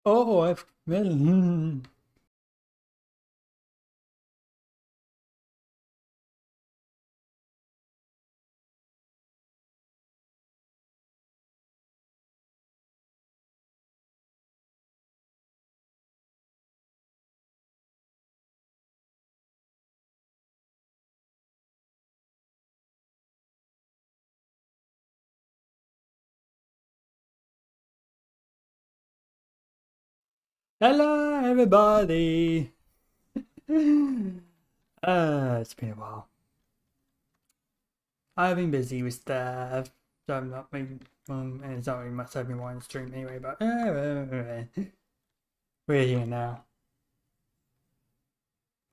Oh, I've well. Hello, everybody. It's been a while. I've been busy with stuff, so I'm not been, and it's not really much I've been wanting to stream anyway. But we're here now.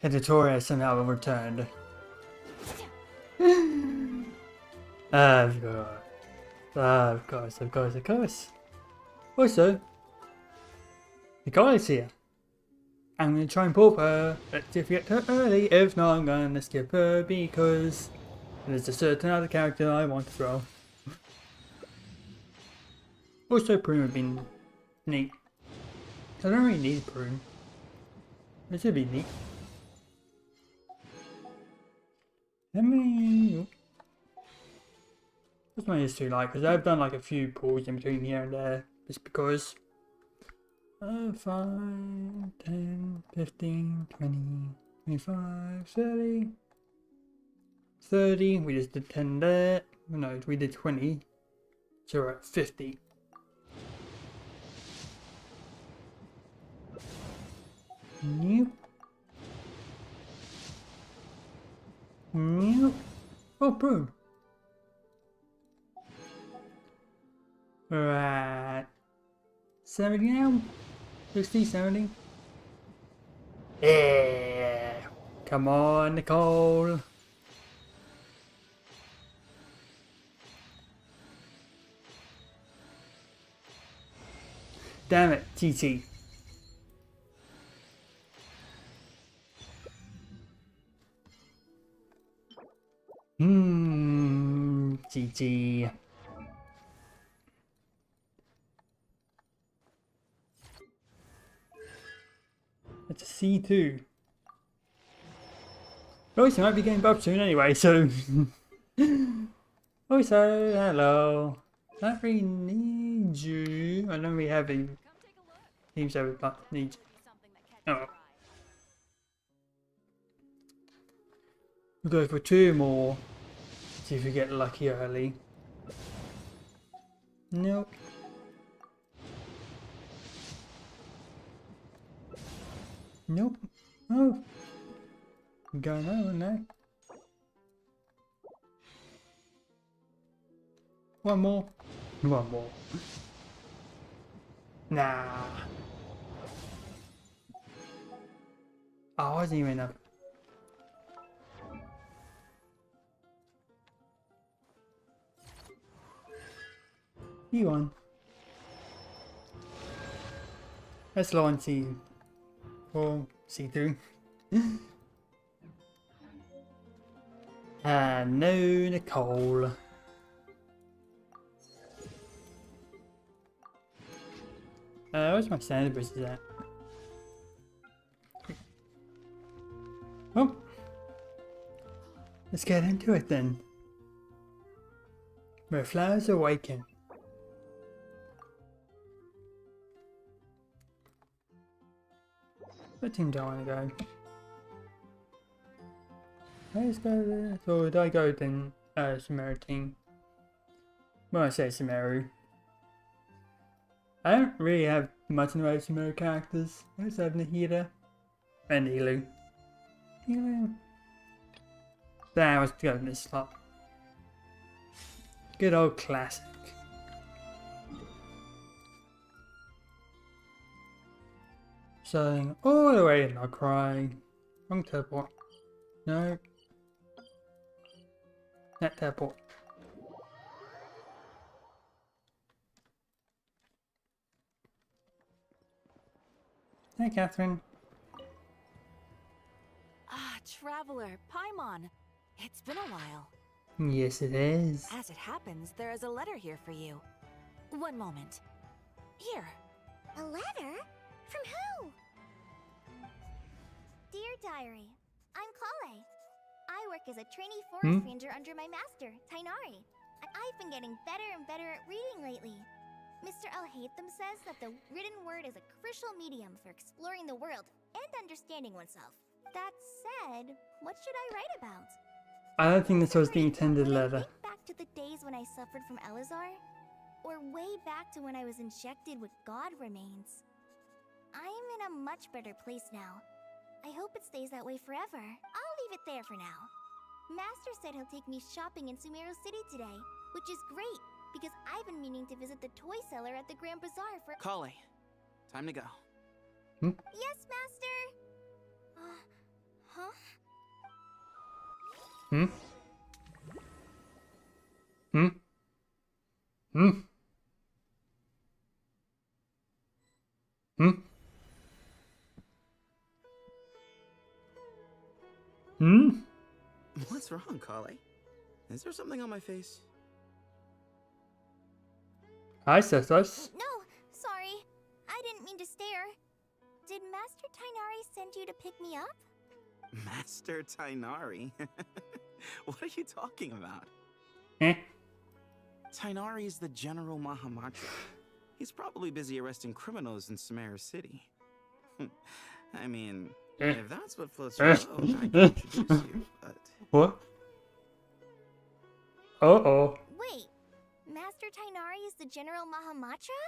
The dottore has somehow returned. Of course, of course, of course, of course. Also, Nicole is here. I'm gonna try and pull her. Let's see if we get her early. If not, I'm gonna skip her because there's a certain other character I want to throw. Also, Prune would be neat. I don't really need Prune. This would be neat. Let me. What's my history like? Because I've done like a few pulls in between here and there, just because. 5, 10, 15, 20, 25, 30. 30, we just did 10 there. No, we did 20. So we're at 50. Nope. Nope. Oh, Prune. We're at 70 now? 60, 70? Yeah. Come on, Nicole. Damn it, TT. GG. It's a C2. Royce might be getting buffed soon anyway, so. Also, hello. I don't really need you. I don't really have any teams that would need you. Oh. We'll go for 2 more. See if we get lucky early. Nope. Nope. Oh. Going over now. One more. One more. Nah. Oh, I wasn't even up. You won. Let's go on C. Or C2. No, Nicole. Where's my standard boost at? Oh. Let's get into it then. Where flowers awaken. What team do I want to go? Let's go there. So would I go then Sumeru team? When I say Sumeru. I don't really have much in the way of Sumeru characters. I just have Nahida and Ilu. Ilu. There, I was going this slot. Good old classic. So, all the way and I'll cry. Wrong teleport. No. That teleport. Hey, Catherine. Ah, Traveler, Paimon. It's been a while. Yes, it is. As it happens, there is a letter here for you. One moment. Here. A letter? From who? Dear Diary, I'm Kale. I work as a trainee forest ranger under my master, Tainari. And I've been getting better and better at reading lately. Mr. Alhaitham says that the written word is a crucial medium for exploring the world and understanding oneself. That said, what should I write about? I don't think this was the intended When I letter. think back to the days when I suffered from Elazar, or way back to when I was injected with God remains, I'm in a much better place now. I hope it stays that way forever. I'll leave it there for now. Master said he'll take me shopping in Sumeru City today, which is great, because I've been meaning to visit the toy seller at the Grand Bazaar for— Kale, time to go. Yes, Master! Huh? Hmm? Hmm? Hmm? Hmm? Hmm? What's wrong, Kale? Is there something on my face? Hi, sisters. No, sorry. I didn't mean to stare. Did Master Tainari send you to pick me up? Master Tainari? What are you talking about? Eh? Tainari is the General Mahamatra. He's probably busy arresting criminals in Sumeru City. I mean, if that's what floats your boat, I can introduce you, but... What? Uh-oh. Wait, Master Tainari is the General Mahamatra?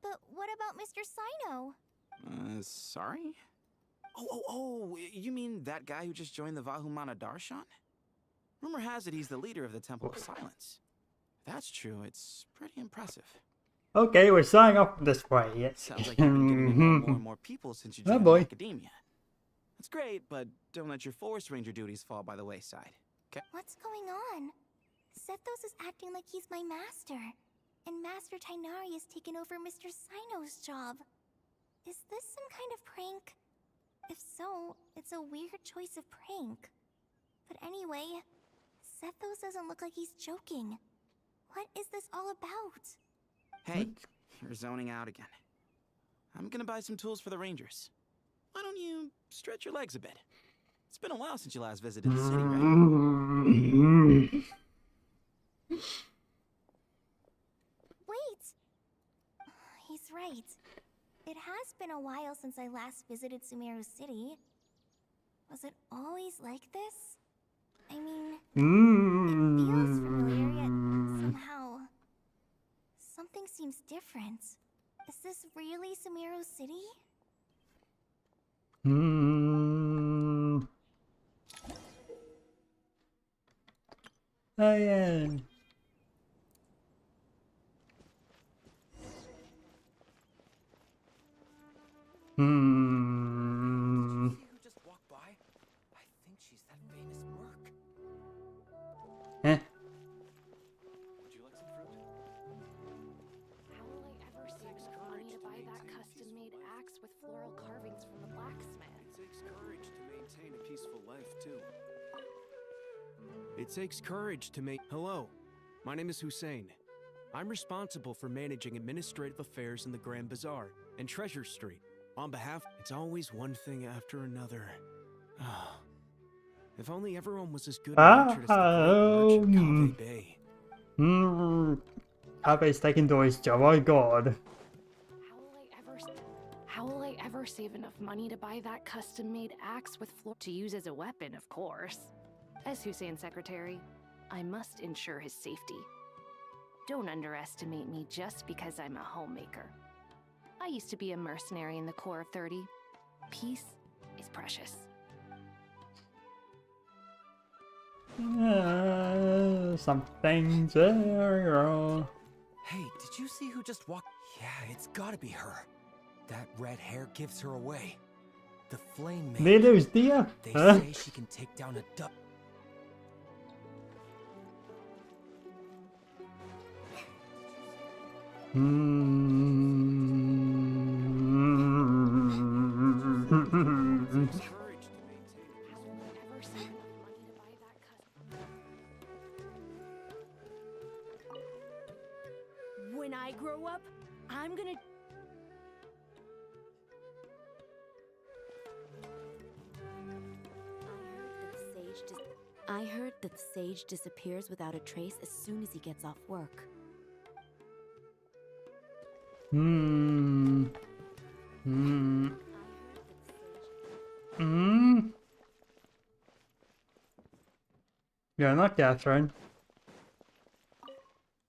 But what about Mr. Sino? Sorry? Oh, you mean that guy who just joined the Vahumana Darshan? Rumor has it he's the leader of the Temple of Silence. If that's true, it's pretty impressive. Okay, we're signing off this way. Yes. Sounds like you've been getting to know more and more people since you Oh, joined boy. academia. That's great, but don't let your forest ranger duties fall by the wayside. Okay? What's going on? Sethos is acting like he's my master, and Master Tainari has taken over Mr. Sino's job. Is this some kind of prank? If so, it's a weird choice of prank. But anyway, Sethos doesn't look like he's joking. What is this all about? Hey, you're zoning out again. I'm gonna buy some tools for the rangers. Why don't you stretch your legs a bit? It's been a while since you last visited the city, right? Wait! He's right. It has been a while since I last visited Sumeru City. Was it always like this? I mean, it feels familiar, yet somehow... something seems different. Is this really Sumeru City? Oh, yeah. See who just walked by? I think she's that famous merc. Eh? Would you like some fruit? How will I ever save enough money to buy that custom-made axe with floral carvings from the blacksmith? It takes courage to maintain a peaceful life, too. It takes courage to make... Hello, my name is Hussein. I'm responsible for managing administrative affairs in the Grand Bazaar and Treasure Street. On behalf, it's always one thing after another. If only everyone was as good natured as the great merchant Kaveh Bey. Kabe's taking Dory's job, oh god. How will I ever save enough money to buy that custom-made axe with to use as a weapon, of course? As Hussein's secretary, I must ensure his safety. Don't underestimate me just because I'm a homemaker. I used to be a mercenary in the Corps of 30. Peace is precious. Something's there. Hey, did you see who just walked? Yeah, it's gotta be her. That red hair gives her away. The flame maid. Lilu's dear. They say she can take down a duck. Courage to maintain a How will I ever save enough money to buy that custom... When I grow up, I'm gonna... that the sage disappears without a trace as soon as he gets off work. Hmm. Hmm. Hmm. Yeah, not Catherine.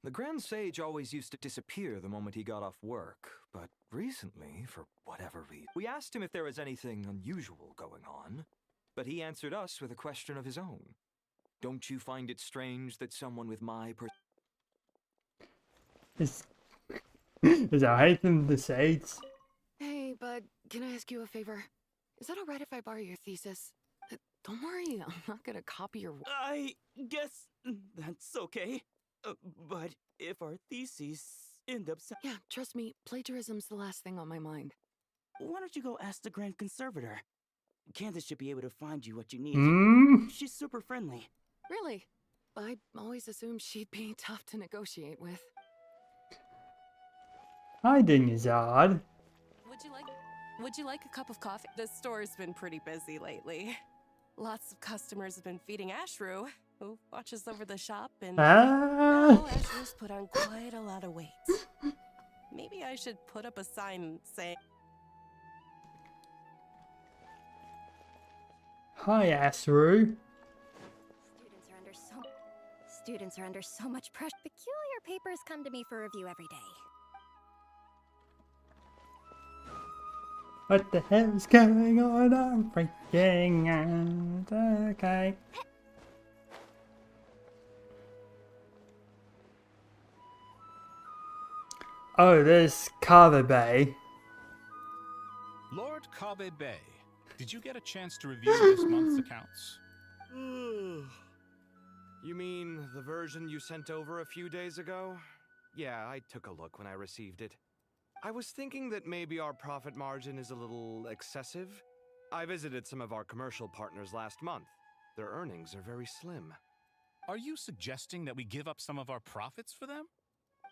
The Grand Sage always used to disappear the moment he got off work, but recently, for whatever reason, we asked him if there was anything unusual going on, but he answered us with a question of his own. Don't you find it strange that someone with my Is I hate them the Sage. Hey, bud, can I ask you a favor? Is that alright if I borrow your thesis? Don't worry, I'm not gonna copy your work. I guess that's okay. But if our theses end up... Yeah, trust me, plagiarism's the last thing on my mind. Why don't you go ask the Grand Conservator? Candace should be able to find you what you need. Hmm. She's super friendly. Really? I always assumed she'd be tough to negotiate with. Hiding is odd. Would you like a cup of coffee? The store's been pretty busy lately. Lots of customers have been feeding Ashru, who watches over the shop, and now Ashru's put on quite a lot of weight. Maybe I should put up a sign saying... Hi, Asru. Students are under so much pressure. Peculiar papers come to me for review every day. What the hell's going on? I'm freaking out. Okay. Oh, there's Carver Bay. Lord Kabe Bay, did you get a chance to review this month's accounts? You mean the version you sent over a few days ago? Yeah, I took a look when I received it. I was thinking that maybe our profit margin is a little excessive. I visited some of our commercial partners last month. Their earnings are very slim. Are you suggesting that we give up some of our profits for them?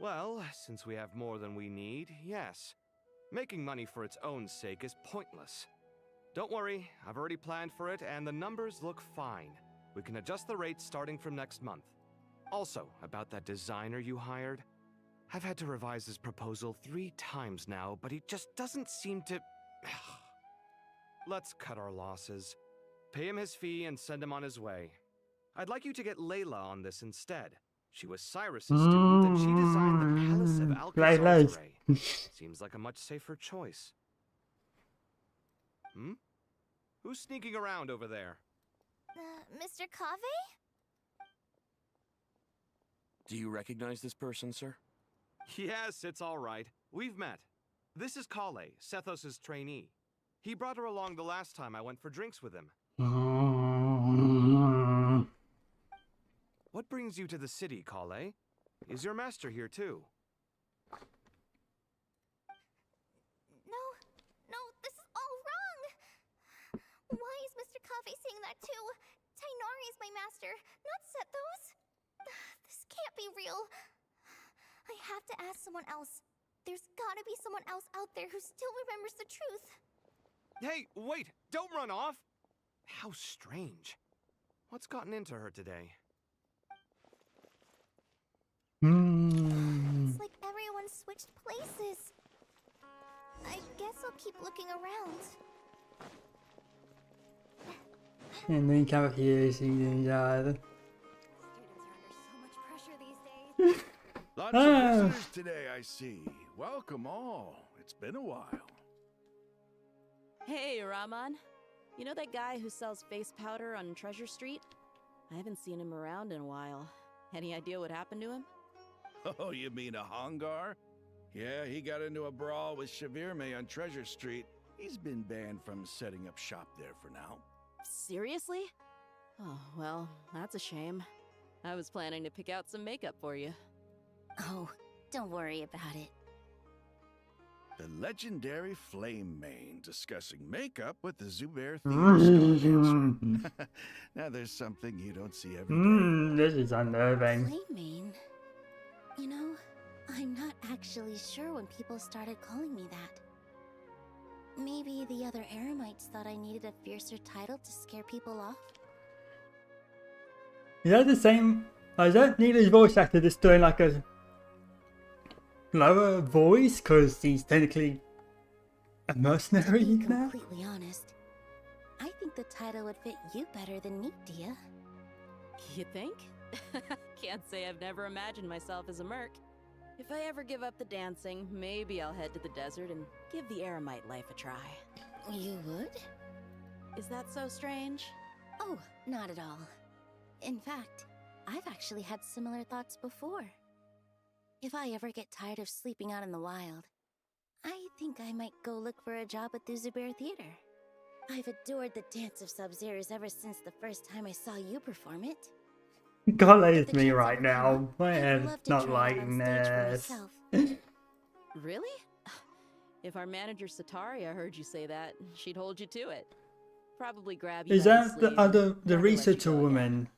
Well, since we have more than we need, yes. Making money for its own sake is pointless. Don't worry, I've already planned for it, and the numbers look fine. We can adjust the rates starting from next month. Also, about that designer you hired, I've had to revise his proposal 3 times now, but he just doesn't seem to... Let's cut our losses. Pay him his fee and send him on his way. I'd like you to get Layla on this instead. She was Cyrus's student, and she designed the Palace of Alcazar. Seems like a much safer choice. Who's sneaking around over there? Mr. Cave? Do you recognize this person, sir? Yes, it's all right. We've met. This is Kale, Sethos' trainee. He brought her along the last time I went for drinks with him. What brings you to the city, Kale? Is your master here too? No, this is all wrong! Why is Mr. Cave saying that too? Tainari is my master, not Sethos. This can't be real. I have to ask someone else. There's gotta be someone else out there who still remembers the truth. Hey, wait! Don't run off! How strange. What's gotten into her today? It's like everyone switched places. I guess I'll keep looking around. And then come up here, see each other. Students are under so much pressure these days. Lots of visitors today, I see. Welcome all. It's been a while. Hey, Rahman. You know that guy who sells face powder on Treasure Street? I haven't seen him around in a while. Any idea what happened to him? Oh, you mean a Hongar? Yeah, he got into a brawl with Shavirme on Treasure Street. He's been banned from setting up shop there for now. Seriously? Oh, well, that's a shame. I was planning to pick out some makeup for you. Oh, don't worry about it. The legendary Flame Mane discussing makeup with the Zubair theme. Now there's something you don't see every day. This is unnerving. Playmane? You know, I'm not actually sure when people started calling me that. Maybe the other Eremites thought I needed a fiercer title to scare people off? Is that the same? Is that Neela's voice actor just doing like a lower voice because he's technically a mercenary To be now? completely honest, I think the title would fit you better than me, Dia. You think? Can't say I've never imagined myself as a merc. If I ever give up the dancing, maybe I'll head to the desert and give the eremite life a try. You would? Is that so strange? Oh, not at all. In fact, I've actually had similar thoughts before. If I ever get tired of sleeping out in the wild, I think I might go look for a job at the Zubair Theater. I've adored the dance of Sub-Zeros ever since the first time I saw you perform it. God, that If is the me chance right ever now. came, I I'd am love to not try it on liking stage for this. myself. Really? If our manager Sataria heard you say that, she'd hold you to it. Probably grab you Is by the that the sleeve other, and the never let you researcher go again. woman?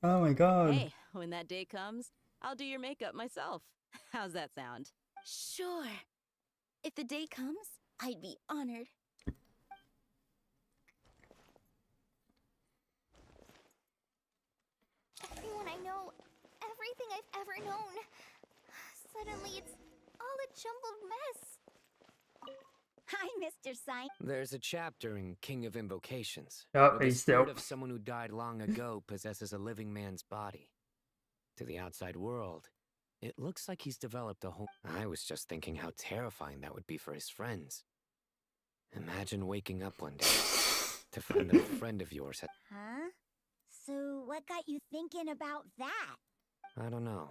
Oh my god. Hey, when that day comes, I'll do your makeup myself. How's that sound? Sure. If the day comes, I'd be honored. Everyone I know, everything I've ever known. Suddenly it's all a jumbled mess. Hi, Mr. Sign. There's a chapter in King of Invocations. Oh, where the he's spirit still. of someone who died long ago possesses a living man's body. To the outside world, it looks like he's developed a whole... I was just thinking how terrifying that would be for his friends. Imagine waking up one day to find that a friend of yours had... Huh? So what got you thinking about that? I don't know,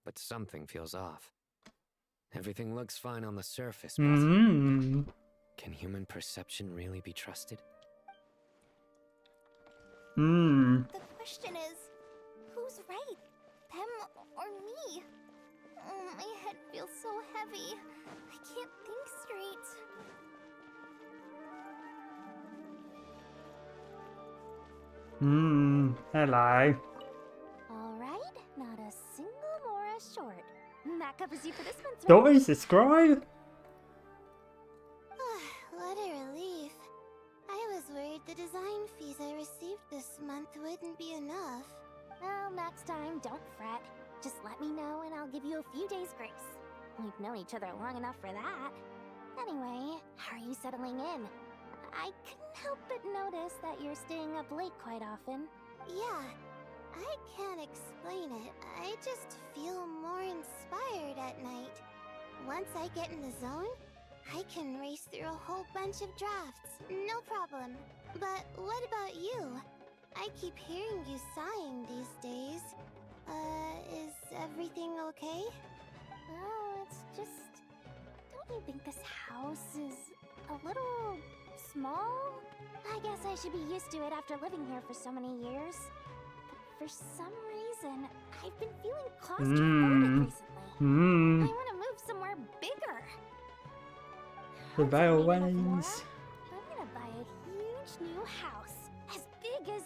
but something feels off. Everything looks fine on the surface, but... Can human perception really be trusted? The question is, who's right? Them or me? Oh, my head feels so heavy. I can't think straight. Hello. Alright, not a single Mora short. That covers you for this month's rent. Don't we subscribe? What a relief. I was worried the design fees I received this month wouldn't be enough. Well, next time, don't fret. Just let me know and I'll give you a few days' grace. We've known each other long enough for that. Anyway, how are you settling in? I couldn't help but notice that you're staying up late quite often. Yeah, I can't explain it. I just feel more inspired at night. Once I get in the zone, I can race through a whole bunch of drafts, no problem. But what about you? I keep hearing you sighing these days. Is everything okay? Oh, it's just... Don't you think this house is a little small? I guess I should be used to it after living here for so many years. But for some reason, I've been feeling claustrophobic recently. I want to move somewhere bigger. The veil Hopefully enough, Mora. ways. I'm gonna buy a huge new house. As big as...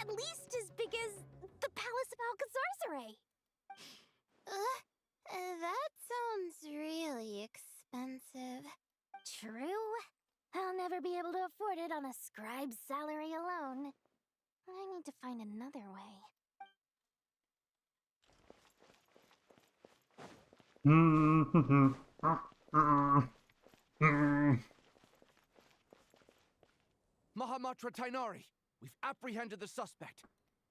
at least as big as the Palace of Alcazarzaray. That sounds really expensive. True. I'll never be able to afford it on a scribe's salary alone. I need to find another way. Mahamatra Tainari, we've apprehended the suspect.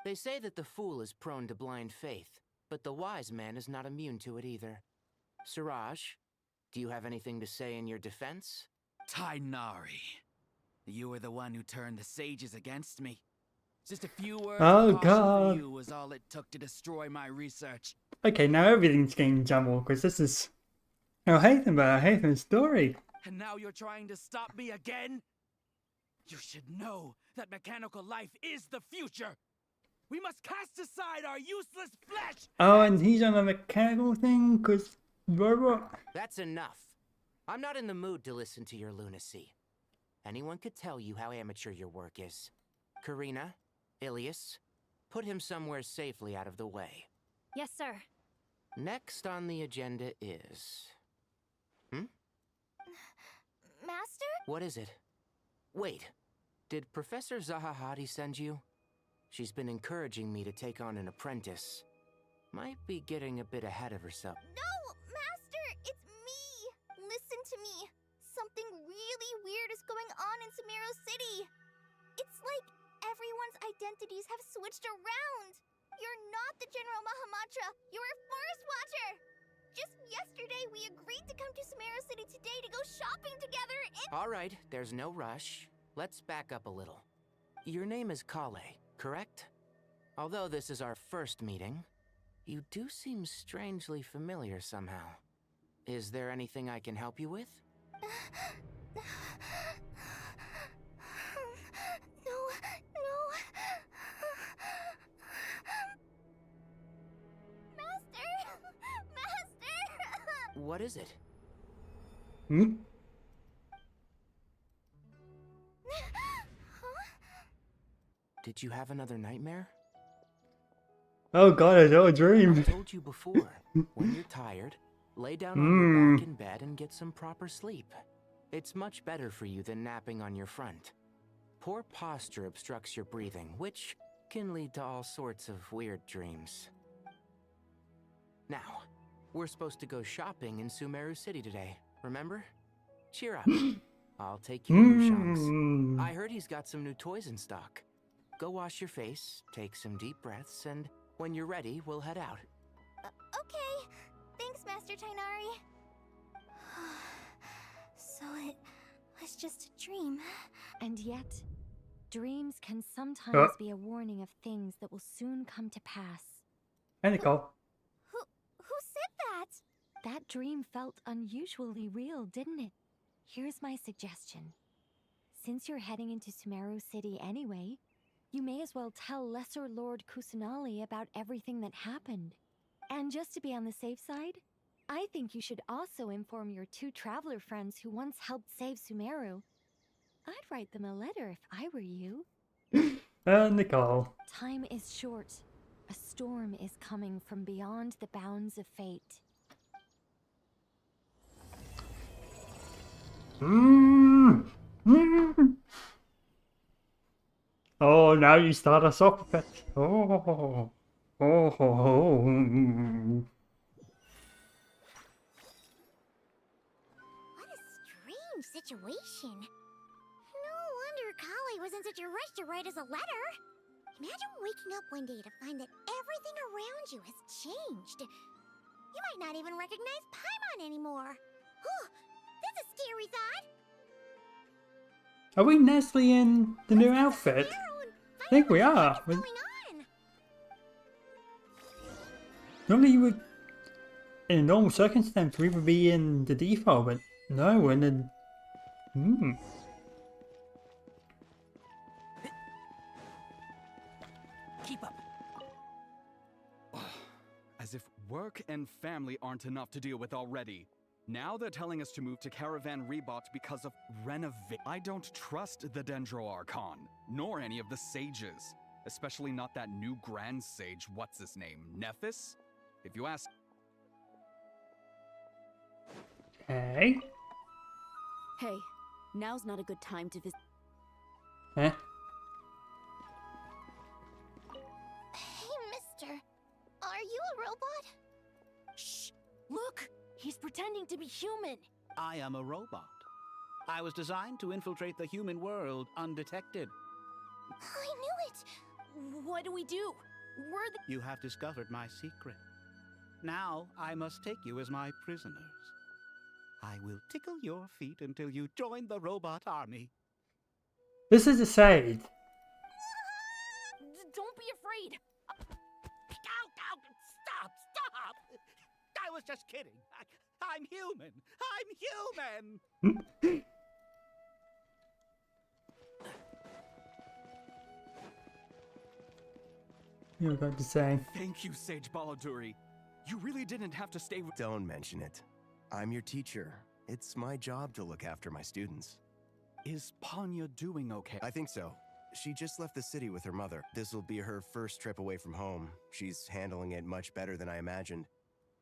They say that the fool is prone to blind faith, but the wise man is not immune to it either. Siraj, do you have anything to say in your defense? Tainari, you were the one who turned the sages against me. Just a few words Oh, of caution God. for you was all it took to destroy my research. Okay, now everything's getting jumbled because this is Hathan's story. And now you're trying to stop me again? You should know that mechanical life is the future. We must cast aside our useless flesh. Oh, and he's on a mechanical thing because robot. That's enough. I'm not in the mood to listen to your lunacy. Anyone could tell you how amateur your work is. Karina, Ilias, put him somewhere safely out of the way. Yes, sir. Next on the agenda is... Master? What is it? Wait, did Professor Zahahadi send you? She's been encouraging me to take on an apprentice. Might be getting a bit ahead of herself. No, Master! It's me! Listen to me. Something really weird is going on in Sumeru City. It's like everyone's identities have switched around. You're not the General Mahamatra. You're a Forest Watcher. Just yesterday, we agreed to come to Sumeru City today to go shopping together and— All right, there's no rush. Let's back up a little. Your name is Kale, correct? Although this is our first meeting, you do seem strangely familiar somehow. Is there anything I can help you with? No. Master! What is it? Hmm? Did you have another nightmare? Oh god, I saw a dream. I told you before, when you're tired, lay down on your back in bed and get some proper sleep. It's much better for you than napping on your front. Poor posture obstructs your breathing, which can lead to all sorts of weird dreams. Now, we're supposed to go shopping in Sumeru City today, remember? Cheer up. I'll take you to Shanks. I heard he's got some new toys in stock. Go wash your face, take some deep breaths, and when you're ready, we'll head out. Okay. Thanks, Master Tainari. So it was just a dream. And yet, dreams can sometimes be a warning of things that will soon come to pass. Hey, Nicole. Who said that? That dream felt unusually real, didn't it? Here's my suggestion. Since you're heading into Sumeru City anyway, you may as well tell Lesser Lord Kusanali about everything that happened. And just to be on the safe side, I think you should also inform your 2 traveler friends who once helped save Sumeru. I'd write them a letter if I were you. Nicole. Time is short. A storm is coming from beyond the bounds of fate. Oh, now you start us off with it. Oh. What a strange situation. No wonder Kale was in such a rush to write us a letter. Imagine waking up one day to find that everything around you has changed. You might not even recognize Paimon anymore. Oh, that's a scary thought. Are we Nestle in the new outfit? I think we are. Normally you would, in a normal circumstance, we would be in the default, but no, we're in the... Keep up. As if work and family aren't enough to deal with already. Now they're telling us to move to Caravan Rebot because of renovation. I don't trust the Dendro Archon, nor any of the sages. Especially not that new Grand Sage, what's his name, Nephis? If you ask... Hey? Hey, now's not a good time to visit. Eh? Hey, mister. Are you a robot? Shh! Look! He's pretending to be human! I am a robot. I was designed to infiltrate the human world undetected. I knew it! What do we do? We're the— You have discovered my secret. Now I must take you as my prisoners. I will tickle your feet until you join the robot army. This is a sage. Don't be afraid! Ow! Stop! I was just kidding. I'm human. I'm human. You're going to say. Thank you, Sage Baladuri. You really didn't have to stay with— Don't mention it. I'm your teacher. It's my job to look after my students. Is Panya doing okay? I think so. She just left the city with her mother. This will be her first trip away from home. She's handling it much better than I imagined.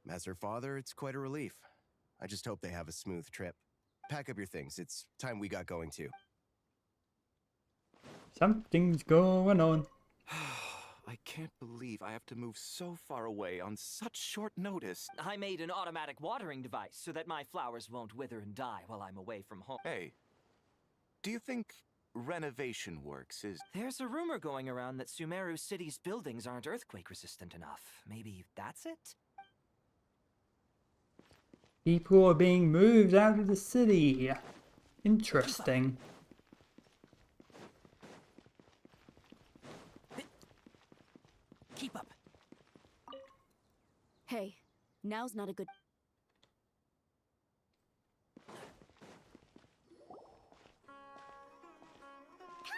As her father, it's quite a relief. I just hope they have a smooth trip. Pack up your things. It's time we got going too. Something's going on. I can't believe I have to move so far away on such short notice. I made an automatic watering device so that my flowers won't wither and die while I'm away from home. Hey, do you think renovation works is... There's a rumor going around that Sumeru City's buildings aren't earthquake resistant enough. Maybe that's it? People are being moved out of the city. Interesting. Keep up. Hey, now's not a good...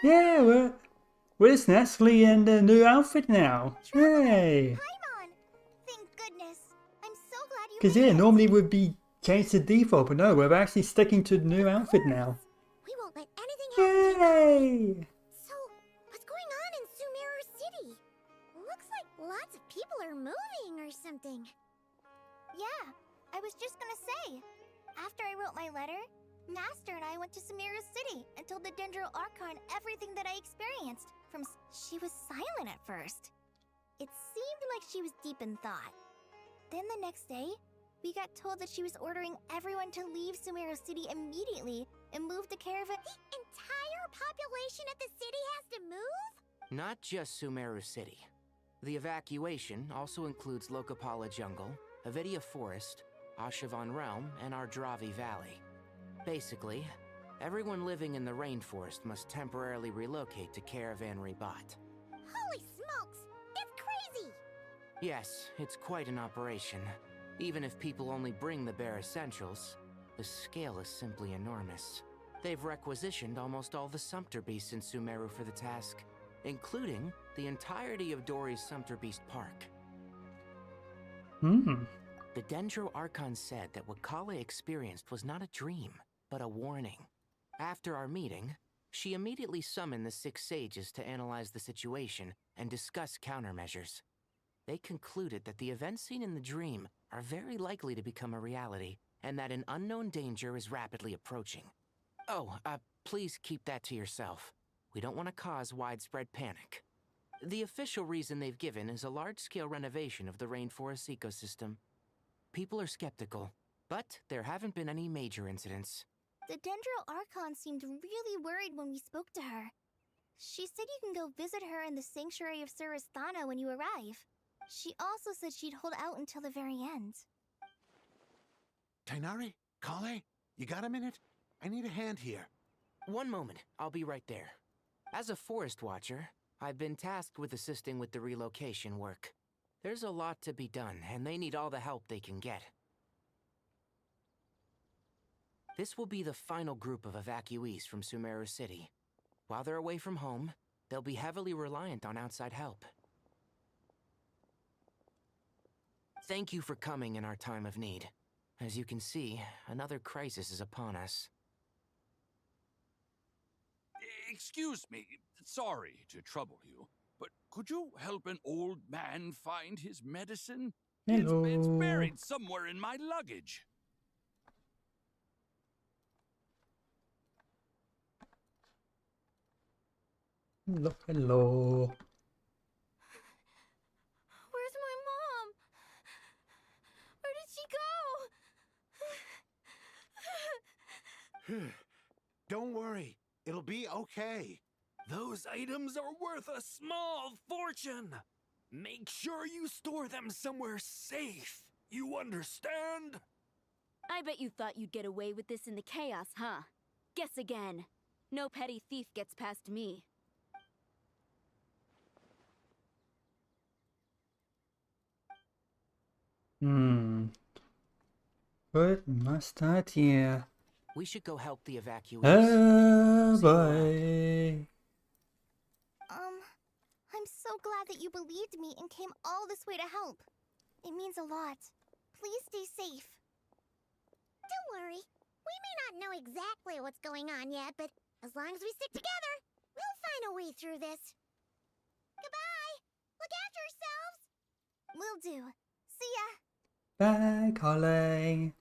Yeah, we're Nestle in the new outfit now. Yay! Thank goodness. I'm so glad you Because made yeah, it. normally we'd be changed to default, but no, we're actually sticking to the new outfit now. We won't let anything happen. Yay! So, what's going on in Sumeru City? Looks like lots of people are moving or something. Yeah, I was just gonna say. After I wrote my letter, Master and I went to Sumeru City and told the Dendro Archon everything that I experienced. She was silent at first. It seemed like she was deep in thought. Then the next day, we got told that she was ordering everyone to leave Sumeru City immediately and move the caravan. The entire population of the city has to move? Not just Sumeru City. The evacuation also includes Lokapala Jungle, Avidia Forest, Ashavan Realm, and Ardravi Valley. Basically, everyone living in the rainforest must temporarily relocate to Caravan Ribat. Holy smokes! It's crazy! Yes, it's quite an operation. Even if people only bring the bare essentials, the scale is simply enormous. They've requisitioned almost all the Sumpter Beasts in Sumeru for the task, including the entirety of Dori's Sumpter Beast Park. The Dendro Archon said that what Kale experienced was not a dream, but a warning. After our meeting, she immediately summoned the 6 sages to analyze the situation and discuss countermeasures. They concluded that the events seen in the dream are very likely to become a reality, and that an unknown danger is rapidly approaching. Oh, please keep that to yourself. We don't want to cause widespread panic. The official reason they've given is a large-scale renovation of the rainforest ecosystem. People are skeptical, but there haven't been any major incidents. The Dendro Archon seemed really worried when we spoke to her. She said you can go visit her in the Sanctuary of Surasthana when you arrive. She also said she'd hold out until the very end. Tighnari? Kale? You got a minute? I need a hand here. One moment, I'll be right there. As a forest watcher, I've been tasked with assisting with the relocation work. There's a lot to be done, and they need all the help they can get. This will be the final group of evacuees from Sumeru City. While they're away from home, they'll be heavily reliant on outside help. Thank you for coming in our time of need. As you can see, another crisis is upon us. Excuse me, sorry to trouble you, but could you help an old man find his medicine? Hello. It's buried somewhere in my luggage. Hello, hello. Where's my mom? Where did she go? Don't worry. It'll be okay. Those items are worth a small fortune. Make sure you store them somewhere safe. You understand? I bet you thought you'd get away with this in the chaos, huh? Guess again. No petty thief gets past me. What must I do? We should go help the evacuees. Oh boy. I'm so glad that you believed me and came all this way to help. It means a lot. Please stay safe. Don't worry. We may not know exactly what's going on yet, but as long as we stick together, we'll find a way through this. Goodbye! Look after yourselves! Will do. See ya! Bye, Kale.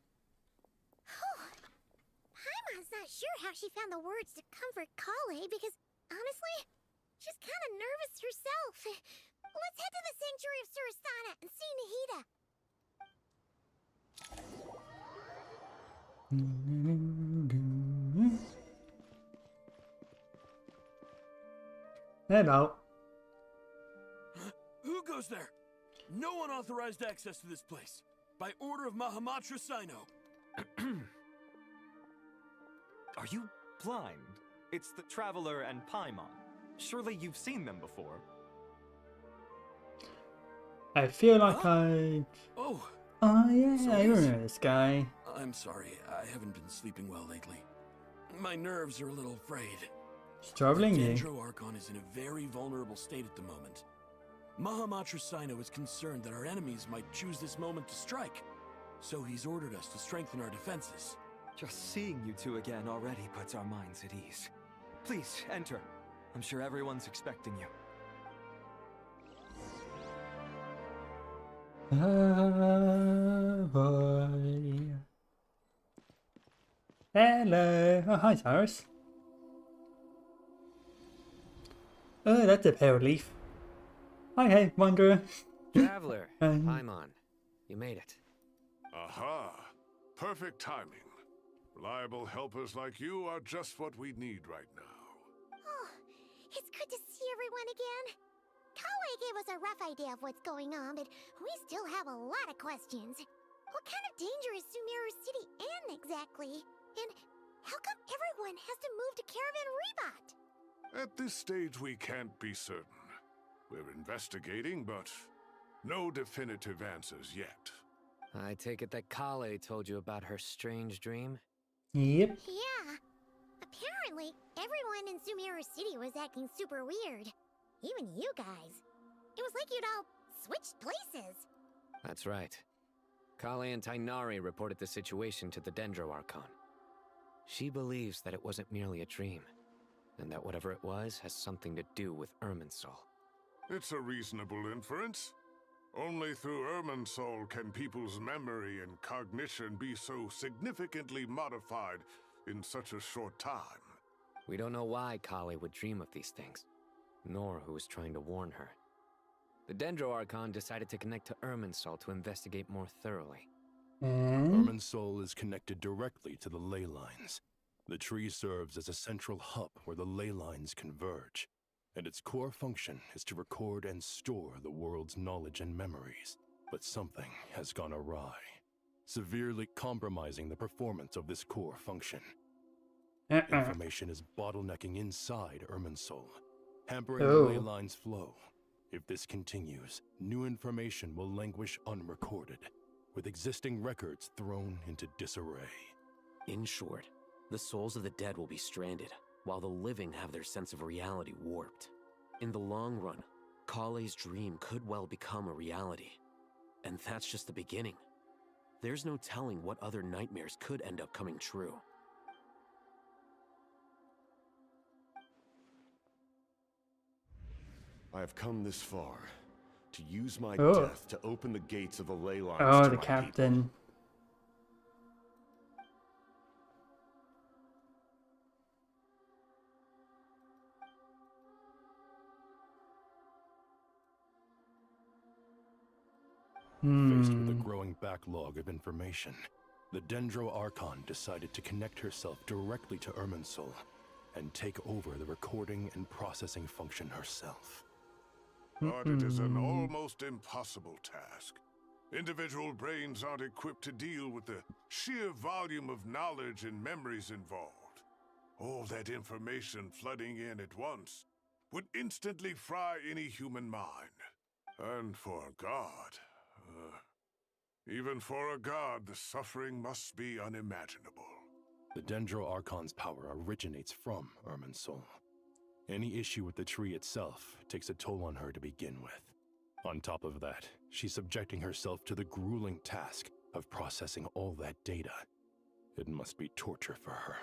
Paimon's not sure how she found the words to comfort Kale because, honestly, she's kind of nervous herself. Let's head to the Sanctuary of Surasana and see Nahida. Hello. Who goes there? No unauthorized access to this place. By order of Mahamatra Sino. Are you blind? It's the Traveler and Paimon. Surely you've seen them before. I feel like I... Oh. Oh yeah, So I it is. remember this guy. I'm sorry, I haven't been sleeping well lately. My nerves are a little frayed. It's troubling the you. Dendro Archon is in a very vulnerable state at the moment. Mahamatra Sino is concerned that our enemies might choose this moment to strike. So he's ordered us to strengthen our defenses. Just seeing you two again already puts our minds at ease. Please, enter. I'm sure everyone's expecting you. Boy. Hello. Oh, hi, Cyrus. Oh, that's a pale leaf. Hi, Wanderer. Traveler, Paimon, you made it. Aha! Perfect timing. Reliable helpers like you are just what we need right now. Oh, it's good to see everyone again. Kawe gave us a rough idea of what's going on, but we still have a lot of questions. What kind of danger is Sumeru City in exactly? And how come everyone has to move to Caravan Rebot? At this stage, we can't be certain. We're investigating, but no definitive answers yet. I take it that Kale told you about her strange dream? Yep. Yeah. Apparently, everyone in Sumeru City was acting super weird. Even you guys. It was like you'd all switched places. That's right. Kale and Tainari reported the situation to the Dendro Archon. She believes that it wasn't merely a dream, and that whatever it was has something to do with Irminsul. It's a reasonable inference. Only through Irminsul can people's memory and cognition be so significantly modified in such a short time. We don't know why Kale would dream of these things, nor who was trying to warn her. The Dendro Archon decided to connect to Irminsul to investigate more thoroughly. Irminsul is connected directly to the ley lines. The tree serves as a central hub where the ley lines converge, and its core function is to record and store the world's knowledge and memories. But something has gone awry, severely compromising the performance of this core function. Information is bottlenecking inside Irminsul, hampering the ley lines' flow. If this continues, new information will languish unrecorded, with existing records thrown into disarray. In short, the souls of the dead will be stranded, while the living have their sense of reality warped. In the long run, Kale's dream could well become a reality. And that's just the beginning. There's no telling what other nightmares could end up coming true. I have come this far to use my Oh. death to open the gates of the ley lines Oh, to the my captain. Faced with a growing backlog of information, the Dendro Archon decided to connect herself directly to Irminsul and take over the recording and processing function herself. But it is an almost impossible task. Individual brains aren't equipped to deal with the sheer volume of knowledge and memories involved. All that information flooding in at once would instantly fry any human mind. And for a god, even for a god, the suffering must be unimaginable. The Dendro Archon's power originates from Irminsul. Any issue with the tree itself takes a toll on her to begin with. On top of that, she's subjecting herself to the grueling task of processing all that data. It must be torture for her.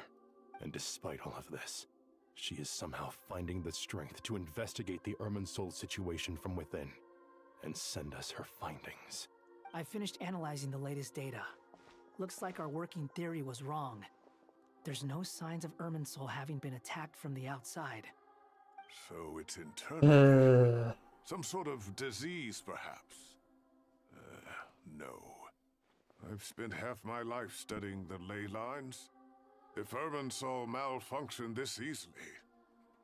And despite all of this, she is somehow finding the strength to investigate the Irminsul situation from within and send us her findings. I finished analyzing the latest data. Looks like our working theory was wrong. There's no signs of Irminsul having been attacked from the outside. So it's internal. Some sort of disease, perhaps? No. I've spent half my life studying the ley lines. If Irminsul malfunctioned this easily,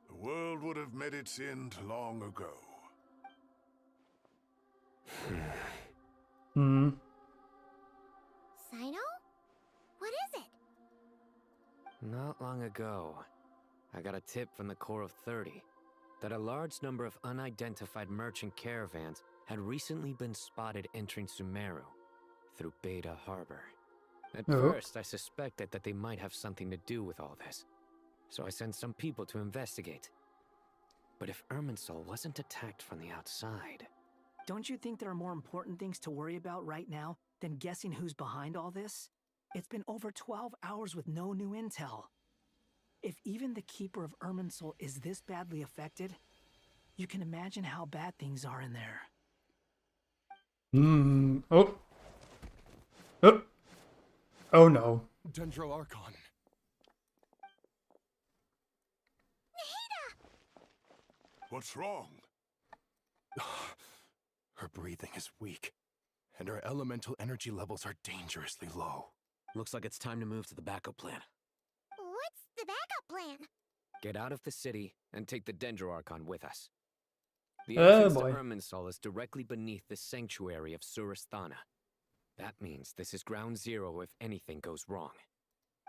the world would have met its end long ago. Hmm. Sino? What is it? Not long ago, I got a tip from the Core of 30 that a large number of unidentified merchant caravans had recently been spotted entering Sumeru through Beta Harbor. At first, I suspected that they might have something to do with all this, so I sent some people to investigate. But if Irminsul wasn't attacked from the outside... Don't you think there are more important things to worry about right now than guessing who's behind all this? It's been over 12 hours with no new intel. If even the Keeper of Irminsul is this badly affected, you can imagine how bad things are in there. Hmm. Oh. Oh. Oh no. Dendro Archon. What's wrong? Her breathing is weak, and her elemental energy levels are dangerously low. Looks like it's time to move to the backup plan. What's the backup plan? Get out of the city and take the Dendro Archon with us. The Oh, entrance boy. to Irminsul is directly beneath the sanctuary of Surasthana. That means this is ground zero if anything goes wrong.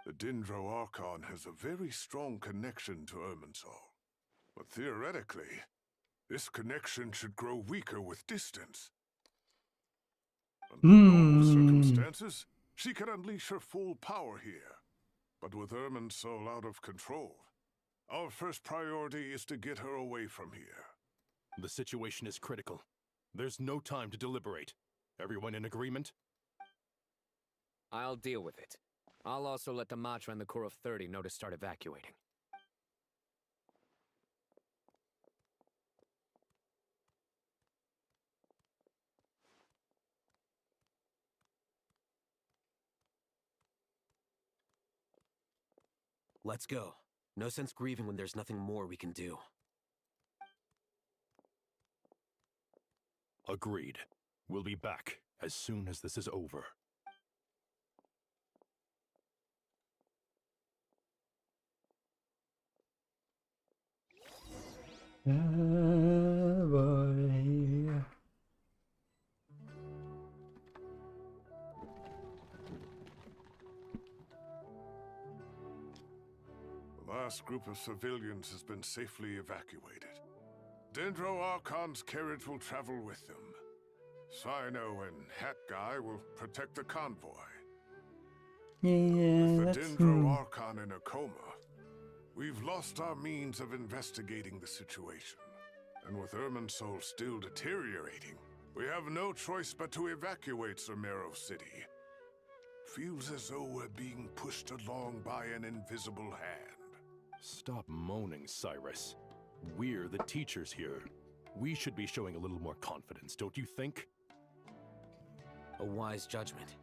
The Dendro Archon has a very strong connection to Irminsul. But theoretically, this connection should grow weaker with distance. Under normal circumstances, she can unleash her full power here. But with Irminsul out of control, our first priority is to get her away from here. The situation is critical. There's no time to deliberate. Everyone in agreement? I'll deal with it. I'll also let the Matra and the Core of 30 know to start evacuating. Let's go. No sense grieving when there's nothing more we can do. Agreed. We'll be back as soon as this is over. Boy. The last group of civilians has been safely evacuated. Dendro Archon's carriage will travel with them. Sino and Hat Guy will protect the convoy. Yeah, With that's... the Dendro Archon in a coma, we've lost our means of investigating the situation. And with Irminsul still deteriorating, we have no choice but to evacuate Sumeru City. Feels as though we're being pushed along by an invisible hand. Stop moaning, Cyrus. We're the teachers here. We should be showing a little more confidence, don't you think? A wise judgment.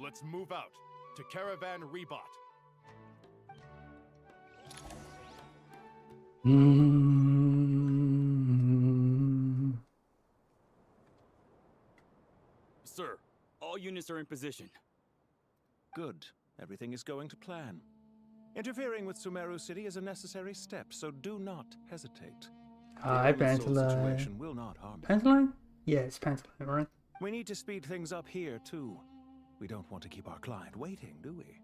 Let's move out to Caravan Rebot. Sir, all units are in position. Good. Everything is going to plan. Interfering with Sumeru City is a necessary step, so do not hesitate. Hi, The Irminsul Pantaline. situation will not harm you. Pantaline? Yeah, it's Pantaline, right? We need to speed things up here, too. We don't want to keep our client waiting, do we?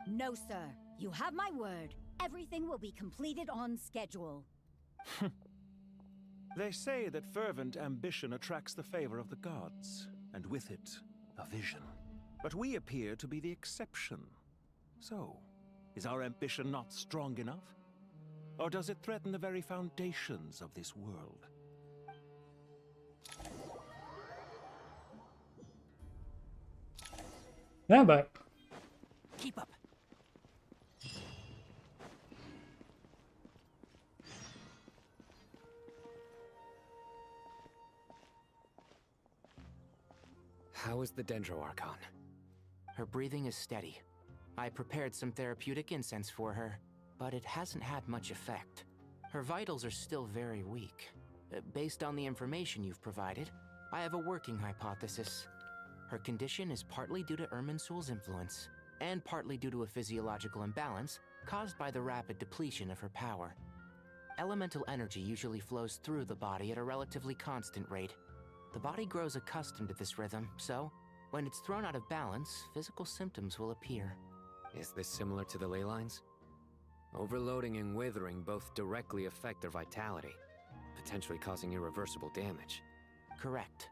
No, sir. You have my word. Everything will be completed on schedule. They say that fervent ambition attracts the favor of the gods, and with it, a vision. But we appear to be the exception. So, is our ambition not strong enough? Or does it threaten the very foundations of this world? Yeah, but... Keep up. How is the Dendro Archon? Her breathing is steady. I prepared some therapeutic incense for her, but it hasn't had much effect. Her vitals are still very weak. Based on the information you've provided, I have a working hypothesis. Her condition is partly due to Irminsul's influence, and partly due to a physiological imbalance caused by the rapid depletion of her power. Elemental energy usually flows through the body at a relatively constant rate. The body grows accustomed to this rhythm, so when it's thrown out of balance, physical symptoms will appear. Is this similar to the ley lines? Overloading and withering both directly affect their vitality, potentially causing irreversible damage. Correct.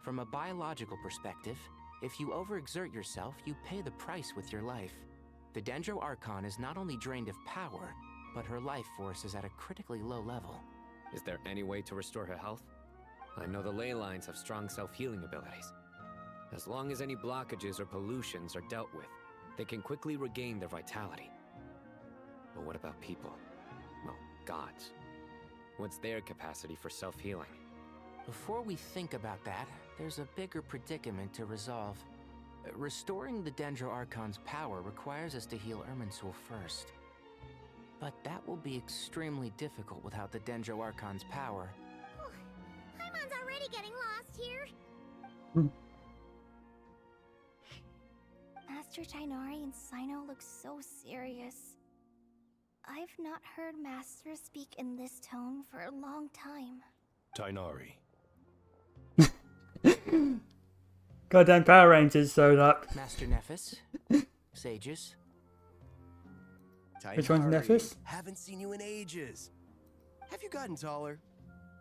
From a biological perspective, if you overexert yourself, you pay the price with your life. The Dendro Archon is not only drained of power, but her life force is at a critically low level. Is there any way to restore her health? I know the ley lines have strong self-healing abilities. As long as any blockages or pollutions are dealt with, they can quickly regain their vitality. But what about people? Well, gods. What's their capacity for self-healing? Before we think about that, there's a bigger predicament to resolve. Restoring the Dendro Archon's power requires us to heal Irminsul first. But that will be extremely difficult without the Dendro Archon's power. Paimon's already getting lost here. Master Tighnari and Sino look so serious. I've not heard Master speak in this tone for a long time. Tighnari. Goddamn Power Rangers showed up. Master Nephis? Sages? Which one's Nephis? Haven't seen you in ages. Have you gotten taller?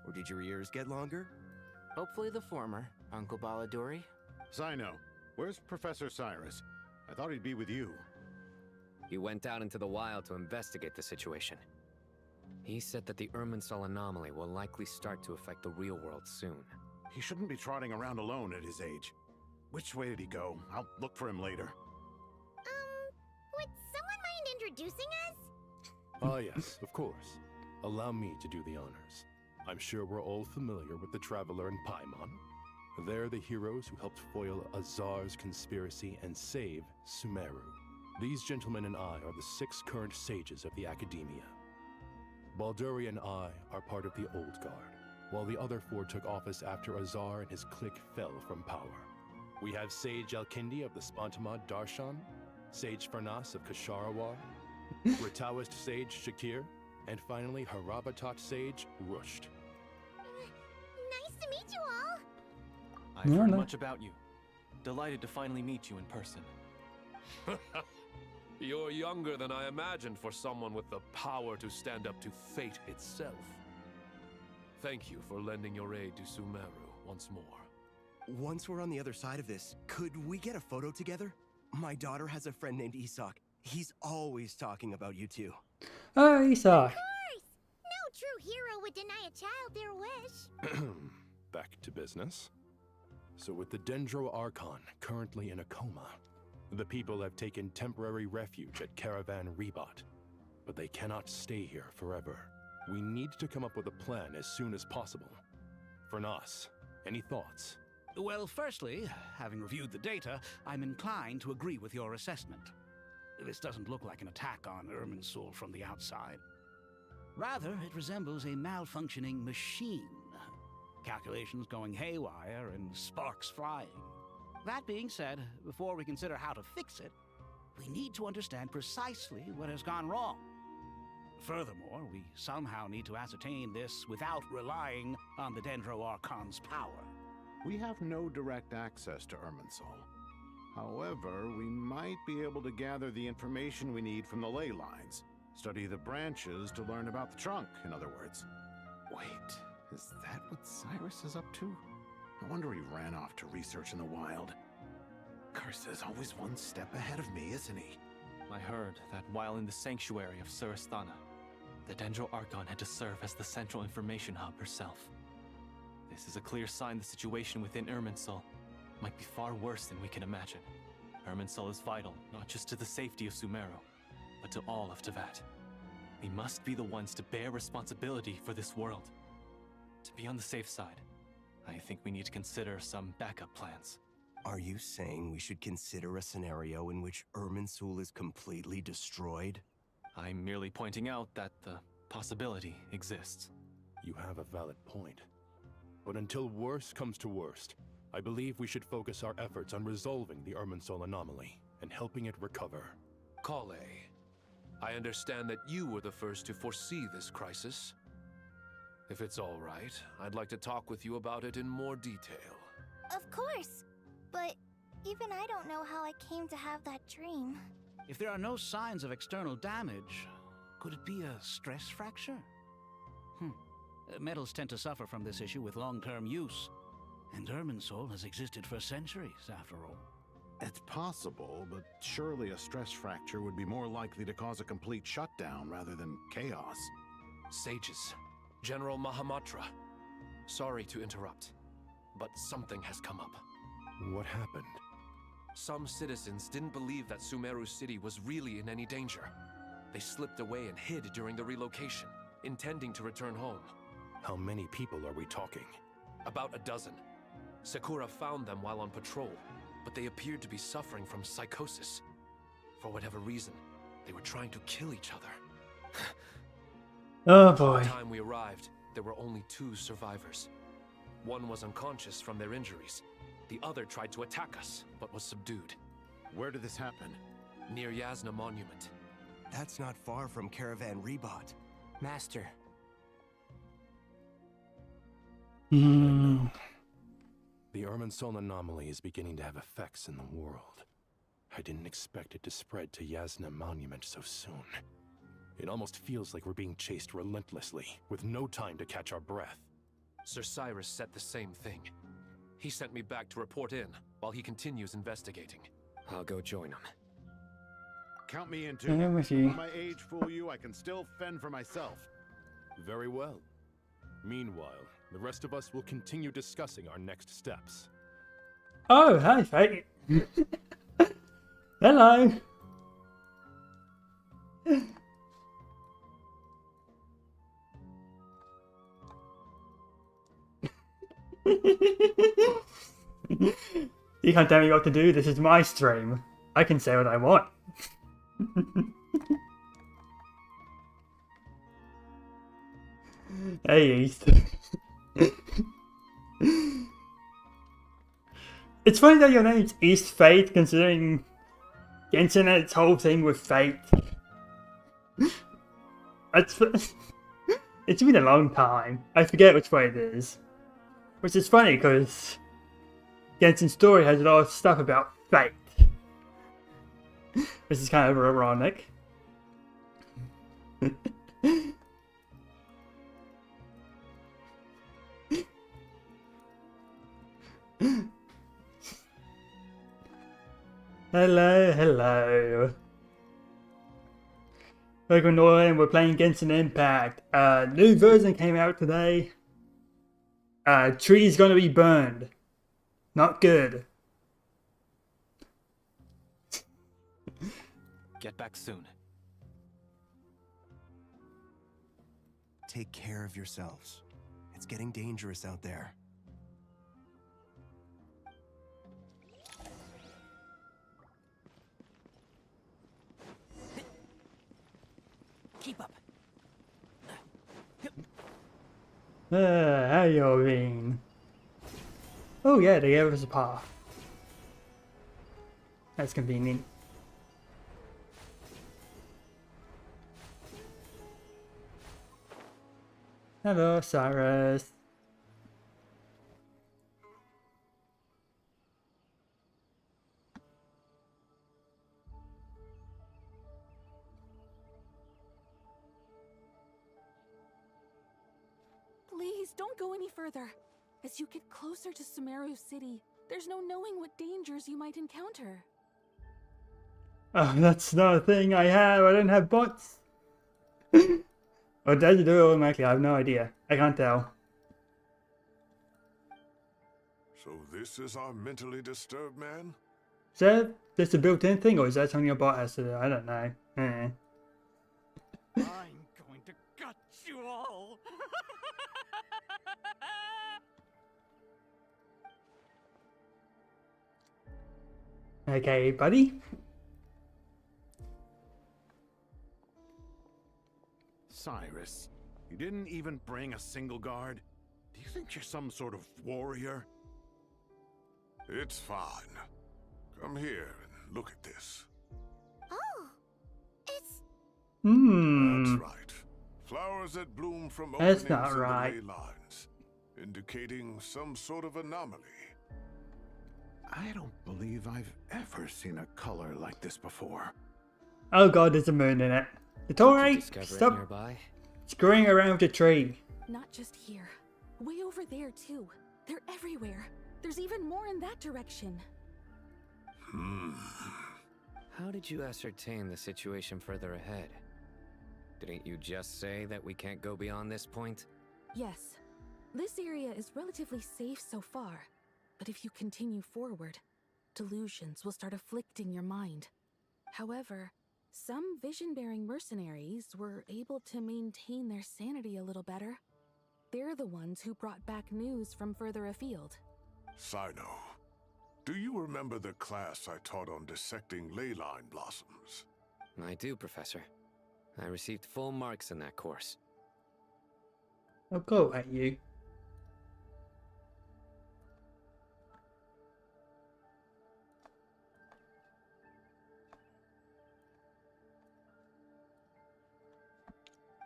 Or did your ears get longer? Hopefully the former, Uncle Baladuri. Sino, where's Professor Cyrus? I thought he'd be with you. He went out into the wild to investigate the situation. He said that the Irminsul anomaly will likely start to affect the real world soon. He shouldn't be trotting around alone at his age. Which way did he go? I'll look for him later. Would someone mind introducing us? Ah, yes, of course. Allow me to do the honors. I'm sure we're all familiar with the Traveler and Paimon. They're the heroes who helped foil Azar's conspiracy and save Sumeru. These gentlemen and I are the 6 current sages of the Academia. Balduri and I are part of the Old Guard, while the other 4 took office after Azar and his clique fell from power. We have Sage Alkindi of the Spontamad Darshan, Sage Farnas of Kasharawar, Ritaoist Sage Shakir, and finally Harabatot Sage Rusht. Nice to meet you all. I've heard much about you. Delighted to finally meet you in person. You're younger than I imagined for someone with the power to stand up to fate itself. Thank you for lending your aid to Sumeru once more. Once we're on the other side of this, could we get a photo together? My daughter has a friend named Isak. He's always talking about you two. Oh, Isak. Of course! No true hero would deny a child their wish. Back to business. So with the Dendro Archon currently in a coma, the people have taken temporary refuge at Caravan Rebot. But they cannot stay here forever. We need to come up with a plan as soon as possible. Farnas, any thoughts? Well, firstly, having reviewed the data, I'm inclined to agree with your assessment. This doesn't look like an attack on Irminsul from the outside. Rather, it resembles a malfunctioning machine. Calculations going haywire and sparks flying. That being said, before we consider how to fix it, we need to understand precisely what has gone wrong. Furthermore, we somehow need to ascertain this without relying on the Dendro Archon's power. We have no direct access to Irminsul. However, we might be able to gather the information we need from the ley lines. Study the branches to learn about the trunk, in other words. Wait, is that what Cyrus is up to? I wonder he ran off to research in the wild. Curse is always one step ahead of me, isn't he? I heard that while in the sanctuary of Surasthana, the Dendro Archon had to serve as the central information hub herself. This is a clear sign the situation within Irminsul might be far worse than we can imagine. Irminsul is vital, not just to the safety of Sumeru, but to all of Teyvat. We must be the ones to bear responsibility for this world. To be on the safe side, I think we need to consider some backup plans. Are you saying we should consider a scenario in which Irminsul is completely destroyed? I'm merely pointing out that the possibility exists. You have a valid point. But until worst comes to worst, I believe we should focus our efforts on resolving the Irminsul anomaly and helping it recover. Kale, I understand that you were the first to foresee this crisis. If it's all right, I'd like to talk with you about it in more detail. Of course. But even I don't know how I came to have that dream. If there are no signs of external damage, could it be a stress fracture? Metals tend to suffer from this issue with long-term use. And Irminsul has existed for centuries, after all. It's possible, but surely a stress fracture would be more likely to cause a complete shutdown rather than chaos. Sages, General Mahamatra, sorry to interrupt, but something has come up. What happened? Some citizens didn't believe that Sumeru City was really in any danger. They slipped away and hid during the relocation, intending to return home. How many people are we talking? About a dozen. Sakura found them while on patrol, but they appeared to be suffering from psychosis. For whatever reason, they were trying to kill each other. Oh boy. By the time we arrived, there were only 2 survivors. One was unconscious from their injuries. The other tried to attack us, but was subdued. Where did this happen? Near Yasna Monument. That's not far from Caravan Rebot. Master. The Irminsul anomaly is beginning to have effects in the world. I didn't expect it to spread to Yasna Monument so soon. It almost feels like we're being chased relentlessly, with no time to catch our breath. Sir Cyrus said the same thing. He sent me back to report in, while he continues investigating. I'll go join him. Count me in too. I'm with you. Don't my age fool you, I can still fend for myself. Very well. Meanwhile, the rest of us will continue discussing our next steps. Oh, hi, Fate. Hello. You can't tell me what to do. This is my stream. I can say what I want. Hey, East. It's funny that your name's East Fate, considering Genshin had its whole thing with fate. It's been a long time. I forget which way it is. Which is funny, because Genshin's story has a lot of stuff about fate. Which is kind of ironic. Hello, hello. Welcome to we're playing Genshin Impact. New version came out today. Tree's gonna be burned. Not good. Get back soon. Take care of yourselves. It's getting dangerous out there. Keep up. How you been? Oh yeah, they gave us a path. That's convenient. Hello, Cyrus. Please, don't go any further. As you get closer to Sumeru City, there's no knowing what dangers you might encounter. Oh, that's not a thing I have. I don't have bots. Or does it do it automatically? I have no idea. I can't tell. So this is our mentally disturbed man? Is that just a built-in thing, or is that something a bot has to do? I don't know. I'm going to gut you all. Okay, buddy. Cyrus, You didn't even bring a single guard? Do you think you're some sort of warrior? It's fine. Come here and look at this. Oh, it's... That's right. Flowers that bloom from That's openings not in the right. ley lines, indicating some sort of anomaly. I don't believe I've ever seen a color like this before. Oh god, there's a moon in it. Dottore, stop nearby? screwing around with the tree. Not just here. Way over there, too. They're everywhere. There's even more in that direction. How did you ascertain the situation further ahead? Didn't you just say that we can't go beyond this point? Yes. This area is relatively safe so far. But if you continue forward, delusions will start afflicting your mind. However, some vision-bearing mercenaries were able to maintain their sanity a little better. They're the ones who brought back news from further afield. Sino, do you remember the class I taught on dissecting ley line blossoms? I do, Professor. I received full marks in that course. I'll go at you.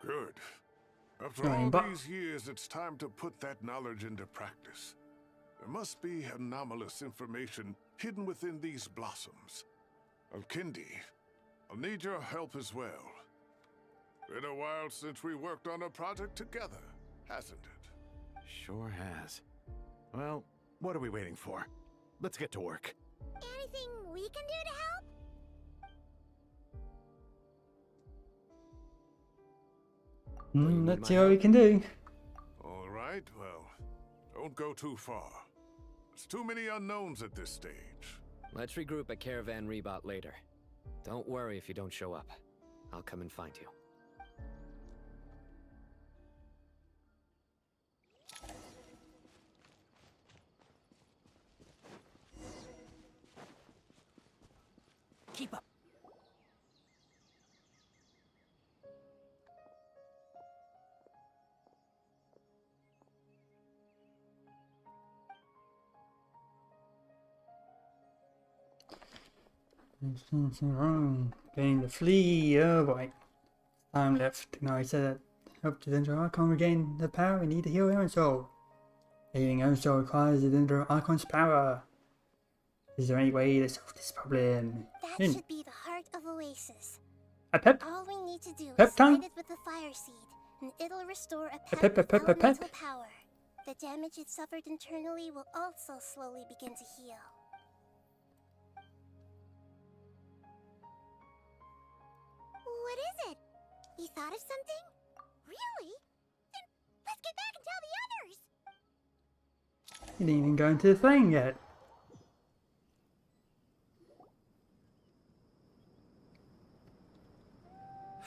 Good. After Fine, all but- these years, it's time to put that knowledge into practice. There must be anomalous information hidden within these blossoms. Alkindi, I'll need your help as well. Been a while since we worked on a project together, hasn't it? Sure has. Well, what are we waiting for? Let's get to work. Anything we can do to help? Let's see what we can do. All right, well, don't go too far. There's too many unknowns at this stage. Let's regroup at Caravan Rebot later. Don't worry if you don't show up. I'll come and find you. Keep up. There's something wrong. Getting the flea. Oh boy. Time left. Now I said that. Help the Dendro Archon regain the power. We need to heal Iron Soul. Healing Iron Soul requires the Dendro Archon's power. Is there any way to solve this problem? That should be the heart of Oasis. A pep? All we need to do Pep is time? light it with the fire seed, and it'll restore a Pep, pack pep, of pep, pep, pep. elemental power. The damage it suffered internally will also slowly begin to heal. What is it? You thought of something? Really? Then let's get back and tell the others! You didn't even go into the thing yet.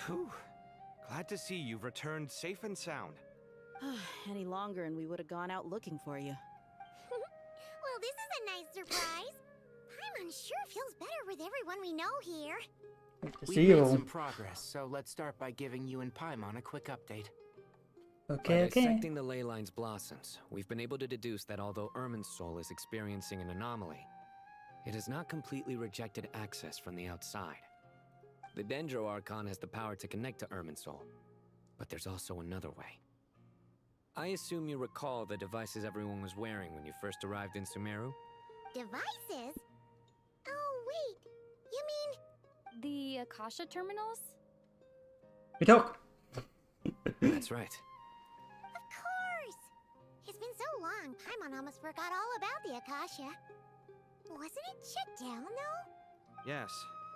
Whew. Glad to see you've returned safe and sound. Any longer and we would have gone out looking for you. Well, this is a nice surprise. Paimon sure feels better with everyone we know here. We've made some progress, so let's start by giving you and Paimon a quick update. By dissecting the ley line's blossoms, we've been able to deduce that although Irminsul is experiencing an anomaly, it has not completely rejected access from the outside. The Dendro Archon has the power to connect to Irminsul, but there's also another way. I assume you recall the devices everyone was wearing when you first arrived in Sumeru? Devices? Oh, wait. You mean... The Akasha terminals? We talk. That's right. Of course! It's been so long, Paimon almost forgot all about the Akasha. Wasn't it shut down, though? Yes,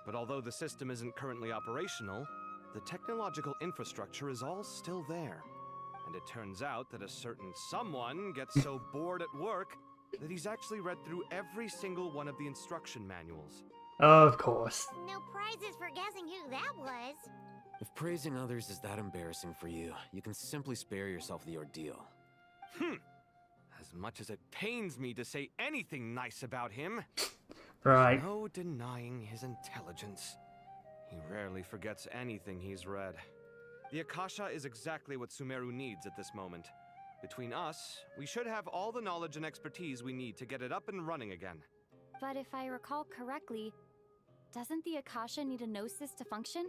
but although the system isn't currently operational, the technological infrastructure is all still there. And it turns out that a certain someone gets so bored at work that he's actually read through every single one of the instruction manuals. Of course. No prizes for guessing who that was. If praising others is that embarrassing for you, you can simply spare yourself the ordeal. As much as it pains me to say anything nice about him, Right. there's no denying his intelligence. He rarely forgets anything he's read. The Akasha is exactly what Sumeru needs at this moment. Between us, we should have all the knowledge and expertise we need to get it up and running again. But if I recall correctly, doesn't the Akasha need a Gnosis to function?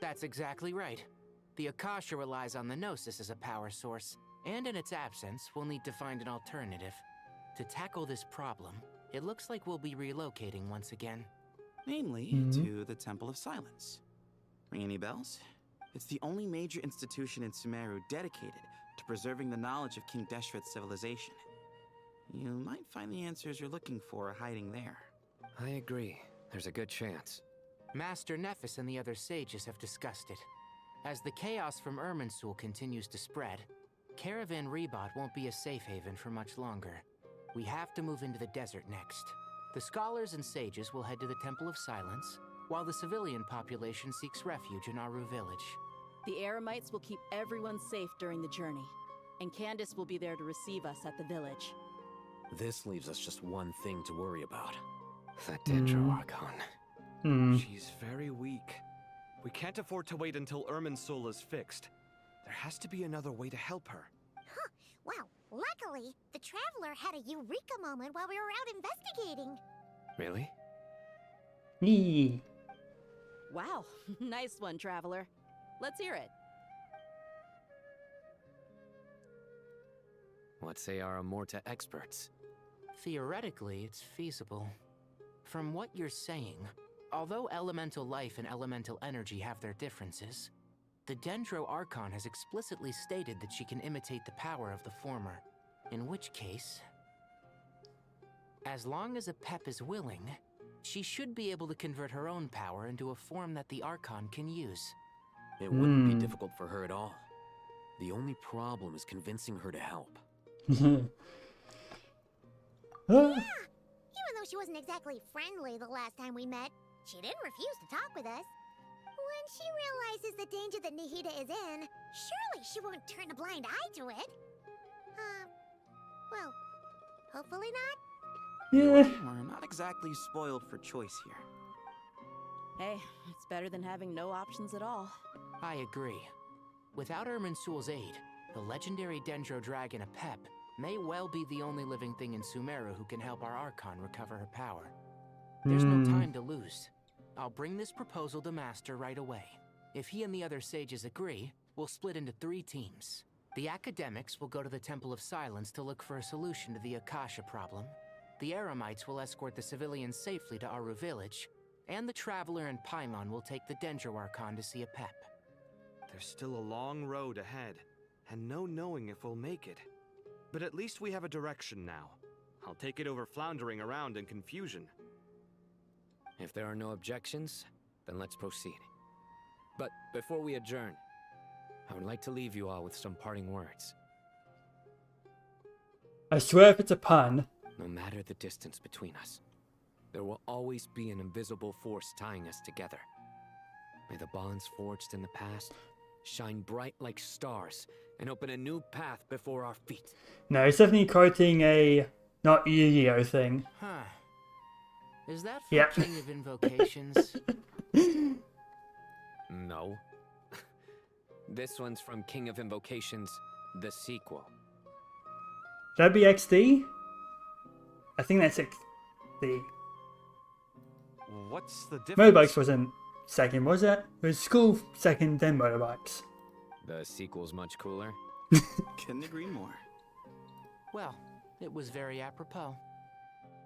That's exactly right. The Akasha relies on the Gnosis as a power source, and in its absence, we'll need to find an alternative. To tackle this problem, it looks like we'll be relocating once again. Namely, to the Temple of Silence. Ring any bells? It's the only major institution in Sumeru dedicated to preserving the knowledge of King Deshret's civilization. You might find the answers you're looking for hiding there. I agree. There's a good chance. Master Nephis and the other sages have discussed it. As the chaos from Irminsul continues to spread, Caravan Rebot won't be a safe haven for much longer. We have to move into the desert next. The scholars and sages will head to the Temple of Silence, while the civilian population seeks refuge in Aru village. The Eremites will keep everyone safe during the journey, and Candace will be there to receive us at the village. This leaves us just one thing to worry about. That Dendro Archon. She's very weak. We can't afford to wait until Irminsul is fixed. There has to be another way to help her. Huh. Wow. Luckily, the Traveler had a eureka moment while we were out investigating. Really? Yee. Wow, nice one, Traveler. Let's hear it. What say our Amorta experts? Theoretically, it's feasible. From what you're saying, although elemental life and elemental energy have their differences, the Dendro Archon has explicitly stated that she can imitate the power of the former. In which case, as long as a Pep is willing, she should be able to convert her own power into a form that the Archon can use. It wouldn't be difficult for her at all. The only problem is convincing her to help. Yeah! Even though she wasn't exactly friendly the last time we met, she didn't refuse to talk with us. When she realizes the danger that Nahida is in, surely she won't turn a blind eye to it. Well, hopefully not. Yeah. We're not exactly spoiled for choice here. Hey, it's better than having no options at all. I agree. Without Irminsul's aid, the legendary Dendro Dragon Apep may well be the only living thing in Sumeru who can help our Archon recover her power. There's no time to lose. I'll bring this proposal to Master right away. If he and the other sages agree, we'll split into 3 teams. The academics will go to the Temple of Silence to look for a solution to the Akasha problem. The Eremites will escort the civilians safely to Aru village, and the Traveler and Paimon will take the Dendro Archon to see Apep. There's still a long road ahead, and no knowing if we'll make it. But at least we have a direction now. I'll take it over floundering around in confusion. If there are no objections, then let's proceed. But before we adjourn, I would like to leave you all with some parting words. I swear if it's a pun. No matter the distance between us, there will always be an invisible force tying us together. May the bonds forged in the past shine bright like stars and open a new path before our feet. No, it's definitely quoting a not Yu-Gi-Oh thing. Huh. Is that from King of Invocations? No. This one's from King of Invocations, the sequel. That'd be XD? I think that's XD. What's the difference? Motorbikes wasn't second, was it? It was school second, then motorbikes. The sequel's much cooler. Couldn't agree more. Well, it was very apropos.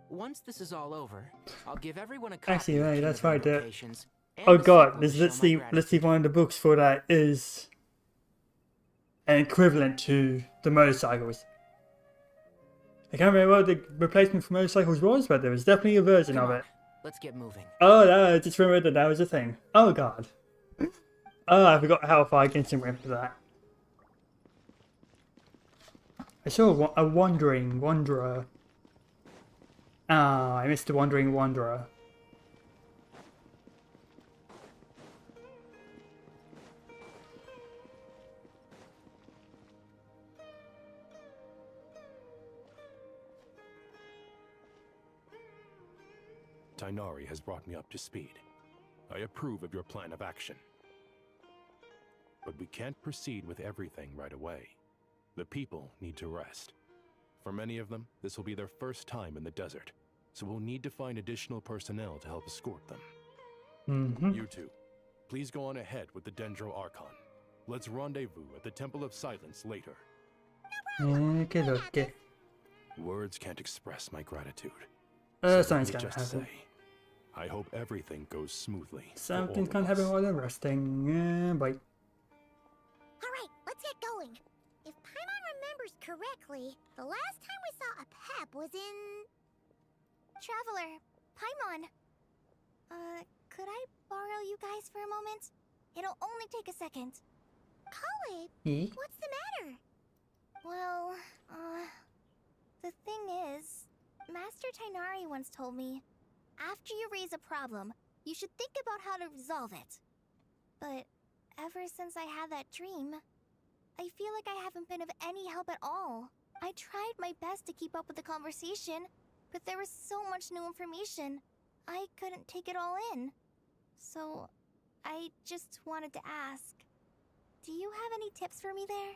Once this is all over, I'll give everyone a copy. Actually, of right, King that's of right. Invocations and Oh the god, sequel to show let's my see gratitude. one of the books for that is an equivalent to the motorcycles. I can't remember what the replacement for motorcycles was, but there was definitely a version of it. Let's get moving. Oh, no, I just remembered that was a thing. Oh god. Oh, I forgot how far Genshin went for that. I saw a wandering wanderer. Ah, I missed the wandering wanderer. Tainari has brought me up to speed. I approve of your plan of action. but we can't proceed with everything right away. The people need to rest. For many of them, this will be their first time in the desert, so we'll need to find additional personnel to help escort them. You two, please go on ahead with the Dendro Archon. Let's rendezvous at the Temple of Silence later. Okay. Words can't express my gratitude. Something's let me gonna just happen. say, I hope everything goes smoothly. for Something's all gonna of happen us. while they're resting. Bye. Alright, let's get going. If Paimon remembers correctly, the last time we saw a Pep was in... Traveler, Paimon. Could I borrow you guys for a moment? It'll only take a second. Kale, what's the matter? Well, the thing is, Master Tainari once told me, after you raise a problem, you should think about how to resolve it. But ever since I had that dream, I feel like I haven't been of any help at all. I tried my best to keep up with the conversation, but there was so much new information, I couldn't take it all in. So, I just wanted to ask, do you have any tips for me there?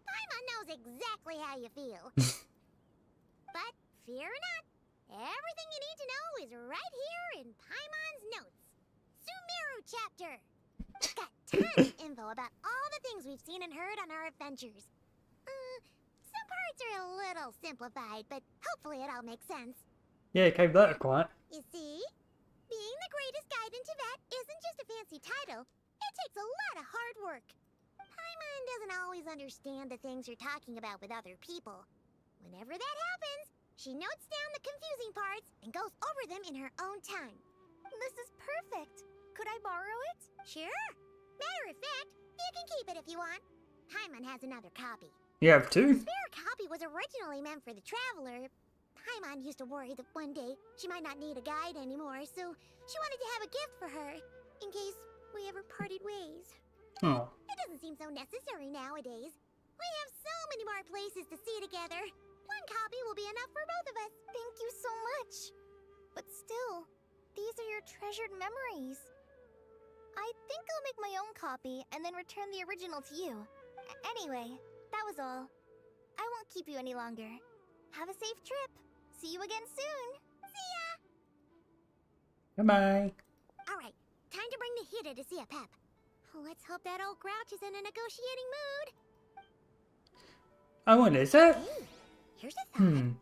Paimon knows exactly how you feel. But fear not, everything you need to know is right here in Paimon's notes. Sumeru chapter. It's got tons of info about all the things we've seen and heard on our adventures. Some parts are a little simplified, but hopefully it all makes sense. Yeah, keep that quiet. You see? Being the greatest guide in Tibet isn't just a fancy title. It takes a lot of hard work. Paimon doesn't always understand the things you're talking about with other people. Whenever that happens, she notes down the confusing parts and goes over them in her own time. This is perfect. Could I borrow it? Sure. Matter of fact, you can keep it if you want. Paimon has another copy. You have two? The spare copy was originally meant for the traveler. Paimon used to worry that one day she might not need a guide anymore, so she wanted to have a gift for her, in case we ever parted ways. Oh. It doesn't seem so necessary nowadays. We have so many more places to see together. One copy will be enough for both of us. Thank you so much. But still, these are your treasured memories. I think I'll make my own copy and then return the original to you. Anyway, that was all. I won't keep you any longer. Have a safe trip. See you again soon. See ya! Bye-bye. Alright, time to bring Nahida to see a Pep. Let's hope that old grouch is in a negotiating mood. I wonder, is that... Here's a thought.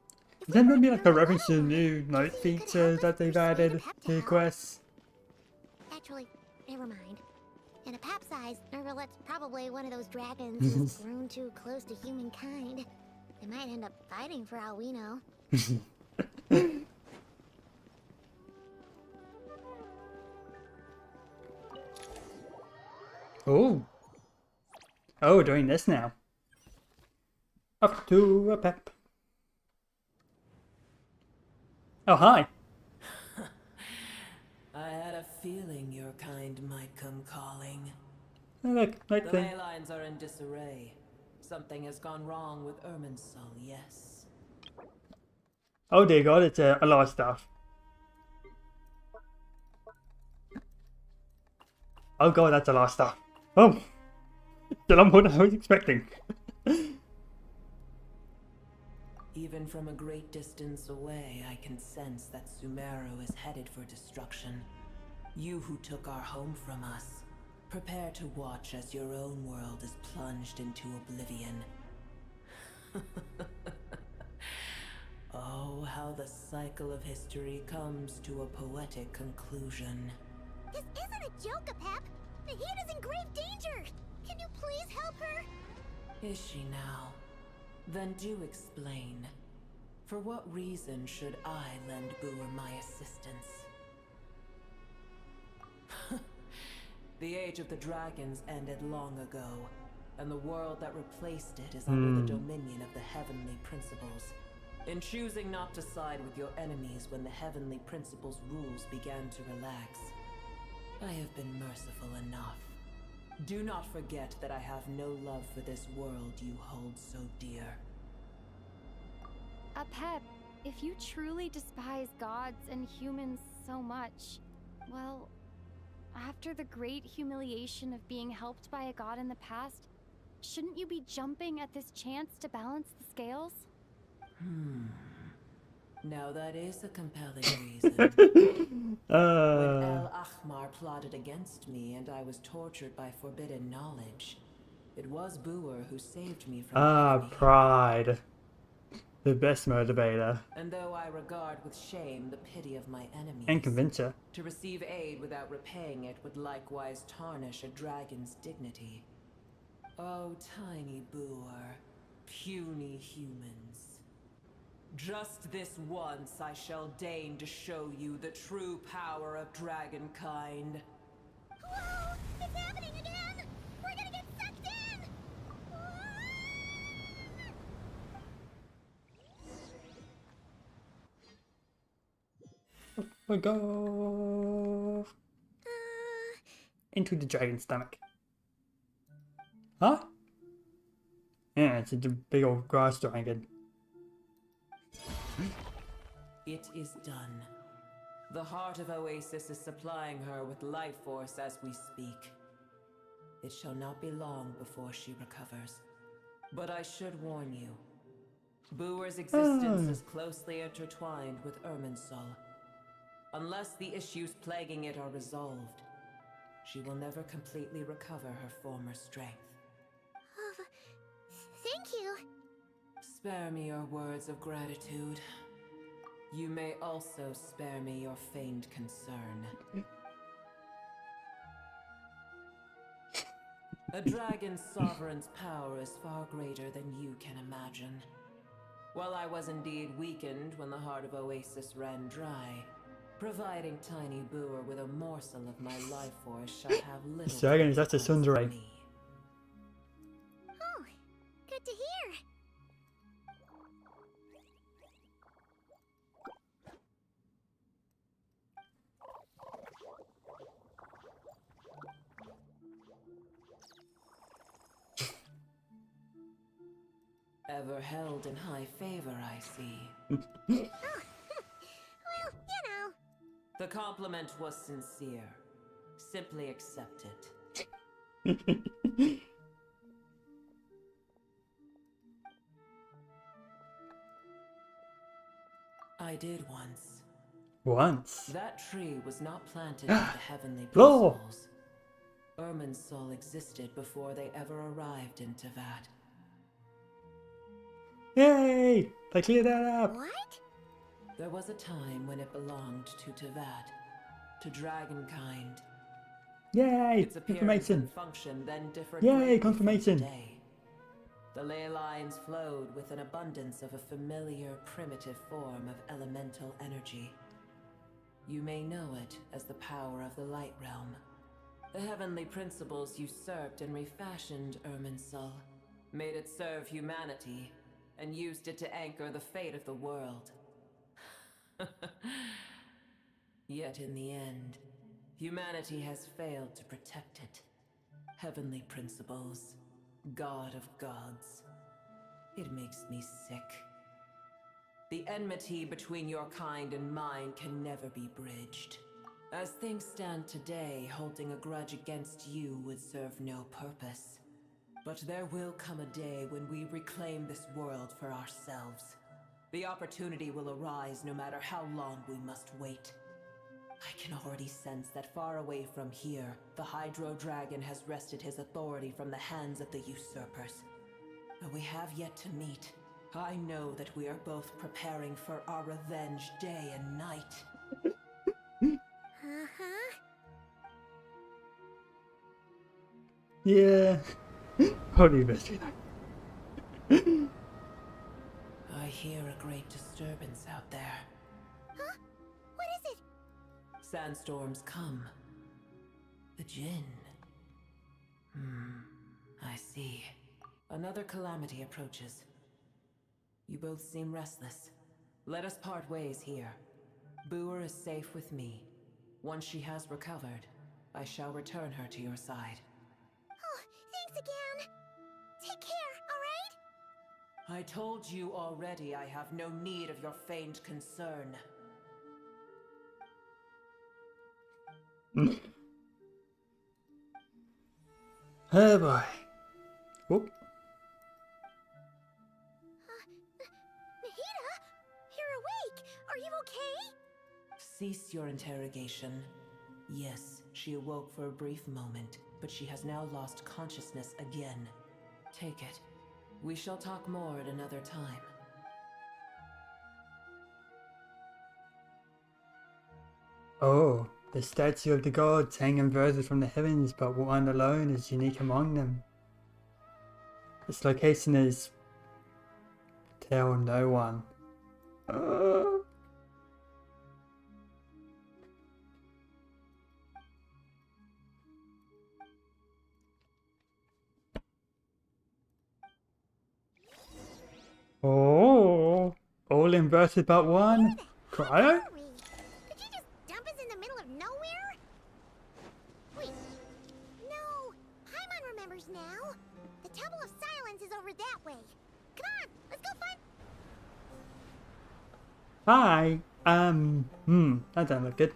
Is that maybe like a reference to the new note feature that they've added to quests? Actually, never mind. In a Pep size, Nervalet's probably one of those dragons who's grown too close to humankind. They might end up fighting for all we know. Oh. Oh, doing this now. Up to a Pep. Oh, hi. I had a feeling your kind might come calling. Oh, look, right The there. ley lines are in disarray. Something has gone wrong with Irminsul, yes. Oh dear god, it's a lot of stuff. Oh god, that's a lot of stuff. Oh! Still more than I was expecting. Even from a great distance away, I can sense that Sumeru is headed for destruction. You who took our home from us, prepare to watch as your own world is plunged into oblivion. Oh, how the cycle of history comes to a poetic conclusion. This isn't a joke, Pep. Nahida's in grave danger. Can you please help her? Is she now? Then do explain. For what reason should I lend Boer my assistance? The age of the dragons ended long ago, and the world that replaced it is under the dominion of the heavenly principles. In choosing not to side with your enemies when the heavenly principles' rules began to relax, I have been merciful enough. Do not forget that I have no love for this world you hold so dear. Pep, if you truly despise gods and humans so much, Well, after the great humiliation of being helped by a god in the past, shouldn't you be jumping at this chance to balance the scales? Now that is a compelling reason. When El Ahmar plotted against me and I was tortured by forbidden knowledge, it was Boer who saved me from agony. Pride. The best motivator. And though I regard with shame the pity of my enemies, And convincer. to receive aid without repaying it would likewise tarnish a dragon's dignity. Oh, tiny Boer, puny humans. Just this once I shall deign to show you the true power of dragonkind. Whoa! It's happening again! We're gonna get sucked in! We go into the dragon's stomach. Huh? Yeah, it's a big old grass dragon. It is done. The heart of Oasis is supplying her with life force as we speak. It shall not be long before she recovers. But I should warn you. Boer's existence is closely intertwined with Irminsul. Unless the issues plaguing it are resolved, she will never completely recover her former strength. Thank you. Spare me your words of gratitude. You may also spare me your feigned concern. A dragon's sovereign's power is far greater than you can imagine. While I was indeed weakened when the heart of Oasis ran dry, providing Tiny Boer with a morsel of my life force shall have little. Dragon is that's a sundere. Oh, good to hear. Ever held in high favor, I see. Well, you know. The compliment was sincere. Simply accept it. I did once. Once? That tree was not planted by the heavenly Lord. principles. Irminsul existed before they ever arrived in Teyvat. Yay! They cleared that up! What? There was a time when it belonged to Teyvat, to dragonkind. Yay! Its appearance Confirmation! and function then differed Yay! greatly from Confirmation! today. The ley lines flowed with an abundance of a familiar, primitive form of elemental energy. You may know it as the power of the Light Realm. The heavenly principles usurped and refashioned Irminsul, made it serve humanity, and used it to anchor the fate of the world. Yet in the end, humanity has failed to protect it. Heavenly principles, God of gods. It makes me sick. The enmity between your kind and mine can never be bridged. As things stand today, holding a grudge against you would serve no purpose. But there will come a day when we reclaim this world for ourselves. The opportunity will arise no matter how long we must wait. I can already sense that far away from here, the Hydro Dragon has wrested his authority from the hands of the usurpers. Though we have yet to meet, I know that we are both preparing for our revenge day and night. Uh-huh. Yeah. How do you best do that? I hear a great disturbance out there. Huh? What is it? Sandstorms come. The Jinn. I see. Another calamity approaches. You both seem restless. Let us part ways here. Boer is safe with me. Once she has recovered, I shall return her to your side. Oh, thanks again. Take care, alright? I told you already I have no need of your feigned concern. Oh boy. Whoop. Nahida, you're awake. Are you okay? Cease your interrogation. Yes, she awoke for a brief moment, but she has now lost consciousness again. Take it. We shall talk more at another time. Oh, the statue of the gods hang inverted from the heavens, but one alone is unique among them. Its location is... tell no one. Oh, all inverted but one. Cryo? Did you just dump us in the middle of nowhere? Wait, no. Paimon remembers now. The Temple of Silence is over that way. Come on, let's go find... Hi. That doesn't look good.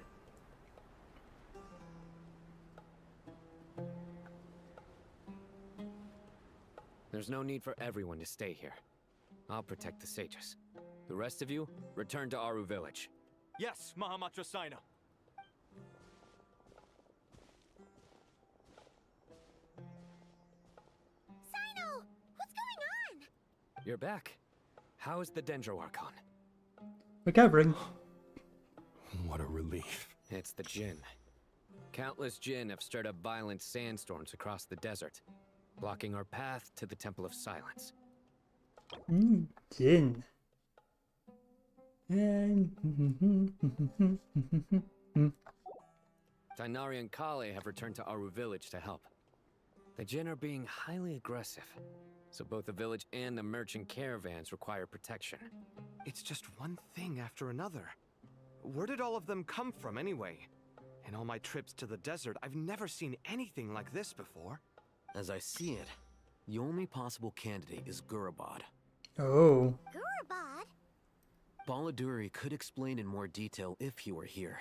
There's no need for everyone to stay here. I'll protect the sages. The rest of you, return to Aru village. Yes, Mahamatra Sino. Sino, what's going on? You're back. How is the Dendro Archon? Recovering. What a relief. It's the Jinn. Countless Jinn have stirred up violent sandstorms across the desert, blocking our path to the Temple of Silence. Jinn. Tainari and Kale have returned to Aru village to help. The Jinn are being highly aggressive, so both the village and the merchant caravans require protection. It's just one thing after another. Where did all of them come from anyway? In all my trips to the desert, I've never seen anything like this before. As I see it, the only possible candidate is Gurabad. Oh. Gurabad? Baladuri could explain in more detail if he were here.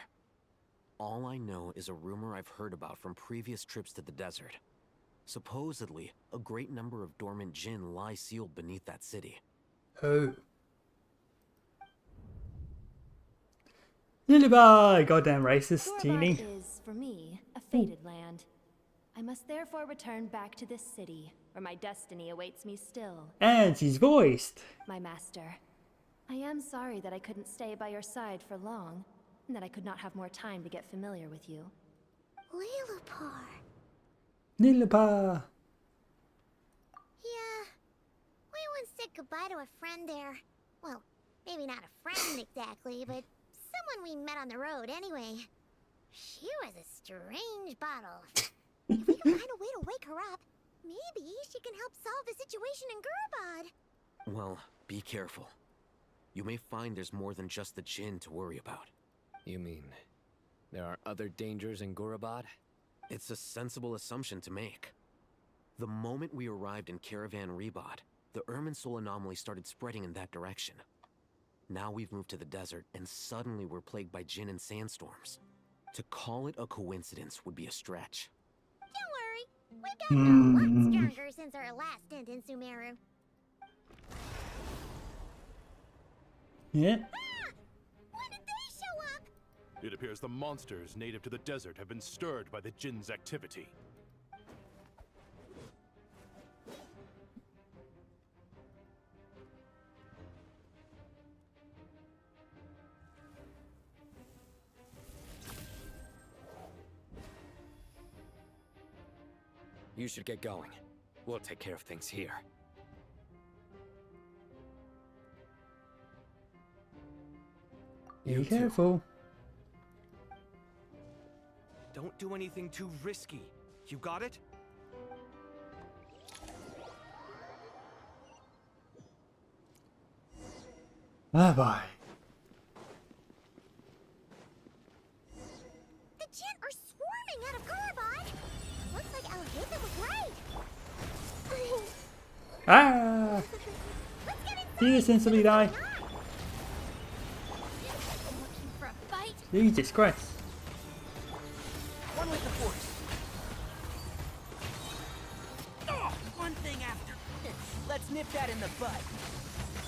All I know is a rumor I've heard about from previous trips to the desert. Supposedly, a great number of dormant Jinn lie sealed beneath that city. Oh. Lillibah! Goddamn racist, Genie. Gurabad is, for me, a fated land. I must therefore return back to this city, where my destiny awaits me still. And she's voiced. My master. I am sorry that I couldn't stay by your side for long, and that I could not have more time to get familiar with you. Lillipar. Lillibah! Yeah. We once said goodbye to a friend there. Well, maybe not a friend exactly, but someone we met on the road anyway. She was a strange bottle. If we can find a way to wake her up, maybe she can help solve the situation in Gurabad. Well, be careful. You may find there's more than just the Jinn to worry about. You mean, there are other dangers in Gurabad? It's a sensible assumption to make. The moment we arrived in Caravan Rebod, the Irminsul anomaly started spreading in that direction. Now we've moved to the desert, and suddenly we're plagued by Jinn and sandstorms. To call it a coincidence would be a stretch. Don't worry, we've gotten a lot stronger since our last stint in Sumeru. Yeah. When did they show up? It appears the monsters native to the desert have been stirred by the Jinn's activity. You should get going. We'll take care of things here. Be careful. Don't do anything too risky. You got it? Bye bye. The Jinn are swarming out of Gurabad. Looks like Alhaitha was right. Ah! Do you sensibly die? Looking for a fight? Jesus Christ. Let's nip that in the bud.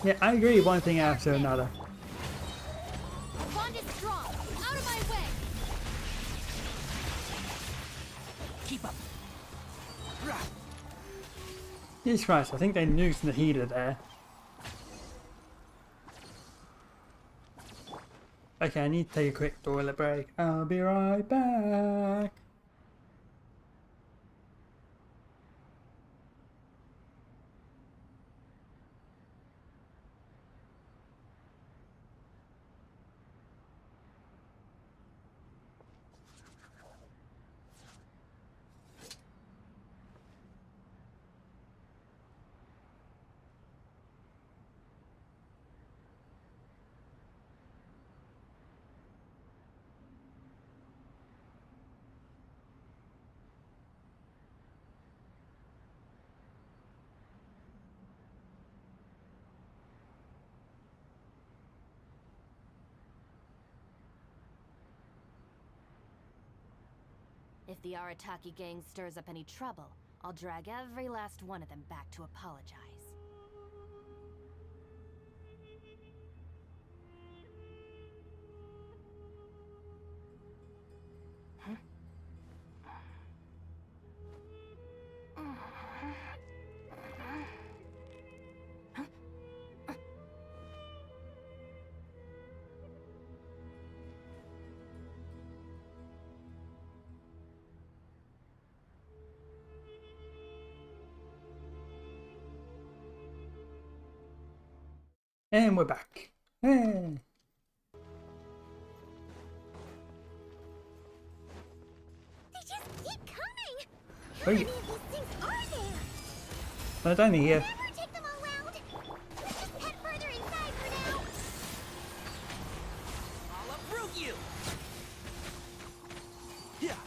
Yeah, I agree. One thing after another. Bond is strong. Out of my way. Keep up. Jesus Christ, I think they nuked the heater there. Okay, I need to take a quick toilet break. I'll be right back. If the Arataki gang stirs up any trouble, I'll drag every last one of them back to apologize. And we're back. Hey. They just keep coming! How Oh, many yeah. of these things are there? Not only here. Never take them all out! Let's just head further inside for now! I'll uproot you! Yeah.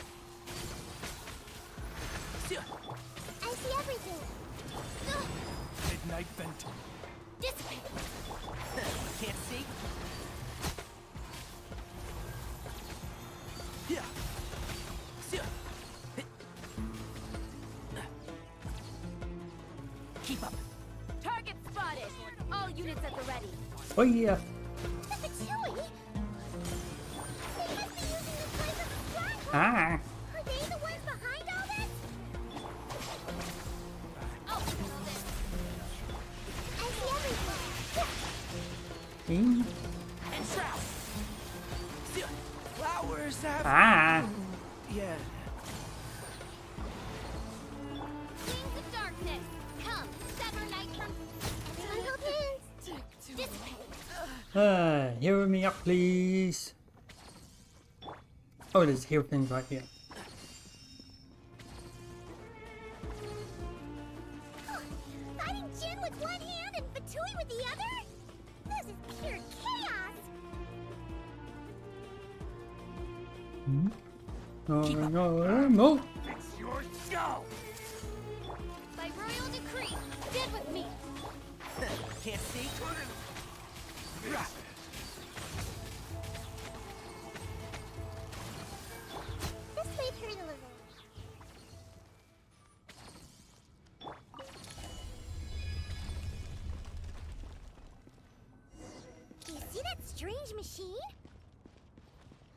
I see everything! Ugh. Midnight bent. Dissipate! Can't see? Yeah. Keep up. Target spotted! All units at the ready. Oh yeah. The Fatui! They must be using this place as a stronghold! Ah. Are they the ones behind all this? I'll handle this. I see everything! Mm. And trap. Flowers have. Ah. Yeah. Wings of darkness, come, sever night from... Everyone hold hands! Dissipate! Heal me up, please. Oh, there's heal things right here. Fighting Jin with one hand and Fatui with the other? This is pure chaos! Hmm? Oh, no, no. It's your show. By royal decree, dead with me. Can't see? This might hurt a little. Do you see that strange machine?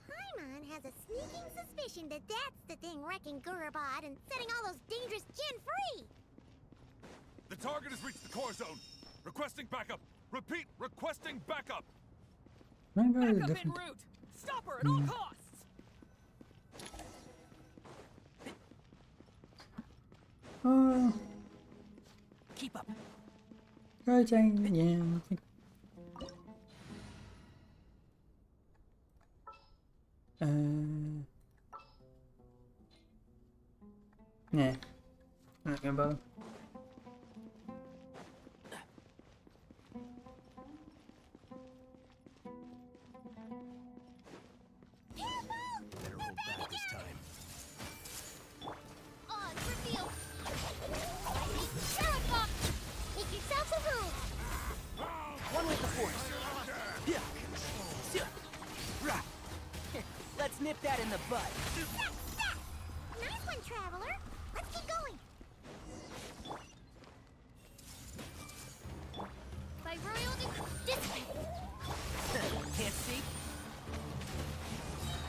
Paimon has a sneaking suspicion that that's the thing wrecking Gurubad and setting all those dangerous Jin free! The target has reached the core zone. Requesting backup. Repeat, requesting backup. Backup en route. Stop her at all costs. Oh. Keep up. Right, yeah. Yeah. Not gonna bother. Better hold back this time. On reveal! Lightning Sheriff! Make yourself a room! One with the force. Yeah. Let's nip that in the bud. Nice one, Traveler! Let's keep going!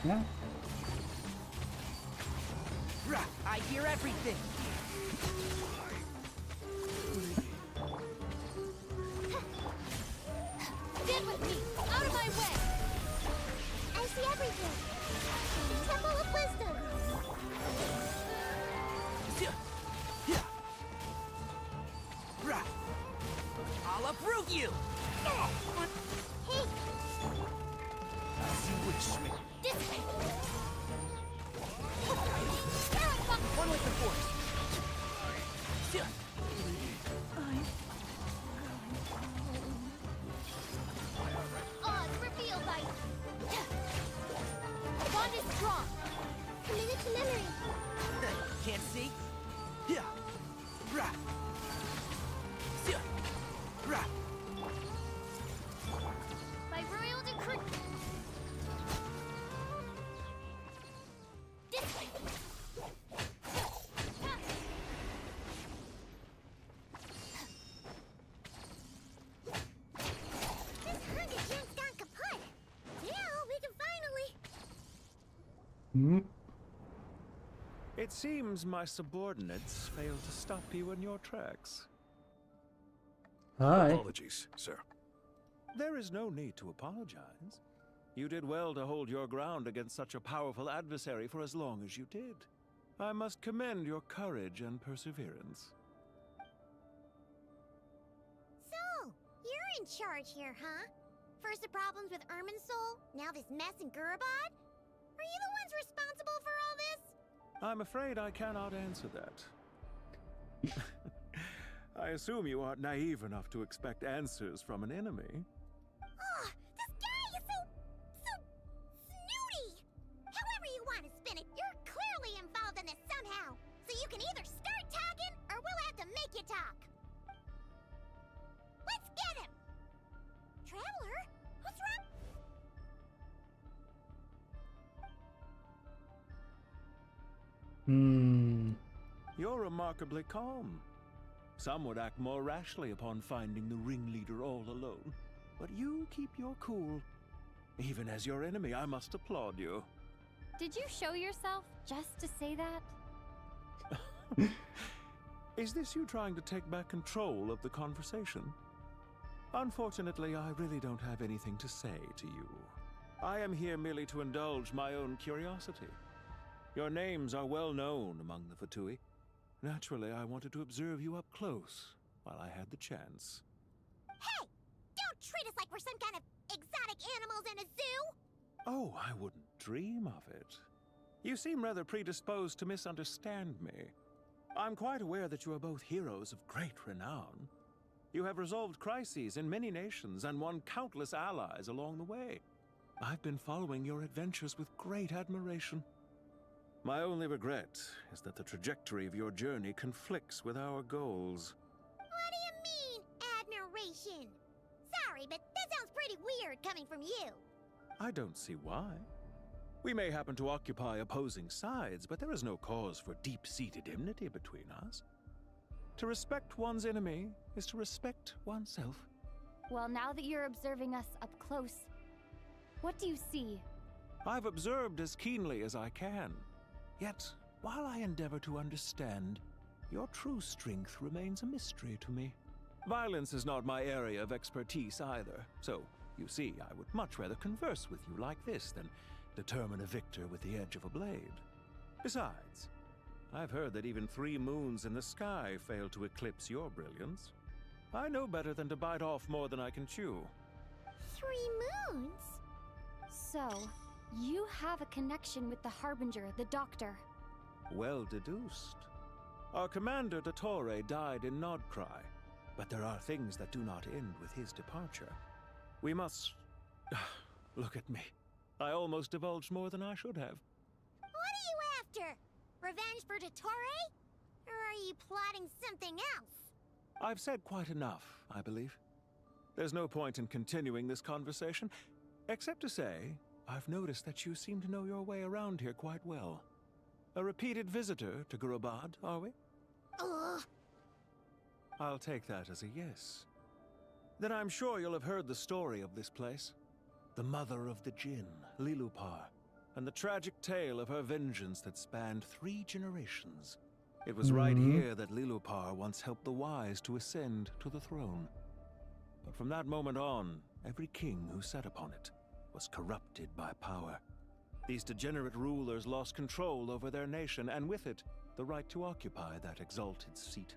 Yeah. I hear everything. Stand with me! Out of my way! I see everything. The Temple of Wisdom. I'll uproot you. Hey, As you wish me. this way. One with the force. Oz, reveal light. Bond is strong. Committed to memory. Can't see? By royal decree. This way. This Hunger Gen's gone kaput. Now we can finally. Hmm. It seems my subordinates failed to stop you in your tracks. Hi. Apologies, sir. There is no need to apologize. You did well to hold your ground against such a powerful adversary for as long as you did. I must commend your courage and perseverance. So, you're in charge here, huh? First the problems with Irminsul, now this mess in Gurabad? Are you the ones responsible for all this? I'm afraid I cannot answer that. I assume you aren't naive enough to expect answers from an enemy. Oh, this guy is so snooty! However you want to spin it, you're clearly involved in this somehow. So you can either start talking, or we'll have to make you talk. Let's get him! Traveler? What's wrong? You're remarkably calm. Some would act more rashly upon finding the ringleader all alone. But you keep your cool. Even as your enemy, I must applaud you. Did you show yourself just to say that? Is this you trying to take back control of the conversation? Unfortunately, I really don't have anything to say to you. I am here merely to indulge my own curiosity. Your names are well known among the Fatui. Naturally, I wanted to observe you up close while I had the chance. Hey! Don't treat us like we're some kind of exotic animals in a zoo! Oh, I wouldn't dream of it. You seem rather predisposed to misunderstand me. I'm quite aware that you are both heroes of great renown. You have resolved crises in many nations and won countless allies along the way. I've been following your adventures with great admiration. My only regret is that the trajectory of your journey conflicts with our goals. What do you mean, admiration? Sorry, but that sounds pretty weird coming from you. I don't see why. We may happen to occupy opposing sides, but there is no cause for deep-seated enmity between us. To respect one's enemy is to respect oneself. Well, now that you're observing us up close, what do you see? I've observed as keenly as I can. Yet, while I endeavor to understand, your true strength remains a mystery to me. Violence is not my area of expertise either, so, you see, I would much rather converse with you like this than determine a victor with the edge of a blade. Besides, I've heard that even 3 moons in the sky fail to eclipse your brilliance. I know better than to bite off more than I can chew. 3 moons? So, you have a connection with the Harbinger, the Doctor. Well deduced. Our commander, Dottore, died in Nodcry, but there are things that do not end with his departure. We must... Look at me. I almost divulged more than I should have. What are you after? Revenge for Dottore? Or are you plotting something else? I've said quite enough, I believe. There's no point in continuing this conversation, except to say, I've noticed that you seem to know your way around here quite well. A repeated visitor to Gurabad, are we? Ugh. I'll take that as a yes. Then I'm sure you'll have heard the story of this place. The mother of the Jinn, Lilupar, and the tragic tale of her vengeance that spanned 3 generations. It was right here that Lilupar once helped the wise to ascend to the throne. But from that moment on, every king who sat upon it was corrupted by power. These degenerate rulers lost control over their nation, and with it, the right to occupy that exalted seat.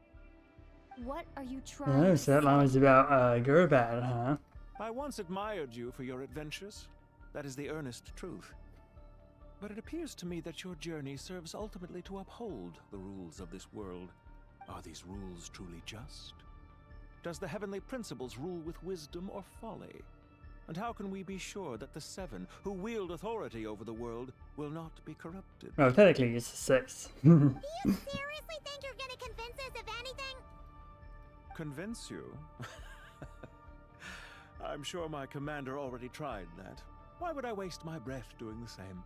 What are you trying Oh, to so that say? line was about Gurbad, huh? I once admired you for your adventures. That is the earnest truth. But it appears to me that your journey serves ultimately to uphold the rules of this world. Are these rules truly just? Does the heavenly principles rule with wisdom or folly? And how can we be sure that the 7 who wield authority over the world will not be corrupted? Well, technically it's 6. Do you seriously think you're gonna convince us of anything? Convince you? I'm sure my commander already tried that. Why would I waste my breath doing the same?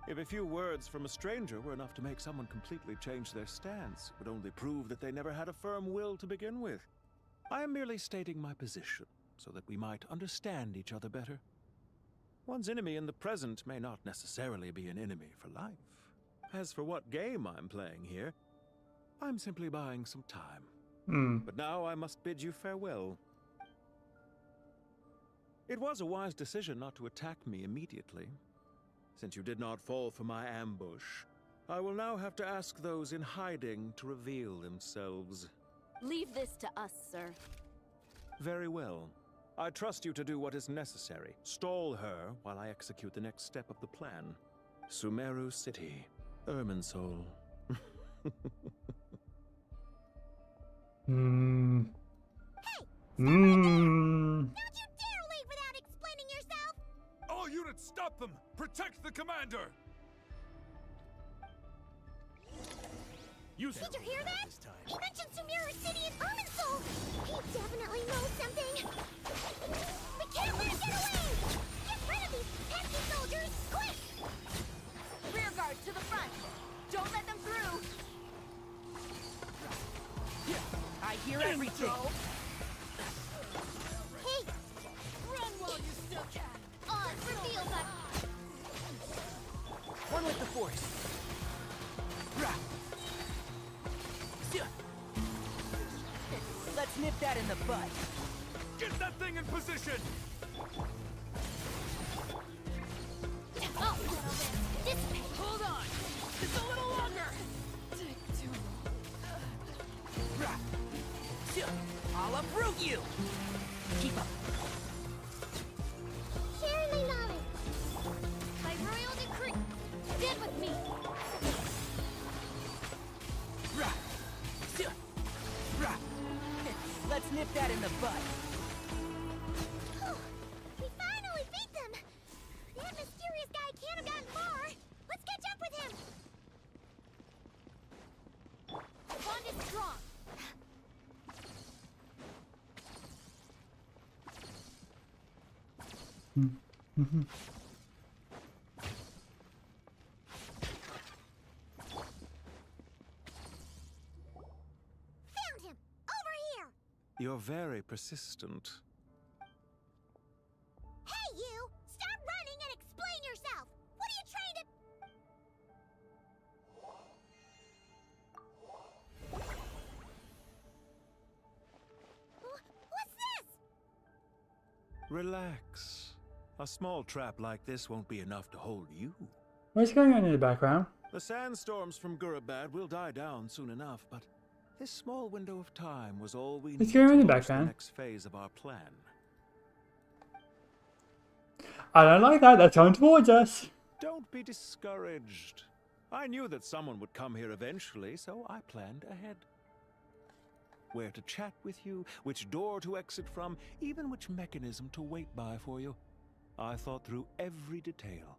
If a few words from a stranger were enough to make someone completely change their stance, it would only prove that they never had a firm will to begin with. I am merely stating my position, so that we might understand each other better. One's enemy in the present may not necessarily be an enemy for life. As for what game I'm playing here, I'm simply buying some time. But now I must bid you farewell. It was a wise decision not to attack me immediately. Since you did not fall for my ambush, I will now have to ask those in hiding to reveal themselves. Leave this to us, sir. Very well. I trust you to do what is necessary. Stall her while I execute the next step of the plan. Sumeru City, Irminsul. Don't you dare leave without explaining yourself! All units, stop them! Protect the commander! Did you hear that? He mentioned Sumeru City and Irminsul! He definitely knows something! We can't let him get away! Get rid of these pesky soldiers, quick! Rear guard to the front! Don't let them through! I hear everything! Hey! Run while you still can! Oz reveals us! One with the force! Let's nip that in the bud! Get that thing in position! Oh, dissipate! Hold on! It's a little longer! Take 2. I'll uproot you! Keep up. Share my knowledge! By royal decree, stand with me! Let's nip that in the bud. We finally beat them! That mysterious guy can't have gotten far! Let's catch up with him! The bond is strong! Found him! Over here! You're very persistent. Hey, you! Stop running and explain yourself! What are you trying to... What's this? Relax. A small trap like this won't be enough to hold you. What's going on in the background? The sandstorms from Gurabad will die down soon enough, but this small window of time was all we What's needed going on in to the launch the background? next phase of our plan. I don't like that. They're coming towards us. Don't be discouraged. I knew that someone would come here eventually, so I planned ahead. Where to chat with you, which door to exit from, even which mechanism to wait by for you. I thought through every detail.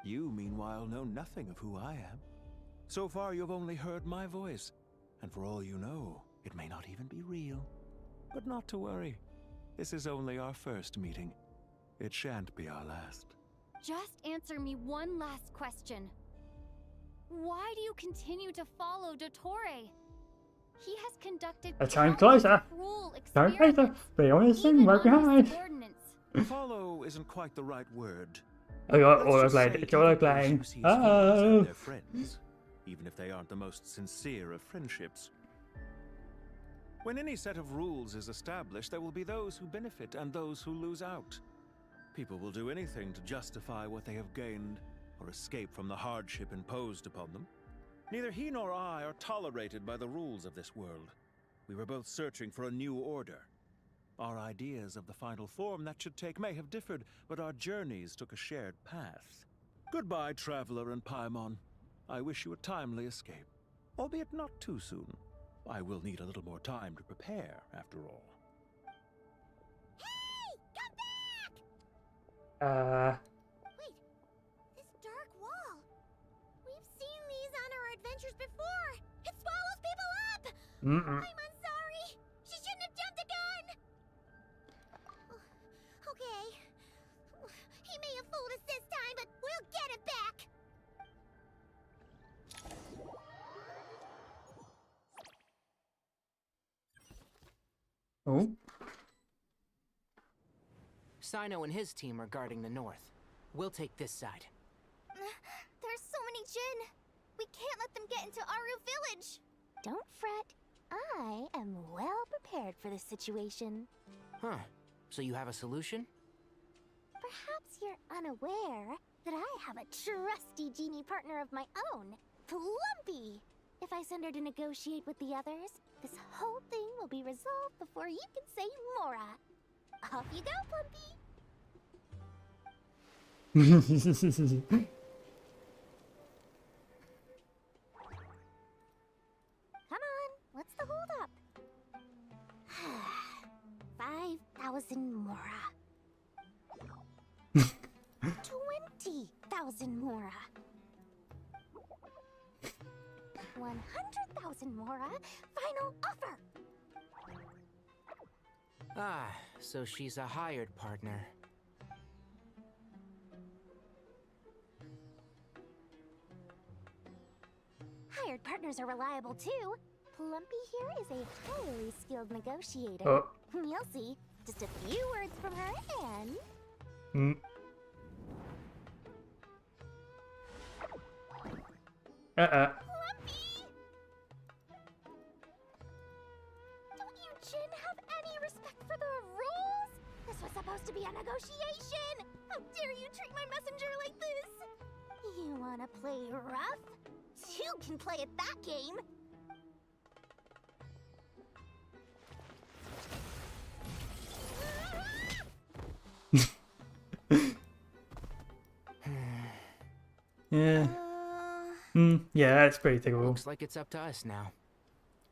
You, meanwhile, know nothing of who I am. So far, you've only heard my voice, and for all you know, it may not even be real. But not to worry. This is only our first meeting. It shan't be our last. Just answer me one last question. Why do you continue to follow dottore? He has conducted A time countless closer. cruel Don't wait experiments, Be honest and even work on his behind. subordinates. Follow isn't quite the right word. I got Let's just say autoplayed. It's autoplaying. sees Oh. humans and their friends, even if they aren't the most sincere of friendships. When any set of rules is established, there will be those who benefit and those who lose out. People will do anything to justify what they have gained or escape from the hardship imposed upon them. Neither he nor I are tolerated by the rules of this world. We were both searching for a new order. Our ideas of the final form that should take may have differed, but our journeys took a shared path. Goodbye, Traveler and Paimon. I wish you a timely escape, albeit not too soon. I will need a little more time to prepare, after all. Wait, this dark wall. We've seen these on our adventures before. It swallows people up. I'm sorry. She shouldn't have jumped the gun. Okay. He may have fooled us this time, but we'll get it back. Oh. Sino and his team are guarding the north. We'll take this side. There's so many Jin. We can't let them get into Aru Village. Don't fret. I am well prepared for this situation. Huh. So you have a solution? Perhaps you're unaware that I have a trusty genie partner of my own, Plumpy. If I send her to negotiate with the others, this whole thing will be resolved before you can say Mora. Off you go, Plumpy. Come on, what's the holdup? 5,000 Mora. 20,000 Mora. 100,000 Mora. Final offer. Ah, so she's a hired partner. Hired partners are reliable too. Plumpy here is a highly skilled negotiator. Oh. You'll see. Just a few words from her and... Plumpy! Don't you Jin have any respect for the rules? This was supposed to be a negotiation! How dare you treat my messenger like this? You wanna play rough? You can play at that game! Yeah. Yeah, that's pretty typical. Looks like it's up to us now.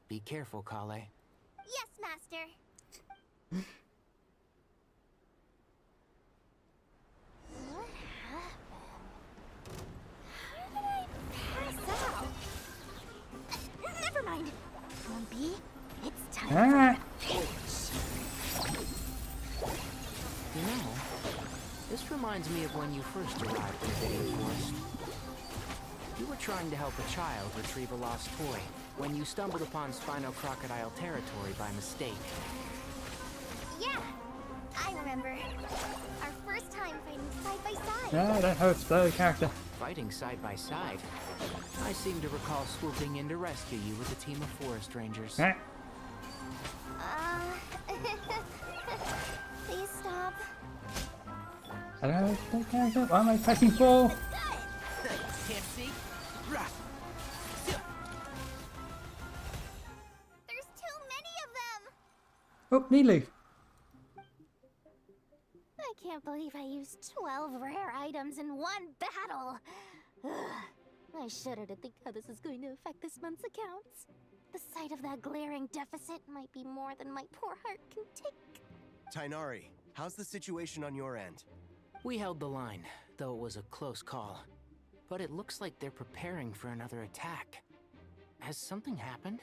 Be careful, Kale. Yes, Master. What happened? How did I pass out? Never mind. Plumpy, it's time for revenge. You know, this reminds me of when you first arrived in the Hidden Forest. You were trying to help a child retrieve a lost toy when you stumbled upon Spino Crocodile territory by mistake. Yeah, I remember. Our first time fighting side by side. Yeah, that hurts the character. Fighting side by side. I seem to recall swooping in to rescue you with a team of forest rangers. Please stop. I don't know the character. Why am I pressing 4? Can't see? There's too many of them. Oh, neatly. I can't believe I used 12 rare items in one battle. Ugh. I shudder to think how this is going to affect this month's accounts. The sight of that glaring deficit might be more than my poor heart can take. Tainari, how's the situation on your end? We held the line, though it was a close call. But it looks like they're preparing for another attack. Has something happened?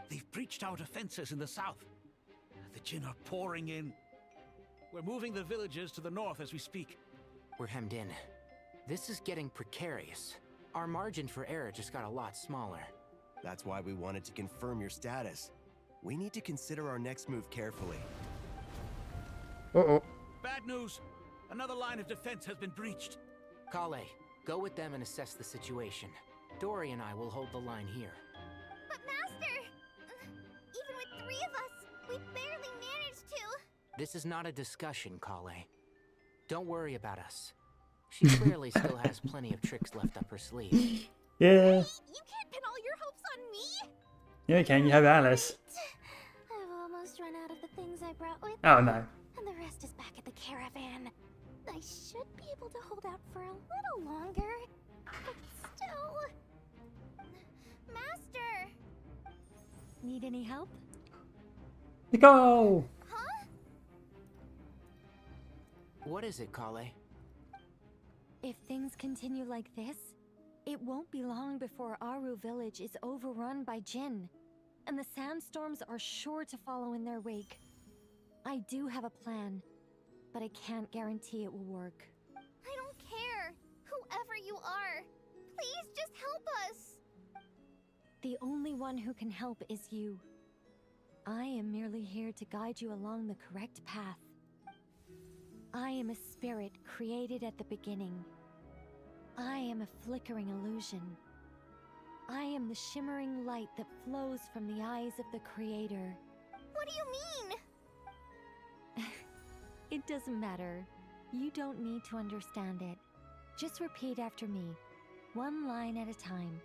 They've breached our defenses in the south. The Jin are pouring in. We're moving the villagers to the north as we speak. We're hemmed in. This is getting precarious. Our margin for error just got a lot smaller. That's why we wanted to confirm your status. We need to consider our next move carefully. Uh-oh. Bad news! Another line of defense has been breached. Kale, go with them and assess the situation. Dory and I will hold the line here. But Master! Even with 3 of us, we barely managed to. This is not a discussion, Kale. Don't worry about us. She clearly still has plenty of tricks left up her sleeve. Yeah. You can't pin all your hopes on me! Yeah, you can. You have Alice. I've almost run out of the things I brought with me. Oh no. And the rest is back at the caravan. I should be able to hold out for a little longer. But still... Master! Need any help? Go! Huh? What is it, Kale? If things continue like this, it won't be long before Aru village is overrun by Jinn, and the sandstorms are sure to follow in their wake. I do have a plan, but I can't guarantee it will work. I don't care. Whoever you are, please just help us. The only one who can help is you. I am merely here to guide you along the correct path. I am a spirit created at the beginning. I am a flickering illusion. I am the shimmering light that flows from the eyes of the Creator. What do you mean? It doesn't matter. You don't need to understand it. Just repeat after me, one line at a time.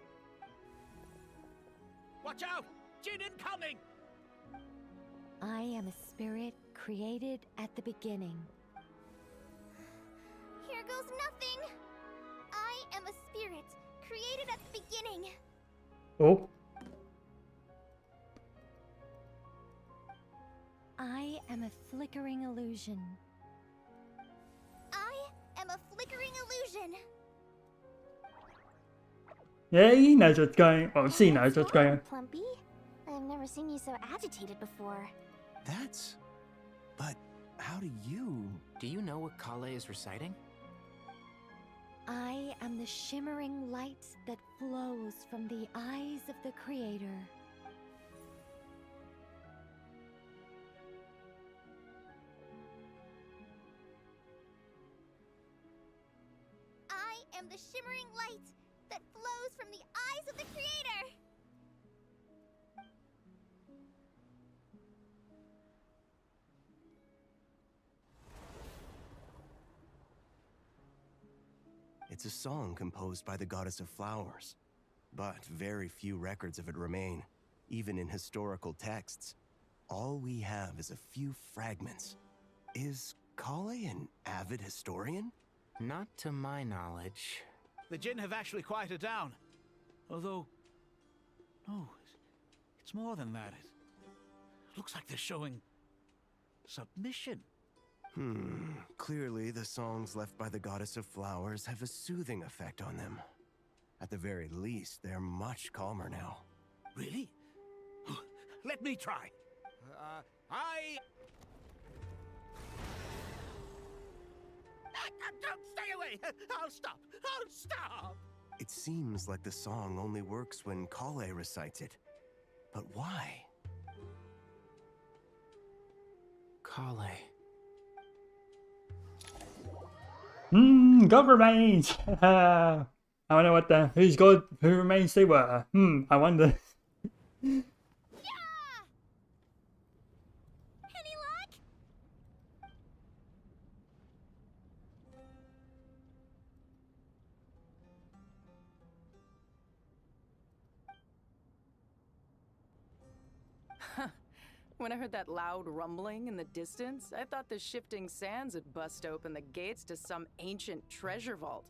Watch out! Jinn incoming! I am a spirit created at the beginning. Here goes nothing. I am a spirit created at the beginning. Oh. I am a flickering illusion. I am a flickering illusion. Yeah, he knows what's going on. Well, she knows what's going on. Plumpy, I've never seen you so agitated before. That's... But how do you... Do you know what Kale is reciting? I am the shimmering light that flows from the eyes of the Creator. I am the shimmering light that flows from the eyes of the Creator. It's a song composed by the goddess of flowers, but very few records of it remain, even in historical texts. All we have is a few fragments. Is Kale an avid historian? Not to my knowledge. The Jinn have actually quieted down. Although... No, it's more than that. It looks like they're showing... submission. Clearly the songs left by the goddess of flowers have a soothing effect on them. At the very least, they're much calmer now. Really? Let me try. Don't stay away! I'll stop! I'll stop! It seems like the song only works when Kale recites it. But why? Kale. God remains. I wonder what the who remains they were. I wonder. Yeah! Any luck? When I heard that loud rumbling in the distance, I thought the shifting sands had bust open the gates to some ancient treasure vault.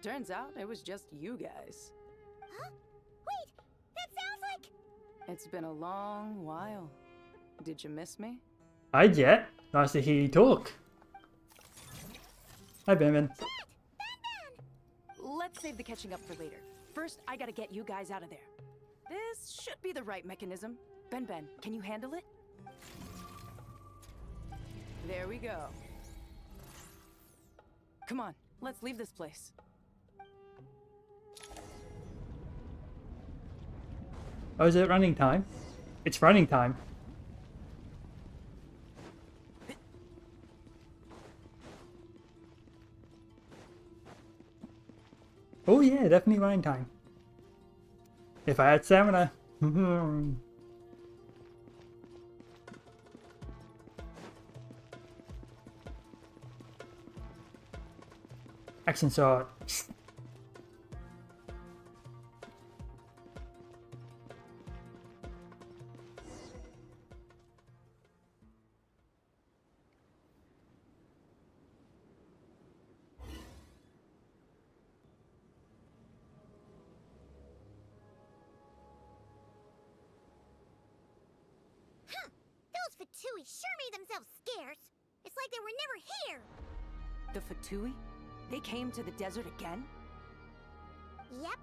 Turns out it was just you guys. Huh? Wait, that sounds like... It's been a long while. Did you miss me? Hi, Jet. Nice to hear you talk. Hi, Ben. Let's save the catching up for later. First, I gotta get you guys out of there. This should be the right mechanism. Ben, can you handle it? There we go. Come on, let's leave this place. Oh, is it running time? It's running time. Oh yeah, definitely wine time. If I had stamina. Action sword. Those Fatui sure made themselves scarce. It's like they were never here. The Fatui? They came to the desert again? Yep.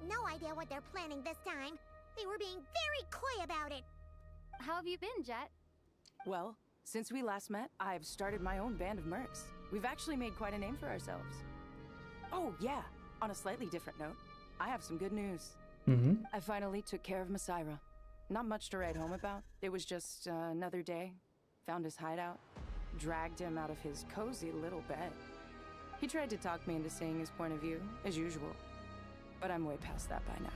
No idea what they're planning this time. They were being very coy about it. How have you been, Jet? Well, since we last met, I've started my own band of mercs. We've actually made quite a name for ourselves. Oh, yeah. On a slightly different note, I have some good news. I finally took care of Masaira. Not much to write home about. It was just another day. Found his hideout. Dragged him out of his cozy little bed. He tried to talk me into seeing his point of view, as usual. But I'm way past that by now.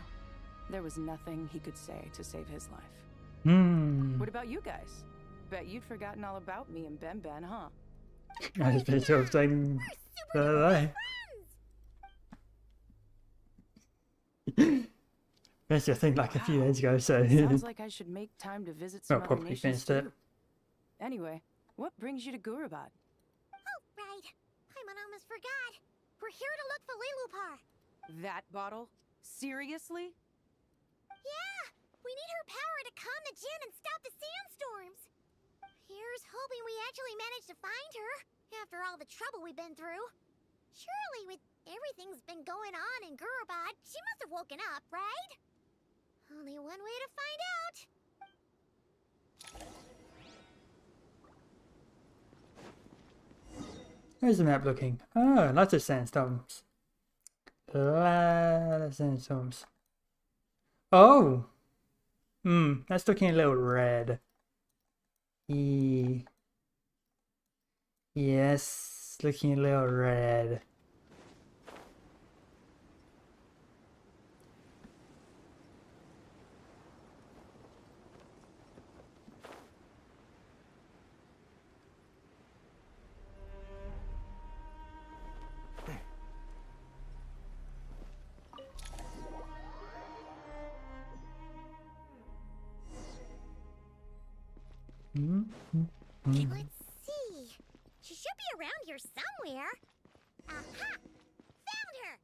There was nothing he could say to save his life. What about you guys? Bet you'd forgotten all about me and Ben Ben, huh? I just been sort of saying That's your thing like a few days ago, so Sounds like I should make time to visit some well, other probably nations finished it. too. Anyway, what brings you to Gurabad? Oh, right. I almost forgot. We're here to look for Lilupar. That bottle? Seriously? Yeah! We need her power to calm the Jinn and stop the sandstorms. Here's hoping we actually manage to find her, after all the trouble we've been through. Surely with everything's been going on in Gurabad, she must have woken up, right? Only one way to find out. How's the map looking? Oh, lots of sandstorms. Lots of sandstorms. Oh! That's looking a little red. Yes, looking a little red. Let's see. She should be around here somewhere. Aha! Found her!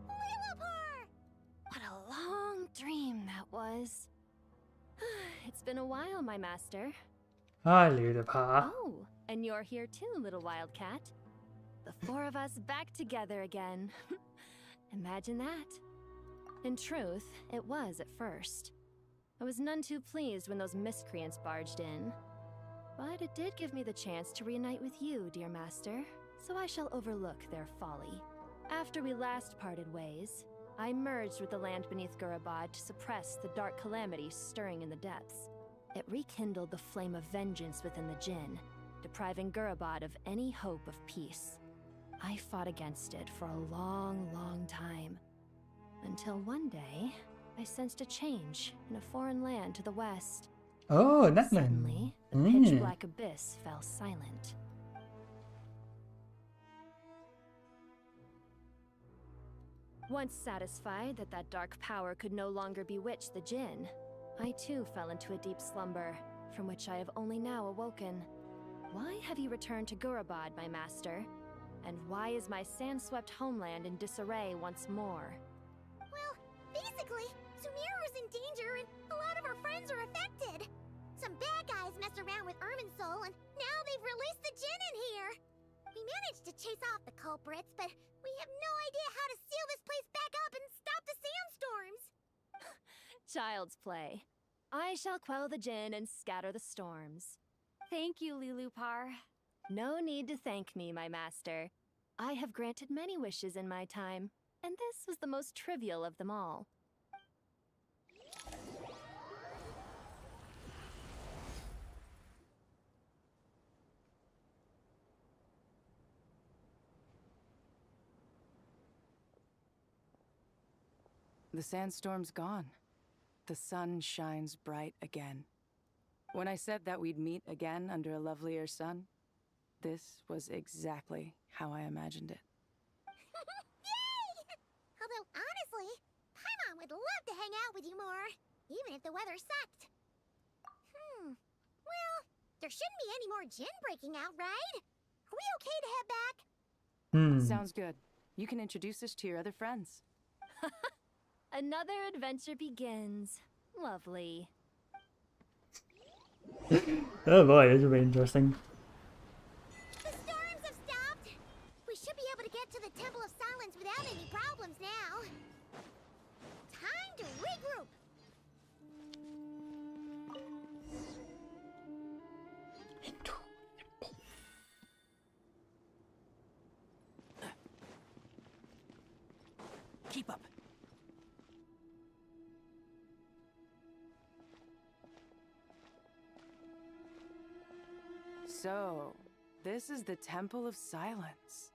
Lilupar! What a long dream that was. It's been a while, my master. Hi, Ludipar. Oh, and you're here too, little wildcat. The four of us back together again. Imagine that. In truth, it was at first. I was none too pleased when those miscreants barged in. But it did give me the chance to reunite with you, dear master, so I shall overlook their folly. After we last parted ways, I merged with the land beneath Gurabad to suppress the dark calamity stirring in the depths. It rekindled the flame of vengeance within the Jinn, depriving Gurabad of any hope of peace. I fought against it for a long, long time. Until one day, I sensed a change in a foreign land to the west. Oh, that Suddenly, the pitch-black abyss fell silent. Once satisfied that that dark power could no longer bewitch the Jinn, I too fell into a deep slumber, from which I have only now awoken. Why have you returned to Gurabad, my master? And why is my sand-swept homeland in disarray once more? Well, basically, Sumeru's in danger and a lot of our friends are affected. Some bad guys messed around with Irminsul and now they've released the Jinn in here. We managed to chase off the culprits, but we have no idea how to seal this place back up and stop the sandstorms. Child's play. I shall quell the Jinn and scatter the storms. Thank you, Lilupar. No need to thank me, my master. I have granted many wishes in my time, and this was the most trivial of them all. The sandstorm's gone. The sun shines bright again. When I said that we'd meet again under a lovelier sun, this was exactly how I imagined it. Yay! Although, honestly, Paimon would love to hang out with you more, even if the weather sucked. Well, there shouldn't be any more gin breaking out, right? Are we okay to head back? Sounds good. You can introduce us to your other friends. Another adventure begins. Lovely. Oh boy, this will be interesting. The storms have stopped. We should be able to get to the Temple of Silence without any problems now. Time to regroup. Keep up. So, this is the Temple of Silence.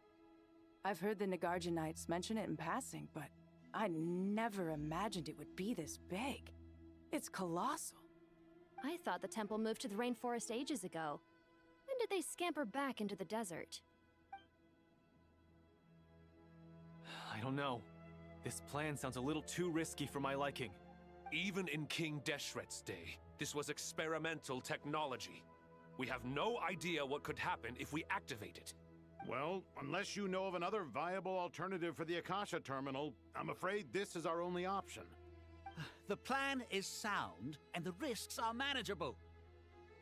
I've heard the Nagarjanites mention it in passing, but I never imagined it would be this big. It's colossal. I thought the temple moved to the rainforest ages ago. When did they scamper back into the desert? I don't know. This plan sounds a little too risky for my liking. Even in King Deshret's day, this was experimental technology. We have no idea what could happen if we activate it. Well, unless you know of another viable alternative for the Akasha terminal, I'm afraid this is our only option. The plan is sound, and the risks are manageable.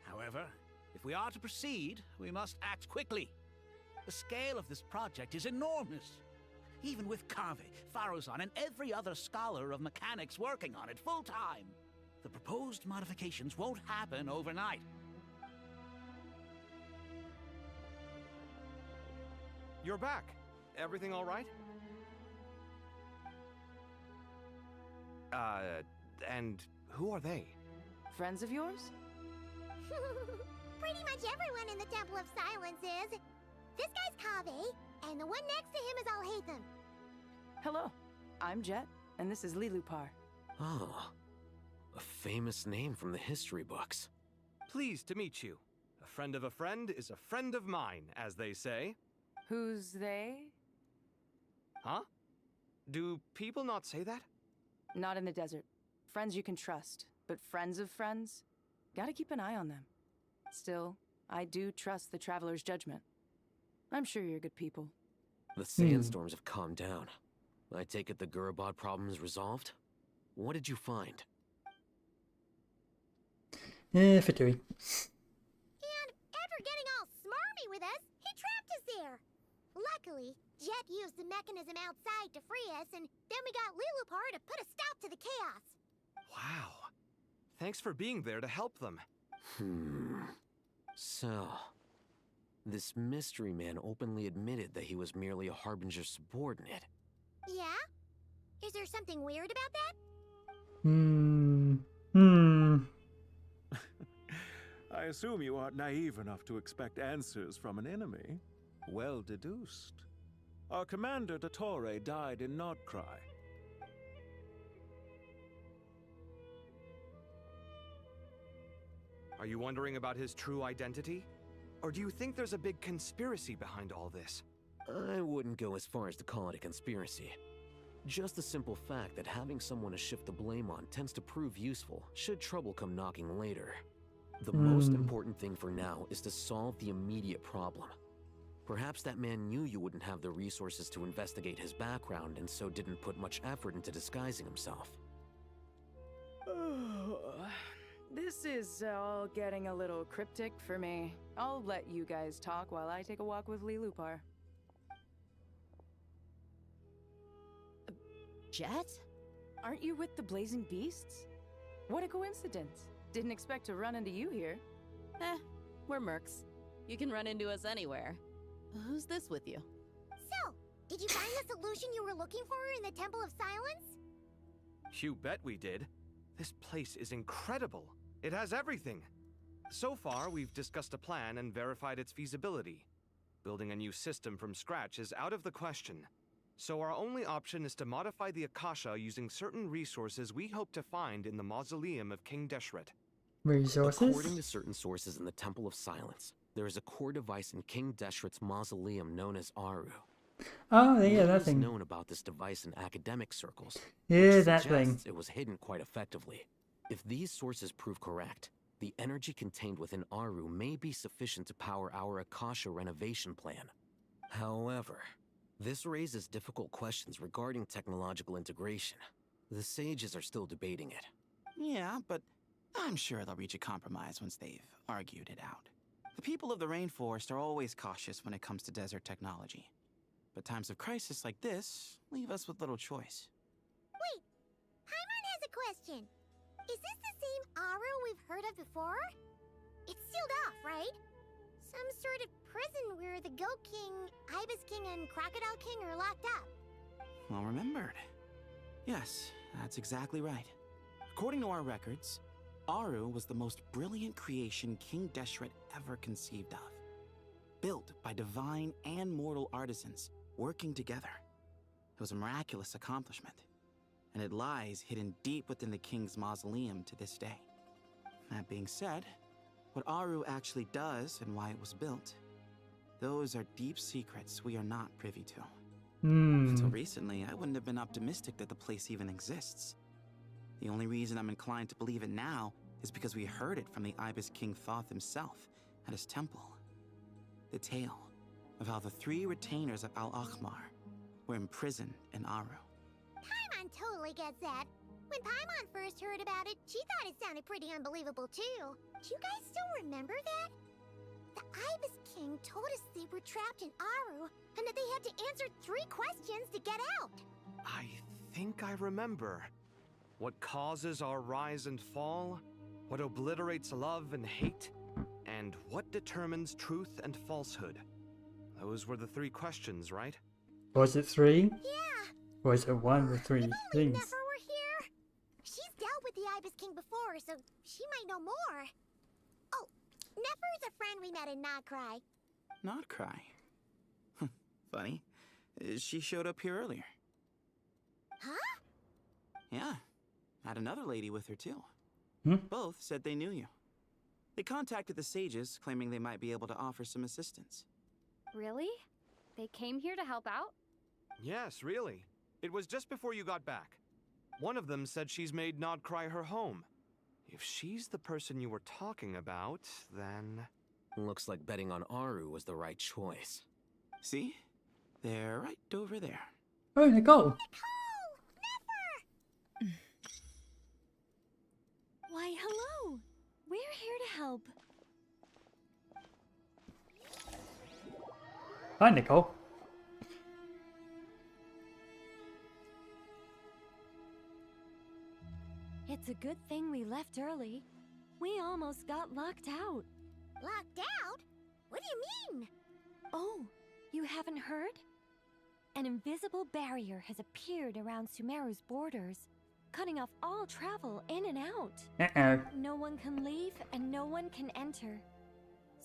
However, if we are to proceed, we must act quickly. The scale of this project is enormous. Even with Kaveh, Faruzan, and every other scholar of mechanics working on it full-time, the proposed modifications won't happen overnight. You're back. Everything all right? And who are they? Friends of yours? Pretty much everyone in the Temple of Silence is. This guy's Kaveh, and the one next to him is Alhaitham. Hello, I'm Jet, and this is Lilupar. Oh, a famous name from the history books. Pleased to meet you. A friend of a friend is a friend of mine, as they say. Who's they? Huh? Do people not say that? Not in the desert. Friends you can trust, but friends of friends? Gotta keep an eye on them. Still, I do trust the Traveler's judgment. I'm sure you're good people. The sandstorms have calmed down. I take it the Gurabad problem is resolved? What did you find? Fatui. And after getting all smarmy with us, he trapped us there. Luckily, Jet used the mechanism outside to free us, and then we got Lilupar to put a stop to the chaos. Wow. Thanks for being there to help them. So, this mystery man openly admitted that he was merely a Harbinger subordinate. Yeah? Is there something weird about that? I assume you aren't naive enough to expect answers from an enemy. Well deduced. Our commander, Dottore, died in Nordcry. Are you wondering about his true identity? Or do you think there's a big conspiracy behind all this? I wouldn't go as far as to call it a conspiracy. Just the simple fact that having someone to shift the blame on tends to prove useful should trouble come knocking later. The most important thing for now is to solve the immediate problem. Perhaps that man knew you wouldn't have the resources to investigate his background and so didn't put much effort into disguising himself. This is all getting a little cryptic for me. I'll let you guys talk while I take a walk with Lilupar. Jet? Aren't you with the Blazing Beasts? What a coincidence. Didn't expect to run into you here. We're mercs. You can run into us anywhere. Who's this with you? So, did you find the solution you were looking for in the Temple of Silence? You bet we did. This place is incredible. It has everything. So far, we've discussed a plan and verified its feasibility. Building a new system from scratch is out of the question. So our only option is to modify the Akasha using certain resources we hope to find in the mausoleum of King Deshret. Resources? According to certain sources in the Temple of Silence, there is a core device in King Deshret's mausoleum known as Aru. Oh, yeah, Little that is thing. known about this device in academic circles, Yeah, which that suggests thing. it was hidden quite effectively. If these sources prove correct, the energy contained within Aru may be sufficient to power our Akasha renovation plan. However, this raises difficult questions regarding technological integration. The sages are still debating it. Yeah, but I'm sure they'll reach a compromise once they've argued it out. The people of the rainforest are always cautious when it comes to desert technology. But times of crisis like this leave us with little choice. Wait, Paimon has a question. Is this the same Aru we've heard of before? It's sealed off, right? Some sort of prison where the Goat King, Ibis King, and Crocodile King are locked up. Well remembered. Yes, that's exactly right. According to our records, Aru was the most brilliant creation King Deshret ever conceived of. Built by divine and mortal artisans working together. It was a miraculous accomplishment, and it lies hidden deep within the king's mausoleum to this day. That being said, what Aru actually does and why it was built, those are deep secrets we are not privy to. Until recently, I wouldn't have been optimistic that the place even exists. The only reason I'm inclined to believe it now is because we heard it from the Ibis King Thoth himself at his temple. The tale of how the 3 retainers of Al-Akhmar were imprisoned in Aru. Paimon totally gets that. When Paimon first heard about it, she thought it sounded pretty unbelievable too. Do you guys still remember that? The Ibis King told us they were trapped in Aru and that they had to answer 3 questions to get out. I think I remember. What causes our rise and fall? What obliterates love and hate? And what determines truth and falsehood? Those were the 3 questions, right? Was it 3? Yeah. Or was it 1 or 3 If only things? Nefer were here. She's dealt with the Ibis King before, so she might know more. Oh, Nefer's a friend we met in Notcry. Not cry. Funny. She showed up here earlier. Huh? Yeah. Had another lady with her too. Hmm? Both said they knew you. They contacted the sages, claiming they might be able to offer some assistance. Really? They came here to help out? Yes, really. It was just before you got back. One of them said she's made Nodcry her home. If she's the person you were talking about, then... Looks like betting on Aru was the right choice. See? They're right over there. Oh, Nicole! Why, hello! We're here to help. Hi, Nicole. It's a good thing we left early. We almost got locked out. Locked out? What do you mean? Oh, you haven't heard? An invisible barrier has appeared around Sumeru's borders, cutting off all travel in and out. Uh-oh. No one can leave and no one can enter.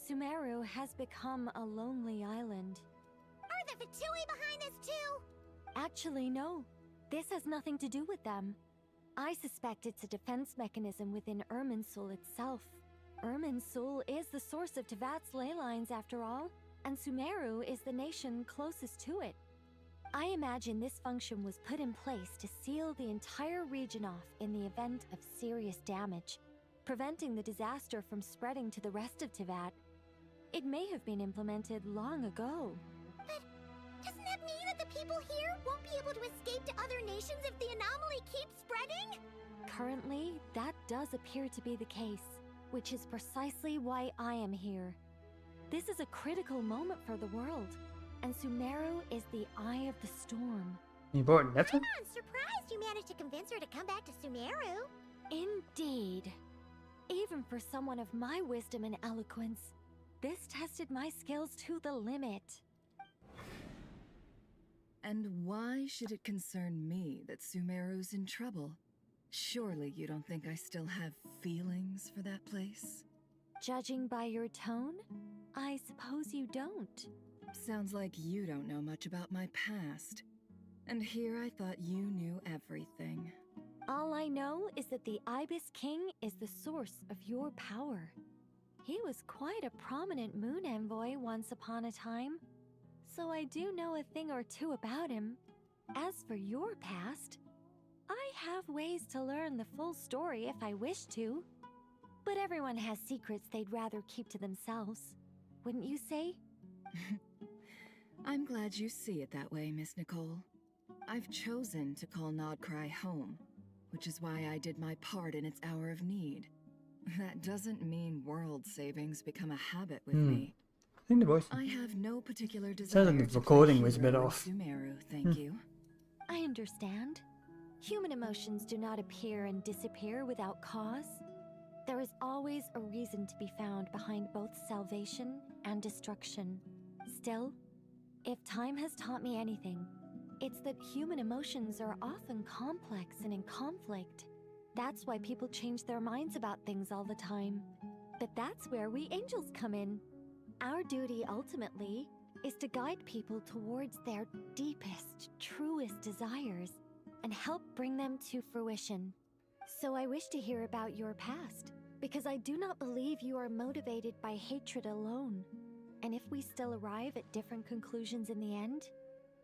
Sumeru has become a lonely island. Are the Fatui behind this too? Actually, no. This has nothing to do with them. I suspect it's a defense mechanism within Irminsul itself. Irminsul is the source of Tevat's ley lines after all, and Sumeru is the nation closest to it. I imagine this function was put in place to seal the entire region off in the event of serious damage, preventing the disaster from spreading to the rest of Tevat. It may have been implemented long ago. But doesn't that mean that the people here won't be able to escape to other nations if the anomaly keeps spreading? Currently, that does appear to be the case, which is precisely why I am here. This is a critical moment for the world, and Sumeru is the eye of the storm. You brought Nefer? I'm surprised you managed to convince her to come back to Sumeru. Indeed. Even for someone of my wisdom and eloquence, this tested my skills to the limit. And why should it concern me that Sumeru's in trouble? Surely you don't think I still have feelings for that place? Judging by your tone, I suppose you don't. Sounds like you don't know much about my past. And here I thought you knew everything. All I know is that the Ibis King is the source of your power. He was quite a prominent moon envoy once upon a time, so I do know a thing or two about him. As for your past, I have ways to learn the full story if I wish to. But everyone has secrets they'd rather keep to themselves, wouldn't you say? I'm glad you see it that way, Miss Nicole. I've chosen to call Nodcry home, which is why I did my part in its hour of need. That doesn't mean world savings become a habit with me. I think the voice. I have no particular desire Sounds like the to recording play was a bit hero in off. Sumeru, thank you. I understand. Human emotions do not appear and disappear without cause. There is always a reason to be found behind both salvation and destruction. Still, if time has taught me anything, it's that human emotions are often complex and in conflict. That's why people change their minds about things all the time. But that's where we angels come in. Our duty, ultimately, is to guide people towards their deepest, truest desires and help bring them to fruition. So I wish to hear about your past, because I do not believe you are motivated by hatred alone. And if we still arrive at different conclusions in the end,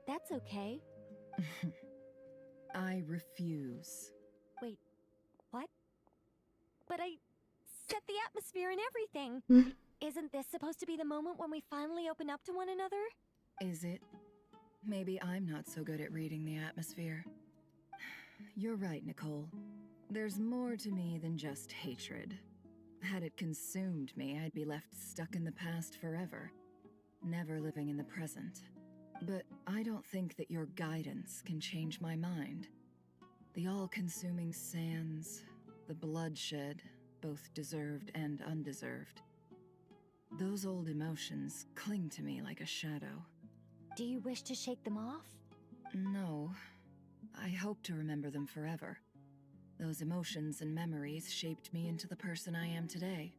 that's okay. I refuse. Wait, what? But I set the atmosphere and everything. Isn't this supposed to be the moment when we finally open up to one another? Is it? Maybe I'm not so good at reading the atmosphere. You're right, Nicole. There's more to me than just hatred. Had it consumed me, I'd be left stuck in the past forever, never living in the present. But I don't think that your guidance can change my mind. The all-consuming sands, the bloodshed, both deserved and undeserved. Those old emotions cling to me like a shadow. Do you wish to shake them off? No. I hope to remember them forever. Those emotions and memories shaped me into the person I am today.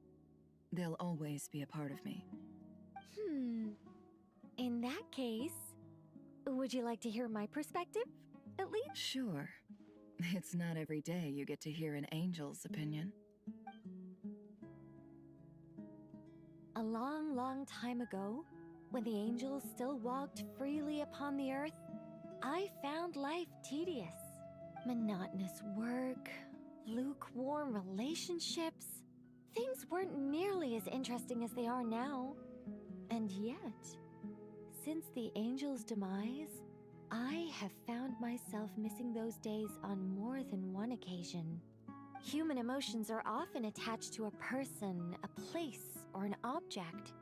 They'll always be a part of me. In that case, would you like to hear my perspective, at least? Sure. It's not every day you get to hear an angel's opinion. A long, long time ago, when the angels still walked freely upon the earth, I found life tedious. Monotonous work, lukewarm relationships. Things weren't nearly as interesting as they are now. And yet, since the angel's demise, I have found myself missing those days on more than one occasion. Human emotions are often attached to a person, a place, or an object.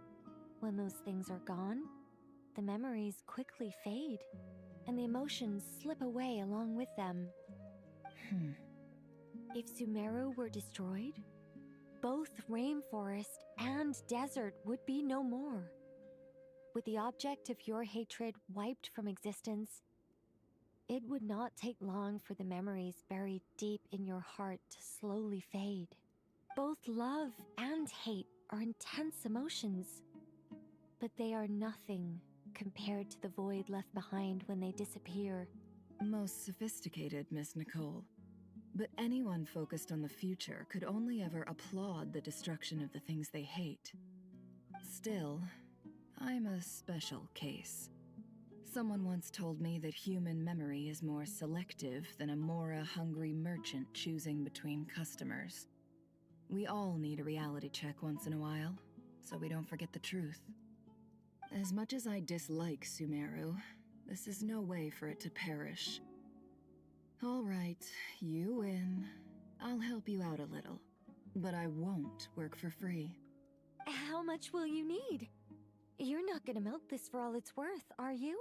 When those things are gone, the memories quickly fade, and the emotions slip away along with them. If Sumeru were destroyed, both rainforest and desert would be no more. With the object of your hatred wiped from existence, it would not take long for the memories buried deep in your heart to slowly fade. Both love and hate are intense emotions, but they are nothing compared to the void left behind when they disappear. Most sophisticated, Miss Nicole. But anyone focused on the future could only ever applaud the destruction of the things they hate. Still, I'm a special case. Someone once told me that human memory is more selective than a Mora-hungry merchant choosing between customers. We all need a reality check once in a while, so we don't forget the truth. As much as I dislike Sumeru, this is no way for it to perish. All right, you win. I'll help you out a little, but I won't work for free. How much will you need? You're not gonna milk this for all it's worth, are you?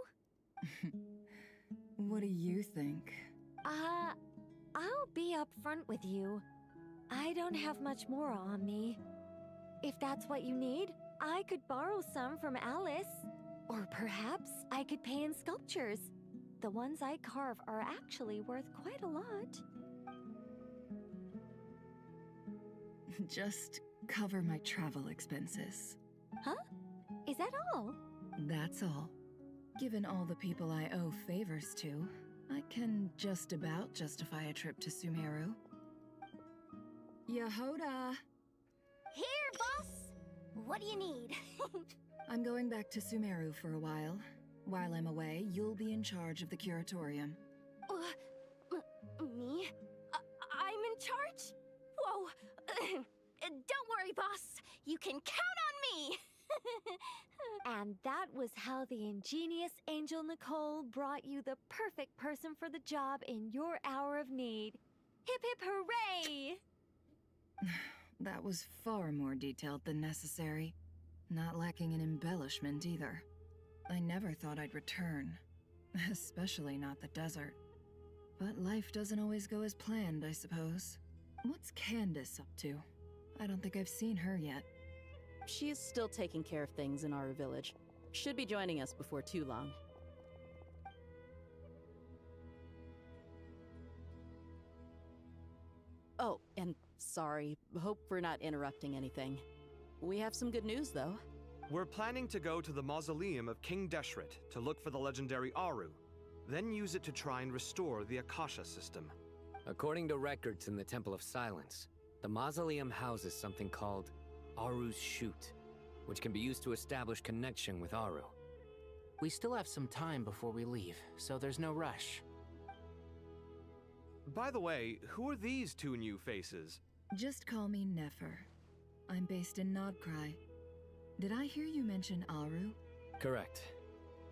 What do you think? I'll be upfront with you. I don't have much more on me. If that's what you need, I could borrow some from Alice. Or perhaps I could pay in sculptures. The ones I carve are actually worth quite a lot. Just cover my travel expenses. Huh? Is that all? That's all. Given all the people I owe favors to, I can just about justify a trip to Sumeru. Yehoda! Here, boss! What do you need? I'm going back to Sumeru for a while. While I'm away, you'll be in charge of the curatorium. Me? I'm in charge? Whoa! Don't worry, boss. You can count on me! And that was how the ingenious Angel Nicole brought you the perfect person for the job in your hour of need. Hip hip hooray! That was far more detailed than necessary. Not lacking in embellishment either. I never thought I'd return. Especially not the desert. But life doesn't always go as planned, I suppose. What's Candace up to? I don't think I've seen her yet. She is still taking care of things in our village. Should be joining us before too long. Oh, and sorry. Hope we're not interrupting anything. We have some good news, though. We're planning to go to the mausoleum of King Deshret to look for the legendary Aru, then use it to try and restore the Akasha system. According to records in the Temple of Silence, the mausoleum houses something called Aru's Chute, which can be used to establish connection with Aru. We still have some time before we leave, so there's no rush. By the way, who are these two new faces? Just call me Nefer. I'm based in Nodcry. Did I hear you mention Aru? Correct.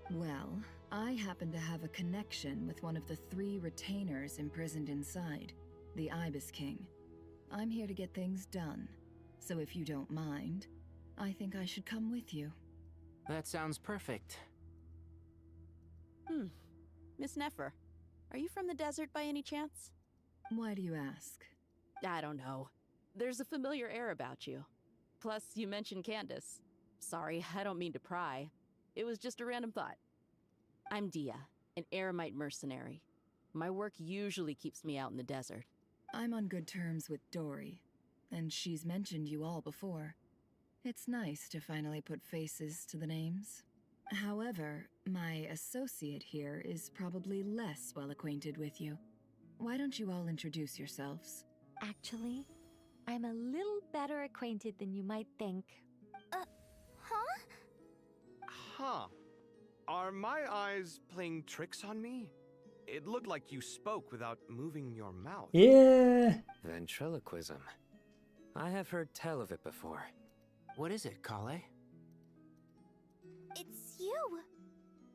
Well, I happen to have a connection with one of the 3 retainers imprisoned inside, the Ibis King. I'm here to get things done, so if you don't mind, I think I should come with you. That sounds perfect. Miss Nefer, are you from the desert by any chance? Why do you ask? I don't know. There's a familiar air about you. Plus, you mentioned Candace. Sorry, I don't mean to pry. It was just a random thought. I'm Dia, an eremite mercenary. My work usually keeps me out in the desert. I'm on good terms with Dory, and she's mentioned you all before. It's nice to finally put faces to the names. However, my associate here is probably less well acquainted with you. Why don't you all introduce yourselves? Actually, I'm a little better acquainted than you might think. Huh. Are my eyes playing tricks on me? It looked like you spoke without moving your mouth. Yeah. Ventriloquism. I have heard tell of it before. What is it, Kale? It's you!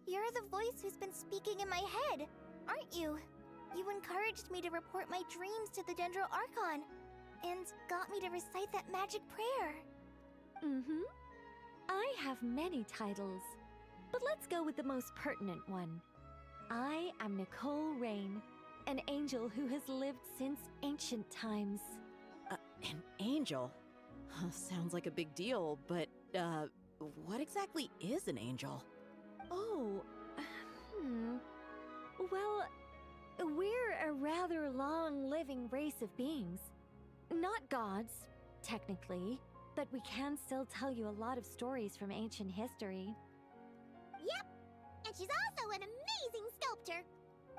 You're the voice who's been speaking in my head, aren't you? You encouraged me to report my dreams to the Dendro Archon, and got me to recite that magic prayer. Mm-hmm. I have many titles, but let's go with the most pertinent one. I am Nicole Rain, an angel who has lived since ancient times. An angel? Sounds like a big deal, but, what exactly is an angel? Oh, well, we're a rather long-living race of beings. Not gods, technically, but we can still tell you a lot of stories from ancient history. Yep, and she's also an amazing sculptor.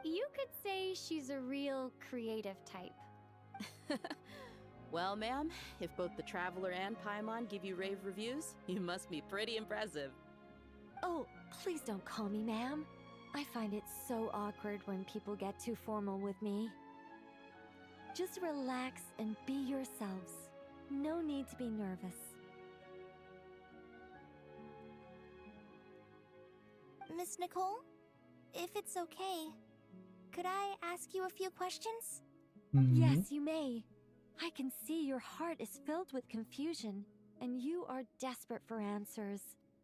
You could say she's a real creative type. Well, ma'am, if both the Traveler and Paimon give you rave reviews, you must be pretty impressive. Oh, please don't call me ma'am. I find it so awkward when people get too formal with me. Just relax and be yourselves. No need to be nervous. Miss Nicole, if it's okay, could I ask you a few questions? Yes, you may. I can see your heart is filled with confusion, and you are desperate for answers.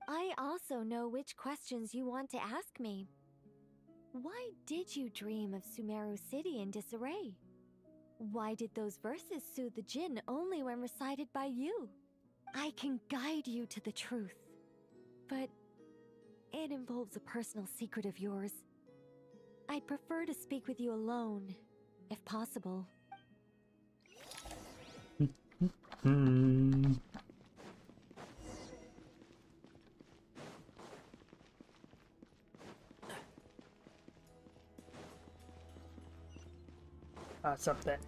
I also know which questions you want to ask me. Why did you dream of Sumeru City in disarray? Why did those verses soothe the djinn only when recited by you? I can guide you to the truth, but it involves a personal secret of yours. I'd prefer to speak with you alone, if possible. it's up there.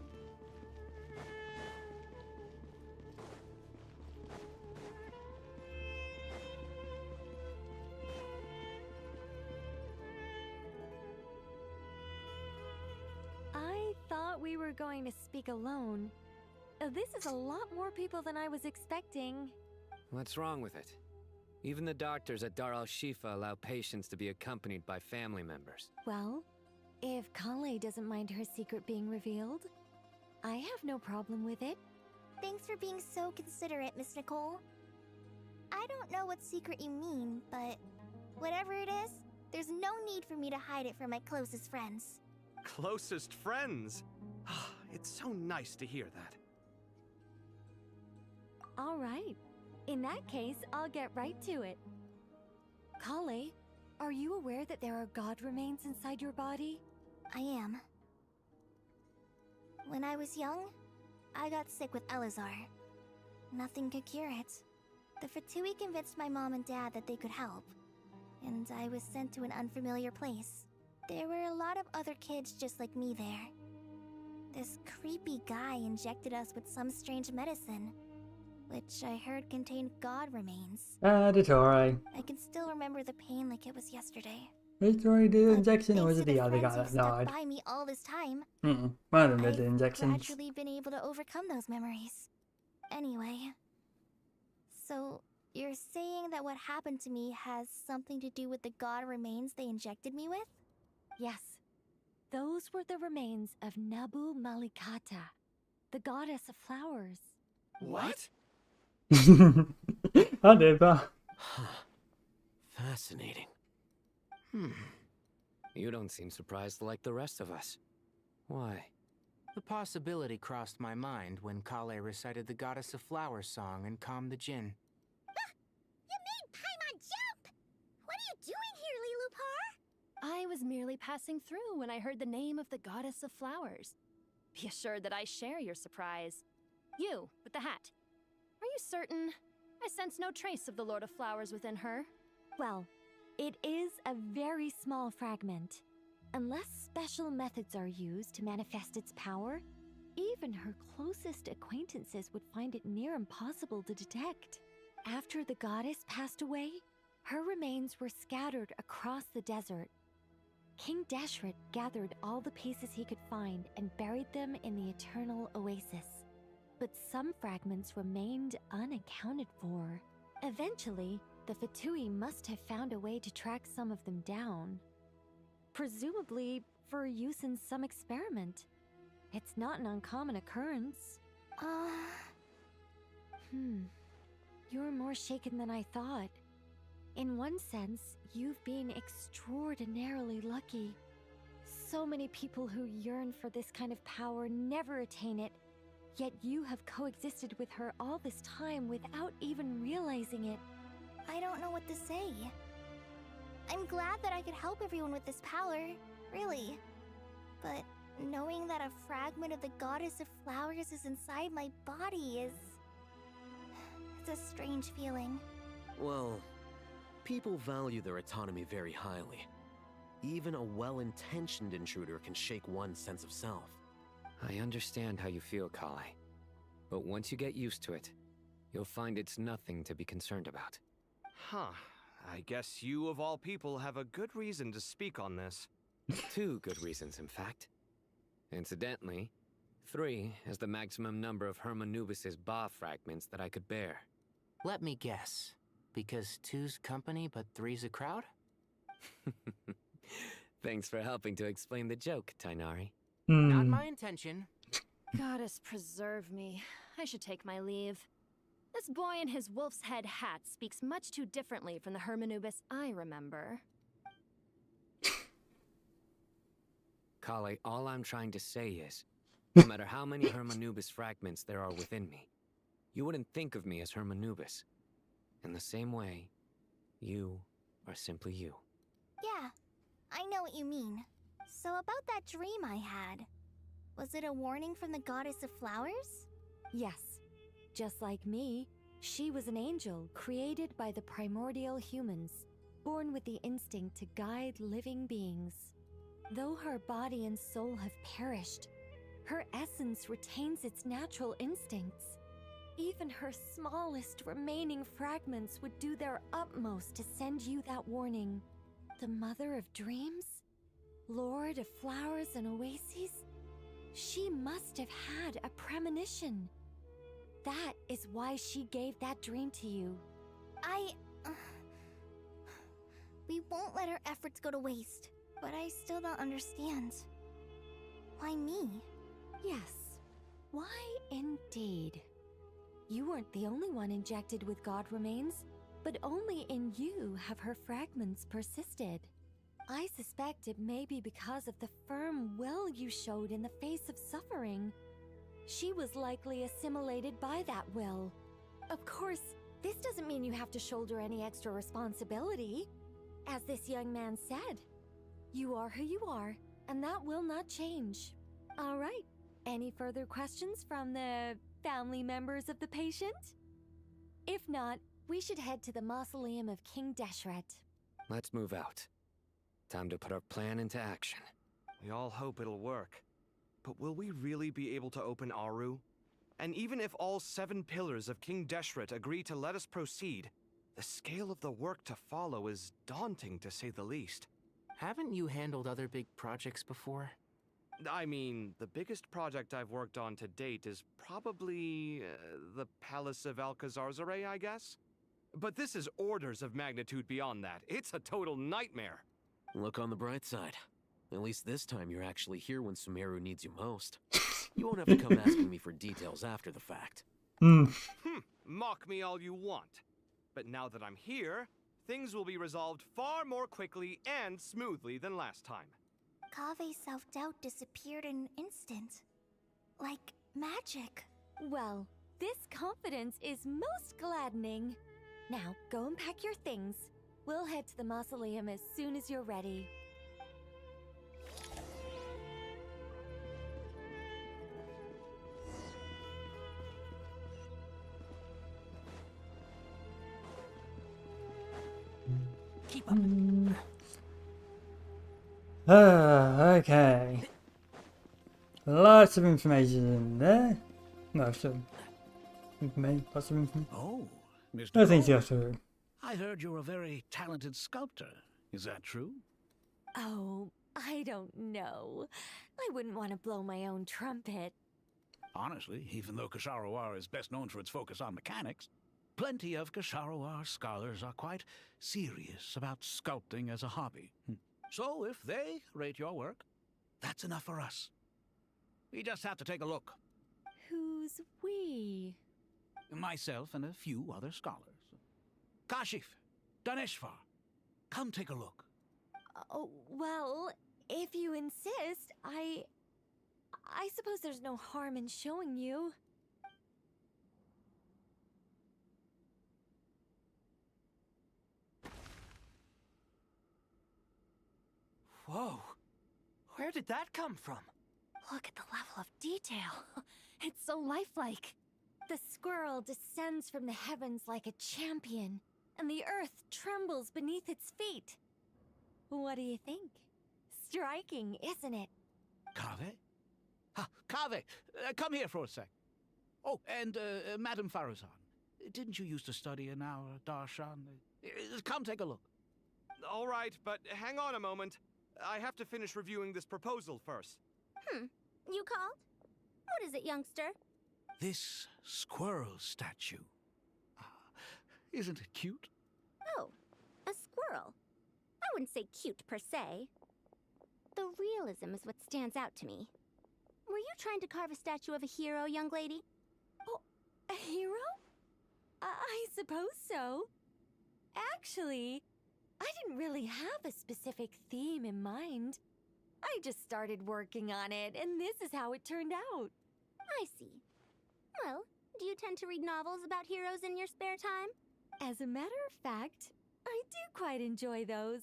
I thought we were going to speak alone. This is a lot more people than I was expecting. What's wrong with it? Even the doctors at Dar al-Shifa allow patients to be accompanied by family members. Well, if Kale doesn't mind her secret being revealed, I have no problem with it. Thanks for being so considerate, Miss Nicole. I don't know what secret you mean, but whatever it is, there's no need for me to hide it from my closest friends. Closest friends? It's so nice to hear that. All right. In that case, I'll get right to it. Kale, are you aware that there are god remains inside your body? I am. When I was young, I got sick with Elazar. Nothing could cure it. The Fatui convinced my mom and dad that they could help, and I was sent to an unfamiliar place. There were a lot of other kids just like me there. This creepy guy injected us with some strange medicine, which I heard contained god remains. Dottore. I can still remember the pain like it was yesterday. Did Dottore do the injection, or was it the other guy Friends that who've stuck died? by me all this time. One of them did the I've injections. gradually been able to overcome those memories. Anyway, so you're saying that what happened to me has something to do with the god remains they injected me with? Yes. Those were the remains of Nabu Malikata, the goddess of flowers. What? I did, but... Fascinating. You don't seem surprised like the rest of us. Why? The possibility crossed my mind when Kale recited the Goddess of Flowers song and calmed the Jinn. You made Paimon jump! What are you doing here, Lilupar? I was merely passing through when I heard the name of the Goddess of Flowers. Be assured that I share your surprise. You, with the hat. Are you certain? I sense no trace of the Lord of Flowers within her. Well, it is a very small fragment. Unless special methods are used to manifest its power, even her closest acquaintances would find it near impossible to detect. After the goddess passed away, her remains were scattered across the desert. King Deshret gathered all the pieces he could find and buried them in the Eternal Oasis. But some fragments remained unaccounted for. Eventually, the Fatui must have found a way to track some of them down. Presumably for use in some experiment. It's not an uncommon occurrence. You're more shaken than I thought. In one sense, you've been extraordinarily lucky. So many people who yearn for this kind of power never attain it, yet you have coexisted with her all this time without even realizing it. I don't know what to say. I'm glad that I could help everyone with this power, really. But knowing that a fragment of the Goddess of Flowers is inside my body is... it's a strange feeling. Well, people value their autonomy very highly. Even a well-intentioned intruder can shake one's sense of self. I understand how you feel, Kale. But once you get used to it, you'll find it's nothing to be concerned about. Huh. I guess you, of all people, have a good reason to speak on this. 2 good reasons, in fact. Incidentally, 3 is the maximum number of Hermanubis's Ba fragments that I could bear. Let me guess. Because 2's company, but 3's a crowd? Thanks for helping to explain the joke, Tainari. Not my intention. Goddess preserve me. I should take my leave. This boy in his wolf's head hat speaks much too differently from the Hermanubis I remember. Kale, all I'm trying to say is, no matter how many Hermanubis fragments there are within me, you wouldn't think of me as Hermanubis. In the same way, you are simply you. Yeah, I know what you mean. So about that dream I had, was it a warning from the Goddess of Flowers? Yes. Just like me, she was an angel created by the primordial humans, born with the instinct to guide living beings. Though her body and soul have perished, Her essence retains its natural instincts. Even her smallest remaining fragments would do their utmost to send you that warning. The Mother of Dreams? Lord of Flowers and Oases? She must have had a premonition. That is why she gave that dream to you. We won't let our efforts go to waste, but I still don't understand. Why me? Yes, why indeed? You weren't the only one injected with God remains, but only in you have her fragments persisted. I suspect it may be because of the firm will you showed in the face of suffering. She was likely assimilated by that will. Of course, this doesn't mean you have to shoulder any extra responsibility. As this young man said, you are who you are, and that will not change. All right, any further questions from the family members of the patient? If not, we should head to the mausoleum of King Deshret. Let's move out. Time to put our plan into action. We all hope it'll work. But will we really be able to open Aru? And even if all 7 pillars of King Deshret agree to let us proceed, the scale of the work to follow is daunting, to say the least. Haven't you handled other big projects before? I mean, the biggest project I've worked on to date is probably the Palace of Alcazarzaray, I guess? But this is orders of magnitude beyond that. It's a total nightmare. Look on the bright side. At least this time you're actually here when Sumeru needs you most. You won't have to come asking me for details after the fact. Mock me all you want. But now that I'm here, things will be resolved far more quickly and smoothly than last time. Kave's self-doubt disappeared in an instant. Like magic. Well, this confidence is most gladdening. Now, go and pack your things. We'll head to the mausoleum as soon as you're ready. Keep up. Okay. Lots of information in there. Lots of information. Oh, Mr. Nothing to Cole, go through. I heard you're a very talented sculptor. Is that true? Oh, I don't know. I wouldn't want to blow my own trumpet. Honestly, even though Kasharawar is best known for its focus on mechanics, plenty of Kasharawar scholars are quite serious about sculpting as a hobby. So if they rate your work, that's enough for us. We just have to take a look. Who's we? Myself and a few other scholars. Kashif, Daneshvar, come take a look. Oh, well, if you insist, I suppose there's no harm in showing you. Whoa! Where did that come from? Look at the level of detail. It's so lifelike. The squirrel descends from the heavens like a champion, and the earth trembles beneath its feet. What do you think? Striking, isn't it? Kave? Kave, come here for a sec. Oh, and Madame Farazan, didn't you used to study in our darshan? Come take a look. All right, but hang on a moment. I have to finish reviewing this proposal first. You called? What is it, youngster? This squirrel statue. Isn't it cute? Oh, a squirrel. I wouldn't say cute per se. The realism is what stands out to me. Were you trying to carve a statue of a hero, young lady? Oh, a hero? I suppose so. Actually, I didn't really have a specific theme in mind. I just started working on it, and this is how it turned out. I see. Well, do you tend to read novels about heroes in your spare time? As a matter of fact, I do quite enjoy those.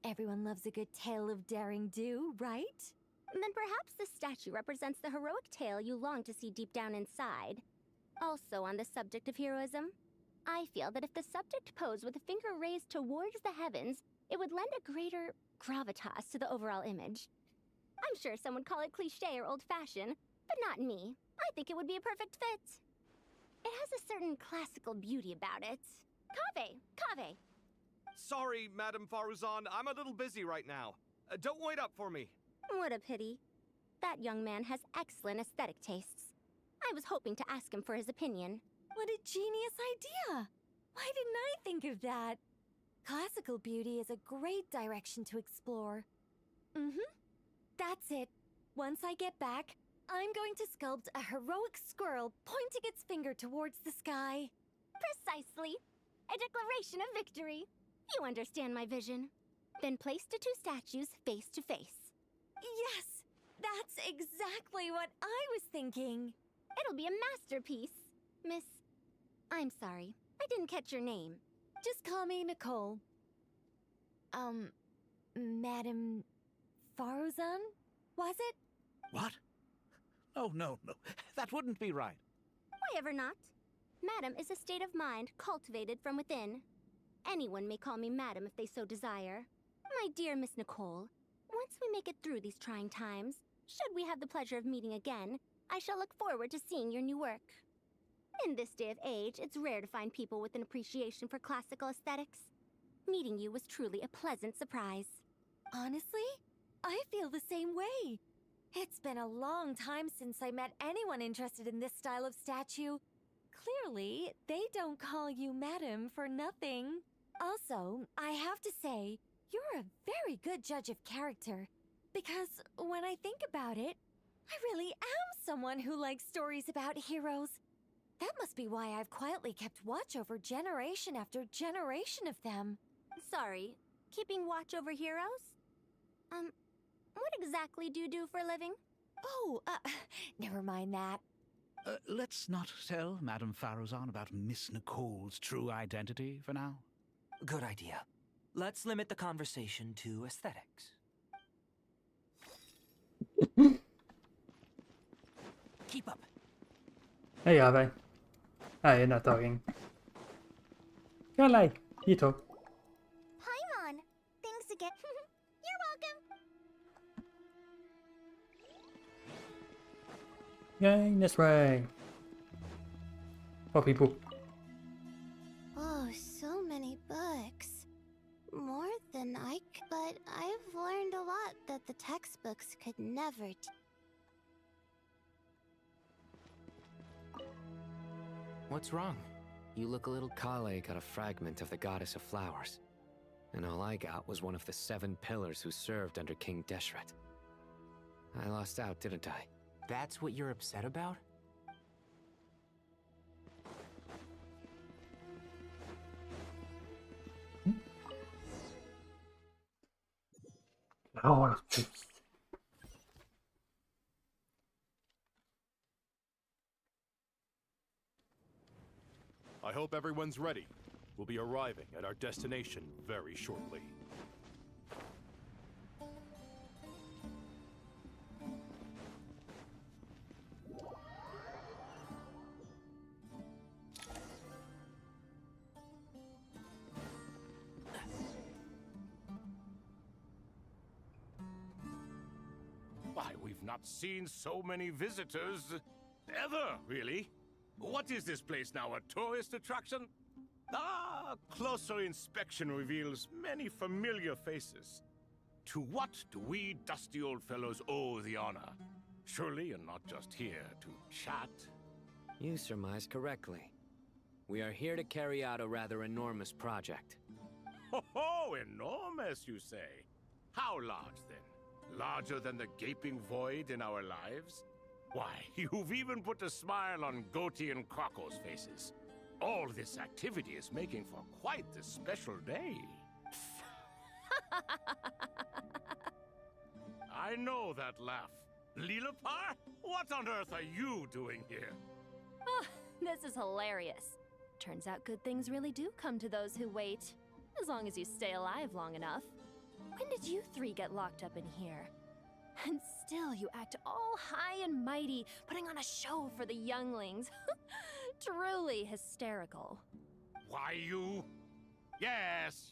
Everyone loves a good tale of daring do, right? Then perhaps this statue represents the heroic tale you long to see deep down inside. Also on the subject of heroism, I feel that if the subject posed with a finger raised towards the heavens, it would lend a greater gravitas to the overall image. I'm sure some would call it cliché or old-fashioned, but not me. I think it would be a perfect fit. It has a certain classical beauty about it. Kaveh! Sorry, Madame Faruzan, I'm a little busy right now. Don't wait up for me. What a pity. That young man has excellent aesthetic tastes. I was hoping to ask him for his opinion. What a genius idea! Why didn't I think of that? Classical beauty is a great direction to explore. That's it. Once I get back, I'm going to sculpt a heroic squirrel pointing its finger towards the sky. Precisely. A declaration of victory. You understand my vision. Then place the two statues face to face. Yes! That's exactly what I was thinking. It'll be a masterpiece. Miss... I'm sorry. I didn't catch your name. Just call me Nicole. Madame Faruzan? Was it? What? Oh, no. That wouldn't be right. Why ever not? Madam is a state of mind cultivated from within. Anyone may call me Madam if they so desire. My dear Miss Nicole, once we make it through these trying times, should we have the pleasure of meeting again, I shall look forward to seeing your new work. In this day of age, it's rare to find people with an appreciation for classical aesthetics. Meeting you was truly a pleasant surprise. Honestly, I feel the same way. It's been a long time since I met anyone interested in this style of statue. Clearly, they don't call you Madam for nothing. Also, I have to say, you're a very good judge of character. Because when I think about it, I really am someone who likes stories about heroes. That must be why I've quietly kept watch over generation after generation of them. Sorry, keeping watch over heroes? What exactly do you do for a living? Oh, never mind that. Let's not tell Madame Faruzan about Miss Nicole's true identity for now. Good idea. Let's limit the conversation to aesthetics. Keep up. Hey, Ave. Oh, you're not talking. Go lay. You talk. Paimon! Thanks again. You're welcome. Going this way. Oh, people. Oh, so many books. More than but I've learned a lot that the textbooks could never What's wrong? You look a little... Kale got a fragment of the goddess of flowers. And all I got was one of the 7 pillars who served under King Deshret. I lost out, didn't I? That's what you're upset about? Oh, I hope everyone's ready. We'll be arriving at our destination very shortly. Why, we've not seen so many visitors ever, really. What is this place now, a tourist attraction? Ah, closer inspection reveals many familiar faces. To what do we dusty old fellows owe the honor? Surely you're not just here to chat. You surmise correctly. We are here to carry out a rather enormous project. Ho, enormous, you say? How large, then? Larger than the gaping void in our lives? Why, you've even put a smile on Goatee and Crocco's faces. All this activity is making for quite the special day. I know that laugh. Lilipar, what on earth are you doing here? Oh, this is hilarious. Turns out good things really do come to those who wait. As long as you stay alive long enough. When did you 3 get locked up in here? And still you act all high and mighty, putting on a show for the younglings. Truly hysterical. Why, you... Yes,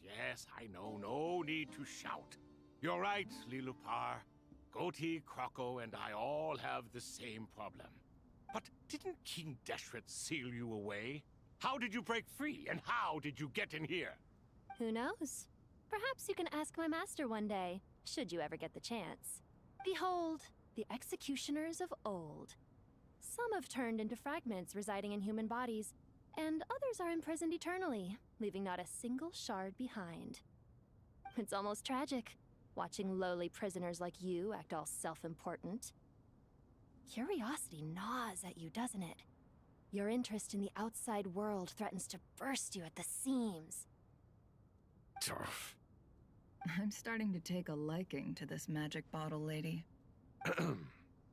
I know, no need to shout. You're right, Lilipar. Goatee, Croco, and I all have the same problem. But didn't King Deshret seal you away? How did you break free, and how did you get in here? Who knows? Perhaps you can ask my master one day, should you ever get the chance. Behold, the executioners of old. Some have turned into fragments residing in human bodies, and others are imprisoned eternally, leaving not a single shard behind. It's almost tragic, watching lowly prisoners like you act all self-important. Curiosity gnaws at you, doesn't it? Your interest in the outside world threatens to burst you at the seams. Turf. I'm starting to take a liking to this magic bottle lady.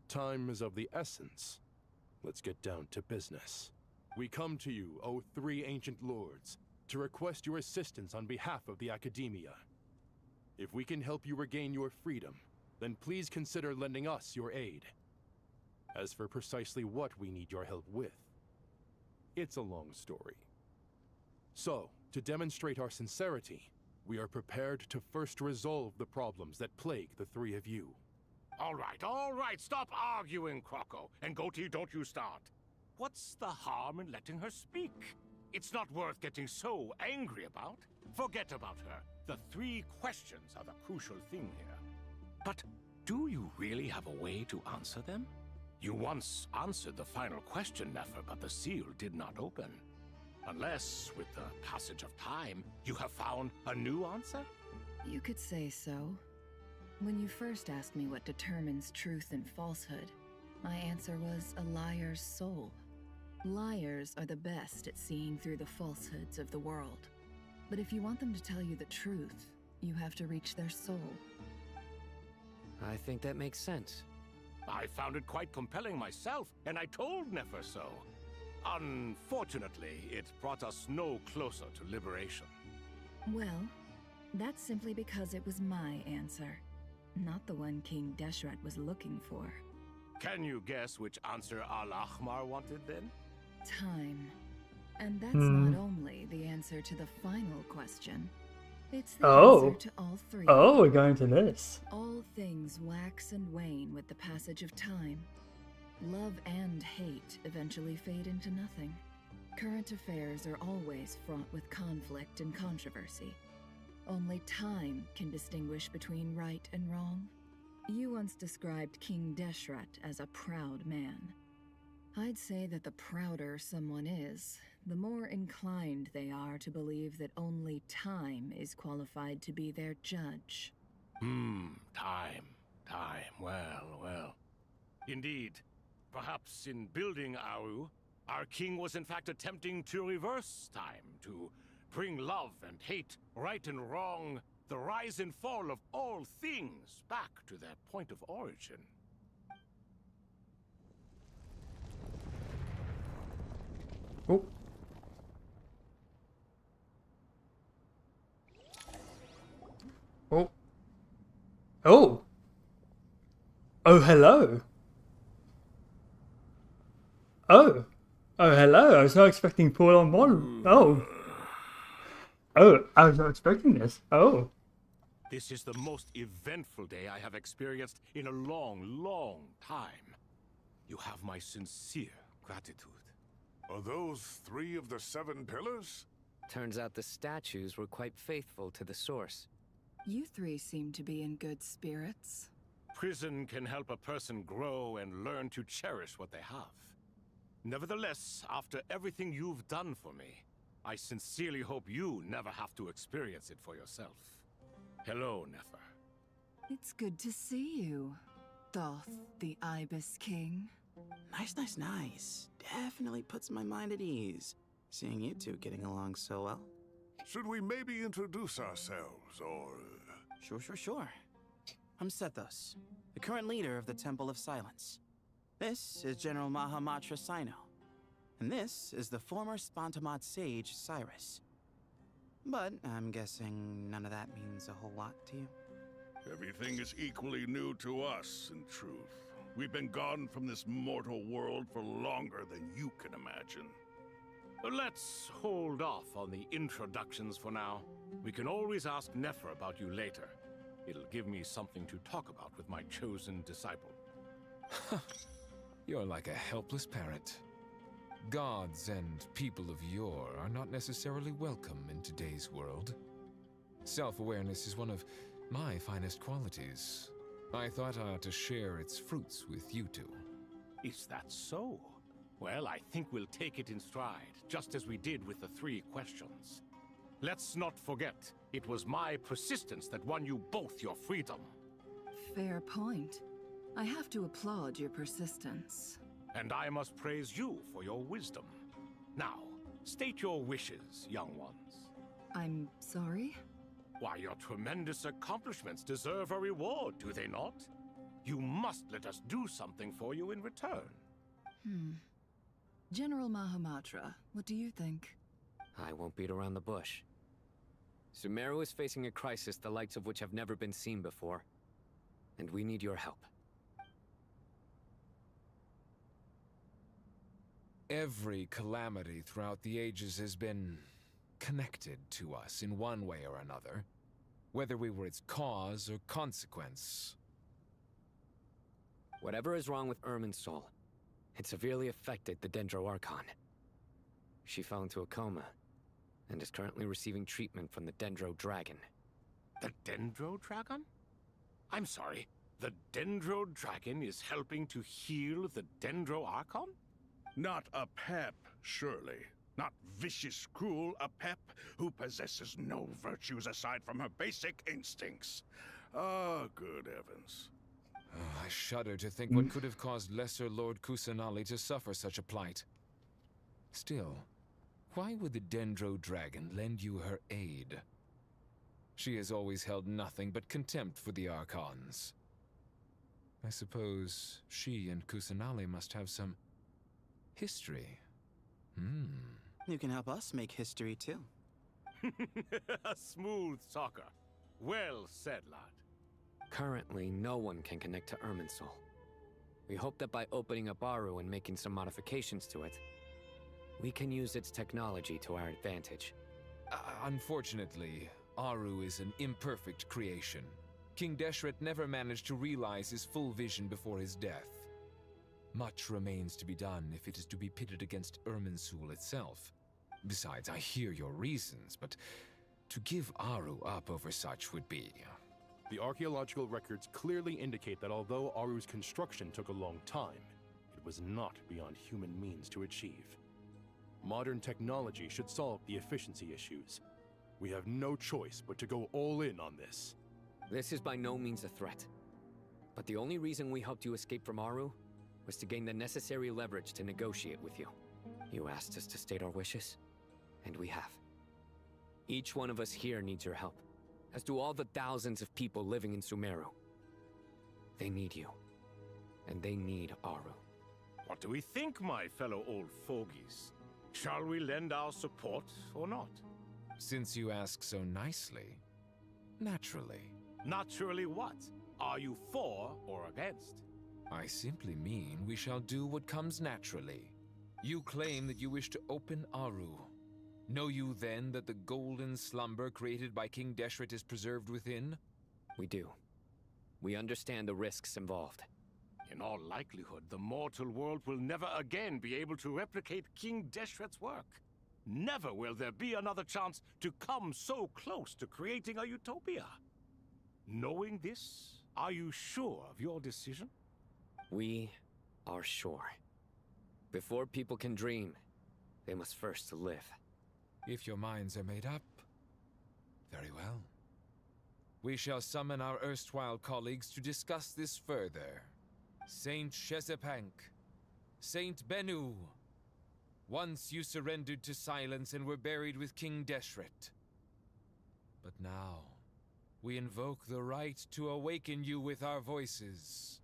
Time is of the essence. Let's get down to business. We come to you, O three ancient lords, to request your assistance on behalf of the Academia. If we can help you regain your freedom, then please consider lending us your aid. As for precisely what we need your help with, it's a long story. So, to demonstrate our sincerity, we are prepared to first resolve the problems that plague the three of you. All right, stop arguing, Croco. And Goatee, don't you start. What's the harm in letting her speak? It's not worth getting so angry about. Forget about her. The three questions are the crucial thing here. But do you really have a way to answer them? You once answered the final question, Nefer, but the seal did not open. Unless, with the passage of time, you have found a new answer? You could say so. When you first asked me what determines truth and falsehood, my answer was a liar's soul. Liars are the best at seeing through the falsehoods of the world. But if you want them to tell you the truth, you have to reach their soul. I think that makes sense. I found it quite compelling myself, and I told Nefer so. Unfortunately, it brought us no closer to liberation. Well, that's simply because it was my answer, not the one King Deshret was looking for. Can you guess which answer Al-Ahmar wanted then? Time. And that's not only the answer to the final question. It's the answer to all three. Oh, we're going to this. All things wax and wane with the passage of time. Love and hate eventually fade into nothing. Current affairs are always fraught with conflict and controversy. Only time can distinguish between right and wrong. You once described King Deshret as a proud man. I'd say that the prouder someone is, the more inclined they are to believe that only time is qualified to be their judge. Time. Well. Indeed. Perhaps in building Aru, our king was in fact attempting to reverse time, to bring love and hate, right and wrong, the rise and fall of all things back to their point of origin. Oh. Oh. Oh. Oh, hello. Oh. Oh, hello. I was not expecting Paul on one. Oh. Oh, I was not expecting this. Oh. This is the most eventful day I have experienced in a long time. You have my sincere gratitude. Are those 3 of the 7 pillars? Turns out the statues were quite faithful to the source. You three seem to be in good spirits. Prison can help a person grow and learn to cherish what they have. Nevertheless, after everything you've done for me, I sincerely hope you never have to experience it for yourself. Hello, Nefer. It's good to see you, Thoth, the Ibis King. Nice. Definitely puts my mind at ease, seeing you two getting along so well. Should we maybe introduce ourselves, or... Sure. I'm Sethos, the current leader of the Temple of Silence. This is General Mahamatra Sino, and this is the former Spantamad sage, Cyrus. But I'm guessing none of that means a whole lot to you. Everything is equally new to us, in truth. We've been gone from this mortal world for longer than you can imagine. Let's hold off on the introductions for now. We can always ask Nefer about you later. It'll give me something to talk about with my chosen disciple. You're like a helpless parent. Gods and people of yore are not necessarily welcome in today's world. Self-awareness is one of my finest qualities. I thought I ought to share its fruits with you two. Is that so? Well, I think we'll take it in stride, just as we did with the 3 questions. Let's not forget, it was my persistence that won you both your freedom. Fair point. I have to applaud your persistence. And I must praise you for your wisdom. Now, state your wishes, young ones. I'm sorry? Why, your tremendous accomplishments deserve a reward, do they not? You must let us do something for you in return. General Mahamatra, what do you think? I won't beat around the bush. Sumeru is facing a crisis the likes of which have never been seen before. And we need your help. Every calamity throughout the ages has been connected to us in one way or another, whether we were its cause or consequence. Whatever is wrong with Irminsul, it severely affected the Dendro Archon. She fell into a coma, and is currently receiving treatment from the Dendro Dragon. The Dendro Dragon? I'm sorry, the Dendro Dragon is helping to heal the Dendro Archon? Not a pep, surely. Not vicious, cruel, a pep who possesses no virtues aside from her basic instincts. Ah, good heavens. Oh, I shudder to think what could have caused Lesser Lord Kusanali to suffer such a plight. Still, why would the Dendro Dragon lend you her aid? She has always held nothing but contempt for the Archons. I suppose she and Kusanali must have some history. You can help us make history, too. A smooth talker. Well said, lad. Currently, no one can connect to Irminsul. We hope that by opening up Aru and making some modifications to it, we can use its technology to our advantage. Unfortunately, Aru is an imperfect creation. King Deshret never managed to realize his full vision before his death. Much remains to be done if it is to be pitted against Irminsul itself. Besides, I hear your reasons, but to give Aru up over such would be... The archaeological records clearly indicate that although Aru's construction took a long time, it was not beyond human means to achieve. Modern technology should solve the efficiency issues. We have no choice but to go all in on this. This is by no means a threat. But the only reason we helped you escape from Aru was to gain the necessary leverage to negotiate with you. You asked us to state our wishes, and we have. Each one of us here needs your help, as do all the thousands of people living in Sumeru. They need you, and they need Aru. What do we think, my fellow old fogies? Shall we lend our support or not? Since you ask so nicely, naturally. Naturally what? Are you for or against? I simply mean we shall do what comes naturally. You claim that you wish to open Aru. Know you then that the golden slumber created by King Deshret is preserved within? We do. We understand the risks involved. In all likelihood, the mortal world will never again be able to replicate King Deshret's work. Never will there be another chance to come so close to creating a utopia. Knowing this, are you sure of your decision? We are sure. Before people can dream, they must first live. If your minds are made up, very well. We shall summon our erstwhile colleagues to discuss this further. Saint Shezepank, Saint Bennu, once you surrendered to silence and were buried with King Deshret. But now, we invoke the right to awaken you with our voices.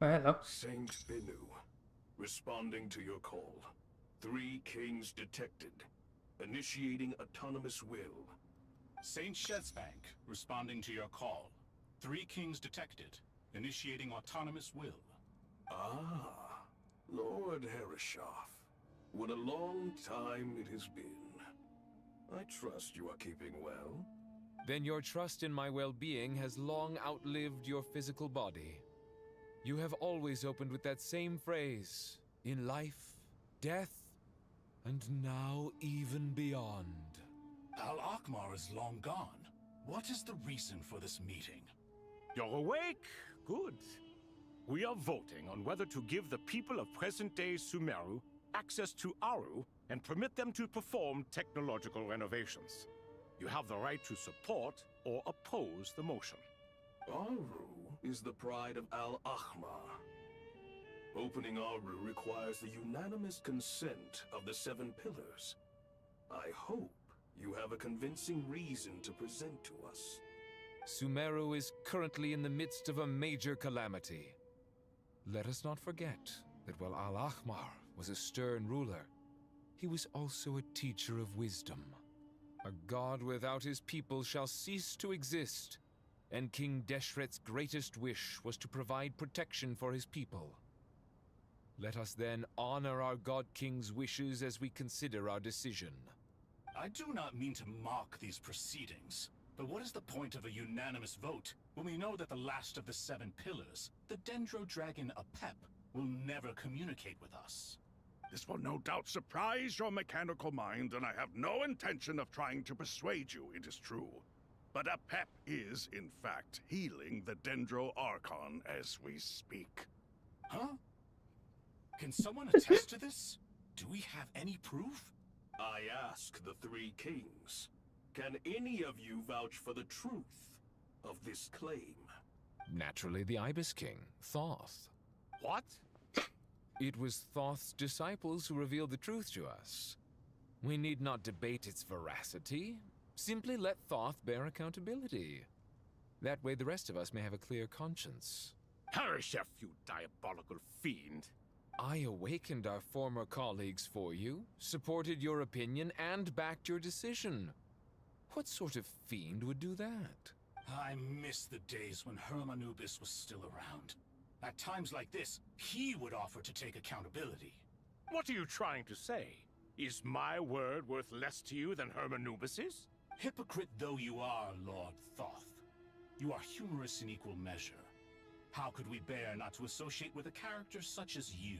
Hello. Saint Bennu, responding to your call. 3 kings detected. Initiating autonomous will. Saint Shezepank, responding to your call. 3 kings detected. Initiating autonomous will. Ah, Lord Herreshoff. What a long time it has been. I trust you are keeping well. Then your trust in my well-being has long outlived your physical body. You have always opened with that same phrase, in life, death, and now even beyond. Al-Akmar is long gone. What is the reason for this meeting? You're awake? Good. We are voting on whether to give the people of present-day Sumeru access to Aru and permit them to perform technological renovations. You have the right to support or oppose the motion. Aru is the pride of Al-Ahmar. Opening Aru requires the unanimous consent of the 7 pillars. I hope you have a convincing reason to present to us. Sumeru is currently in the midst of a major calamity. Let us not forget that while Al-Ahmar was a stern ruler, he was also a teacher of wisdom. A god without his people shall cease to exist, and King Deshret's greatest wish was to provide protection for his people. Let us then honor our God King's wishes as we consider our decision. I do not mean to mock these proceedings, but what is the point of a unanimous vote when we know that the last of the 7 pillars, the Dendro Dragon Apep, will never communicate with us? This will no doubt surprise your mechanical mind, and I have no intention of trying to persuade you it is true. But Apep is, in fact, healing the Dendro Archon as we speak. Huh? Can someone attest to this? Do we have any proof? I ask the 3 kings. Can any of you vouch for the truth of this claim? Naturally, the Ibis King, Thoth. What? It was Thoth's disciples who revealed the truth to us. We need not debate its veracity. Simply let Thoth bear accountability. That way the rest of us may have a clear conscience. Herreshoff, you diabolical fiend! I awakened our former colleagues for you, supported your opinion, and backed your decision. What sort of fiend would do that? I miss the days when Hermanubis was still around. At times like this, he would offer to take accountability. What are you trying to say? Is my word worth less to you than Hermanubis's? Hypocrite though you are, Lord Thoth, you are humorous in equal measure. How could we bear not to associate with a character such as you?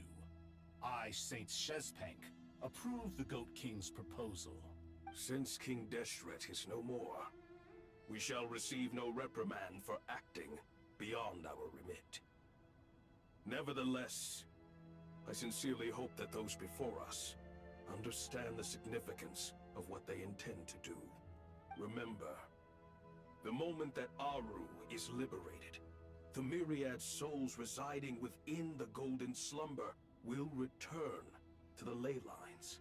I, Saint Shezpank, approve the Goat King's proposal. Since King Deshret is no more, we shall receive no reprimand for acting beyond our remit. Nevertheless, I sincerely hope that those before us understand the significance of what they intend to do. Remember, the moment that Aru is liberated, the myriad souls residing within the Golden Slumber will return to the ley lines.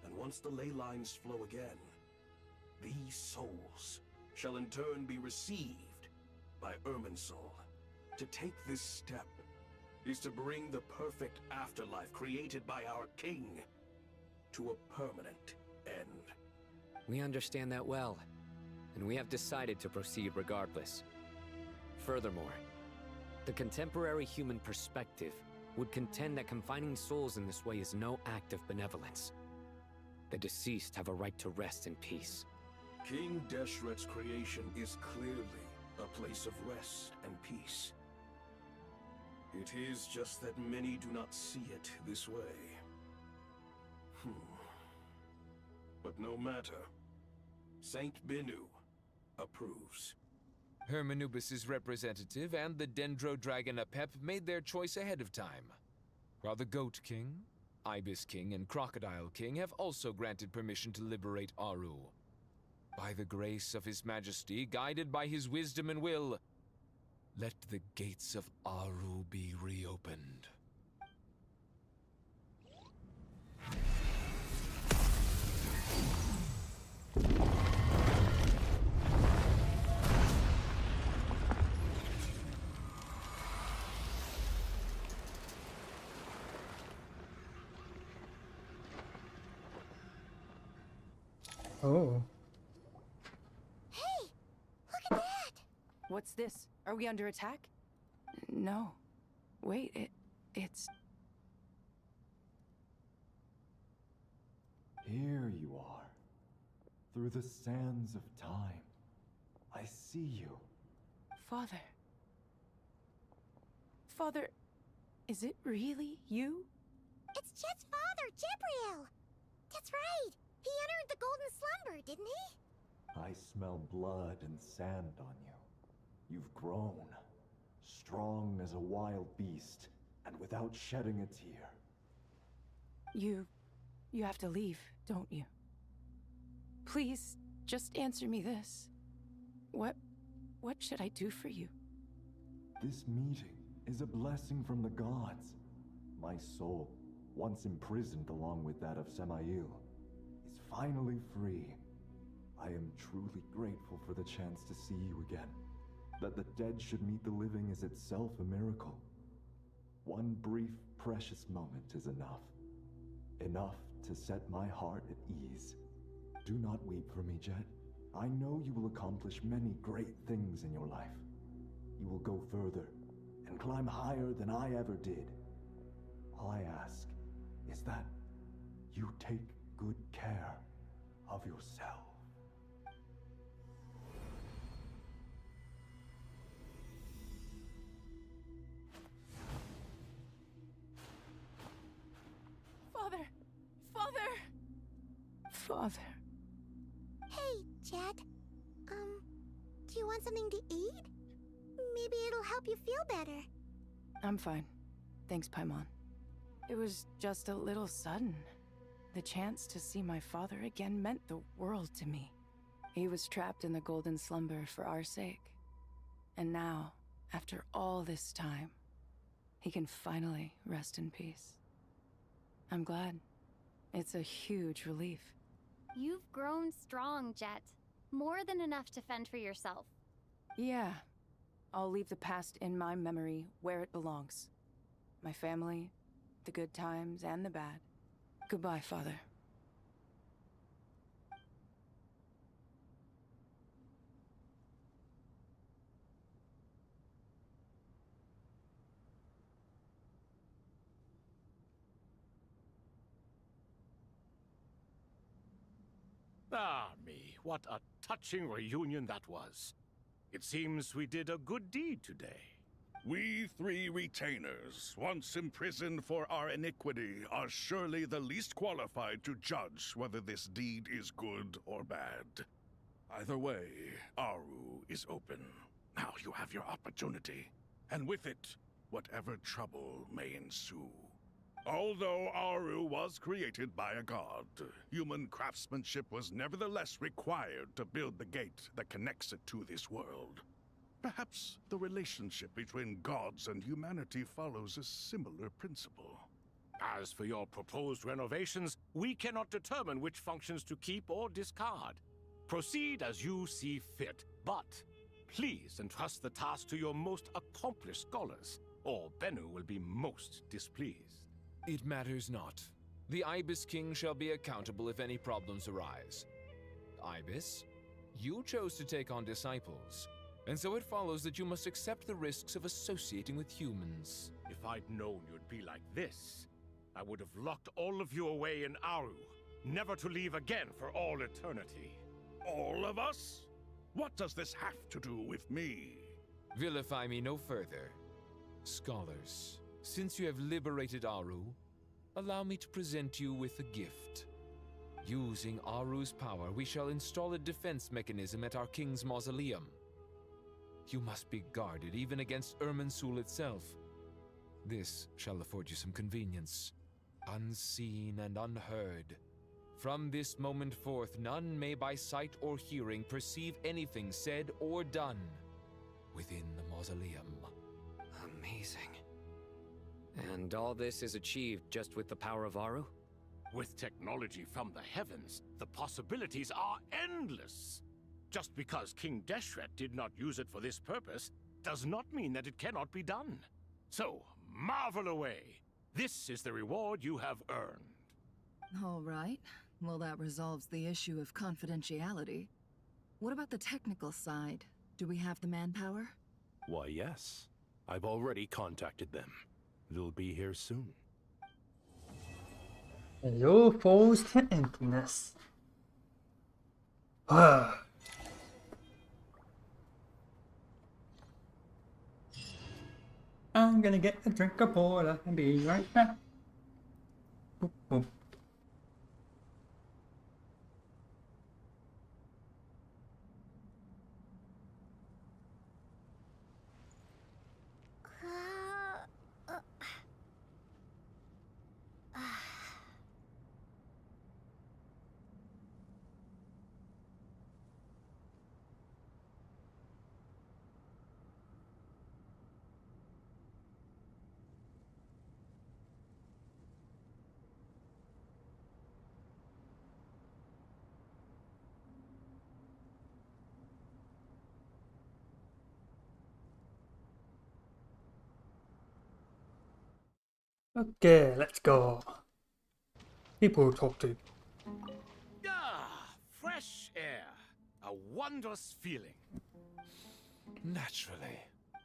And once the ley lines flow again, these souls shall in turn be received by Irminsul. To take this step is to bring the perfect afterlife created by our king to a permanent end. We understand that well, and we have decided to proceed regardless. Furthermore, the contemporary human perspective would contend that confining souls in this way is no act of benevolence. The deceased have a right to rest in peace. King Deshret's creation is clearly a place of rest and peace. It is just that many do not see it this way. But no matter. Saint Binu approves. Hermanubis' representative and the Dendro Dragon Apep made their choice ahead of time, while the Goat King, Ibis King, and Crocodile King have also granted permission to liberate Aru. By the grace of His Majesty, guided by his wisdom and will, let the gates of Aru be reopened. Oh. Hey! Look at that! What's this? Are we under attack? No. Wait, it's... Here you are. Through the sands of time. I see you. Father. Father, is it really you? It's Jet's father, Jibriel! That's right! He entered the Golden Slumber, didn't he? I smell blood and sand on you. You've grown. Strong as a wild beast, and without shedding a tear. You have to leave, don't you? Please, just answer me this. What should I do for you? This meeting is a blessing from the gods. My soul, once imprisoned along with that of Samael, is finally free. I am truly grateful for the chance to see you again. That the dead should meet the living is itself a miracle. One brief, precious moment is enough. Enough to set my heart at ease. Do not weep for me, Jet. I know you will accomplish many great things in your life. You will go further and climb higher than I ever did. All I ask is that you take good care of yourself. Father. Hey, Jet. Do you want something to eat? Maybe it'll help you feel better. I'm fine. Thanks, Paimon. It was just a little sudden. The chance to see my father again meant the world to me. He was trapped in the Golden Slumber for our sake. And now, after all this time, he can finally rest in peace. I'm glad. It's a huge relief. You've grown strong, Jet. More than enough to fend for yourself. Yeah. I'll leave the past in my memory where it belongs. My family, the good times and the bad. Goodbye, Father. Ah, me, what a touching reunion that was. It seems we did a good deed today. We three retainers, once imprisoned for our iniquity, are surely the least qualified to judge whether this deed is good or bad. Either way, Aru is open. Now you have your opportunity, and with it, whatever trouble may ensue. Although Aru was created by a god, human craftsmanship was nevertheless required to build the gate that connects it to this world. Perhaps the relationship between gods and humanity follows a similar principle. As for your proposed renovations, we cannot determine which functions to keep or discard. Proceed as you see fit, but please entrust the task to your most accomplished scholars, or Bennu will be most displeased. It matters not. The Ibis King shall be accountable if any problems arise. Ibis, you chose to take on disciples, and so it follows that you must accept the risks of associating with humans. If I'd known you'd be like this, I would have locked all of you away in Aru, never to leave again for all eternity. All of us? What does this have to do with me? Vilify me no further. Scholars, since you have liberated Aru, allow me to present you with a gift. Using Aru's power, we shall install a defense mechanism at our king's mausoleum. You must be guarded even against Irminsul itself. This shall afford you some convenience. Unseen and unheard. From this moment forth, none may by sight or hearing perceive anything said or done within the mausoleum. Amazing. And all this is achieved just with the power of Aru? With technology from the heavens, the possibilities are endless. Just because King Deshret did not use it for this purpose does not mean that it cannot be done. So, marvel away. This is the reward you have earned. All right. Well, that resolves the issue of confidentiality. What about the technical side? Do we have the manpower? Why, yes. I've already contacted them. It'll be here soon. It all falls to emptiness. I'm gonna get a drink of water and be right back. Boop, boop. Okay, let's go. People to talk to. Ah, fresh air. A wondrous feeling. Naturally.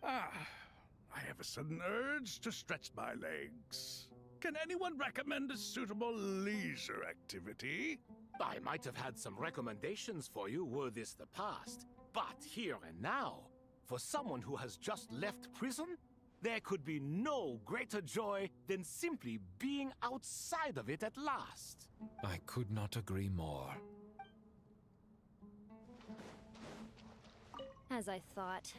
Ah, I have a sudden urge to stretch my legs. Can anyone recommend a suitable leisure activity? I might have had some recommendations for you were this the past, but here and now, for someone who has just left prison, there could be no greater joy than simply being outside of it at last. I could not agree more. As I thought,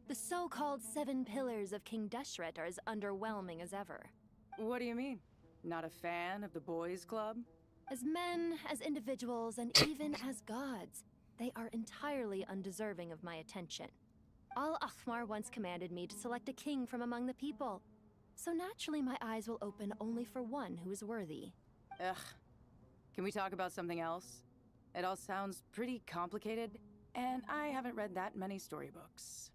the so-called 7 pillars of King Deshret are as underwhelming as ever. What do you mean? Not a fan of the boys' club? As men, as individuals, and even as gods, they are entirely undeserving of my attention. Al-Ahmar once commanded me to select a king from among the people, so naturally my eyes will open only for one who is worthy. Ugh. Can we talk about something else? It all sounds pretty complicated, and I haven't read that many storybooks.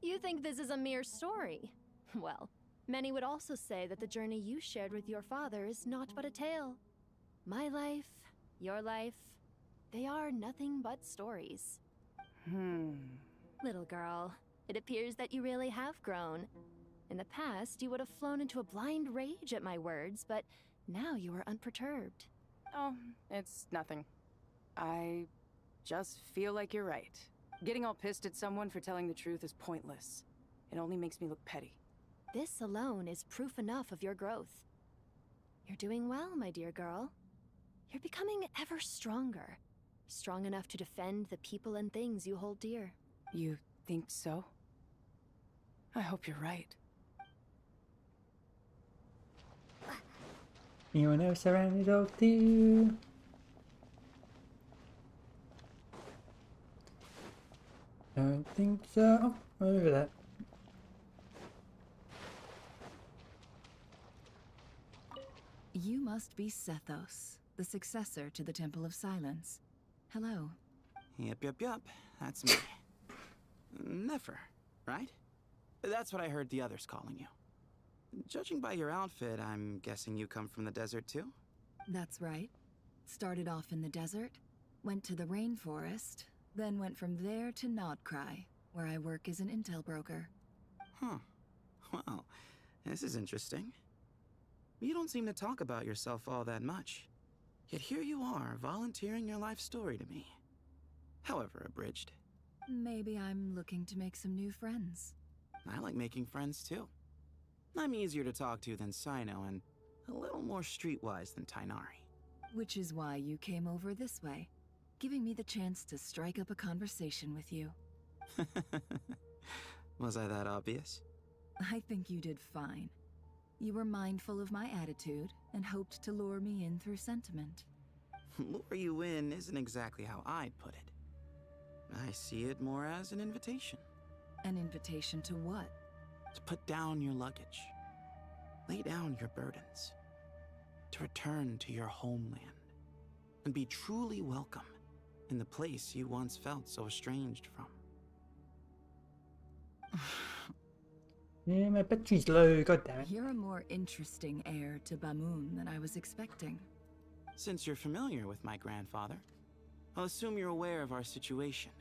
You think this is a mere story? Well, many would also say that the journey you shared with your father is not but a tale. My life, your life, they are nothing but stories. Little girl, it appears that you really have grown. In the past, you would have flown into a blind rage at my words, but now you are unperturbed. Oh, it's nothing. I just feel like you're right. Getting all pissed at someone for telling the truth is pointless. It only makes me look petty. This alone is proof enough of your growth. You're doing well, my dear girl. You're becoming ever stronger. Strong enough to defend the people and things you hold dear. You think so? I hope you're right. Anyone else around to talk to? Don't think so. Oh, over that. You must be Sethos, the successor to the Temple of Silence. Hello. Yup. That's me. Nefer, right? That's what I heard the others calling you. Judging by your outfit, I'm guessing you come from the desert too? That's right. Started off in the desert, went to the rainforest, then went from there to Nodcry, where I work as an intel broker. Huh. Well, this is interesting. You don't seem to talk about yourself all that much. Yet here you are, volunteering your life story to me. However abridged. Maybe I'm looking to make some new friends. I like making friends too. I'm easier to talk to than Sino and a little more streetwise than Tainari. Which is why you came over this way, giving me the chance to strike up a conversation with you. Was I that obvious? I think you did fine. You were mindful of my attitude and hoped to lure me in through sentiment. Lure you in isn't exactly how I'd put it. I see it more as an invitation. An invitation to what? To put down your luggage. Lay down your burdens. To return to your homeland. And be truly welcome in the place you once felt so estranged from. Yeah, my battery's low, goddammit. You're a more interesting heir to Bamun than I was expecting. Since you're familiar with my grandfather, I'll assume you're aware of our situation.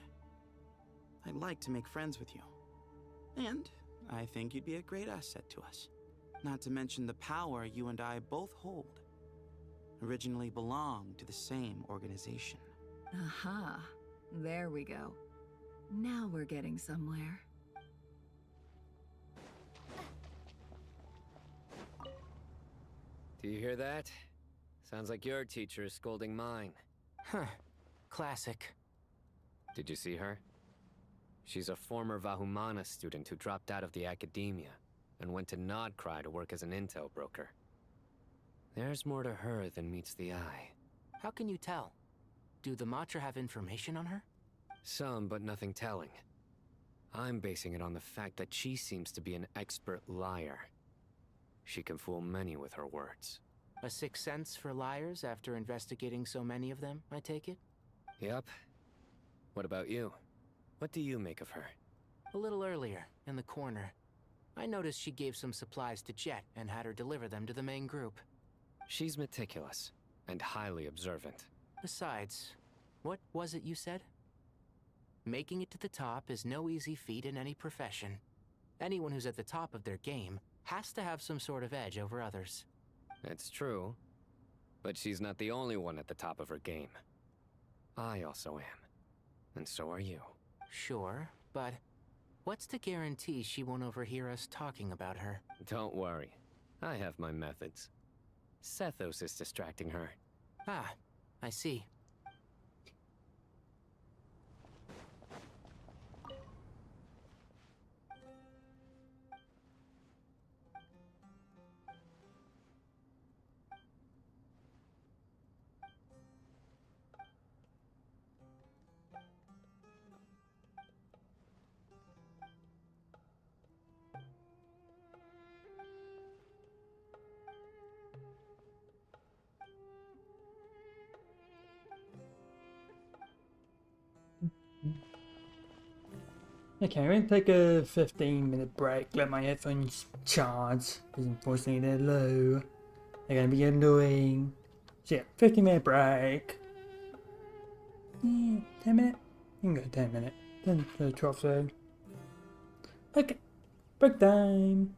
I'd like to make friends with you. And I think you'd be a great asset to us. Not to mention the power you and I both hold. Originally belonged to the same organization. Aha. There we go. Now we're getting somewhere. Do you hear that? Sounds like your teacher is scolding mine. Huh. Classic. Did you see her? She's a former Vahumana student who dropped out of the academia and went to Nodcry to work as an intel broker. There's more to her than meets the eye. How can you tell? Do the Matra have information on her? Some, but nothing telling. I'm basing it on the fact that she seems to be an expert liar. She can fool many with her words. A sixth sense for liars after investigating so many of them, I take it? Yep. What about you? What do you make of her? A little earlier, in the corner, I noticed she gave some supplies to Jet and had her deliver them to the main group. She's meticulous and highly observant. Besides, what was it you said? Making it to the top is no easy feat in any profession. Anyone who's at the top of their game has to have some sort of edge over others. It's true, but she's not the only one at the top of her game. I also am, and so are you. Sure, but what's to guarantee she won't overhear us talking about her? Don't worry, I have my methods. Sethos is distracting her. Ah, I see. Okay, I'm gonna take a 15-minute break, let my headphones charge, because unfortunately they're low. They're gonna be annoying. So yeah, 15-minute break. 10 minutes? You can go 10 minutes. 10 to 12 so. Okay, break time.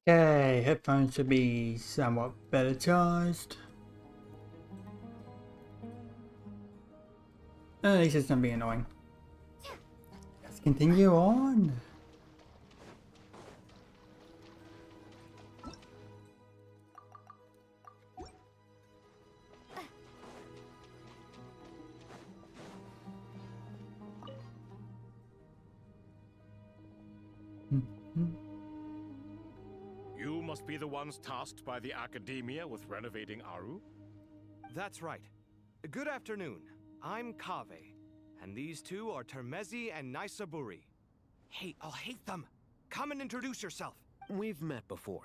Okay, headphones should be somewhat better charged. At least it's not being annoying. Let's continue on. You must be the ones tasked by the Academia with renovating Aru? That's right. Good afternoon. I'm Kaveh, and these two are Termezi and Naisaburi. Hey, I'll hate them! Come and introduce yourself! We've met before.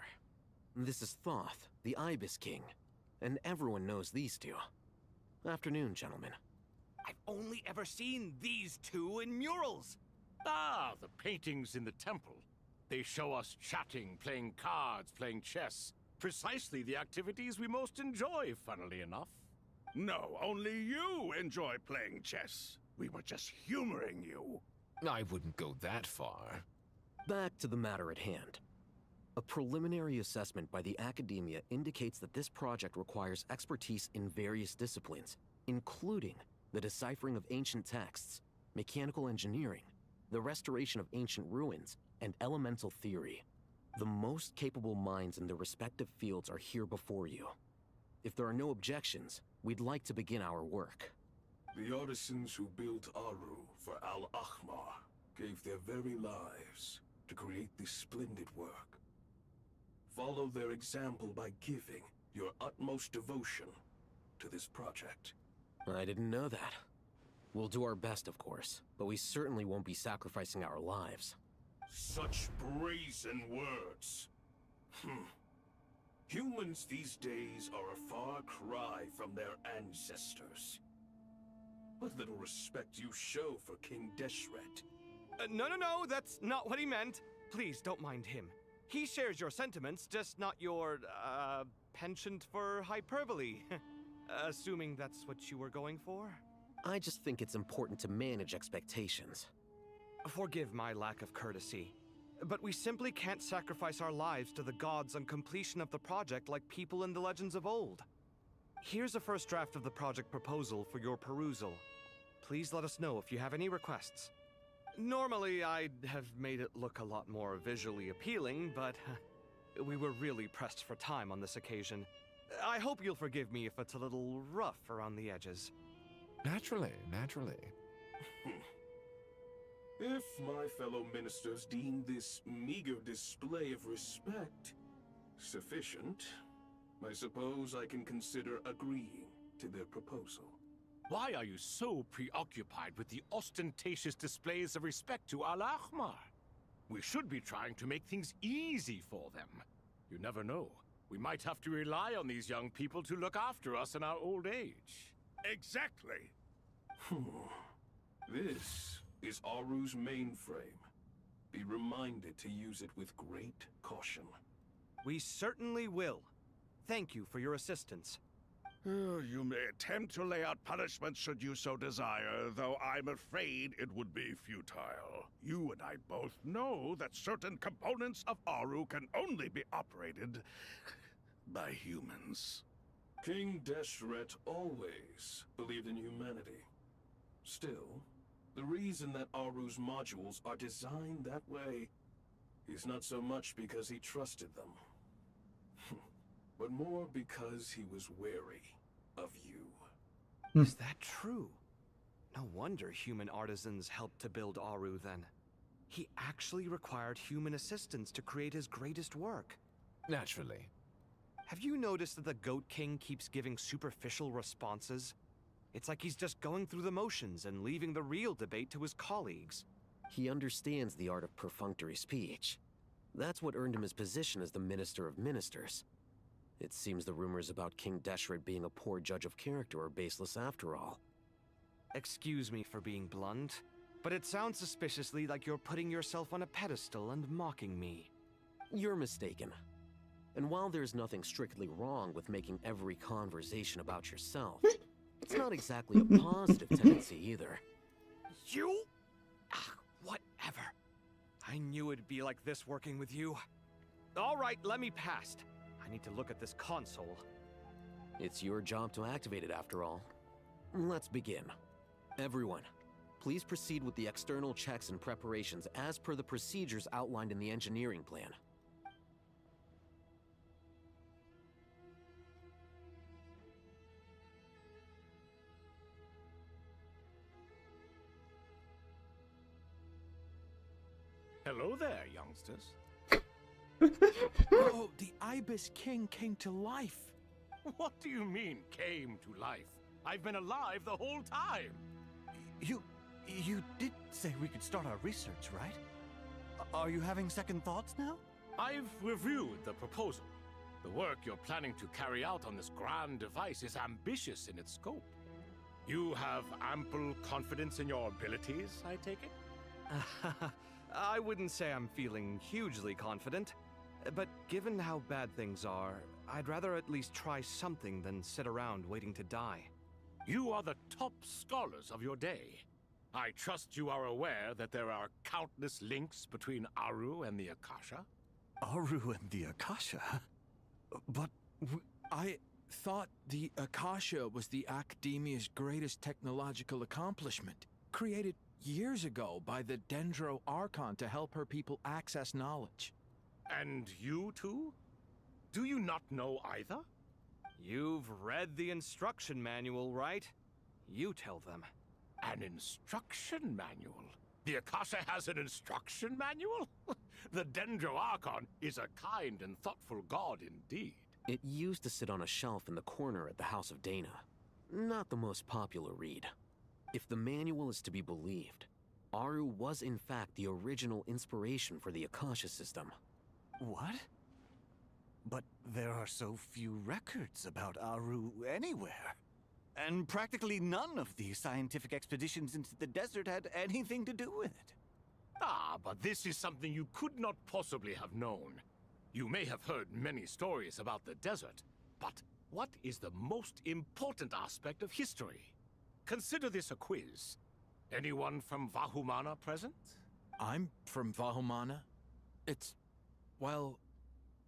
This is Thoth, the Ibis King, and everyone knows these two. Afternoon, gentlemen. I've only ever seen these two in murals! Ah, the paintings in the temple. They show us chatting, playing cards, playing chess. Precisely the activities we most enjoy, funnily enough. No, only you enjoy playing chess. We were just humoring you. I wouldn't go that far. Back to the matter at hand. A preliminary assessment by the Academia indicates that this project requires expertise in various disciplines, including the deciphering of ancient texts, mechanical engineering, the restoration of ancient ruins, and elemental theory. The most capable minds in their respective fields are here before you. If there are no objections, we'd like to begin our work. The artisans who built Aru for Al-Ahmar gave their very lives to create this splendid work. Follow their example by giving your utmost devotion to this project. I didn't know that. We'll do our best, of course, but we certainly won't be sacrificing our lives. Such brazen words. Humans these days are a far cry from their ancestors. What little respect you show for King Deshret. No, that's not what he meant. Please, don't mind him. He shares your sentiments, just not your, penchant for hyperbole. Assuming that's what you were going for? I just think it's important to manage expectations. Forgive my lack of courtesy, but we simply can't sacrifice our lives to the gods on completion of the project like people in the legends of old. Here's a first draft of the project proposal for your perusal. Please let us know if you have any requests. Normally, I'd have made it look a lot more visually appealing, but we were really pressed for time on this occasion. I hope you'll forgive me if it's a little rough around the edges. Naturally. If my fellow ministers deem this meager display of respect sufficient, I suppose I can consider agreeing to their proposal. Why are you so preoccupied with the ostentatious displays of respect to Al-Ahmar? We should be trying to make things easy for them. You never know. We might have to rely on these young people to look after us in our old age. Exactly. This is Aru's mainframe. Be reminded to use it with great caution. We certainly will. Thank you for your assistance. You may attempt to lay out punishment should you so desire, though I'm afraid it would be futile. You and I both know that certain components of Aru can only be operated by humans. King Deshret always believed in humanity. Still, the reason that Aru's modules are designed that way is not so much because he trusted them, but more because he was wary of you. Is that true? No wonder human artisans helped to build Aru then. He actually required human assistance to create his greatest work. Naturally. Have you noticed that the Goat King keeps giving superficial responses? It's like he's just going through the motions and leaving the real debate to his colleagues. He understands the art of perfunctory speech. That's what earned him his position as the Minister of Ministers. It seems the rumors about King Deshret being a poor judge of character are baseless after all. Excuse me for being blunt, but it sounds suspiciously like you're putting yourself on a pedestal and mocking me. You're mistaken. And while there's nothing strictly wrong with making every conversation about yourself, it's not exactly a positive tendency either. You? Whatever. I knew it'd be like this working with you. All right, let me past. I need to look at this console. It's your job to activate it after all. Let's begin. Everyone, please proceed with the external checks and preparations as per the procedures outlined in the engineering plan. Hello there, youngsters. Oh, the Ibis King came to life. What do you mean, came to life? I've been alive the whole time. You did say we could start our research, right? Are you having second thoughts now? I've reviewed the proposal. The work you're planning to carry out on this grand device is ambitious in its scope. You have ample confidence in your abilities, I take it? I wouldn't say I'm feeling hugely confident, but given how bad things are, I'd rather at least try something than sit around waiting to die. You are the top scholars of your day. I trust you are aware that there are countless links between Aru and the Akasha? Aru and the Akasha? But I thought the Akasha was the Academia's greatest technological accomplishment, created years ago by the Dendro Archon to help her people access knowledge. And you too? Do you not know either? You've read the instruction manual, right? You tell them. An instruction manual? The Akasha has an instruction manual? The Dendro Archon is a kind and thoughtful god indeed. It used to sit on a shelf in the corner at the House of Dana. Not the most popular read. If the manual is to be believed, Aru was in fact the original inspiration for the Akasha system. what? But there are so few records about Aru anywhere. And practically none of the scientific expeditions into the desert had anything to do with it. Ah, but this is something you could not possibly have known. You may have heard many stories about the desert, but what is the most important aspect of history? Consider this a quiz. Anyone from Vahumana present? I'm from Vahumana. It's, well,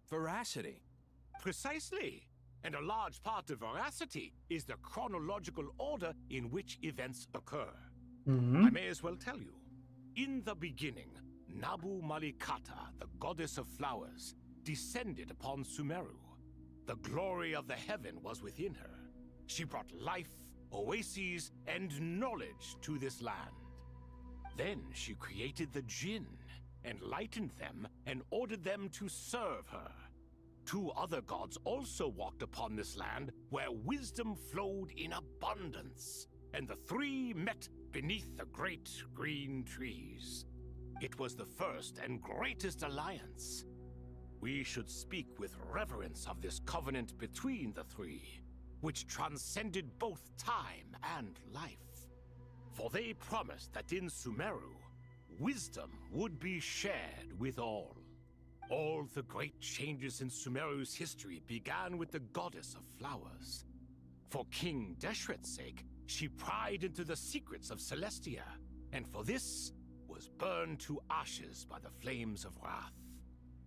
veracity. Precisely. And a large part of veracity is the chronological order in which events occur. I may as well tell you. In the beginning, Nabu Malikata, the goddess of flowers, descended upon Sumeru. The glory of the heaven was within her. She brought life, oases, and knowledge to this land. Then she created the Jinn, enlightened them, and ordered them to serve her. Two other gods also walked upon this land where wisdom flowed in abundance, and the three met beneath the great green trees. It was the first and greatest alliance. We should speak with reverence of this covenant between the three, which transcended both time and life. For they promised that in Sumeru, wisdom would be shared with all. All the great changes in Sumeru's history began with the goddess of flowers. For King Deshret's sake, she pried into the secrets of Celestia, and for this was burned to ashes by the flames of wrath.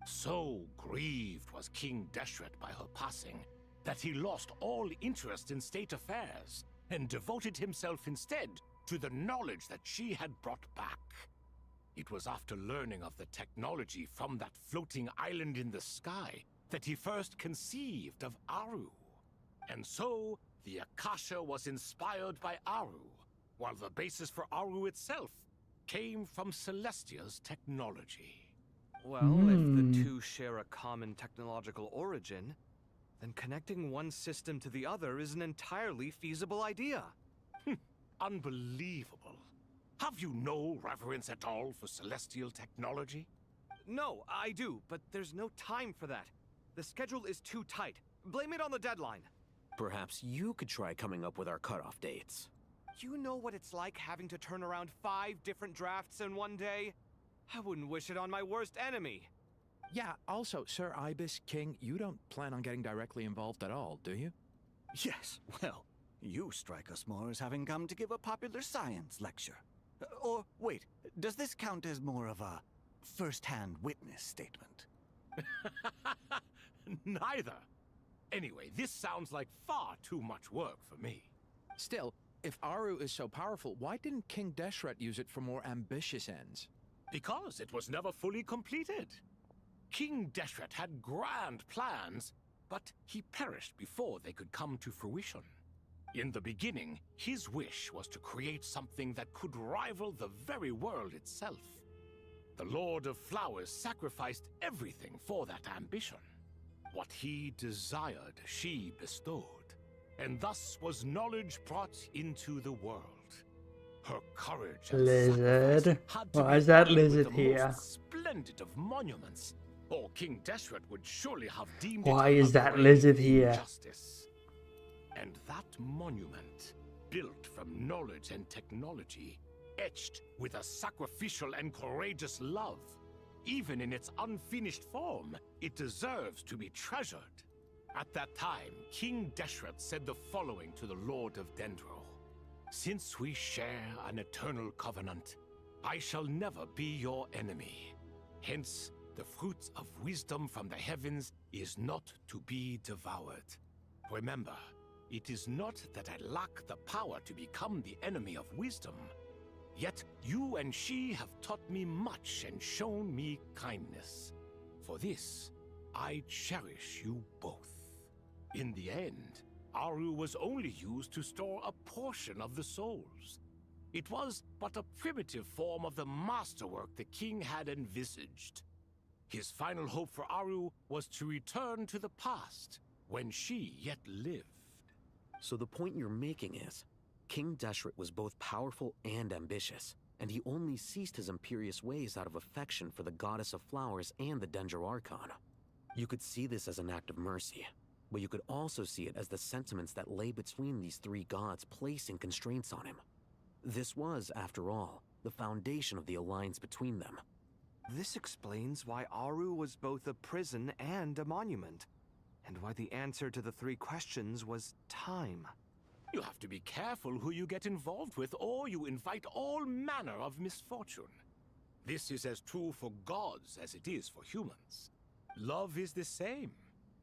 So grieved was King Deshret by her passing that he lost all interest in state affairs and devoted himself instead to the knowledge that she had brought back. It was after learning of the technology from that floating island in the sky that he first conceived of Aru. And so, the Akasha was inspired by Aru, while the basis for Aru itself came from Celestia's technology. Well, if the two share a common technological origin, then connecting one system to the other is an entirely feasible idea. Unbelievable. Have you no reverence at all for celestial technology? No, I do, but there's no time for that. The schedule is too tight. Blame it on the deadline. Perhaps you could try coming up with our cutoff dates. You know what it's like having to turn around 5 different drafts in one day? I wouldn't wish it on my worst enemy. Yeah, also, Sir Ibis King, you don't plan on getting directly involved at all, do you? Yes, well, you strike us more as having come to give a popular science lecture. Or, wait, does this count as more of a first-hand witness statement? Neither. Anyway, this sounds like far too much work for me. Still, if Aru is so powerful, why didn't King Deshret use it for more ambitious ends? Because it was never fully completed. King Deshret had grand plans, but he perished before they could come to fruition. In the beginning, his wish was to create something that could rival the very world itself. The Lord of Flowers sacrificed everything for that ambition. What he desired, she bestowed, and thus was knowledge brought into the world. Her courage and Lizard. sacrifice had to Why be is that paid with lizard the here? most splendid of monuments, or King Deshret would surely have deemed Why it is a that grave lizard here? injustice. And that monument, built from knowledge and technology, etched with a sacrificial and courageous love, even in its unfinished form, it deserves to be treasured. At that time, King Deshret said the following to the Lord of Dendro. Since we share an eternal covenant, I shall never be your enemy. Hence, the fruits of wisdom from the heavens is not to be devoured. Remember, it is not that I lack the power to become the enemy of wisdom. Yet you and she have taught me much and shown me kindness. For this, I cherish you both. In the end, Aru was only used to store a portion of the souls. It was but a primitive form of the masterwork the king had envisaged. His final hope for Aru was to return to the past, when she yet lived. So the point you're making is, King Deshret was both powerful and ambitious, and he only ceased his imperious ways out of affection for the Goddess of Flowers and the Dendro Archon. You could see this as an act of mercy, but you could also see it as the sentiments that lay between these three gods placing constraints on him. This was, after all, the foundation of the alliance between them. This explains why Aru was both a prison and a monument, and why the answer to the three questions was time. You have to be careful who you get involved with, or you invite all manner of misfortune. This is as true for gods as it is for humans. Love is the same.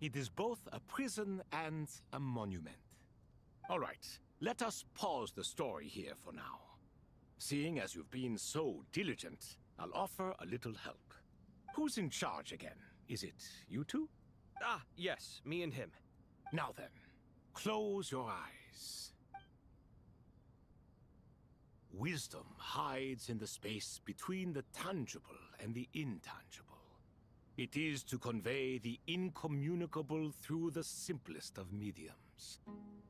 It is both a prison and a monument. All right, let us pause the story here for now. Seeing as you've been so diligent, I'll offer a little help. Who's in charge again? Is it you two? Ah, yes, me and him. Now then, close your eyes. Wisdom hides in the space between the tangible and the intangible. It is to convey the incommunicable through the simplest of mediums.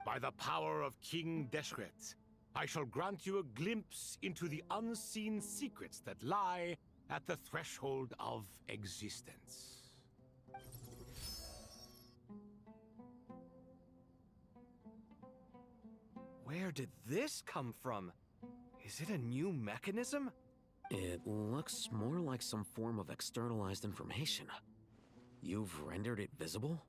By the power of King Deshret, I shall grant you a glimpse into the unseen secrets that lie at the threshold of existence. Where did this come from? Is it a new mechanism? It looks more like some form of externalized information. You've rendered it visible?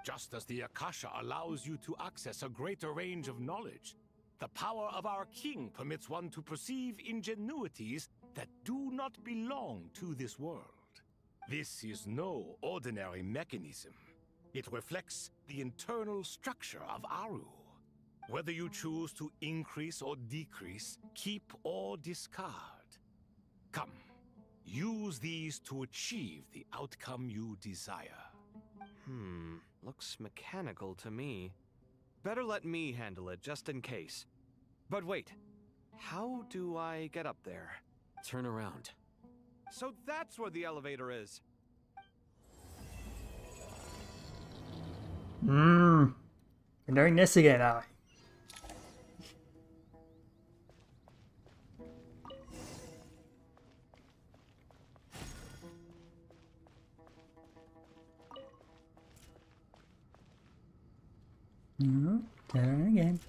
Just as the Akasha allows you to access a greater range of knowledge, the power of our king permits one to perceive ingenuities that do not belong to this world. This is no ordinary mechanism. It reflects the internal structure of Aru. Whether you choose to increase or decrease, keep or discard. Come, use these to achieve the outcome you desire. Looks mechanical to me. Better let me handle it, just in case. But wait, how do I get up there? Turn around. So that's where the elevator is. We're doing this again, are we? Turn again.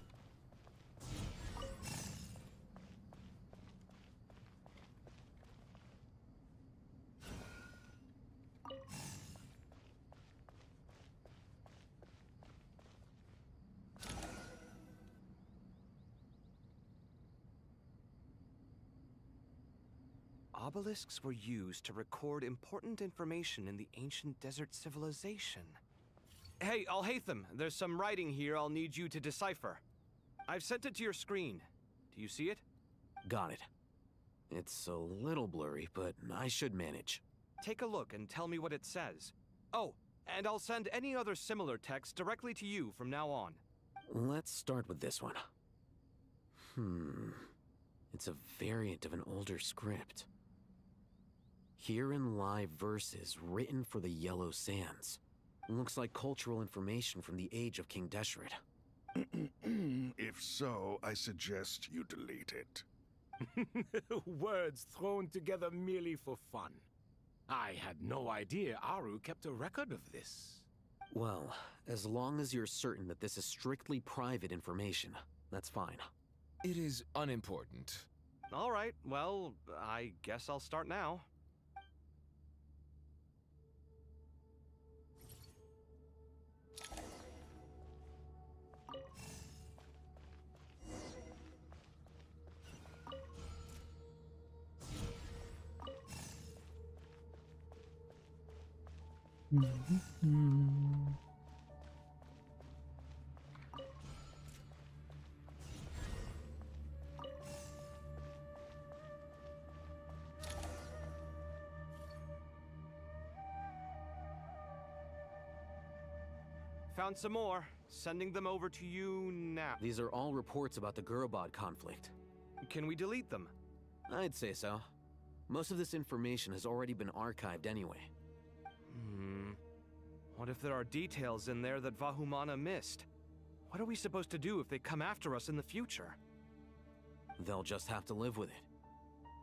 obelisks were used to record important information in the ancient desert civilization. Hey, Alhaitham, there's some writing here I'll need you to decipher. I've sent it to your screen. Do you see it? Got it. It's a little blurry, but I should manage. Take a look and tell me what it says. Oh, and I'll send any other similar text directly to you from now on. Let's start with this one. It's a variant of an older script. Herein lie verses written for the Yellow Sands. Looks like cultural information from the age of King Deshret. If so, I suggest you delete it. Words thrown together merely for fun. I had no idea Aru kept a record of this. Well, as long as you're certain that this is strictly private information, that's fine. It is unimportant. All right, well, I guess I'll start now. Found some more. Sending them over to you now. These are all reports about the Gurubad conflict. Can we delete them? I'd say so. Most of this information has already been archived anyway. What if there are details in there that Vahumana missed? What are we supposed to do if they come after us in the future? They'll just have to live with it.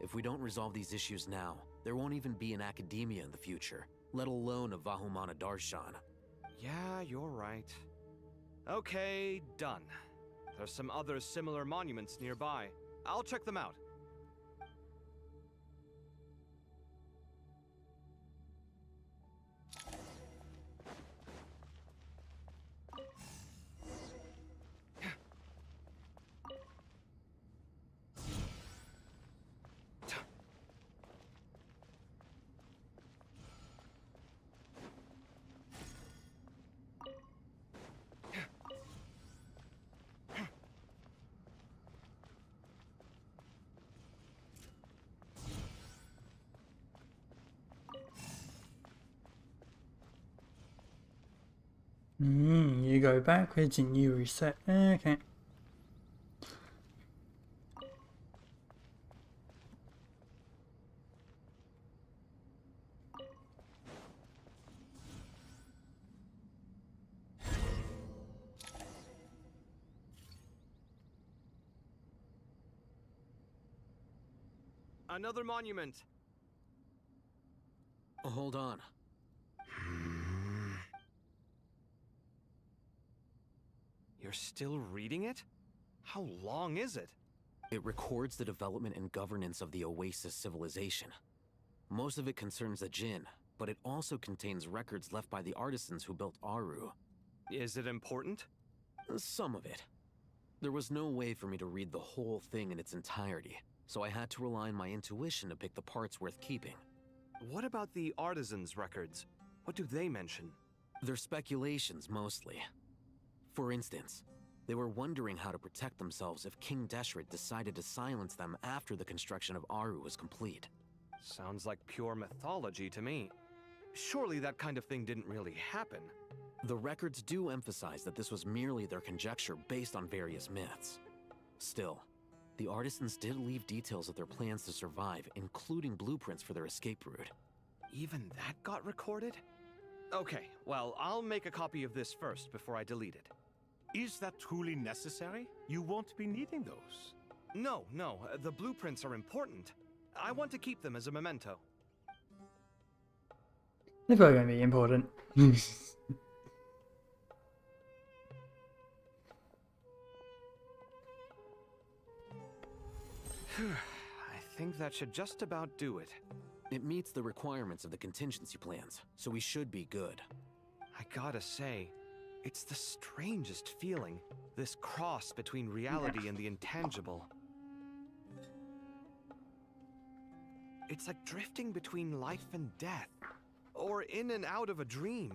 If we don't resolve these issues now, there won't even be an academia in the future, let alone a Vahumana Darshan. Yeah, you're right. Okay, done. There's some other similar monuments nearby. I'll check them out. You go backwards and you reset. Okay. Another monument. Hold on. You're still reading it? How long is it? It records the development and governance of the Oasis civilization. Most of it concerns the Jinn, but it also contains records left by the artisans who built Aru. Is it important? Some of it. There was no way for me to read the whole thing in its entirety, so I had to rely on my intuition to pick the parts worth keeping. What about the artisans' records? What do they mention? They're speculations, mostly. For instance, they were wondering how to protect themselves if King Deshret decided to silence them after the construction of Aru was complete. Sounds like pure mythology to me. Surely that kind of thing didn't really happen. The records do emphasize that this was merely their conjecture based on various myths. Still, the artisans did leave details of their plans to survive, including blueprints for their escape route. Even that got recorded? Okay, well, I'll make a copy of this first before I delete it. Is that truly necessary? You won't be needing those. No, the blueprints are important. I want to keep them as a memento. They're probably going to be important. I think that should just about do it. It meets the requirements of the contingency plans, so we should be good. I gotta say, it's the strangest feeling, this cross between reality and the intangible. It's like drifting between life and death, or in and out of a dream,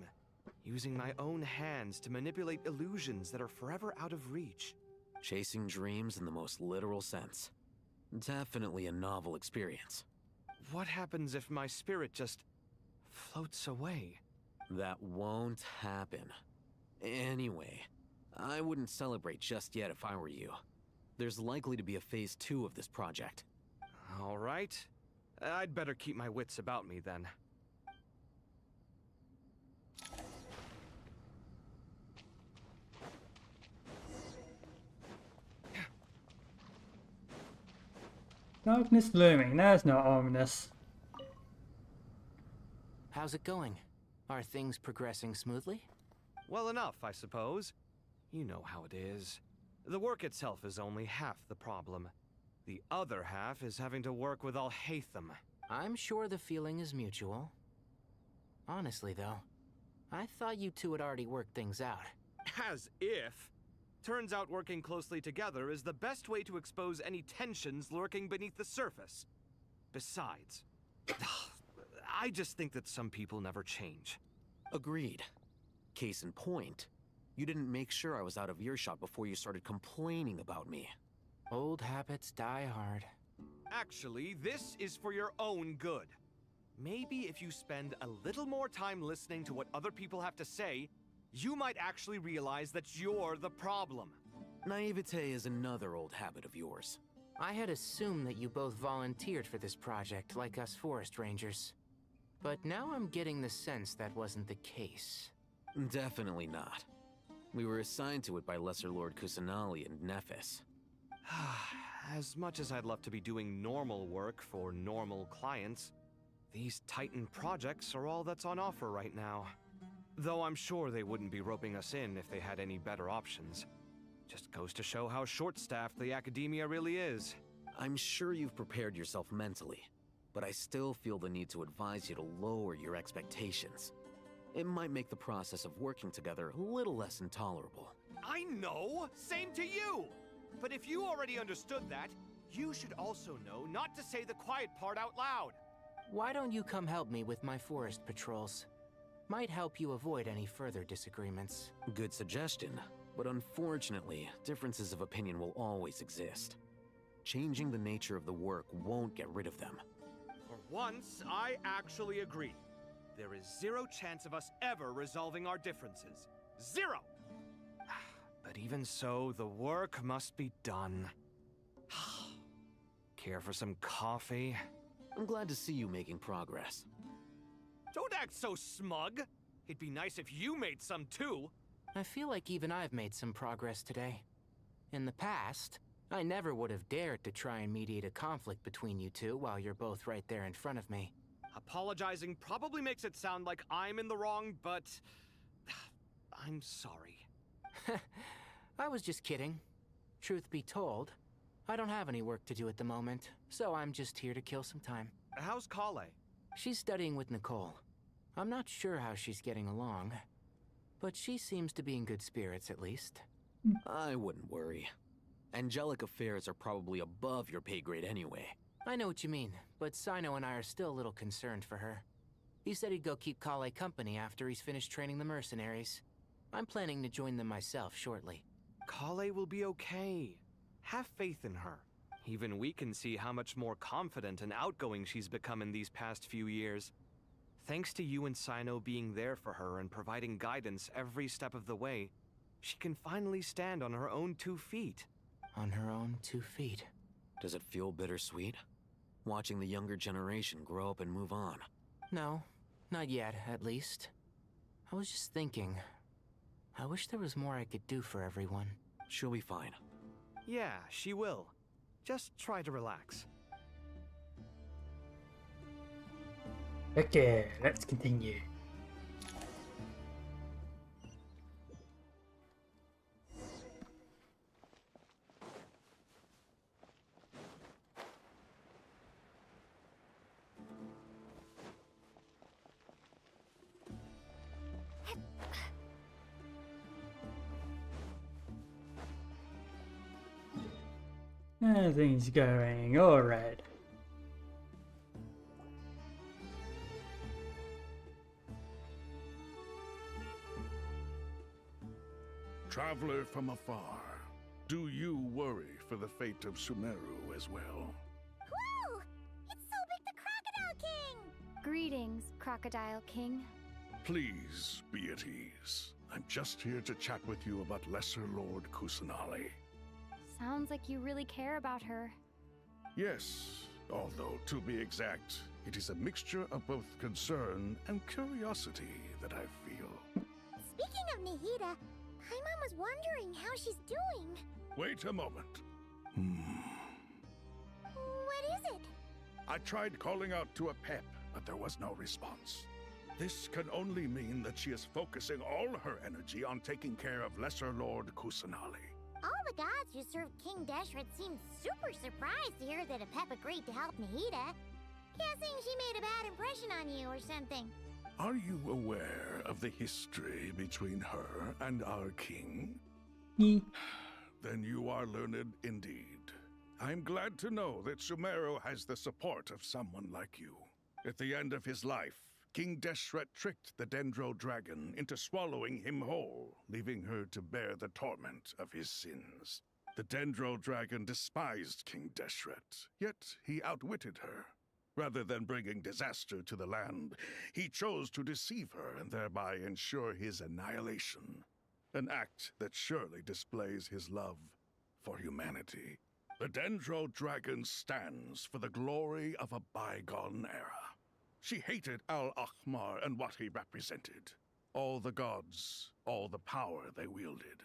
using my own hands to manipulate illusions that are forever out of reach. Chasing dreams in the most literal sense. Definitely a novel experience. What happens if my spirit just floats away? That won't happen. Anyway, I wouldn't celebrate just yet if I were you. There's likely to be a phase 2 of this project. All right. I'd better keep my wits about me then. Darkness looming, that's not ominous. How's it going? Are things progressing smoothly? Well enough, I suppose. You know how it is. The work itself is only half the problem. The other half is having to work with Al-Haytham. I'm sure the feeling is mutual. Honestly, though, I thought you two had already worked things out. As if! Turns out working closely together is the best way to expose any tensions lurking beneath the surface. Besides, I just think that some people never change. Agreed. Case in point, you didn't make sure I was out of earshot before you started complaining about me. Old habits die hard. Actually, this is for your own good. Maybe if you spend a little more time listening to what other people have to say, you might actually realize that you're the problem. Naivete is another old habit of yours. I had assumed that you both volunteered for this project, like us forest rangers. But now I'm getting the sense that wasn't the case. Definitely not. We were assigned to it by Lesser Lord Kusanali and Nephis. As much as I'd love to be doing normal work for normal clients, these Titan projects are all that's on offer right now. Though I'm sure they wouldn't be roping us in if they had any better options. Just goes to show how short-staffed the academia really is. I'm sure you've prepared yourself mentally, but I still feel the need to advise you to lower your expectations. It might make the process of working together a little less intolerable. I know! Same to you! But if you already understood that, you should also know not to say the quiet part out loud. Why don't you come help me with my forest patrols? Might help you avoid any further disagreements. Good suggestion, but unfortunately, differences of opinion will always exist. Changing the nature of the work won't get rid of them. For once, I actually agree. There is zero chance of us ever resolving our differences. Zero! But even so, the work must be done. Care for some coffee? I'm glad to see you making progress. Don't act so smug! It'd be nice if you made some too! I feel like even I've made some progress today. In the past, I never would have dared to try and mediate a conflict between you two while you're both right there in front of me. Apologizing probably makes it sound like I'm in the wrong, but... I'm sorry. I was just kidding. Truth be told, I don't have any work to do at the moment, so I'm just here to kill some time. How's Kale? She's studying with Nicole. I'm not sure how she's getting along, but she seems to be in good spirits at least. I wouldn't worry. Angelic affairs are probably above your pay grade anyway. I know what you mean, but Sino and I are still a little concerned for her. He said he'd go keep Kale company after he's finished training the mercenaries. I'm planning to join them myself shortly. Kale will be okay. Have faith in her. Even we can see how much more confident and outgoing she's become in these past few years. Thanks to you and Sino being there for her and providing guidance every step of the way, she can finally stand on her own 2 feet. On her own 2 feet. Does it feel bittersweet? Watching the younger generation grow up and move on? No, not yet, at least. I was just thinking, I wish there was more I could do for everyone. She'll be fine. Yeah, she will. Just try to relax. Okay, let's continue. Everything's going alright. Traveler from afar, do you worry for the fate of Sumeru as well? Whoa! It's Sobek the Crocodile King! Greetings, Crocodile King. Please be at ease. I'm just here to chat with you about Lesser Lord Kusanali. Sounds like you really care about her. Yes, although to be exact, it is a mixture of both concern and curiosity that I feel. Speaking of Nahida, Paimon was wondering how she's doing. Wait a moment. What is it? I tried calling out to a pep, but there was no response. This can only mean that she is focusing all her energy on taking care of Lesser Lord Kusanali. All the gods who served King Deshret seemed super surprised to hear that a pep agreed to help Nahida. Guessing she made a bad impression on you or something. Are you aware of the history between her and our king? Then you are learned indeed. I'm glad to know that Sumeru has the support of someone like you. At the end of his life, King Deshret tricked the Dendro dragon into swallowing him whole, leaving her to bear the torment of his sins. The Dendro dragon despised King Deshret, yet he outwitted her. Rather than bringing disaster to the land, he chose to deceive her and thereby ensure his annihilation. An act that surely displays his love for humanity. The Dendro dragon stands for the glory of a bygone era. She hated Al-Ahmar and what he represented. All the gods, all the power they wielded.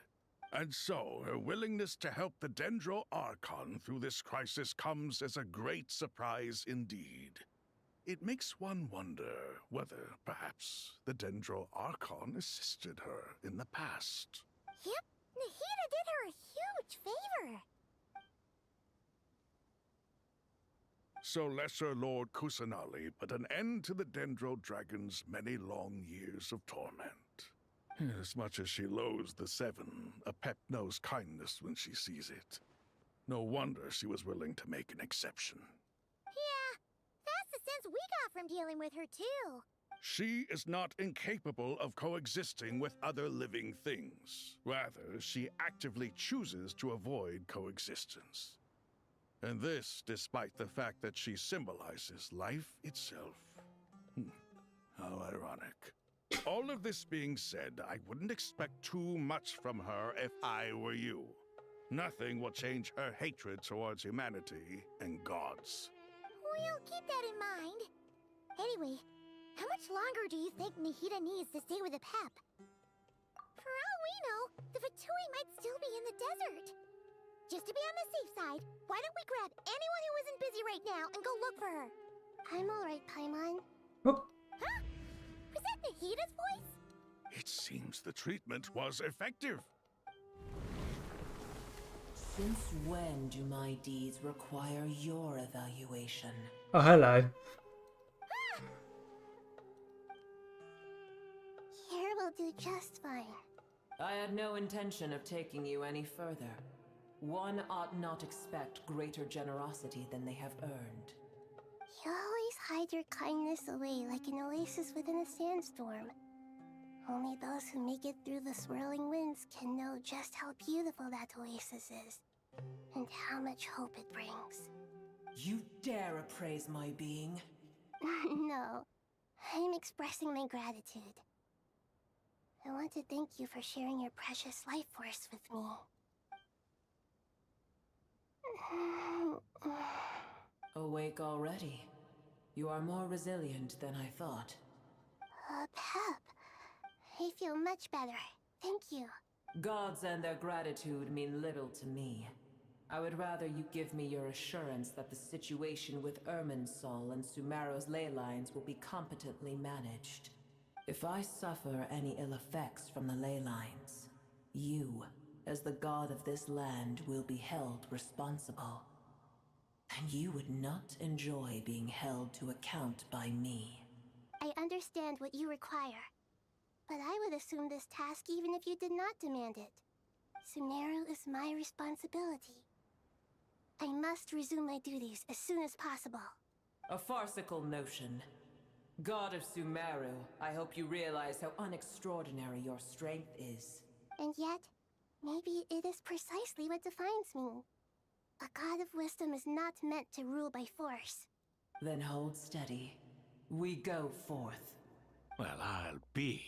And so, her willingness to help the Dendro Archon through this crisis comes as a great surprise indeed. It makes one wonder whether, perhaps, the Dendro Archon assisted her in the past. Yep, Nahida did her a huge favor. So Lesser Lord Kusanali put an end to the Dendro Dragon's many long years of torment. As much as she loathes the Seven, a pep knows kindness when she sees it. No wonder she was willing to make an exception. Yeah, that's the sense we got from dealing with her too. She is not incapable of coexisting with other living things. Rather, she actively chooses to avoid coexistence. And this despite the fact that she symbolizes life itself. How ironic. All of this being said, I wouldn't expect too much from her if I were you. Nothing will change her hatred towards humanity and gods. We'll keep that in mind. Anyway, how much longer do you think Nahida needs to stay with the pep? For all we know, the Fatui might still be in the desert. Just to be on the safe side, why don't we grab anyone who isn't busy right now and go look for her? I'm alright, Paimon. Huh? Was that Nahida's voice? It seems the treatment was effective. Since when do my deeds require your evaluation? Oh, hello. Here will do just fine. I had no intention of taking you any further. One ought not expect greater generosity than they have earned. You always hide your kindness away like an oasis within a sandstorm. Only those who make it through the swirling winds can know just how beautiful that oasis is, and how much hope it brings. You dare appraise my being? No, I'm expressing my gratitude. I want to thank you for sharing your precious life force with me. Awake already? You are more resilient than I thought. Pep, I feel much better. Thank you. Gods and their gratitude mean little to me. I would rather you give me your assurance that the situation with Irminsul and Sumeru's ley lines will be competently managed. If I suffer any ill effects from the ley lines, you, as the god of this land, will be held responsible. And you would not enjoy being held to account by me. I understand what you require, but I would assume this task even if you did not demand it. Sumeru is my responsibility. I must resume my duties as soon as possible. A farcical notion. God of Sumeru, I hope you realize how unextraordinary your strength is. And yet, Maybe it is precisely what defines me. A god of wisdom is not meant to rule by force. Then hold steady. We go forth. Well, I'll be.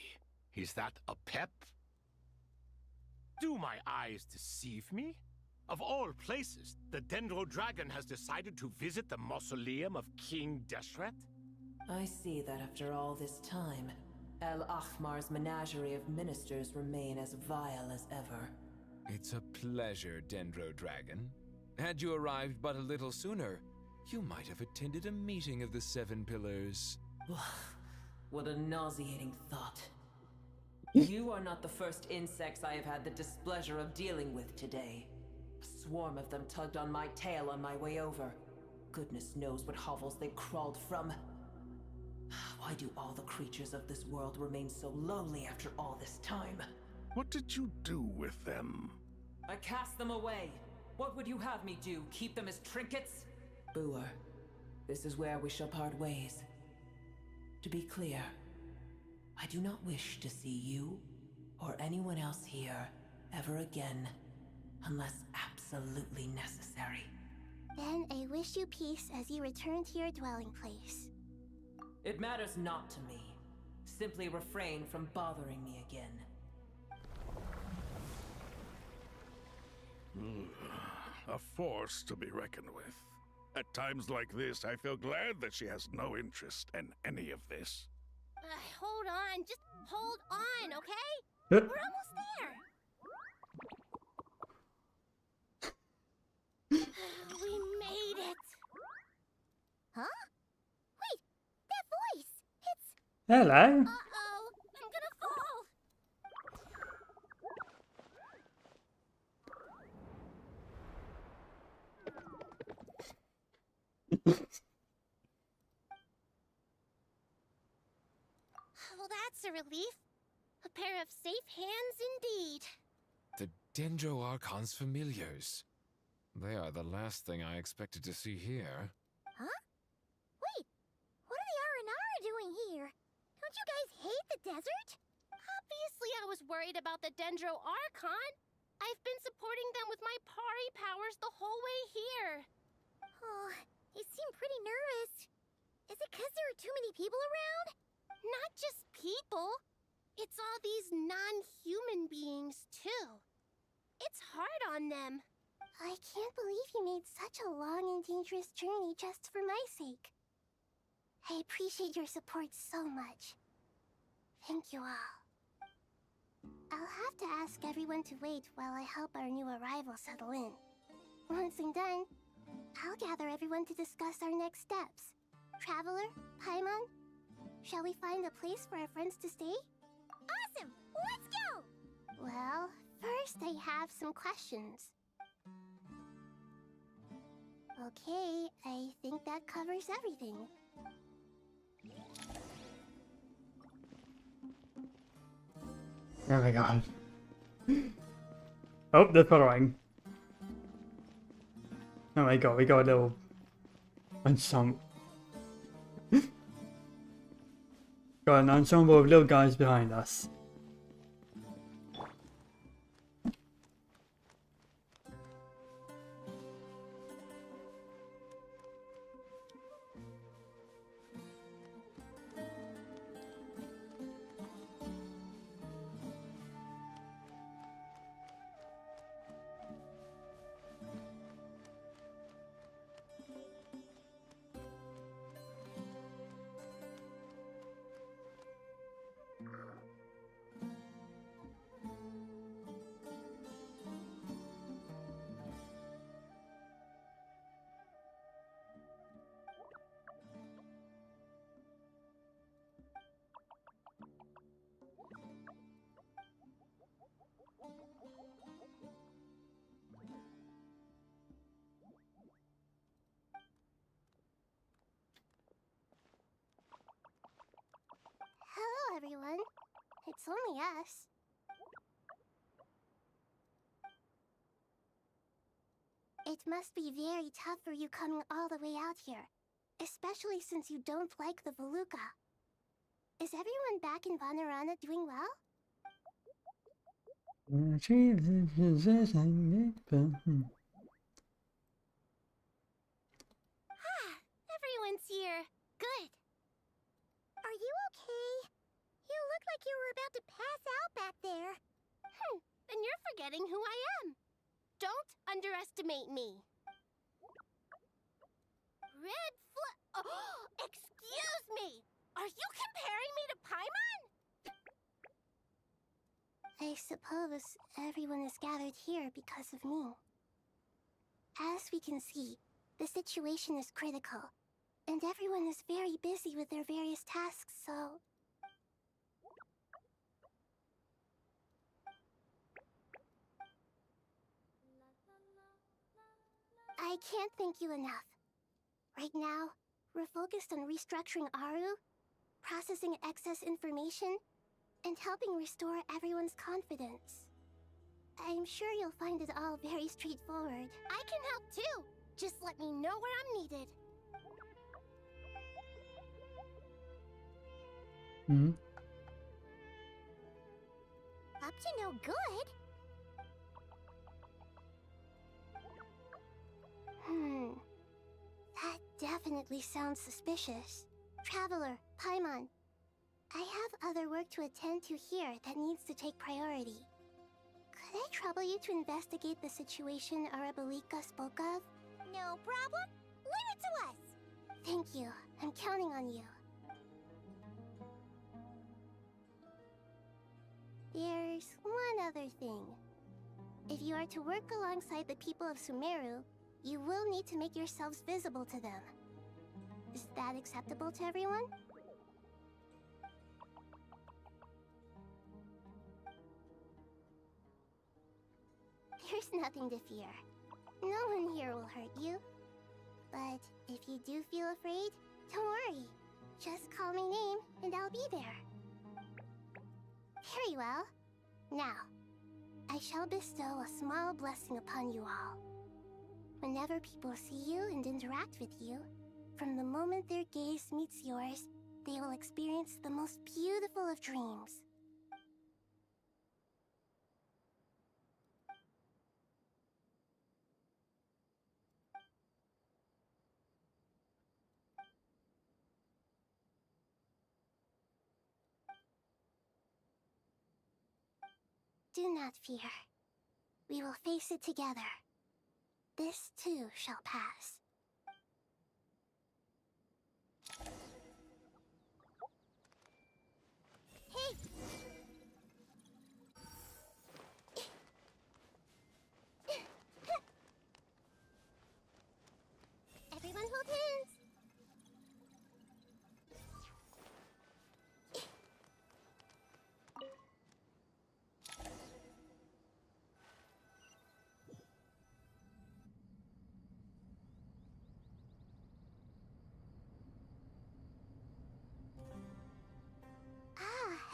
Is that a pep? Do my eyes deceive me? Of all places, the Dendro Dragon has decided to visit the mausoleum of King Deshret? I see that after all this time, El Ahmar's menagerie of ministers remain as vile as ever. It's a pleasure, Dendro Dragon. Had you arrived but a little sooner, you might have attended a meeting of the Seven Pillars. What a nauseating thought. You are not the first insects I have had the displeasure of dealing with today. A swarm of them tugged on my tail on my way over. Goodness knows what hovels they crawled from. Why do all the creatures of this world remain so lowly after all this time? What did you do with them? I cast them away. What would you have me do? Keep them as trinkets? Booer, this is where we shall part ways. To be clear, I do not wish to see you or anyone else here ever again, unless absolutely necessary. Then I wish you peace as you return to your dwelling place. It matters not to me. Simply refrain from bothering me again. A force to be reckoned with. At times like this, I feel glad that she has no interest in any of this. Hold on, just hold on, okay? We're almost there. We made it. Huh? Wait, that voice. It's... Hello. Uh-oh, I'm gonna fall. Well, that's a relief. A pair of safe hands indeed. The Dendro Archon's familiars. They are the last thing I expected to see here. Huh? Wait, what are the Aranara doing here? Don't you guys hate the desert? Obviously I was worried about the Dendro Archon. I've been supporting them with my Pari powers the whole way here. Oh, you seem pretty nervous. Is it because there are too many people around? Not just people. It's all these non-human beings, too. It's hard on them. I can't believe you made such a long and dangerous journey just for my sake. I appreciate your support so much. Thank you all. I'll have to ask everyone to wait while I help our new arrival settle in. Once I'm done, I'll gather everyone to discuss our next steps. Traveler, Paimon, shall we find a place for our friends to stay? Awesome! Let's go! Well, first I have some questions. Okay, I think that covers everything. Oh my god. Oh, they're following. Oh my god, we got a little ensemble. Got an ensemble of little guys behind us. Hello, everyone. It's only us. It must be very tough for you coming all the way out here, especially since you don't like the Voluka. Is everyone back in Vanarana doing well? Everyone's here. Good. Are you okay? You look like you were about to pass out back there. And you're forgetting who I am. Don't underestimate me. Red Oh, excuse me! Are you comparing me to Paimon? I suppose everyone is gathered here because of me. As we can see, the situation is critical, and everyone is very busy with their various tasks, so... I can't thank you enough. Right now, we're focused on restructuring Aru, processing excess information, and helping restore everyone's confidence. I'm sure you'll find it all very straightforward. I can help too! Just let me know where I'm needed. Up to no good? That definitely sounds suspicious. Traveler, Paimon, I have other work to attend to here that needs to take priority. Could I trouble you to investigate the situation Arabalika spoke of? No problem. Leave it to us. Thank you. I'm counting on you. There's one other thing. If you are to work alongside the people of Sumeru, you will need to make yourselves visible to them. Is that acceptable to everyone? There's nothing to fear. No one here will hurt you. But if you do feel afraid, don't worry. Just call my name and I'll be there. Very well. Now, I shall bestow a small blessing upon you all. Whenever people see you and interact with you, from the moment their gaze meets yours, they will experience the most beautiful of dreams. Do not fear. We will face it together. This too shall pass. Hey! Everyone hold hands!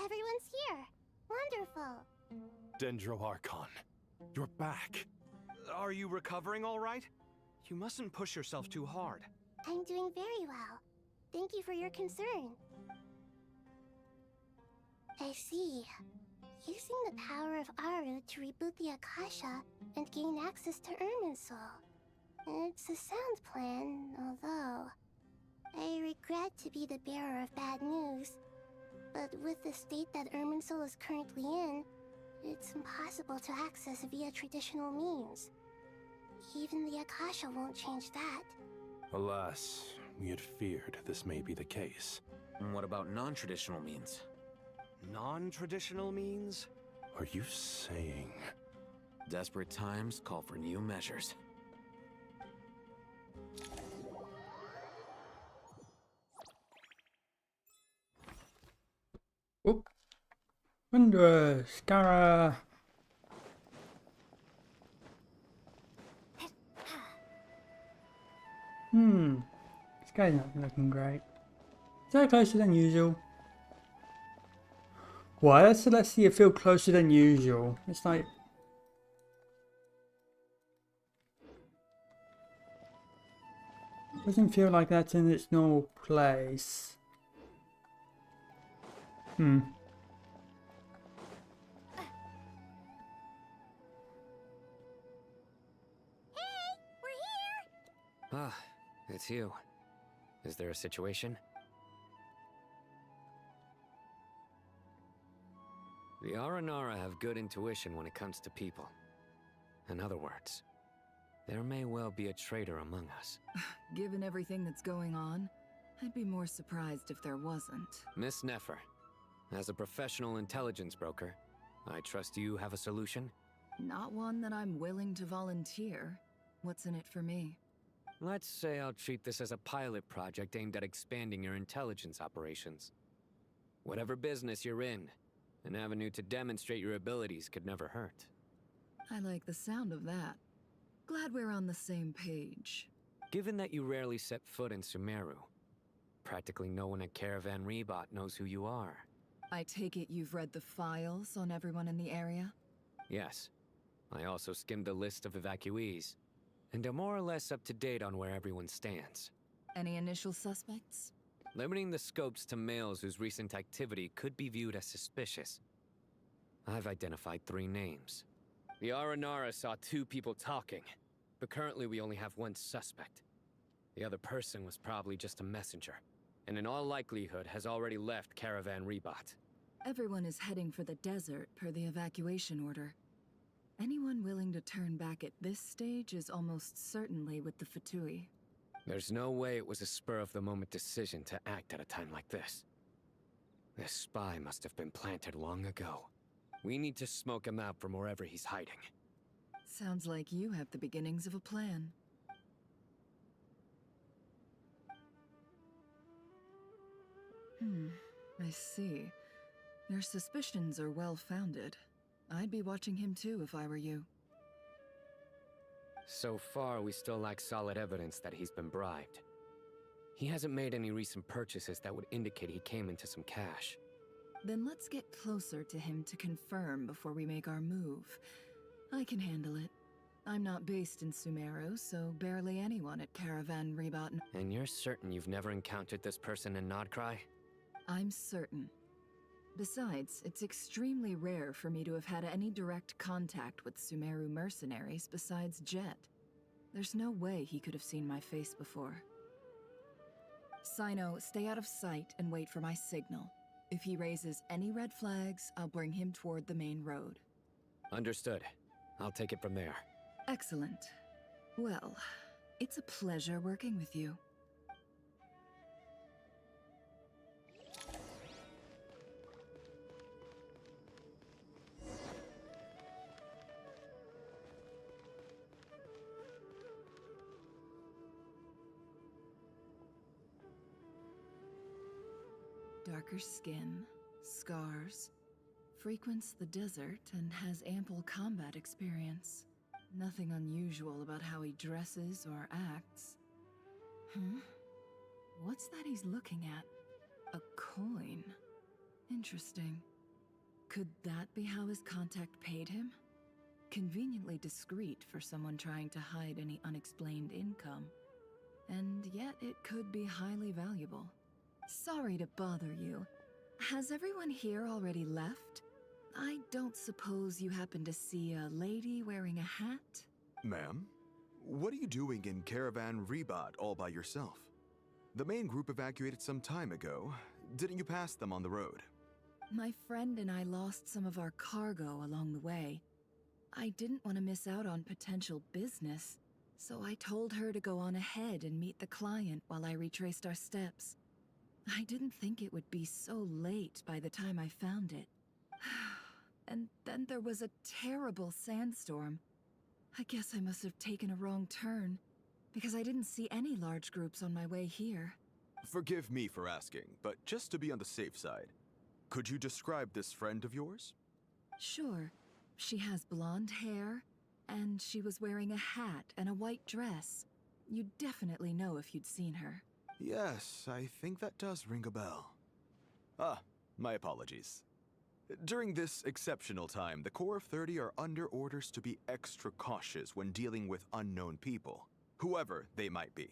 Everyone's here. Wonderful. Dendro Archon, you're back. Are you recovering all right? You mustn't push yourself too hard. I'm doing very well. Thank you for your concern. I see. Using the power of Aru to reboot the Akasha and gain access to Irminsul. It's a sound plan, although... I regret to be the bearer of bad news. But with the state that Irminsul is currently in, it's impossible to access via traditional means. Even the Akasha won't change that. Alas, we had feared this may be the case. And what about non-traditional means? Non-traditional means? Are you saying... Desperate times call for new measures. Oop. Wondrous, Scara. This guy's not looking great. Is that closer than usual? Why does Celestia feel closer than usual? It's like... doesn't feel like that's in its normal place. It's you. Is there a situation? The Aranara have good intuition when it comes to people. In other words, there may well be a traitor among us. Given everything that's going on, I'd be more surprised if there wasn't. Miss Nefer, as a professional intelligence broker, I trust you have a solution? Not one that I'm willing to volunteer. What's in it for me? Let's say I'll treat this as a pilot project aimed at expanding your intelligence operations. Whatever business you're in, an avenue to demonstrate your abilities could never hurt. I like the sound of that. Glad we're on the same page. Given that you rarely set foot in Sumeru, practically no one at Caravan Rebot knows who you are. I take it you've read the files on everyone in the area? Yes. I also skimmed the list of evacuees, and are more or less up to date on where everyone stands. Any initial suspects? Limiting the scopes to males whose recent activity could be viewed as suspicious. I've identified 3 names. The Aranara saw 2 people talking, but currently we only have 1 suspect. The other person was probably just a messenger, and in all likelihood has already left Caravan Rebot. Everyone is heading for the desert per the evacuation order. Anyone willing to turn back at this stage is almost certainly with the Fatui. There's no way it was a spur-of-the-moment decision to act at a time like this. This spy must have been planted long ago. We need to smoke him out from wherever he's hiding. Sounds like you have the beginnings of a plan. I see. Your suspicions are well-founded. I'd be watching him too if I were you. So far, we still lack solid evidence that he's been bribed. He hasn't made any recent purchases that would indicate he came into some cash. Then let's get closer to him to confirm before we make our move. I can handle it. I'm not based in Sumeru, so barely anyone at Caravan Rebot. And you're certain you've never encountered this person in Nodcry? I'm certain. Besides, it's extremely rare for me to have had any direct contact with Sumeru mercenaries besides Jet. There's no way he could have seen my face before. Sino, stay out of sight and wait for my signal. If he raises any red flags, I'll bring him toward the main road. Understood. I'll take it from there. Excellent. Well, it's a pleasure working with you. Darker skin, scars, frequents the desert and has ample combat experience. Nothing unusual about how he dresses or acts. What's that he's looking at? A coin. Interesting. Could that be how his contact paid him? Conveniently discreet for someone trying to hide any unexplained income. And yet it could be highly valuable. Sorry to bother you. Has everyone here already left? I don't suppose you happen to see a lady wearing a hat? Ma'am, what are you doing in Caravan Rebot all by yourself? The main group evacuated some time ago. Didn't you pass them on the road? My friend and I lost some of our cargo along the way. I didn't want to miss out on potential business, so I told her to go on ahead and meet the client while I retraced our steps. I didn't think it would be so late by the time I found it. And then there was a terrible sandstorm. I guess I must have taken a wrong turn, because I didn't see any large groups on my way here. Forgive me for asking, but just to be on the safe side, could you describe this friend of yours? Sure. She has blonde hair, and she was wearing a hat and a white dress. You'd definitely know if you'd seen her. Yes, I think that does ring a bell. Ah, my apologies. During this exceptional time, the Corps of 30 are under orders to be extra cautious when dealing with unknown people, whoever they might be.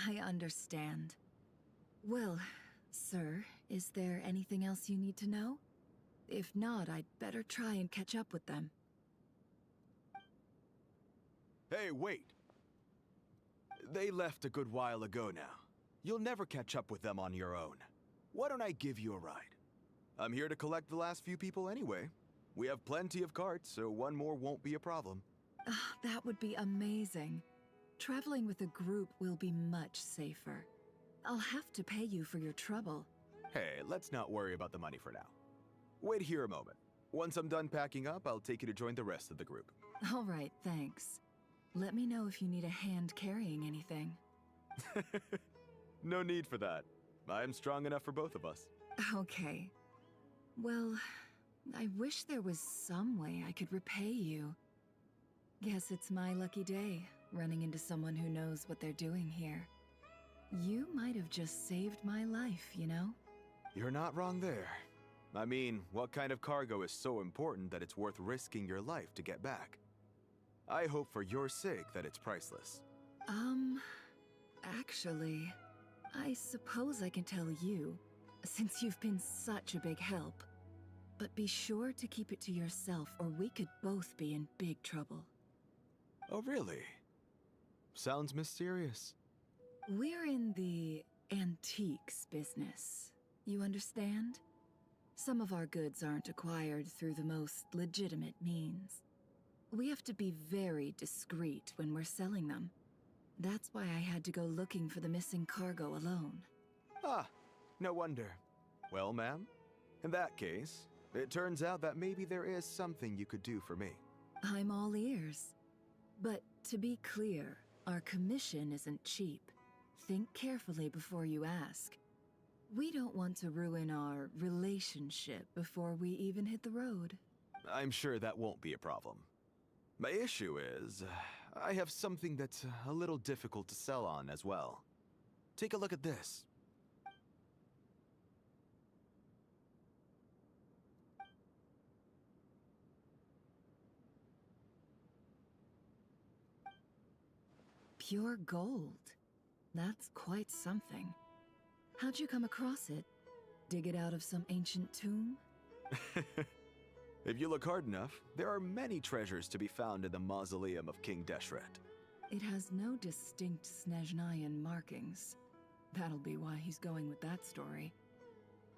I understand. Well, sir, is there anything else you need to know? If not, I'd better try and catch up with them. Hey, wait! They left a good while ago now. You'll never catch up with them on your own. Why don't I give you a ride? I'm here to collect the last few people anyway. We have plenty of carts, so one more won't be a problem. That would be amazing. Traveling with a group will be much safer. I'll have to pay you for your trouble. Hey, let's not worry about the money for now. Wait here a moment. Once I'm done packing up, I'll take you to join the rest of the group. All right, thanks. Let me know if you need a hand carrying anything. No need for that. I'm strong enough for both of us. Okay. Well, I wish there was some way I could repay you. Guess it's my lucky day, running into someone who knows what they're doing here. You might have just saved my life, you know? You're not wrong there. I mean, what kind of cargo is so important that it's worth risking your life to get back? I hope for your sake that it's priceless. Actually, I suppose I can tell you, since you've been such a big help. But be sure to keep it to yourself, or we could both be in big trouble. Oh, really? Sounds mysterious. We're in the antiques business. You understand? Some of our goods aren't acquired through the most legitimate means. We have to be very discreet when we're selling them. That's why I had to go looking for the missing cargo alone. Ah, no wonder. Well, ma'am, in that case, it turns out that maybe there is something you could do for me. I'm all ears. But to be clear, our commission isn't cheap. Think carefully before you ask. We don't want to ruin our relationship before we even hit the road. I'm sure that won't be a problem. My issue is, I have something that's a little difficult to sell on as well. Take a look at this. Pure gold. That's quite something. How'd you come across it? Dig it out of some ancient tomb? If you look hard enough, there are many treasures to be found in the mausoleum of King Deshret. It has no distinct Snezhnayan markings. That'll be why he's going with that story.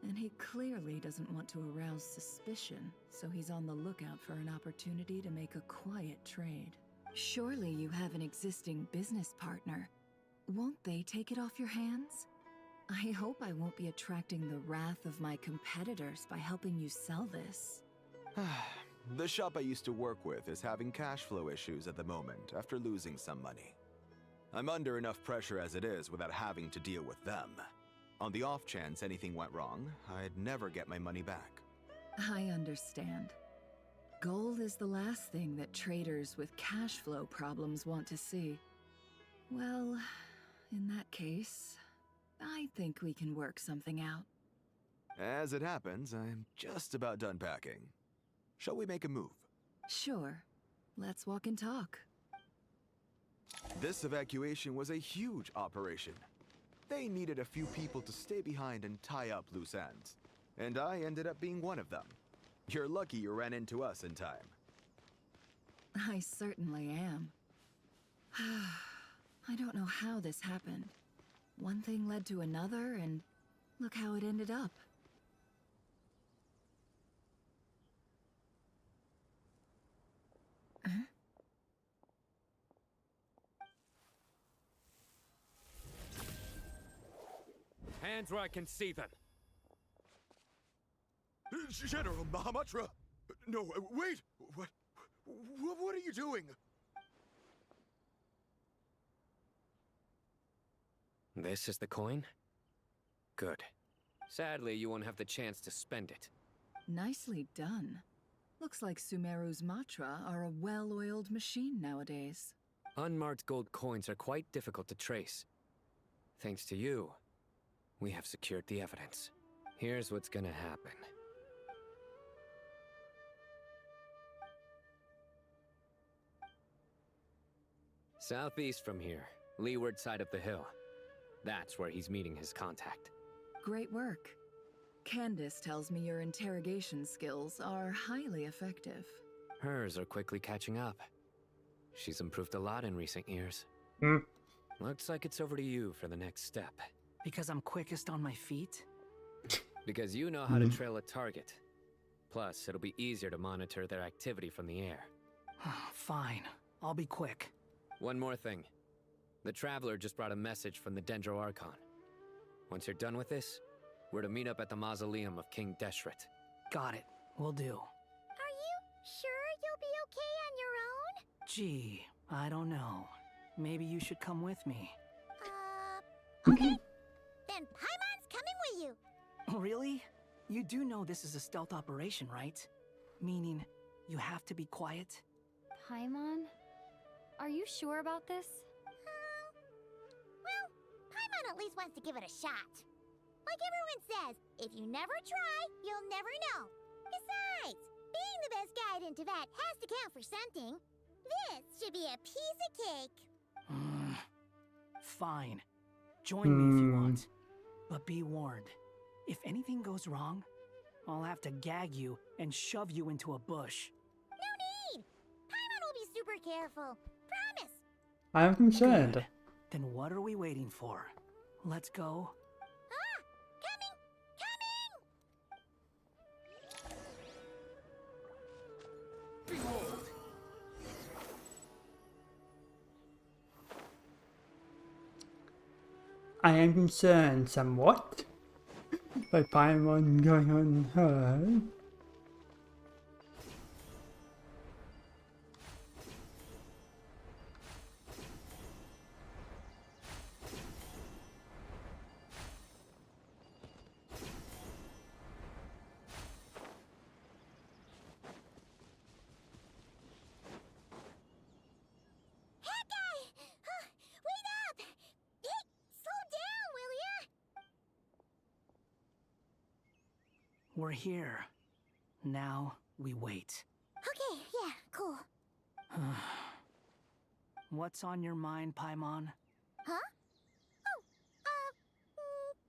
And he clearly doesn't want to arouse suspicion, so he's on the lookout for an opportunity to make a quiet trade. Surely you have an existing business partner. Won't they take it off your hands? I hope I won't be attracting the wrath of my competitors by helping you sell this. The shop I used to work with is having cash flow issues at the moment after losing some money. I'm under enough pressure as it is without having to deal with them. On the off chance anything went wrong, I'd never get my money back. I understand. Gold is the last thing that traders with cash flow problems want to see. Well, in that case, I think we can work something out. As it happens, I'm just about done packing. Shall we make a move? Sure. Let's walk and talk. This evacuation was a huge operation. They needed a few people to stay behind and tie up loose ends. And I ended up being one of them. You're lucky you ran into us in time. I certainly am. I don't know how this happened. One thing led to another, and look how it ended up. Huh? Hands where I can see them. General Mahamatra! No, wait! What are you doing? This is the coin? Good. Sadly, you won't have the chance to spend it. Nicely done. Looks like Sumeru's Matra are a well-oiled machine nowadays. Unmarked gold coins are quite difficult to trace. Thanks to you, we have secured the evidence. Here's what's gonna happen. Southeast from here, leeward side of the hill. That's where he's meeting his contact. Great work. Candace tells me your interrogation skills are highly effective. Hers are quickly catching up. She's improved a lot in recent years. Looks like it's over to you for the next step. Because I'm quickest on my feet? Because you know how to trail a target. Plus, it'll be easier to monitor their activity from the air. Fine. I'll be quick. One more thing. The Traveler just brought a message from the Dendro Archon. Once you're done with this, we're to meet up at the mausoleum of King Deshret. Got it. Will do. Are you sure you'll be okay on your own? Gee, I don't know. Maybe you should come with me. Okay. Then Paimon's coming with you. Really? You do know this is a stealth operation, right? Meaning, you have to be quiet? Paimon? Are you sure about this? Well, Paimon at least wants to give it a shot. Like everyone says, if you never try, you'll never know. Besides, being the best guide in Tibet has to count for something. This should be a piece of cake. Fine. Join me if you want. But be warned. If anything goes wrong, I'll have to gag you and shove you into a bush. No need! Paimon will be super careful. Promise! I am concerned. Good. Then what are we waiting for? Let's go. Behold! I am concerned somewhat by Paimon going on her. We're here. Now we wait. Okay, yeah, cool. What's on your mind, Paimon? Huh?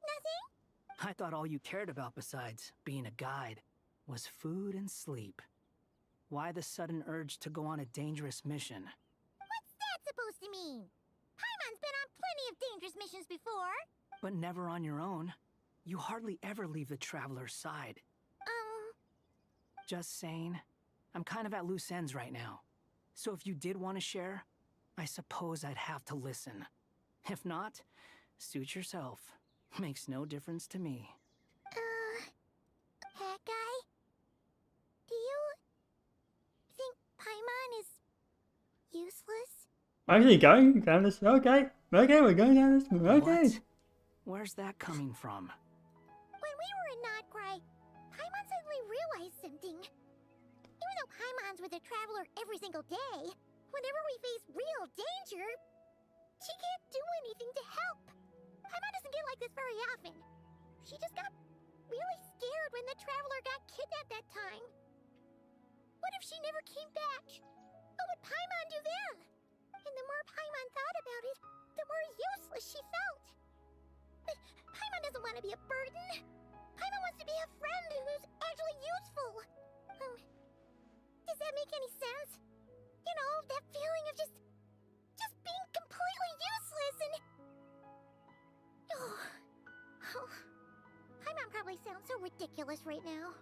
Nothing? I thought all you cared about besides being a guide was food and sleep. Why the sudden urge to go on a dangerous mission? What's that supposed to mean? Paimon's been on plenty of dangerous missions before. But never on your own. You hardly ever leave the Traveler's side. Just saying. I'm kind of at loose ends right now. So if you did want to share, I suppose I'd have to listen. If not, suit yourself. Makes no difference to me. That guy? Do you think Paimon is useless? Actually going down this. Okay, we're going down this. Okay. What? Where's that coming from? When we were in Notcry, Paimon suddenly realized something. Even though Paimon's with the Traveler every single day, whenever we face real danger, she can't do anything to help. Paimon doesn't get like this very often. She just got really scared when the Traveler got kidnapped that time. What if she never came back? What would Paimon do then? And the more Paimon thought about it, the more useless she felt. But Paimon doesn't want to be a burden. Paimon wants to be a friend who's actually useful. Does that make any sense? You know, that feeling of just being completely useless and... Oh. Paimon probably sounds so ridiculous right now.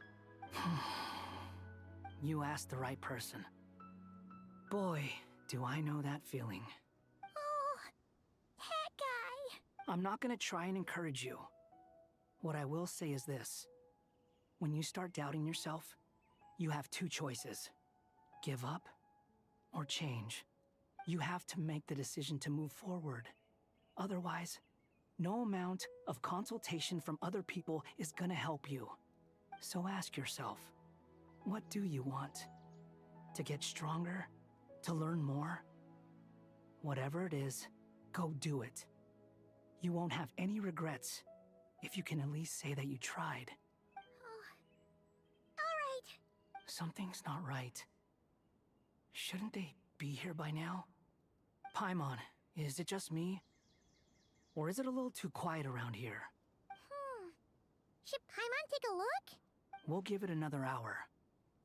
You asked the right person. Boy, do I know that feeling. Oh, that guy. I'm not gonna try and encourage you. What I will say is this. When you start doubting yourself, you have two choices. Give up or change. You have to make the decision to move forward. Otherwise, no amount of consultation from other people is gonna help you. So ask yourself, what do you want? To get stronger? To learn more? Whatever it is, go do it. You won't have any regrets if you can at least say that you tried. All right. Something's not right. Shouldn't they be here by now? Paimon, is it just me? Or is it a little too quiet around here? Should Paimon take a look? We'll give it another hour.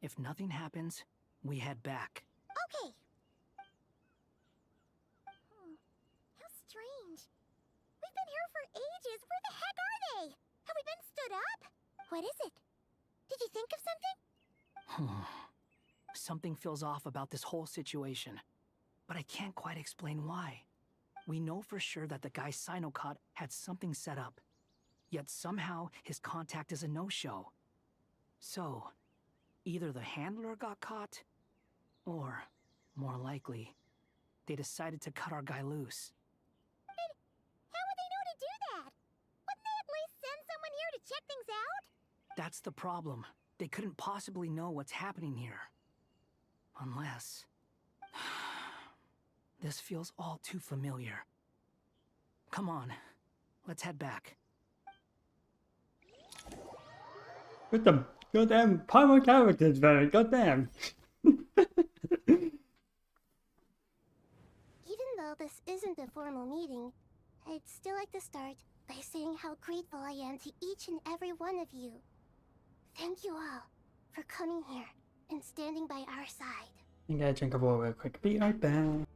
If nothing happens, we head back. Okay. How strange. for ages. Where the heck are they? Have we been stood up? What is it? Did you think of something? Something feels off about this whole situation, but I can't quite explain why. We know for sure that the guy Sinocott had something set up, yet somehow his contact is a no-show. So, either the handler got caught, or, more likely, they decided to cut our guy loose. How would they know to do that? Wouldn't they at least send someone here to check things out? That's the problem. They couldn't possibly know what's happening here. Unless... This feels all too familiar. Come on, let's head back. With the goddamn Paimon characters, very goddamn. Even though this isn't a formal meeting, I'd still like to start by saying how grateful I am to each and every one of you. Thank you all for coming here and standing by our side. I'm gonna drink a water real quick. Be right back.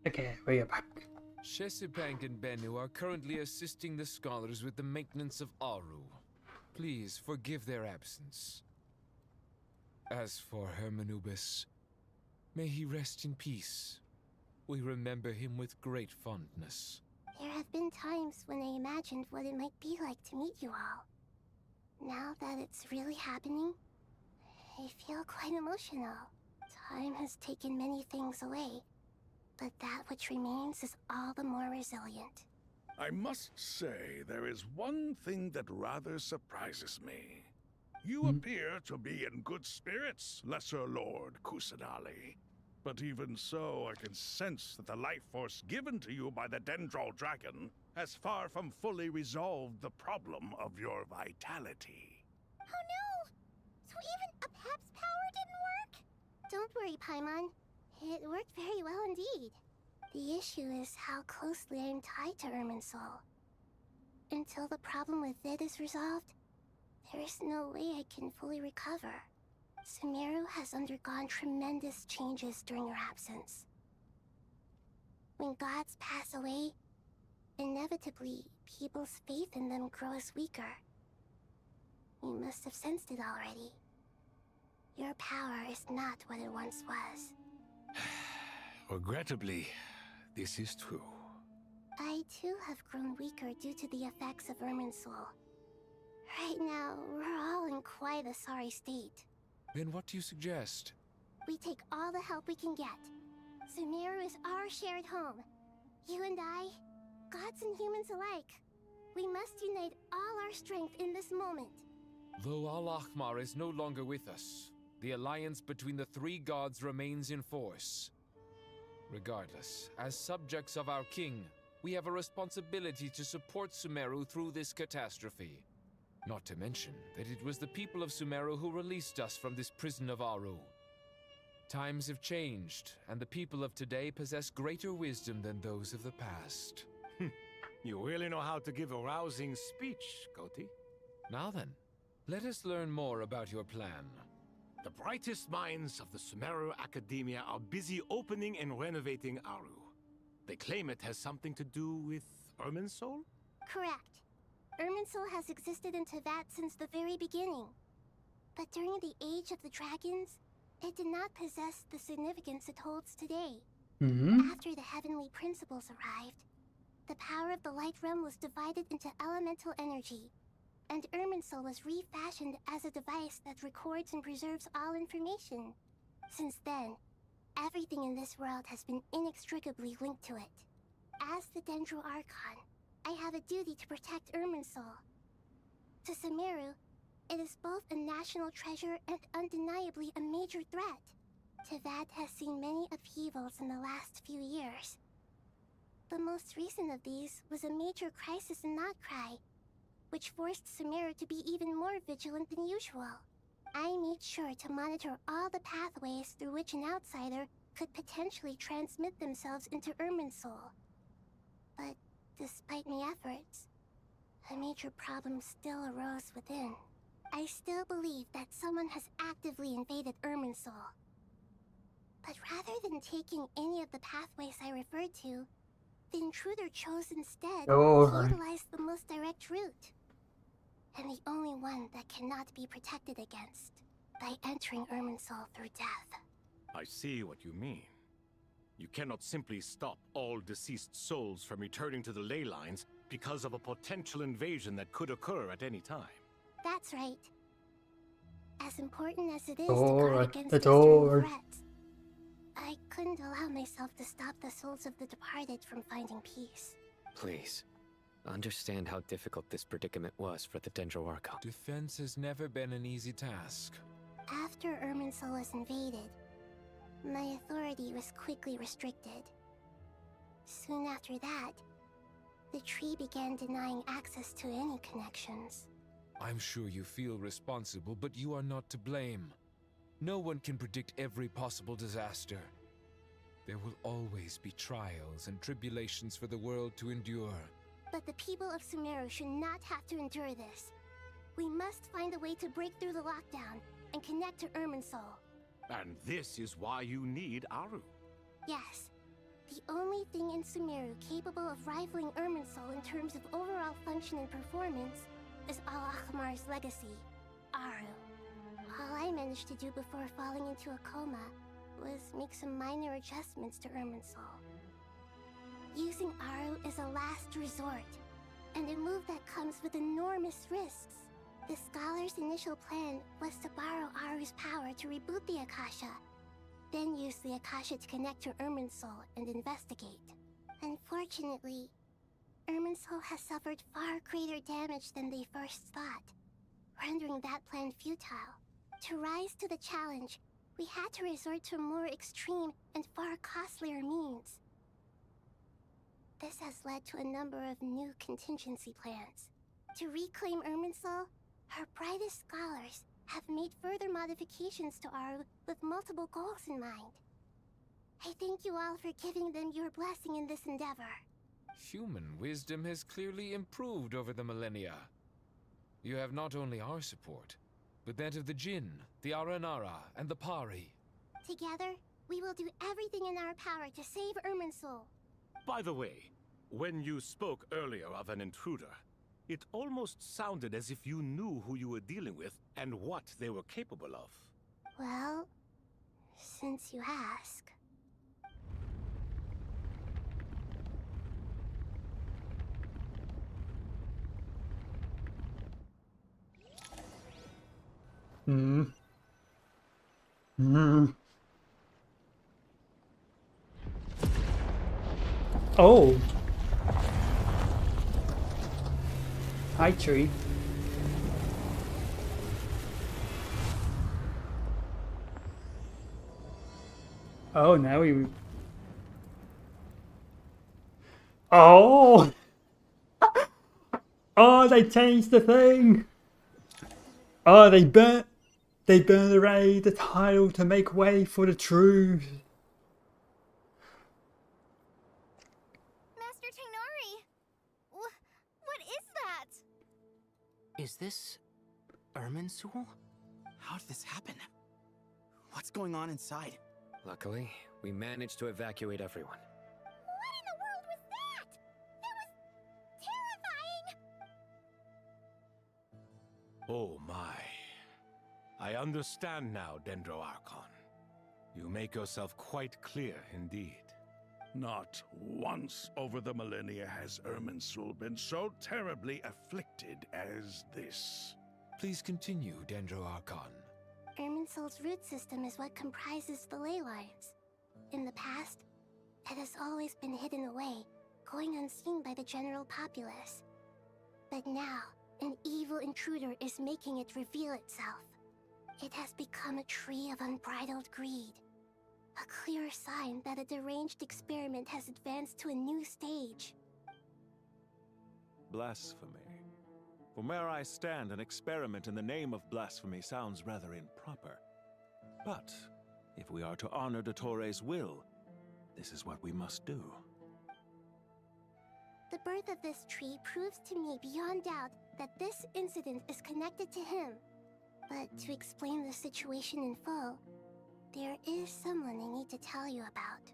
Okay, we are back. Chesapeake and Bennu are currently assisting the scholars with the maintenance of Aru. Please forgive their absence. As for Hermanubis, may he rest in peace. We remember him with great fondness. There have been times when I imagined what it might be like to meet you all. Now that it's really happening, I feel quite emotional. Time has taken many things away, but that which remains is all the more resilient. I must say, there is one thing that rather surprises me. You appear to be in good spirits, Lesser Lord Kusanali. But even so, I can sense that the life force given to you by the Dendral Dragon has far from fully resolved the problem of your vitality. Oh no! So even a Pep's power didn't work? Don't worry, Paimon. It worked very well indeed. The issue is how closely I am tied to Irminsul. Until the problem with it is resolved, there is no way I can fully recover. Sumeru has undergone tremendous changes during your absence. When gods pass away, inevitably, people's faith in them grows weaker. You must have sensed it already. Your power is not what it once was. Regrettably, this is true. I too have grown weaker due to the effects of Irminsul. Right now, we're all in quite a sorry state. Then what do you suggest? We take all the help we can get. Sumeru is our shared home. You and I, gods and humans alike. We must unite all our strength in this moment. Though Al-Ahmar is no longer with us, the alliance between the three gods remains in force. Regardless, as subjects of our king, we have a responsibility to support Sumeru through this catastrophe. Not to mention that it was the people of Sumeru who released us from this prison of Aru. Times have changed, and the people of today possess greater wisdom than those of the past. You really know how to give a rousing speech, Koti. Now then, let us learn more about your plan. The brightest minds of the Sumeru Academia are busy opening and renovating Aru. They claim it has something to do with Irminsul? Correct. Irminsul has existed in Teyvat since the very beginning. But during the Age of the Dragons, it did not possess the significance it holds today. After the heavenly principles arrived, the power of the Light Realm was divided into elemental energy, and Irminsul was refashioned as a device that records and preserves all information. Since then, everything in this world has been inextricably linked to it. As the Dendro Archon, I have a duty to protect Irminsul. To Sumeru, it is both a national treasure and undeniably a major threat. Teyvat has seen many upheavals in the last few years. The most recent of these was a major crisis in Notcry, which forced Sumeru to be even more vigilant than usual. I made sure to monitor all the pathways through which an outsider could potentially transmit themselves into Irminsul. But despite my efforts, a major problem still arose within. I still believe that someone has actively invaded Irminsul. But rather than taking any of the pathways I referred to, the intruder chose instead to utilize the most direct route. And the only one that cannot be protected against, by entering Irminsul through death. I see what you mean. You cannot simply stop all deceased souls from returning to the ley lines because of a potential invasion that could occur at any time. That's right. As important as it is to guard against external threats, I couldn't allow myself to stop the souls of the departed from finding peace. Please, understand how difficult this predicament was for the Dendro Archon. Defense has never been an easy task. After Irminsul was invaded, my authority was quickly restricted. Soon after that, the tree began denying access to any connections. I'm sure you feel responsible, but you are not to blame. No one can predict every possible disaster. There will always be trials and tribulations for the world to endure. But the people of Sumeru should not have to endure this. We must find a way to break through the lockdown and connect to Irminsul. And this is why you need Aru. Yes. The only thing in Sumeru capable of rivaling Irminsul in terms of overall function and performance is Al-Akhmar's legacy, Aru. All I managed to do before falling into a coma was make some minor adjustments to Irminsul. Using Aru is a last resort, and a move that comes with enormous risks. The Scholar's initial plan was to borrow Aru's power to reboot the Akasha, then use the Akasha to connect to Irminsul and investigate. Unfortunately, Irminsul has suffered far greater damage than they first thought, rendering that plan futile. To rise to the challenge, we had to resort to more extreme and far costlier means. This has led to a number of new contingency plans. To reclaim Irminsul, our brightest scholars have made further modifications to Aru with multiple goals in mind. I thank you all for giving them your blessing in this endeavor. Human wisdom has clearly improved over the millennia. You have not only our support, but that of the Jinn, the Aranara, and the Pari. Together, we will do everything in our power to save Irminsul. By the way, when you spoke earlier of an intruder, it almost sounded as if you knew who you were dealing with and what they were capable of. Well, since you ask. Oh. Hi, tree. Oh, now we... Oh! Oh, they changed the thing! Oh, they burnt away the title to make way for the truth. Master Tainari! What is that? Is this Irminsul? How did this happen? What's going on inside? Luckily, we managed to evacuate everyone. What in the world was that? That was terrifying! Oh my. I understand now, Dendro Archon. You make yourself quite clear indeed. Not once over the millennia has Irminsul been so terribly afflicted as this. Please continue, Dendro Archon. Irminsul's root system is what comprises the ley lines. In the past, it has always been hidden away, going unseen by the general populace. But now, an evil intruder is making it reveal itself. It has become a tree of unbridled greed. A clear sign that a deranged experiment has advanced to a new stage. Blasphemy. From where I stand, an experiment in the name of blasphemy sounds rather improper. But if we are to honor Dottore's will, this is what we must do. The birth of this tree proves to me beyond doubt that this incident is connected to him. But to explain the situation in full, there is someone I need to tell you about.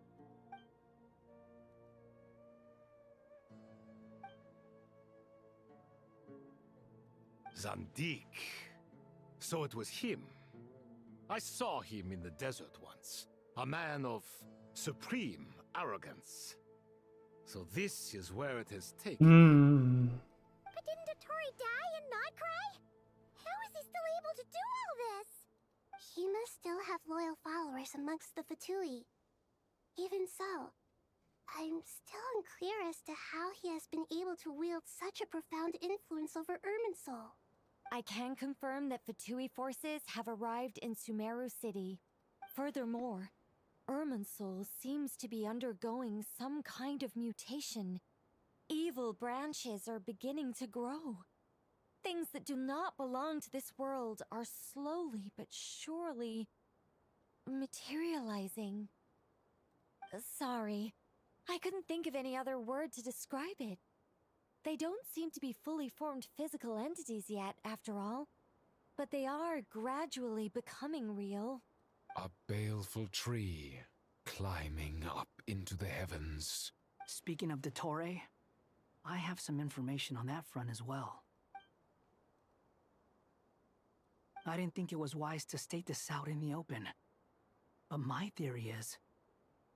Zandik. So it was him. I saw him in the desert once. A man of supreme arrogance. So this is where it has taken. But didn't Dottore die and not cry? How is he still able to do all this? He must still have loyal followers amongst the Fatui. Even so, I'm still unclear as to how he has been able to wield such a profound influence over Irminsul. I can confirm that Fatui forces have arrived in Sumeru City. Furthermore, Irminsul seems to be undergoing some kind of mutation. Evil branches are beginning to grow. Things that do not belong to this world are slowly but surely materializing. Sorry, I couldn't think of any other word to describe it. They don't seem to be fully formed physical entities yet, after all, but they are gradually becoming real. A baleful tree climbing up into the heavens. Speaking of Dottore, I have some information on that front as well. I didn't think it was wise to state this out in the open. But my theory is,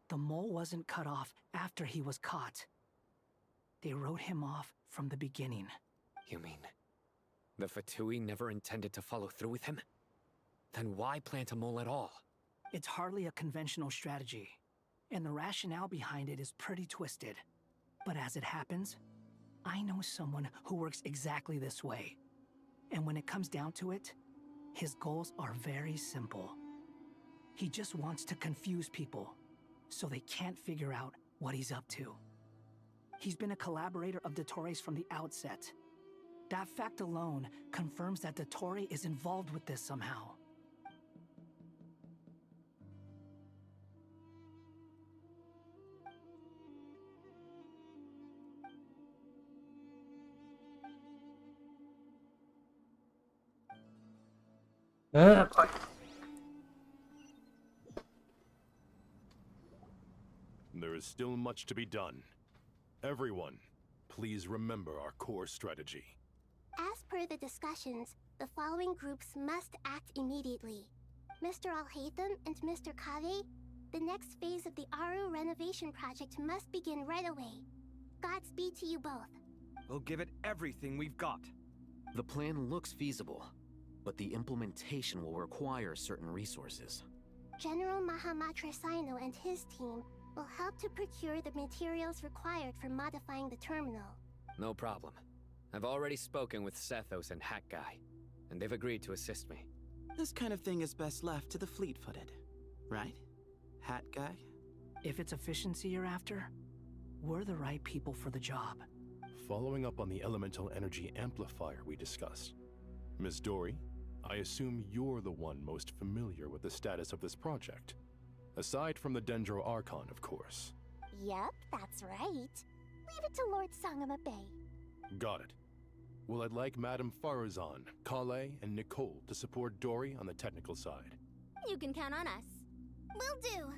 the mole wasn't cut off after he was caught. They wrote him off from the beginning. You mean, the Fatui never intended to follow through with him? Then why plant a mole at all? It's hardly a conventional strategy, and the rationale behind it is pretty twisted. But as it happens, I know someone who works exactly this way. And when it comes down to it, his goals are very simple. He just wants to confuse people, so they can't figure out what he's up to. He's been a collaborator of Dottore's from the outset. That fact alone confirms that Dottore is involved with this somehow. There is still much to be done. Everyone, please remember our core strategy. As per the discussions, the following groups must act immediately. Mr. Alhaitham and Mr. Kave, the next phase of the Aru renovation project must begin right away. Godspeed to you both. We'll give it everything we've got. The plan looks feasible, but the implementation will require certain resources. General Mahamatra Sino and his team will help to procure the materials required for modifying the terminal. No problem. I've already spoken with Sethos and Hat Guy, and they've agreed to assist me. This kind of thing is best left to the fleet-footed, right? Hat Guy? If it's efficiency you're after, we're the right people for the job. Following up on the elemental energy amplifier we discussed, Ms. Dory, I assume you're the one most familiar with the status of this project. Aside from the Dendro Archon, of course. Yep, that's right. Leave it to Lord Sangama Bay. Got it. Well, I'd like Madame Farazan, Kale, and Nicole to support Dory on the technical side. You can count on us. Will do.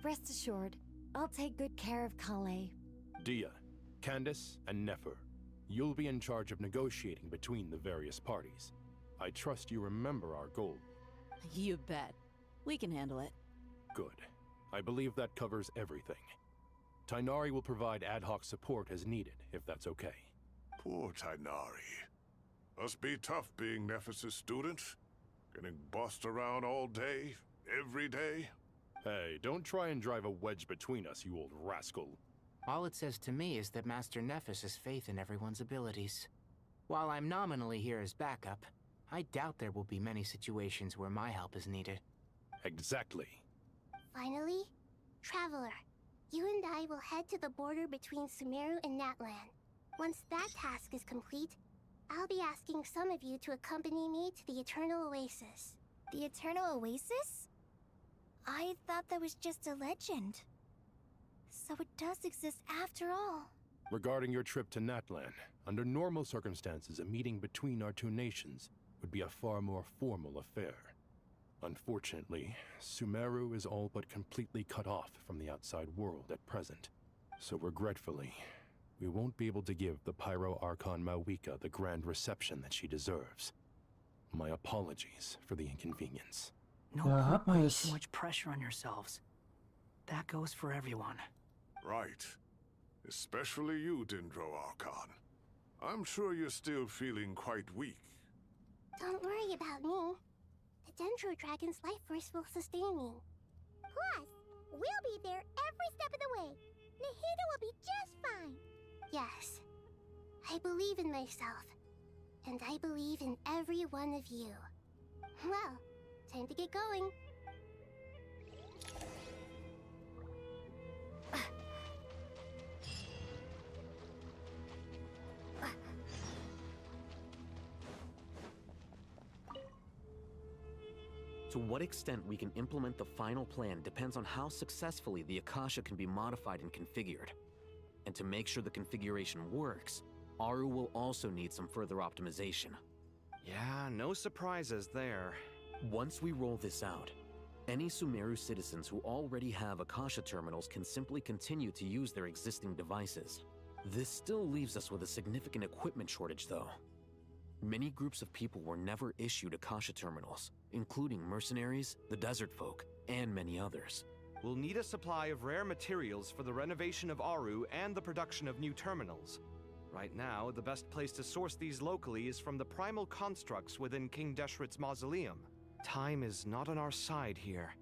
Rest assured, I'll take good care of Kale. Dia, Candace, and Nefer, you'll be in charge of negotiating between the various parties. I trust you remember our goal. You bet. We can handle it. Good. I believe that covers everything. Tainari will provide ad hoc support as needed, if that's okay. Poor Tainari. Must be tough being Nephis' student. Getting bossed around all day, every day. Hey, don't try and drive a wedge between us, you old rascal. All it says to me is that Master Nephis has faith in everyone's abilities. While I'm nominally here as backup, I doubt there will be many situations where my help is needed. Exactly. Finally, Traveler, you and I will head to the border between Sumeru and Natlan. Once that task is complete, I'll be asking some of you to accompany me to the Eternal Oasis. The Eternal Oasis? I thought that was just a legend. So it does exist after all. Regarding your trip to Natlan, under normal circumstances, a meeting between our two nations would be a far more formal affair. Unfortunately, Sumeru is all but completely cut off from the outside world at present. So regretfully, we won't be able to give the Pyro Archon Mawika the grand reception that she deserves. My apologies for the inconvenience. No point putting too much pressure on yourselves. That goes for everyone. Right. Especially you, Dendro Archon. I'm sure you're still feeling quite weak. Don't worry about me. The Dendro Dragon's life force will sustain me. Plus, we'll be there every step of the way. Nahida will be just fine. Yes. I believe in myself. And I believe in every one of you. Well, time to get going. To what extent we can implement the final plan depends on how successfully the Akasha can be modified and configured. And to make sure the configuration works, Aru will also need some further optimization. Yeah, no surprises there. Once we roll this out, any Sumeru citizens who already have Akasha terminals can simply continue to use their existing devices. This still leaves us with a significant equipment shortage, though. Many groups of people were never issued Akasha terminals, including mercenaries, the desert folk, and many others. We'll need a supply of rare materials for the renovation of Aru and the production of new terminals. Right now, the best place to source these locally is from the primal constructs within King Deshret's mausoleum. Time is not on our side here.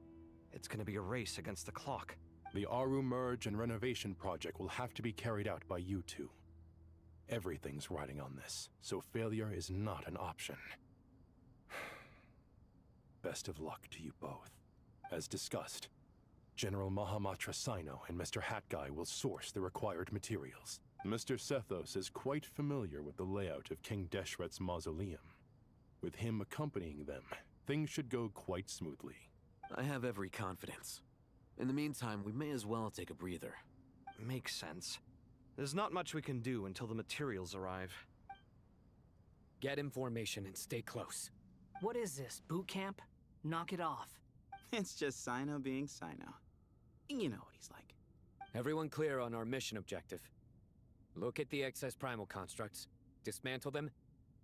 It's gonna be a race against the clock. The Aru merge and renovation project will have to be carried out by you two. Everything's riding on this, so failure is not an option. Best of luck to you both. As discussed, General Mahamatra Sino and Mr. Hat Guy will source the required materials. Mr. Sethos is quite familiar with the layout of King Deshret's mausoleum. With him accompanying them, things should go quite smoothly. I have every confidence. In the meantime, we may as well take a breather. Makes sense. There's not much we can do until the materials arrive. Get information and stay close. What is this, boot camp? Knock it off. It's just Sino being Sino. You know what he's like. Everyone clear on our mission objective. Look at the excess primal constructs, dismantle them,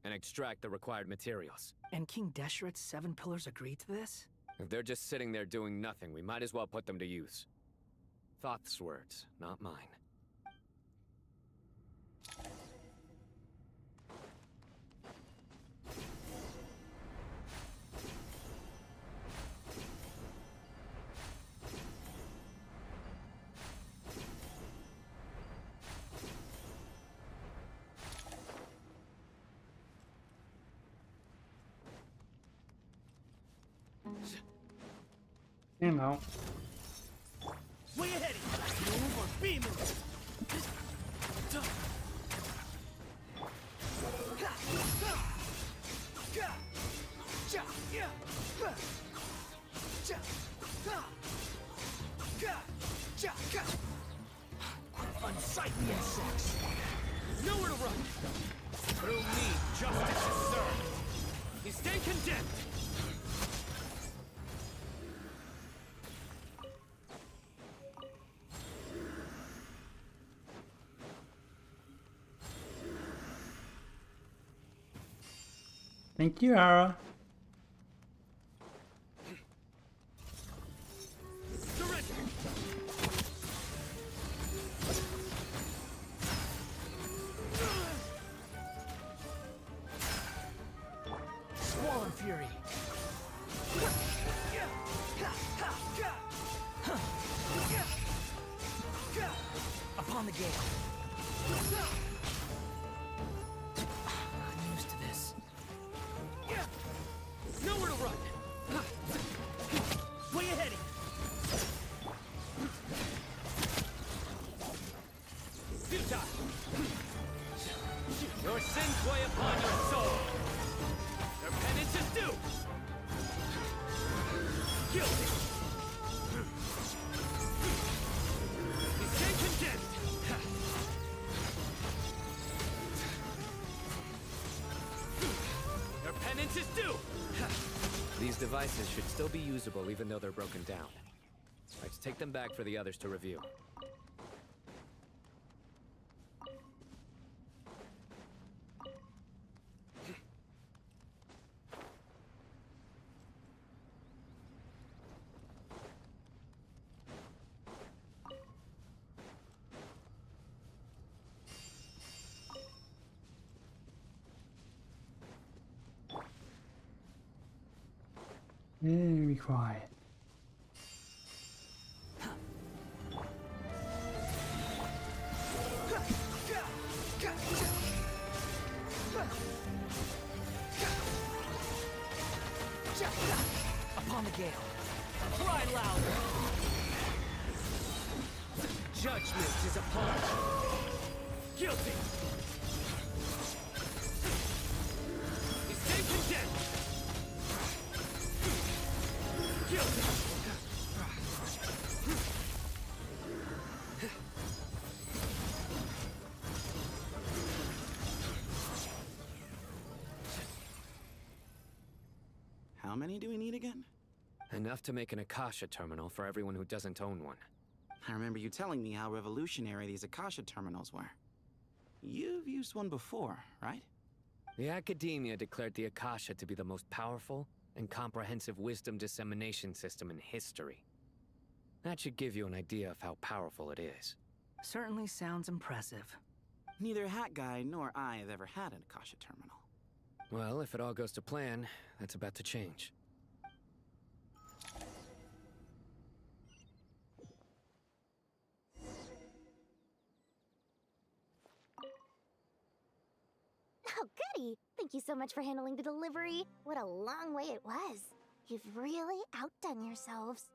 and extract the required materials. And King Deshret's 7 pillars agreed to this? If they're just sitting there doing nothing, we might as well put them to use. Thoth's words, not mine. You know. Way ahead! Move or be moved! Quit unsightly insects! Nowhere to run! Through me, justice is served! You stand condemned! Thank you, Ara. Swollen Fury. Upon the gale. I'm used to this. Nowhere to run. Way ahead. Futile. Your sins weigh upon your soul. Their penance is due. Guilty. He stand condemned. Their penance is due. These devices should still be usable even though they're broken down. Let's take them back for the others to review. Very quiet. Upon the gale. Cry louder. Judgment is upon you. Guilty. You stand condemned. Guilty. How many do we need again? Enough to make an Akasha terminal for everyone who doesn't own one. I remember you telling me how revolutionary these Akasha terminals were. You've used one before, right? The Academia declared the Akasha to be the most powerful and comprehensive wisdom dissemination system in history. That should give you an idea of how powerful it is. Certainly sounds impressive. Neither Hat Guy nor I have ever had an Akasha terminal. Well, if it all goes to plan, that's about to change. Oh, goody! Thank you so much for handling the delivery. What a long way it was. You've really outdone yourselves.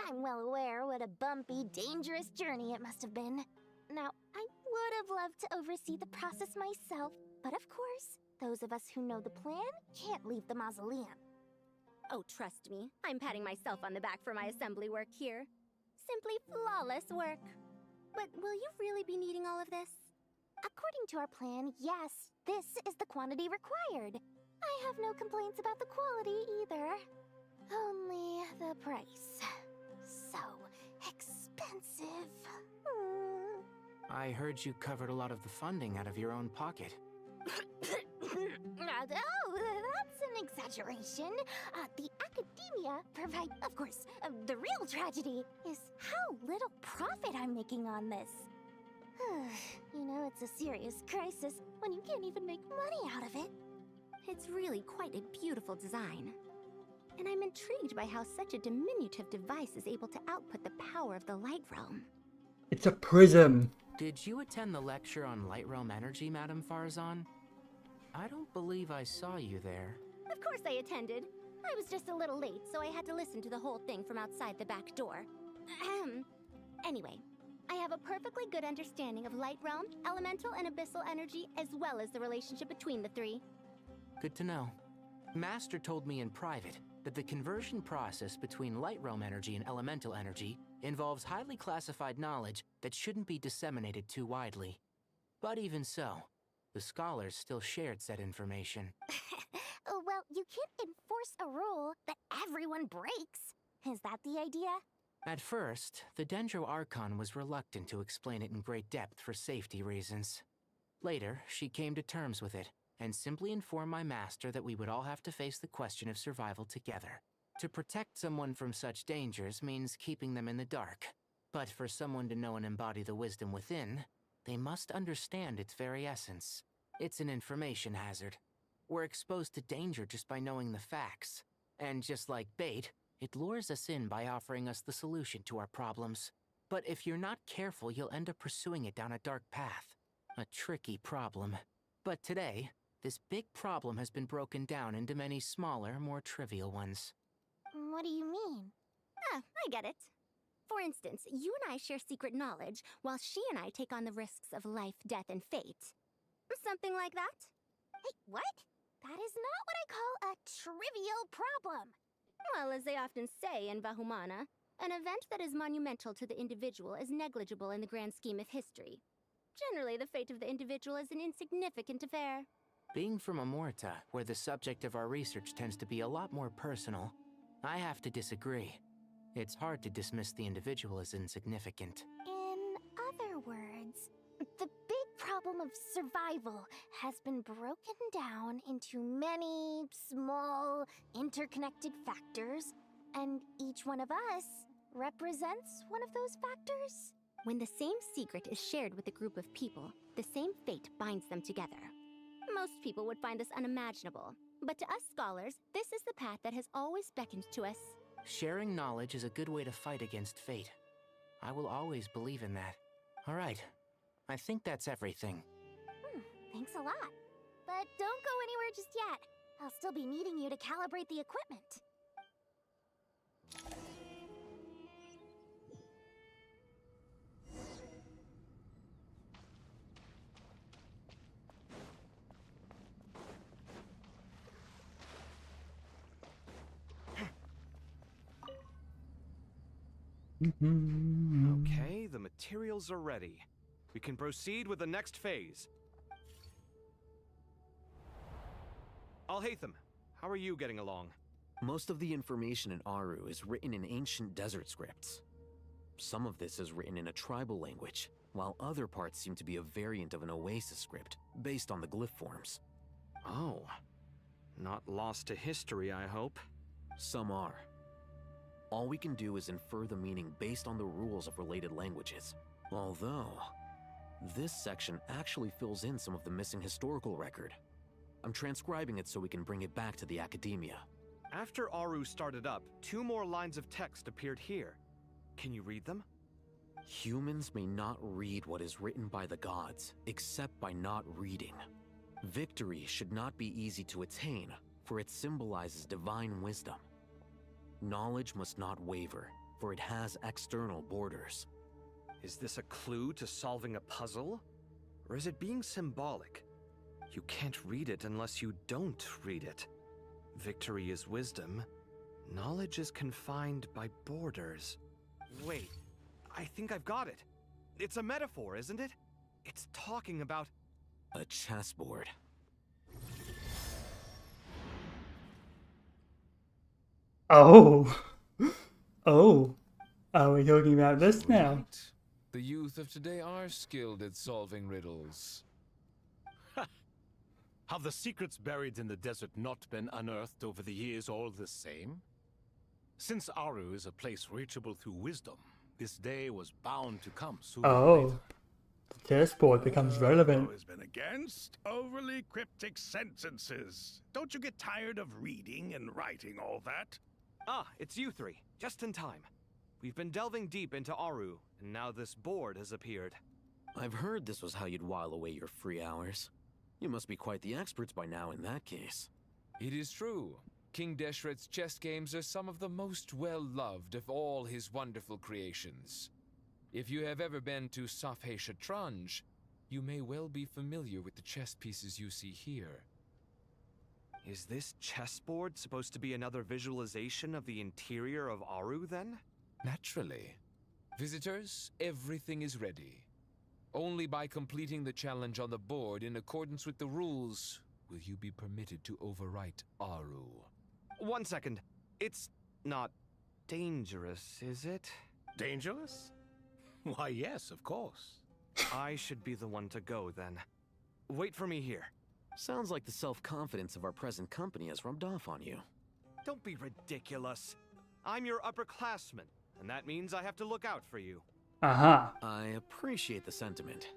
I'm well aware what a bumpy, dangerous journey it must have been. Now, I would have loved to oversee the process myself, but of course, those of us who know the plan can't leave the mausoleum. Oh, trust me, I'm patting myself on the back for my assembly work here. Simply flawless work. But will you really be needing all of this? According to our plan, yes, this is the quantity required. I have no complaints about the quality either. Only the price. So expensive. I heard you covered a lot of the funding out of your own pocket. Oh, that's an exaggeration. The Academia provide, of course, the real tragedy is how little profit I'm making on this. You know, it's a serious crisis when you can't even make money out of it. It's really quite a beautiful design. And I'm intrigued by how such a diminutive device is able to output the power of the Light Realm. It's a prism. Did you attend the lecture on Light Realm energy, Madame Farzan? I don't believe I saw you there. Of course I attended. I was just a little late, so I had to listen to the whole thing from outside the back door. Anyway, I have a perfectly good understanding of Light Realm, elemental and abyssal energy, as well as the relationship between the three. Good to know. Master told me in private that the conversion process between Light Realm energy and elemental energy involves highly classified knowledge that shouldn't be disseminated too widely. But even so, the scholars still shared said information. Well, you can't enforce a rule that everyone breaks. Is that the idea? At first, the Dendro Archon was reluctant to explain it in great depth for safety reasons. Later, she came to terms with it and simply inform my master that we would all have to face the question of survival together. To protect someone from such dangers means keeping them in the dark. But for someone to know and embody the wisdom within, they must understand its very essence. It's an information hazard. We're exposed to danger just by knowing the facts. And just like bait, it lures us in by offering us the solution to our problems. But if you're not careful, you'll end up pursuing it down a dark path. A tricky problem. But today, this big problem has been broken down into many smaller, more trivial ones. What do you mean? Ah, I get it. For instance, you and I share secret knowledge, while she and I take on the risks of life, death, and fate. Something like that? Hey, what? That is not what I call a trivial problem. Well, as they often say in Bahumana, an event that is monumental to the individual is negligible in the grand scheme of history. Generally, the fate of the individual is an insignificant affair. Being from Amorta, where the subject of our research tends to be a lot more personal, I have to disagree. It's hard to dismiss the individual as insignificant. In other words, the big problem of survival has been broken down into many small, interconnected factors, and each one of us represents one of those factors. When the same secret is shared with a group of people, the same fate binds them together. Most people would find this unimaginable, but to us scholars, this is the path that has always beckoned to us. Sharing knowledge is a good way to fight against fate. I will always believe in that. All right, I think that's everything. Thanks a lot. But don't go anywhere just yet. I'll still be needing you to calibrate the equipment. Okay, the materials are ready. We can proceed with the next phase. Alhaitham, how are you getting along? Most of the information in Aru is written in ancient desert scripts. Some of this is written in a tribal language, while other parts seem to be a variant of an Oasis script, based on the glyph forms. Oh. Not lost to history, I hope. Some are. All we can do is infer the meaning based on the rules of related languages. Although, this section actually fills in some of the missing historical record. I'm transcribing it so we can bring it back to the academia. After Aru started up, 2 more lines of text appeared here. Can you read them? Humans may not read what is written by the gods, except by not reading. Victory should not be easy to attain, for it symbolizes divine wisdom. Knowledge must not waver, for it has external borders. Is this a clue to solving a puzzle? Or is it being symbolic? You can't read it unless you don't read it. Victory is wisdom. Knowledge is confined by borders. Wait, I think I've got it. It's a metaphor, isn't it? It's talking about... a chessboard. Oh. Oh. Are we talking about this now? Right. The youth of today are skilled at solving riddles. Have the secrets buried in the desert not been unearthed over the years all the same? Since Aru is a place reachable through wisdom, this day was bound to come sooner or later. Oh. The chessboard becomes relevant. Always been against overly cryptic sentences. Don't you get tired of reading and writing all that? Ah, it's you 3. Just in time. We've been delving deep into Aru, and now this board has appeared. I've heard this was how you'd while away your free hours. You must be quite the experts by now in that case. It is true. King Deshret's chess games are some of the most well-loved of all his wonderful creations. If you have ever been to Safhe Shatranj, you may well be familiar with the chess pieces you see here. Is this chessboard supposed to be another visualization of the interior of Aru, then? Naturally. Visitors, everything is ready. Only by completing the challenge on the board in accordance with the rules will you be permitted to overwrite Aru. 1 second. It's not dangerous, is it? Dangerous? Why, yes, of course. I should be the one to go, then. Wait for me here. Sounds like the self-confidence of our present company has rubbed off on you. Don't be ridiculous. I'm your upperclassman, and that means I have to look out for you. Aha. I appreciate the sentiment,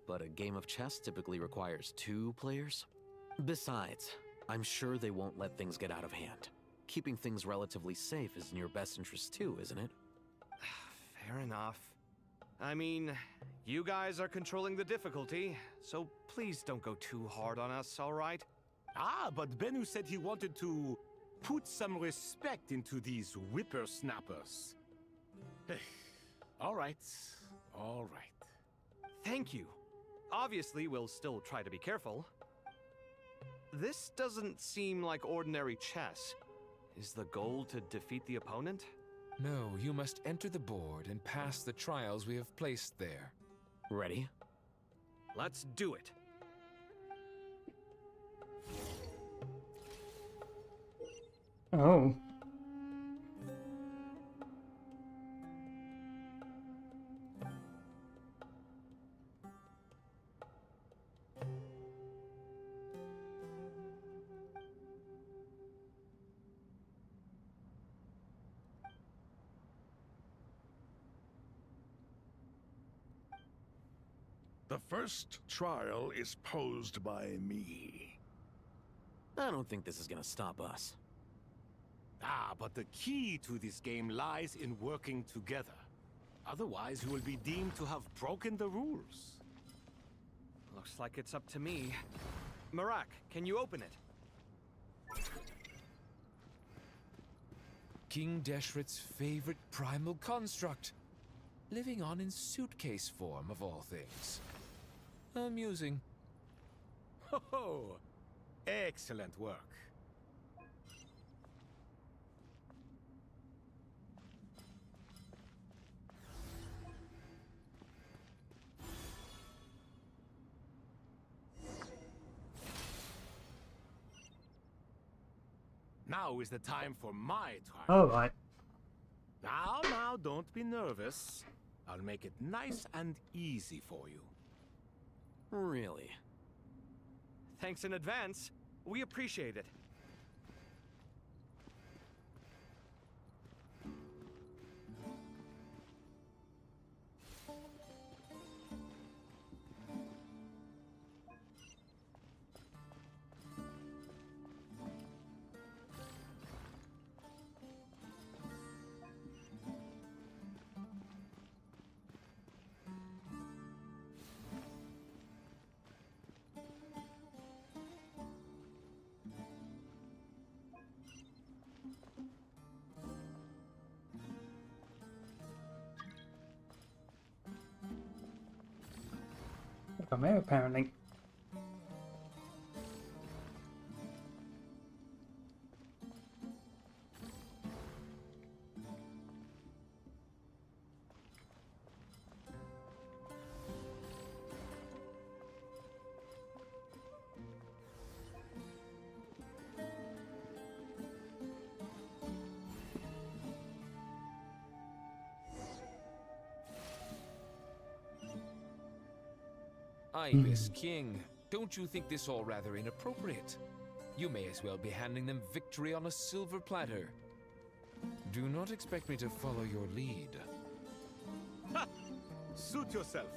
but a game of chess typically requires 2 players. Besides, I'm sure they won't let things get out of hand. Keeping things relatively safe is in your best interest too, isn't it? Fair enough. I mean, you guys are controlling the difficulty, so please don't go too hard on us, all right? Ah, but Bennu said he wanted to put some respect into these whippersnappers. All right, all right. Thank you. Obviously, we'll still try to be careful. This doesn't seem like ordinary chess. Is the goal to defeat the opponent? No, you must enter the board and pass the trials we have placed there. Ready? Let's do it. Oh. The first trial is posed by me. I don't think this is gonna stop us. Ah, but the key to this game lies in working together. Otherwise, you will be deemed to have broken the rules. Looks like it's up to me. Marak, can you open it? King Deshret's favorite primal construct. Living on in suitcase form, of all things. Amusing. Ho ho! Excellent work. Now is the time for my trial. All right. Now, don't be nervous. I'll make it nice and easy for you. Really? Thanks in advance. We appreciate it. I'm here, apparently. Ibis King, don't you think this all rather inappropriate? You may as well be handing them victory on a silver platter. Do not expect me to follow your lead. Ha! Suit yourself.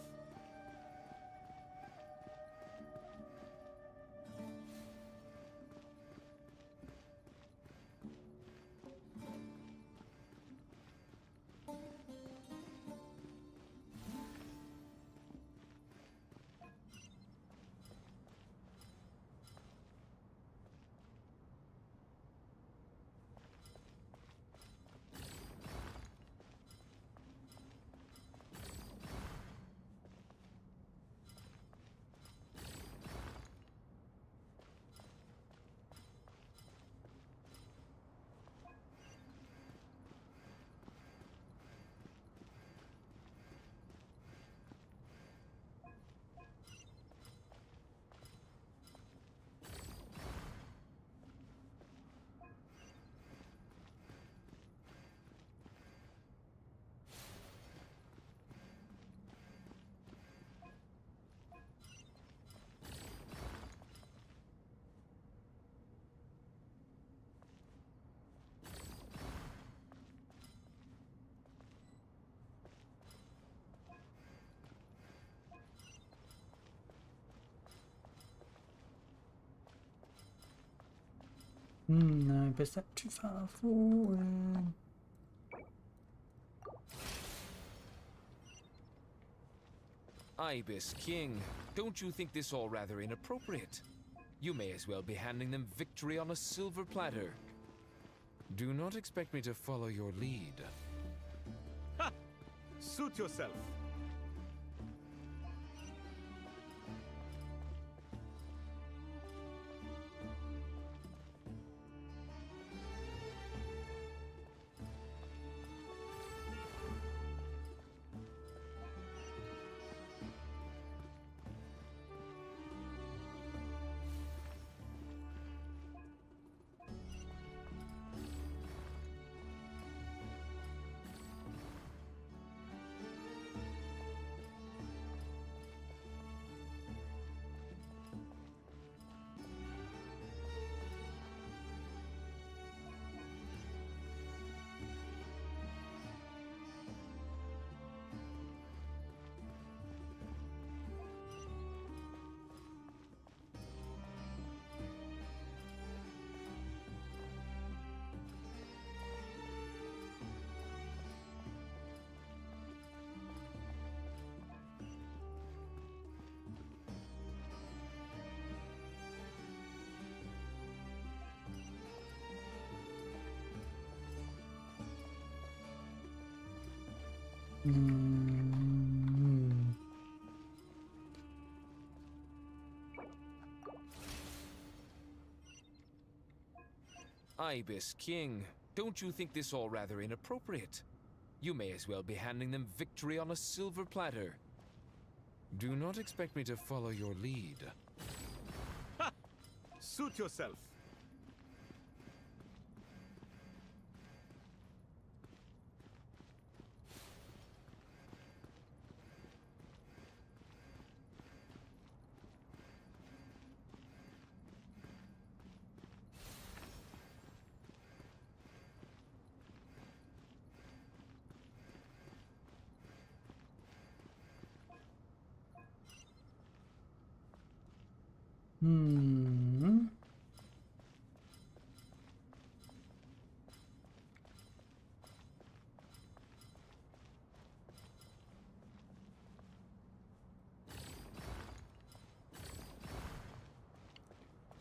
No, but that's too far forward. Ibis King, don't you think this all rather inappropriate? You may as well be handing them victory on a silver platter. Do not expect me to follow your lead. Ha! Suit yourself. Ibis King, don't you think this all rather inappropriate? You may as well be handing them victory on a silver platter. Do not expect me to follow your lead. Ha! Suit yourself.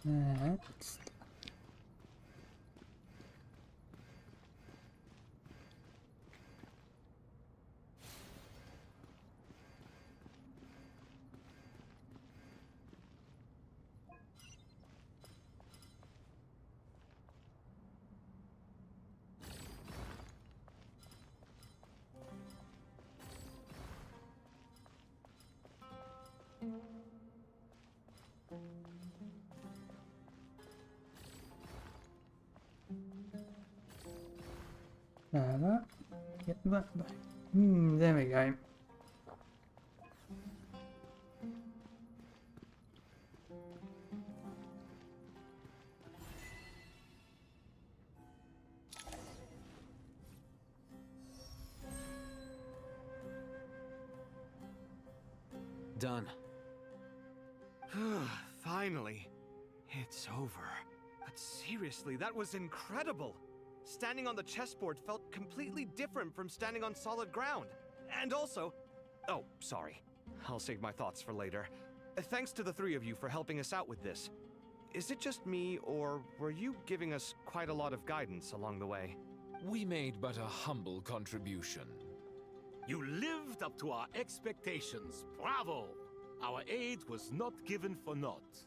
Next. Get that back. There we go. Done. Finally. It's over. But seriously, that was incredible. Standing on the chessboard felt completely different from standing on solid ground. And also... Oh, sorry. I'll save my thoughts for later. Thanks to the three of you for helping us out with this. Is it just me, or were you giving us quite a lot of guidance along the way? We made but a humble contribution. You lived up to our expectations. Bravo! Our aid was not given for naught.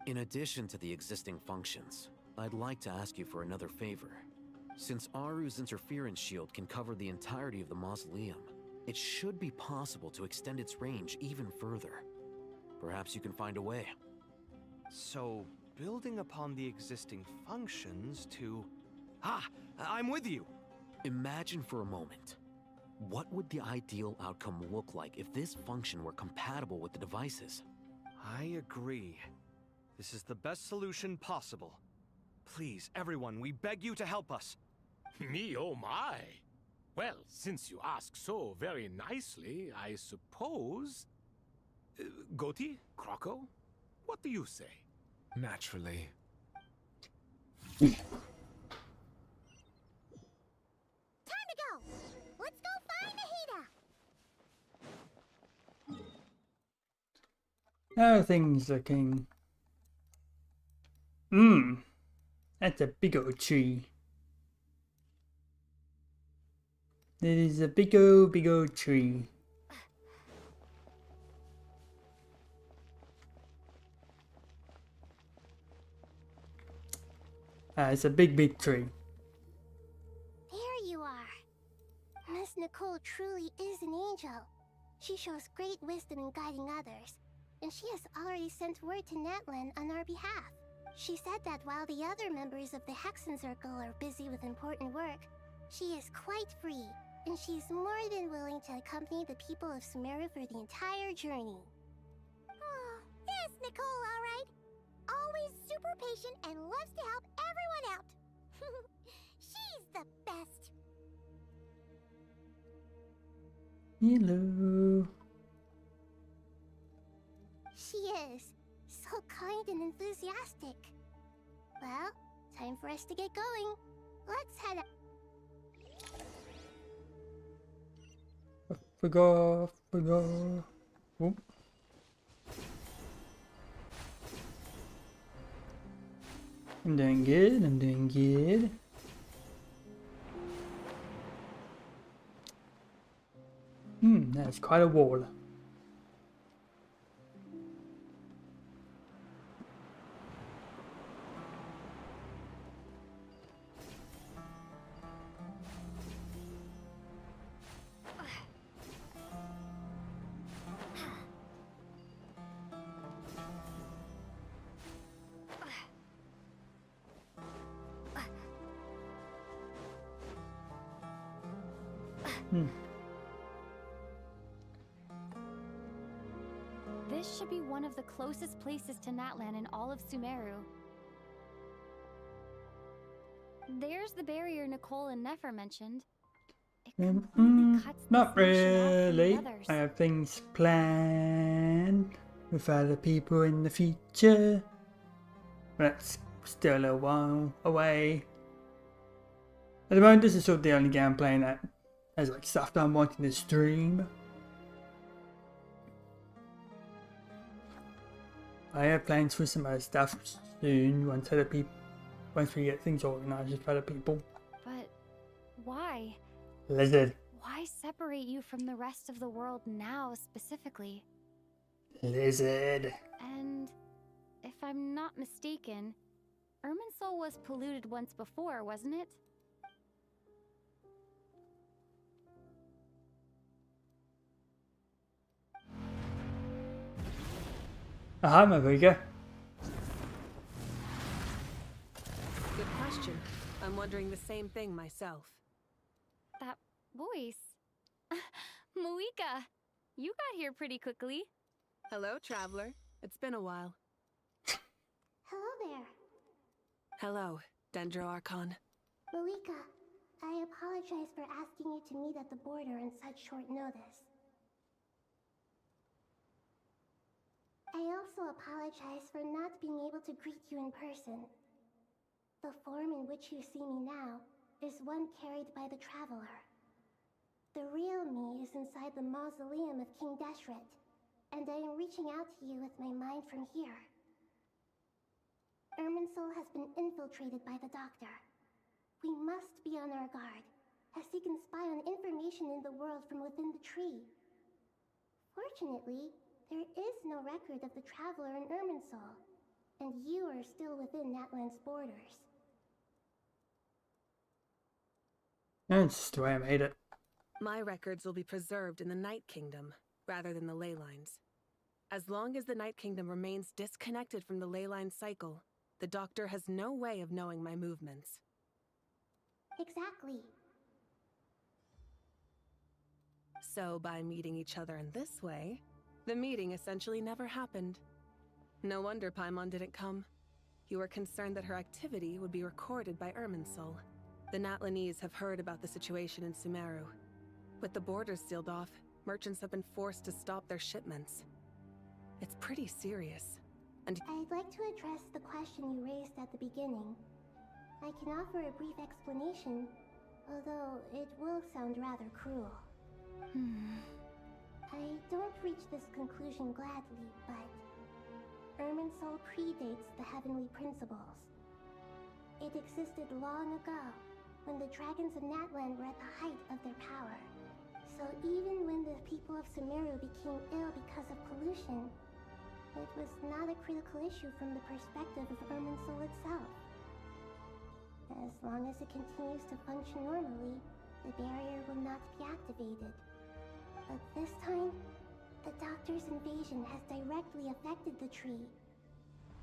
In addition to the existing functions, I'd like to ask you for another favor. Since Aru's interference shield can cover the entirety of the mausoleum, it should be possible to extend its range even further. Perhaps you can find a way. So, building upon the existing functions to... Ah! I'm with you! Imagine for a moment. What would the ideal outcome look like if this function were compatible with the devices? I agree. This is the best solution possible. Please, everyone, we beg you to help us. Me, oh my! Well, since you ask so very nicely, I suppose... Goti? Croco? What do you say? Naturally. How are things looking? That's a big old tree. It is a big old tree. It's a big tree. There you are. Miss Nicole truly is an angel. She shows great wisdom in guiding others, and she has already sent word to Natlan on our behalf. She said that while the other members of the Hexen Circle are busy with important work, she is quite free, and she's more than willing to accompany the people of Sumeru for the entire journey. Oh, yes, Nicole, all right. Always super patient and loves to help everyone out. She's the best. Hello. She is. So kind and enthusiastic. Well, time for us to get going. Let's head out. Forgot. Oh. I'm doing good. That's quite a wall. This should be one of the closest places to Natlan in all of Sumeru. There's the barrier Nicole and Nefer mentioned. It completely cuts the Not station off from the really. others. I have things planned with other people in the future. That's still a while away. At the moment, this is sort of the only game I'm playing that has like stuff that I'm wanting to stream. I have plans for some other stuff soon once we get things organized with other people. But why? Lizard. Why separate you from the rest of the world now specifically? Lizard. And if I'm not mistaken, Irminsul was polluted once before, wasn't it? Aha, Marika. Good question. I'm wondering the same thing myself. That voice. Moika, you got here pretty quickly. Hello, traveler. It's been a while. Hello there. Hello, Dendro Archon. Moika, I apologize for asking you to meet at the border on such short notice. I also apologize for not being able to greet you in person. The form in which you see me now is one carried by the Traveler. The real me is inside the mausoleum of King Deshret, and I am reaching out to you with my mind from here. Irminsul has been infiltrated by the Doctor. We must be on our guard, as he can spy on information in the world from within the tree. Fortunately, there is no record of the Traveler in Irminsul, and you are still within Natlan's borders. That's just the way I made it. My records will be preserved in the Night Kingdom, rather than the ley lines. As long as the Night Kingdom remains disconnected from the ley line cycle, the Doctor has no way of knowing my movements. Exactly. So by meeting each other in this way, the meeting essentially never happened. No wonder Paimon didn't come. You were concerned that her activity would be recorded by Irminsul. The Natlanese have heard about the situation in Sumeru. With the borders sealed off, merchants have been forced to stop their shipments. It's pretty serious. And I'd like to address the question you raised at the beginning. I can offer a brief explanation, although it will sound rather cruel. I don't reach this conclusion gladly, but Irminsul predates the heavenly principles. It existed long ago, when the dragons of Natlan were at the height of their power. So even when the people of Sumeru became ill because of pollution, it was not a critical issue from the perspective of Irminsul itself. As long as it continues to function normally, the barrier will not be activated. But this time, the Doctor's invasion has directly affected the tree.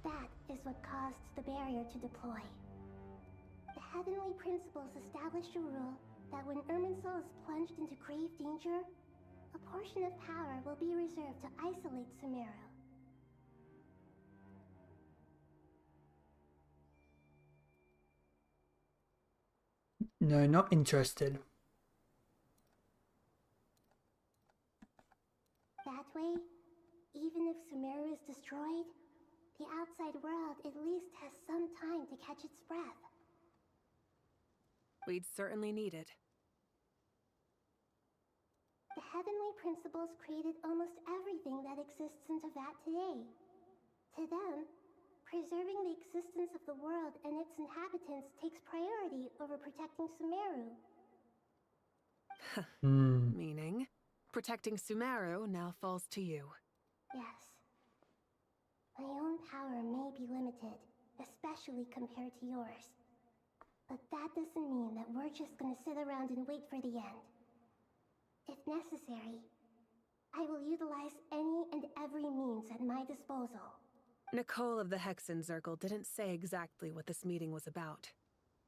That is what caused the barrier to deploy. The heavenly principles established a rule that when Irminsul is plunged into grave danger, a portion of power will be reserved to isolate Sumeru. No, not interested. That way, even if Sumeru is destroyed, the outside world at least has some time to catch its breath. We'd certainly need it. The heavenly principles created almost everything that exists in Teyvat today. To them, preserving the existence of the world and its inhabitants takes priority over protecting Sumeru. Meaning, protecting Sumeru now falls to you. Yes. My own power may be limited, especially compared to yours. But that doesn't mean that we're just gonna sit around and wait for the end. If necessary, I will utilize any and every means at my disposal. Nicole of the Hexen Circle didn't say exactly what this meeting was about.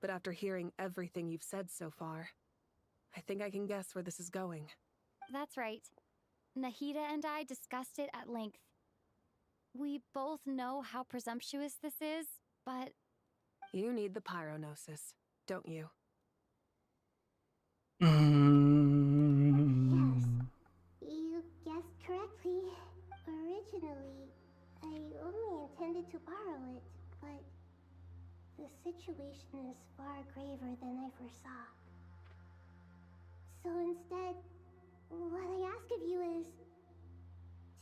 But after hearing everything you've said so far, I think I can guess where this is going. That's right. Nahida and I discussed it at length. We both know how presumptuous this is, but... You need the pyronosis, don't you? Yes, you guessed correctly. Originally, I only intended to borrow it, but the situation is far graver than I foresaw. So instead, what I ask of you is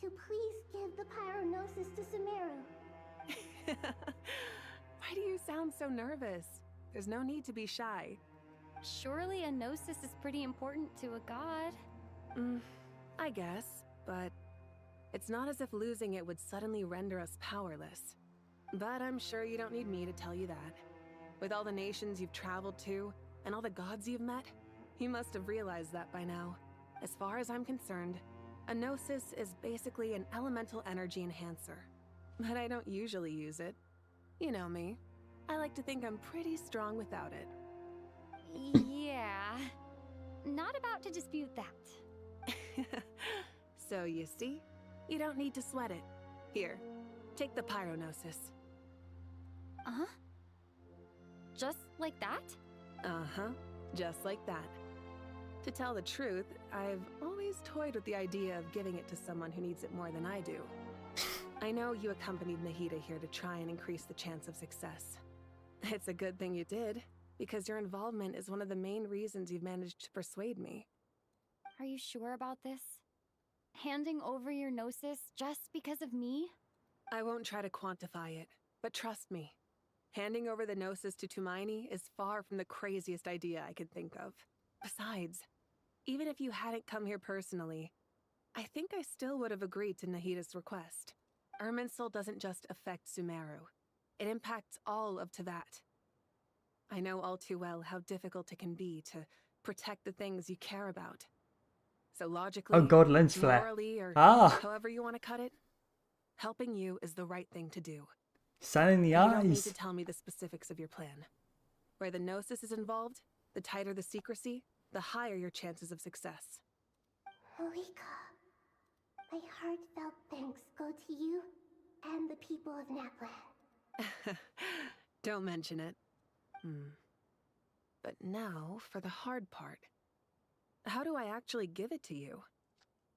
to please give the pyronosis to Sumeru. Why do you sound so nervous? There's no need to be shy. Surely a gnosis is pretty important to a god. I guess, but it's not as if losing it would suddenly render us powerless. But I'm sure you don't need me to tell you that. With all the nations you've traveled to, and all the gods you've met, you must have realized that by now. As far as I'm concerned, a gnosis is basically an elemental energy enhancer. But I don't usually use it. You know me. I like to think I'm pretty strong without it. Yeah. Not about to dispute that. So you see? You don't need to sweat it. Here, take the pyronosis. Uh-huh? Just like that? Uh-huh. Just like that. To tell the truth, I've always toyed with the idea of giving it to someone who needs it more than I do. I know you accompanied Nahida here to try and increase the chance of success. It's a good thing you did, because your involvement is one of the main reasons you've managed to persuade me. Are you sure about this? Handing over your gnosis just because of me? I won't try to quantify it, but trust me. Handing over the gnosis to Tumaini is far from the craziest idea I could think of. Besides, even if you hadn't come here personally, I think I still would have agreed to Nahida's request. Irminsul doesn't just affect Sumeru. It impacts all of Teyvat. I know all too well how difficult it can be to protect the things you care about. So logically, Oh god, lens flare. morally, or Ah, however you want to cut it, helping you is the right thing to do. sun in the You don't need eyes. to tell me the specifics of your plan. Where the gnosis is involved, the tighter the secrecy, the higher your chances of success. Malika, my heartfelt thanks go to you and the people of Natlan. Don't mention it. But now for the hard part. How do I actually give it to you?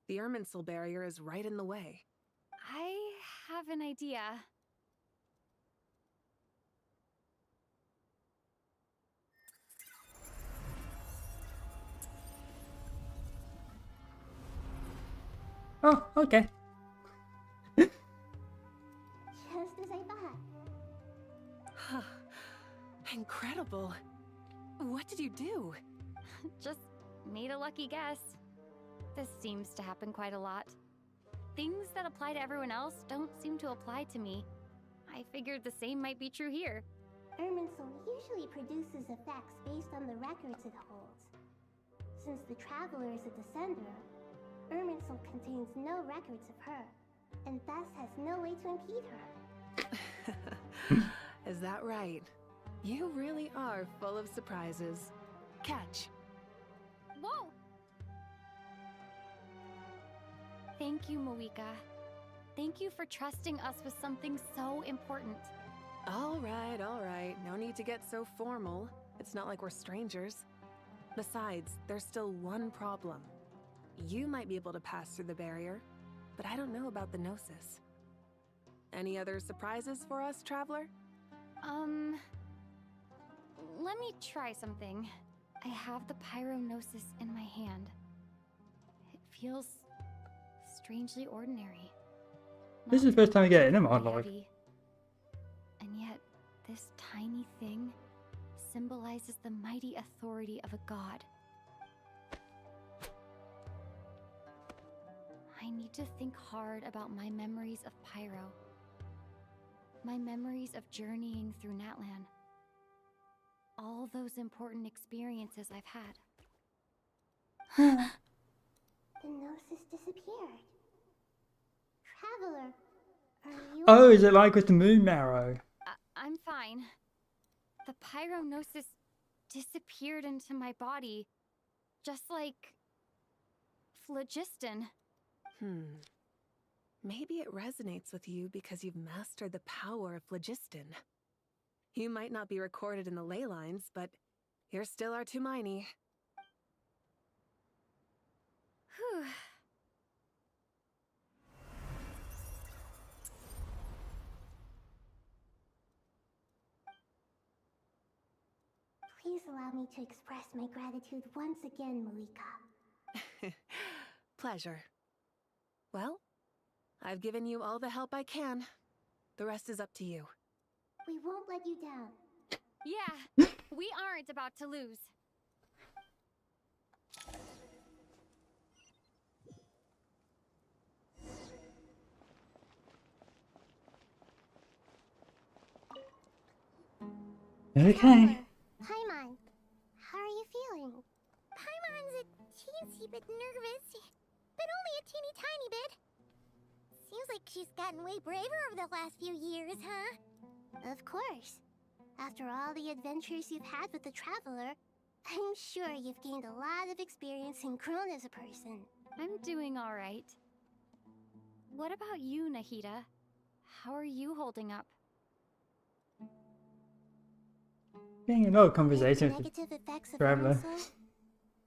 The Irminsul barrier is right in the way. I have an idea. Oh, okay. Incredible. What did you do? Just made a lucky guess. This seems to happen quite a lot. Things that apply to everyone else don't seem to apply to me. I figured the same might be true here. Irminsul usually produces effects based on the records it holds. Since the Traveler is a descender, Irminsul contains no records of her, and thus has no way to impede her. Is that right? You really are full of surprises. Catch. Whoa! Thank you, Moika. Thank you for trusting us with something so important. All right. No need to get so formal. It's not like we're strangers. Besides, there's still one problem. You might be able to pass through the barrier, but I don't know about the Gnosis. Any other surprises for us, Traveler? Let me try something. I have the Pyronosis in my hand. It feels strangely ordinary. This is the first time I get it in my life. And yet, this tiny thing symbolizes the mighty authority of a god. I need to think hard about my memories of Pyro. My memories of journeying through Natlan. All those important experiences I've had. The Gnosis disappeared. Traveler, are you... Oh, is it like with the moon marrow? I'm fine. The Pyronosis disappeared into my body, just like phlogiston. Maybe it resonates with you because you've mastered the power of phlogiston. You might not be recorded in the ley lines, but you're still our Tumaini. Whew. Please allow me to express my gratitude once again, Moika. Pleasure. Well, I've given you all the help I can. The rest is up to you. We won't let you down. Yeah, we aren't about to lose. Okay. Paimon, how are you feeling? Paimon's a teensy bit nervous, but only a teeny tiny bit. Seems like she's gotten way braver over the last few years, huh? Of course. After all the adventures you've had with the Traveler, I'm sure you've gained a lot of experience and grown as a person. I'm doing all right. What about you, Nahida? How are you holding up? Getting another conversation with Negative effects of Traveler. Irminsul?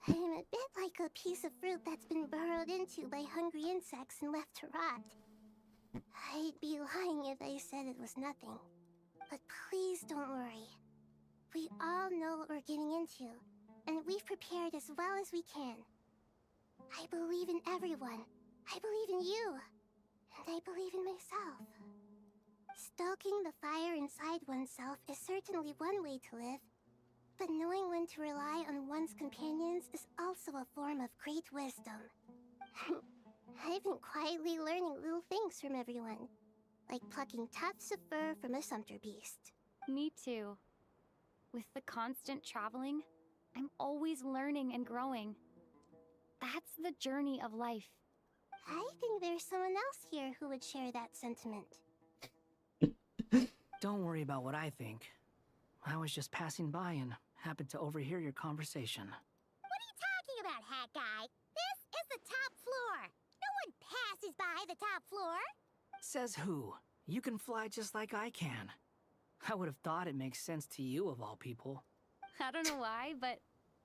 I'm a bit like a piece of fruit that's been burrowed into by hungry insects and left to rot. I'd be lying if I said it was nothing. But please don't worry. We all know what we're getting into, and we've prepared as well as we can. I believe in everyone. I believe in you. And I believe in myself. Stoking the fire inside oneself is certainly one way to live, but knowing when to rely on one's companions is also a form of great wisdom. I've been quietly learning little things from everyone, like plucking tufts of fur from a sumpter beast. Me too. With the constant traveling, I'm always learning and growing. That's the journey of life. I think there's someone else here who would share that sentiment. Don't worry about what I think. I was just passing by and happened to overhear your conversation. What are you talking about, hat guy? This is the top floor. No one passes by the top floor. Says who? You can fly just like I can. I would have thought it makes sense to you of all people. I don't know why, but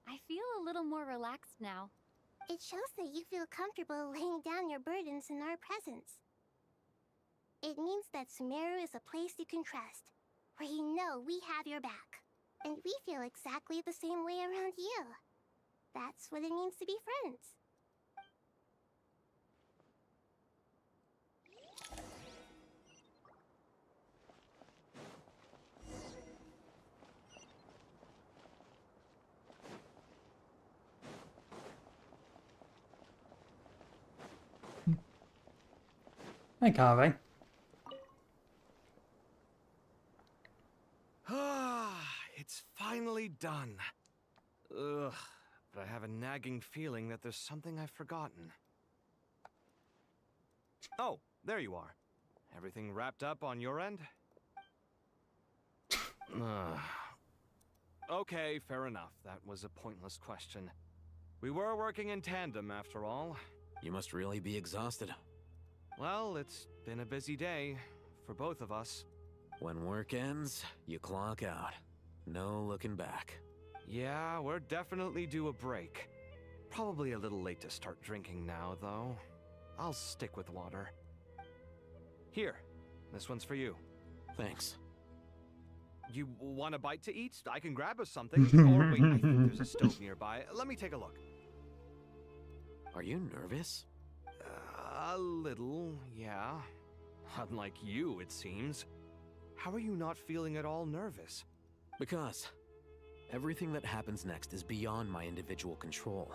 I feel a little more relaxed now. It shows that you feel comfortable laying down your burdens in our presence. It means that Sumeru is a place you can trust, where you know we have your back. And we feel exactly the same way around you. That's what it means to be friends. Hi, Carvey. Ah, it's finally done. Ugh, but I have a nagging feeling that there's something I've forgotten. Oh, there you are. Everything wrapped up on your end? Okay, fair enough. That was a pointless question. We were working in tandem, after all. You must really be exhausted. Well, it's been a busy day for both of us. When work ends, you clock out. No looking back. Yeah, we're definitely due a break. Probably a little late to start drinking now, though. I'll stick with water. Here, this one's for you. Thanks. You want a bite to eat? I can grab us something. Or wait, I think there's a stove nearby. Let me take a look. Are you nervous? A little, yeah. Unlike you, it seems. How are you not feeling at all nervous? Because everything that happens next is beyond my individual control.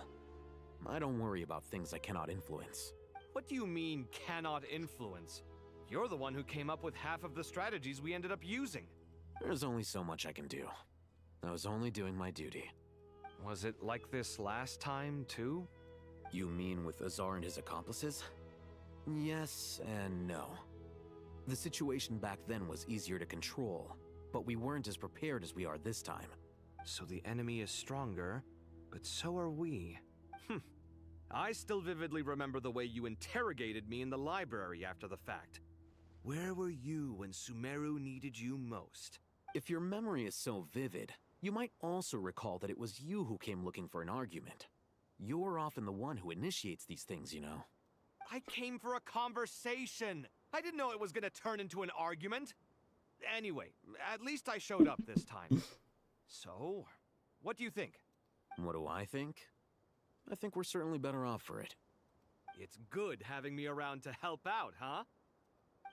I don't worry about things I cannot influence. What do you mean, cannot influence? You're the one who came up with half of the strategies we ended up using. There's only so much I can do. I was only doing my duty. Was it like this last time, too? You mean with Azar and his accomplices? Yes and no. The situation back then was easier to control, but we weren't as prepared as we are this time. So the enemy is stronger, but so are we. I still vividly remember the way you interrogated me in the library after the fact. Where were you when Sumeru needed you most? If your memory is so vivid, you might also recall that it was you who came looking for an argument. You're often the one who initiates these things, you know. I came for a conversation. I didn't know it was gonna turn into an argument. Anyway, at least I showed up this time. So, what do you think? What do I think? I think we're certainly better off for it. It's good having me around to help out, huh?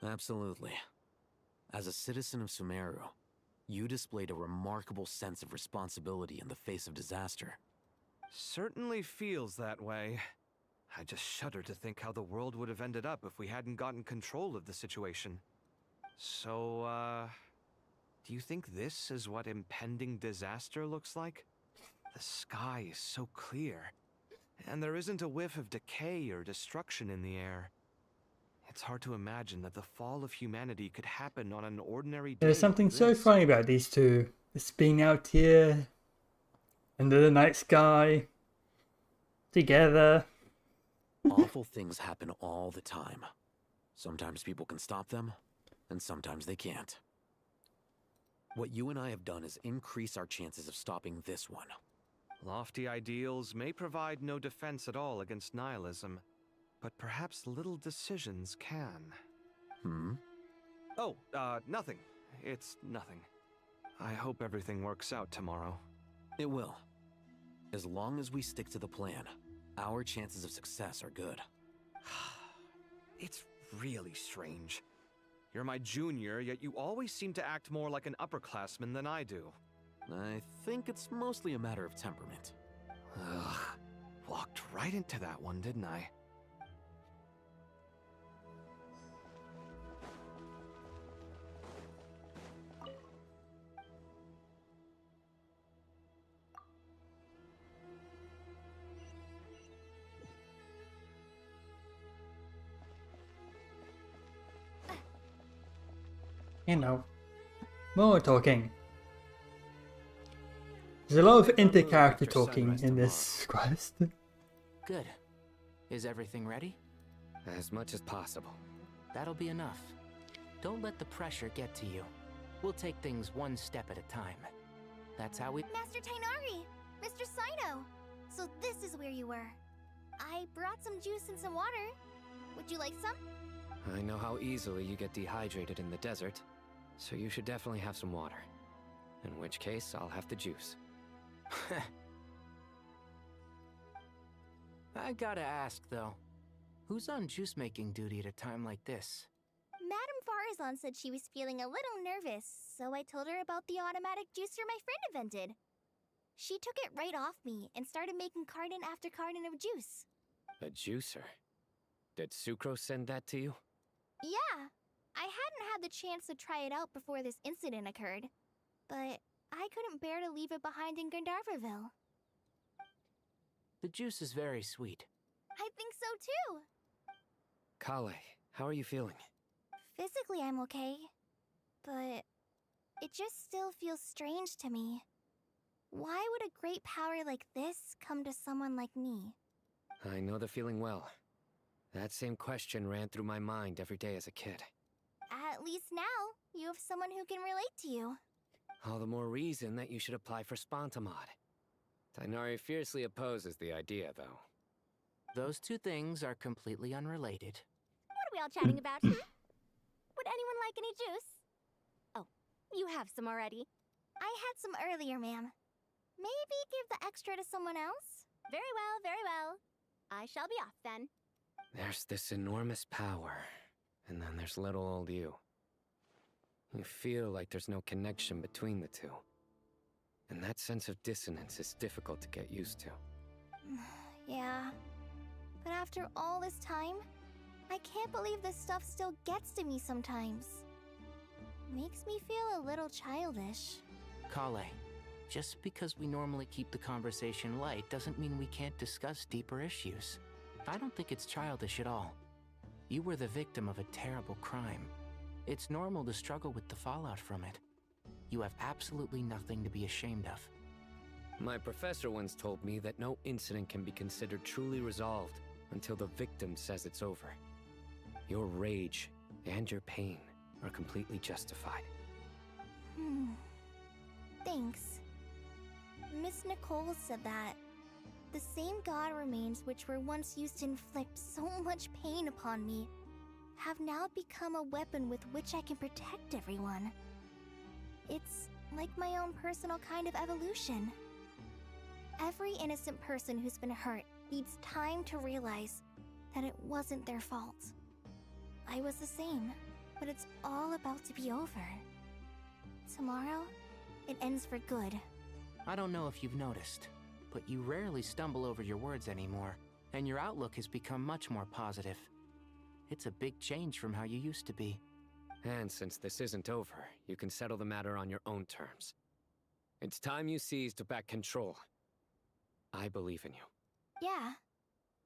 Absolutely. As a citizen of Sumeru, you displayed a remarkable sense of responsibility in the face of disaster. Certainly feels that way. I just shudder to think how the world would have ended up if we hadn't gotten control of the situation. So, do you think this is what impending disaster looks like? The sky is so clear, and there isn't a whiff of decay or destruction in the air. It's hard to imagine that the fall of humanity could happen on an ordinary day. There's something so funny about these two. Just being out here, under the night sky, together. Awful things happen all the time. Sometimes people can stop them, and sometimes they can't. What you and I have done is increase our chances of stopping this one. Lofty ideals may provide no defense at all against nihilism, but perhaps little decisions can. Oh, nothing. It's nothing. I hope everything works out tomorrow. It will. As long as we stick to the plan, our chances of success are good. It's really strange. You're my junior, yet you always seem to act more like an upperclassman than I do. I think it's mostly a matter of temperament. Ugh. Walked right into that one, didn't I? You know, more talking. There's a lot of inter-character talking in this quest. Good. Is everything ready? As much as possible. That'll be enough. Don't let the pressure get to you. We'll take things one step at a time. That's how we— Master Tainari! Mr. Sino! So this is where you were. I brought some juice and some water. Would you like some? I know how easily you get dehydrated in the desert, so you should definitely have some water. In which case, I'll have the juice. I gotta ask, though. Who's on juice-making duty at a time like this? Madame Farazan said she was feeling a little nervous, so I told her about the automatic juicer my friend invented. She took it right off me and started making carton after carton of juice. A juicer? Did Sucrose send that to you? Yeah, I hadn't had the chance to try it out before this incident occurred, but I couldn't bear to leave it behind in Gandharvaville. The juice is very sweet. I think so too. Kale, how are you feeling? Physically, I'm okay, but it just still feels strange to me. Why would a great power like this come to someone like me? I know the feeling well. That same question ran through my mind every day as a kid. At least now, you have someone who can relate to you. All the more reason that you should apply for Spontamod. Tighnari fiercely opposes the idea, though. Those two things are completely unrelated. What are we all chatting about, huh? Would anyone like any juice? Oh, you have some already. I had some earlier, ma'am. Maybe give the extra to someone else? Very well, very well. I shall be off then. There's this enormous power, and then there's little old you. You feel like there's no connection between the two. And that sense of dissonance is difficult to get used to. Yeah. But after all this time, I can't believe this stuff still gets to me sometimes. Makes me feel a little childish. Kale, just because we normally keep the conversation light doesn't mean we can't discuss deeper issues. I don't think it's childish at all. You were the victim of a terrible crime. It's normal to struggle with the fallout from it. You have absolutely nothing to be ashamed of. My professor once told me that no incident can be considered truly resolved until the victim says it's over. Your rage and your pain are completely justified. Thanks. Miss Nicole said that the same god remains which were once used to inflict so much pain upon me have now become a weapon with which I can protect everyone. It's like my own personal kind of evolution. Every innocent person who's been hurt needs time to realize that it wasn't their fault. I was the same, but it's all about to be over. Tomorrow, it ends for good. I don't know if you've noticed, but you rarely stumble over your words anymore, and your outlook has become much more positive. It's a big change from how you used to be. And since this isn't over, you can settle the matter on your own terms. It's time you seized back control. I believe in you. Yeah.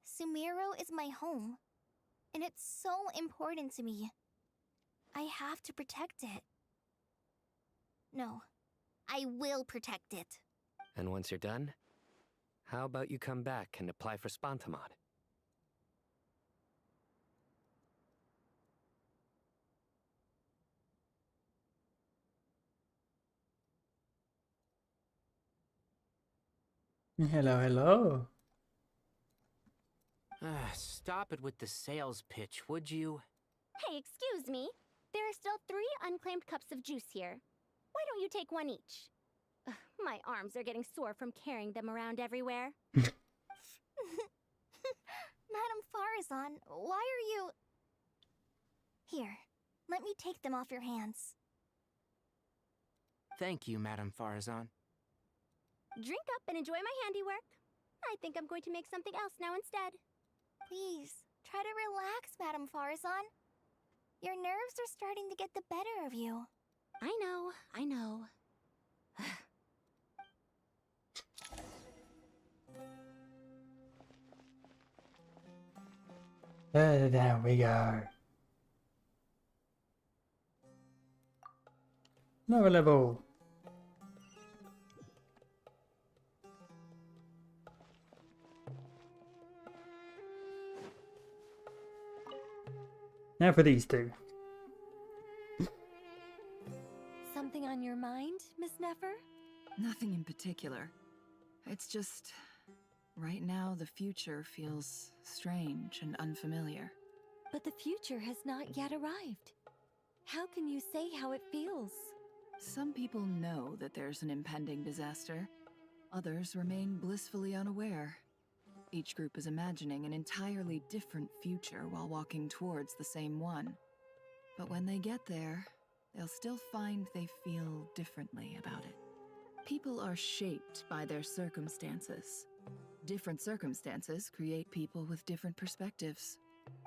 Sumeru is my home, and it's so important to me. I have to protect it. No, I will protect it. And once you're done, how about you come back and apply for Spontamod? Hello, hello. Stop it with the sales pitch, would you? Hey, excuse me. There are still 3 unclaimed cups of juice here. Why don't you take one each? Ugh, my arms are getting sore from carrying them around everywhere. Madame Farazan, why are you... Here, let me take them off your hands. Thank you, Madame Farazan. Drink up and enjoy my handiwork. I think I'm going to make something else now instead. Please, try to relax, Madame Farazan. Your nerves are starting to get the better of you. I know. There we go. Another level. Now for these two. Something on your mind, Miss Nefer? Nothing in particular. It's just... right now, the future feels strange and unfamiliar. But the future has not yet arrived. How can you say how it feels? Some people know that there's an impending disaster. Others remain blissfully unaware. Each group is imagining an entirely different future while walking towards the same one. But when they get there, they'll still find they feel differently about it. People are shaped by their circumstances. Different circumstances create people with different perspectives.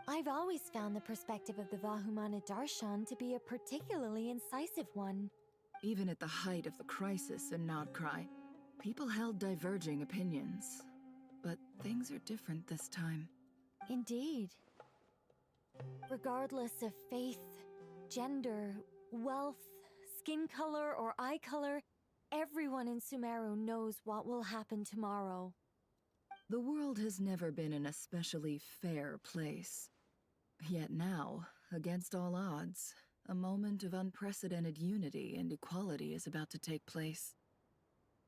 I've always found the perspective of the Vahumana Darshan to be a particularly incisive one. Even at the height of the crisis in Nodcry, people held diverging opinions. But things are different this time. Indeed. Regardless of faith, gender, wealth, skin color, or eye color, everyone in Sumeru knows what will happen tomorrow. The world has never been an especially fair place. Yet now, against all odds, a moment of unprecedented unity and equality is about to take place.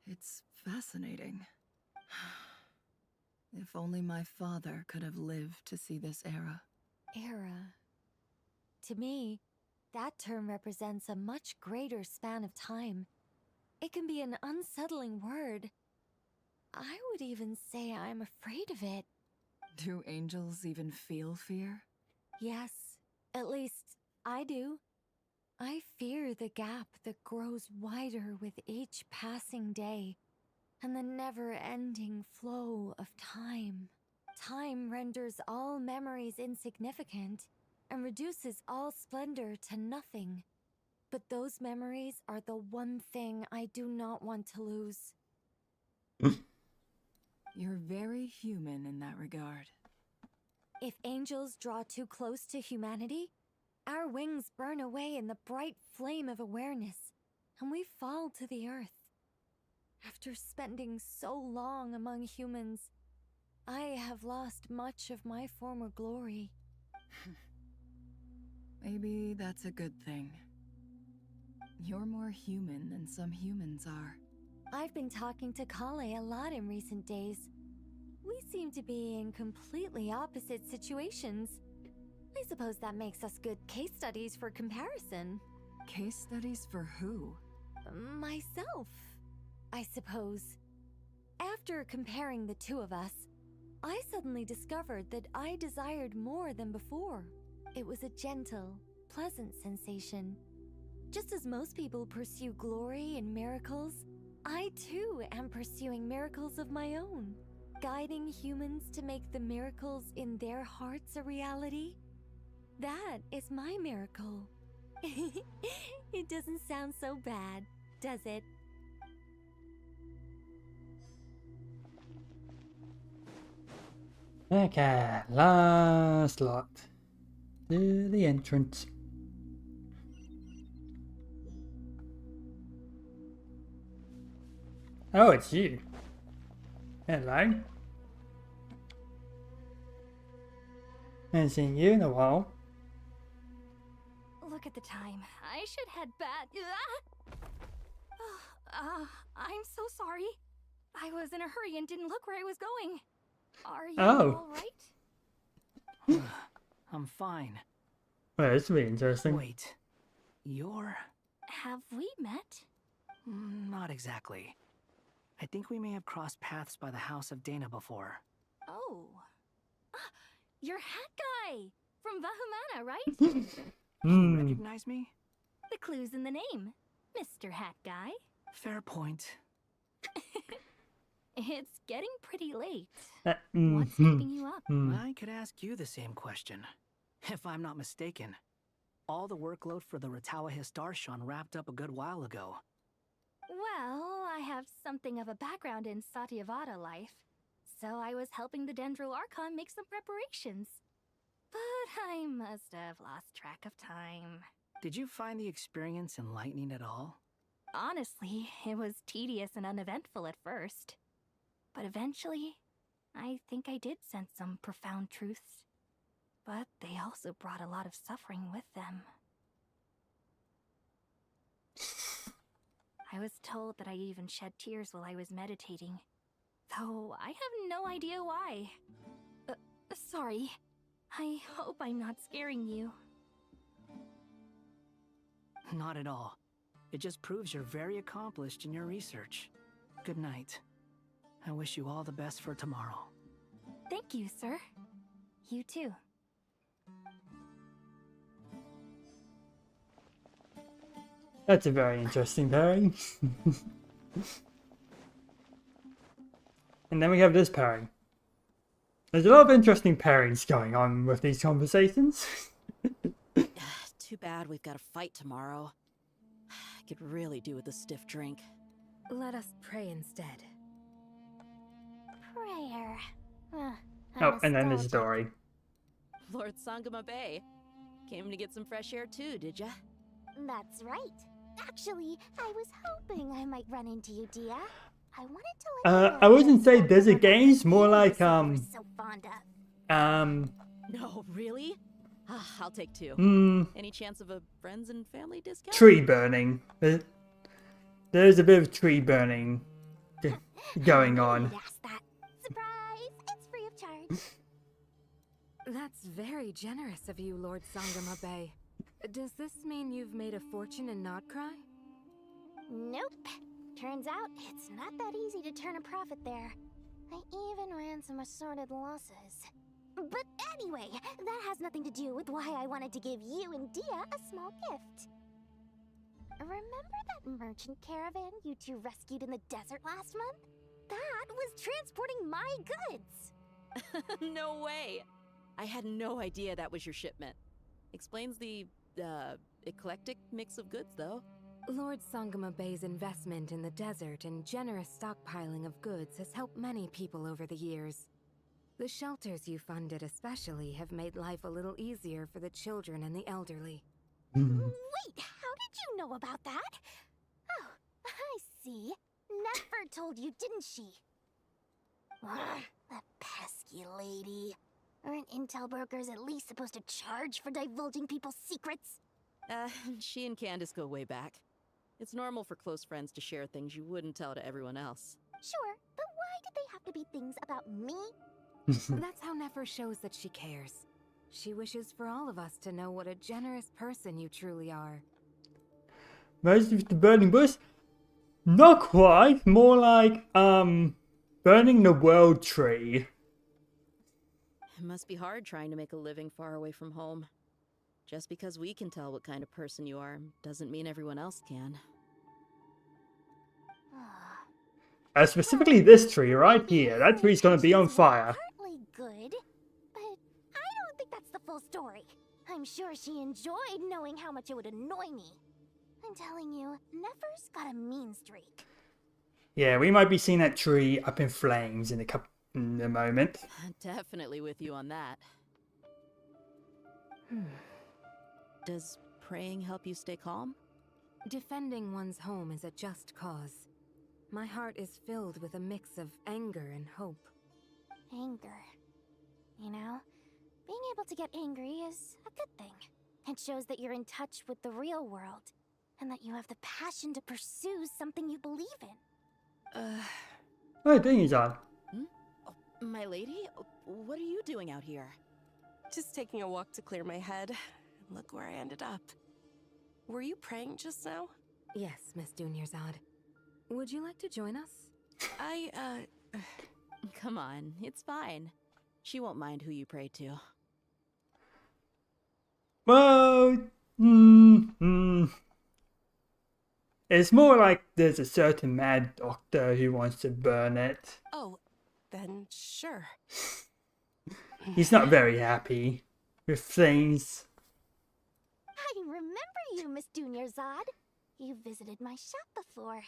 It's fascinating. If only my father could have lived to see this era. Era. To me, that term represents a much greater span of time. It can be an unsettling word. I would even say I'm afraid of it. Do angels even feel fear? Yes, at least I do. I fear the gap that grows wider with each passing day, and the never-ending flow of time. Time renders all memories insignificant and reduces all splendor to nothing. But those memories are the one thing I do not want to lose. You're very human in that regard. If angels draw too close to humanity, our wings burn away in the bright flame of awareness, and we fall to the earth. After spending so long among humans, I have lost much of my former glory. Maybe that's a good thing. You're more human than some humans are. I've been talking to Kale a lot in recent days. We seem to be in completely opposite situations. I suppose that makes us good case studies for comparison. Case studies for who? Myself, I suppose. After comparing the two of us, I suddenly discovered that I desired more than before. It was a gentle, pleasant sensation. Just as most people pursue glory and miracles, I too am pursuing miracles of my own. Guiding humans to make the miracles in their hearts a reality. That is my miracle. It doesn't sound so bad, does it? Okay, last lot. To the entrance. Oh, it's you. Hello. Haven't seen you in a while. Look at the time. I should head back. I'm so sorry. I was in a hurry and didn't look where I was going. Are you all right? I'm fine. Well, this will be interesting. Wait. You're... Have we met? Not exactly. I think we may have crossed paths by the house of Dana before. Oh. You're Hat Guy! From Vahumana, right? You recognize me? The clue's in the name. Mr. Hat Guy. Fair point. It's getting pretty late. What's keeping you up? I could ask you the same question. If I'm not mistaken, all the workload for the Ratawa Darshan wrapped up a good while ago. Well, I have something of a background in Satyavada life, so I was helping the Dendro Archon make some preparations. But I must have lost track of time. Did you find the experience enlightening at all? Honestly, it was tedious and uneventful at first. But eventually, I think I did sense some profound truths. But they also brought a lot of suffering with them. I was told that I even shed tears while I was meditating, though I have no idea why. Sorry. I hope I'm not scaring you. Not at all. It just proves you're very accomplished in your research. Good night. I wish you all the best for tomorrow. Thank you, sir. You too. That's a very interesting pairing. And then we have this pairing. There's a lot of interesting pairings going on with these conversations. Too bad we've got a fight tomorrow. I could really do with a stiff drink. Let us pray instead. Prayer. Oh, and then there's Dory. Lord Sangama Bay. Came to get some fresh air too, did ya? That's right. Actually, I was hoping I might run into you, Dia. I wanted to let you know I wouldn't say that desert games, more like so fond of. No, really? I'll take 2. Any chance of a friends and family discount? Tree burning. There's a bit of tree burning going on. Surprise! It's free of charge. That's very generous of you, Lord Sangama Bay. Does this mean you've made a fortune in Nodcry? Nope. Turns out it's not that easy to turn a profit there. I even ran some assorted losses. But anyway, that has nothing to do with why I wanted to give you and Dia a small gift. Remember that merchant caravan you two rescued in the desert last month? That was transporting my goods! No way! I had no idea that was your shipment. Explains the, eclectic mix of goods, though. Lord Sangama Bay's investment in the desert and generous stockpiling of goods has helped many people over the years. The shelters you funded especially have made life a little easier for the children and the elderly. Wait, how did you know about that? Oh, I see. Never told you, didn't she? That pesky lady. Aren't intel brokers at least supposed to charge for divulging people's secrets? She and Candace go way back. It's normal for close friends to share things you wouldn't tell to everyone else. Sure, but why did they have to be things about me? That's how Nefer shows that she cares. She wishes for all of us to know what a generous person you truly are. Most of the burning bush? Not quite. More like, burning the world tree. It must be hard trying to make a living far away from home. Just because we can tell what kind of person you are doesn't mean everyone else can. Specifically this tree right here. That tree's gonna be on fire. Partly good, but I don't think that's the full story. I'm sure she enjoyed knowing how much it would annoy me. I'm telling you, Nefer's got a mean streak. Yeah, we might be seeing that tree up in flames in a moment. Definitely with you on that. Does praying help you stay calm? Defending one's home is a just cause. My heart is filled with a mix of anger and hope. Anger. You know, being able to get angry is a good thing. It shows that you're in touch with the real world, and that you have the passion to pursue something you believe in. Oh, dang it, John. My lady? What are you doing out here? Just taking a walk to clear my head. Look where I ended up. Were you praying just now? Yes, Miss Dunyarzad. Would you like to join us? Come on, it's fine. She won't mind who you pray to. Well, it's more like there's a certain mad doctor who wants to burn it. Oh, then sure. He's not very happy with things. I remember you, Miss Dunyarzad. You visited my shop before.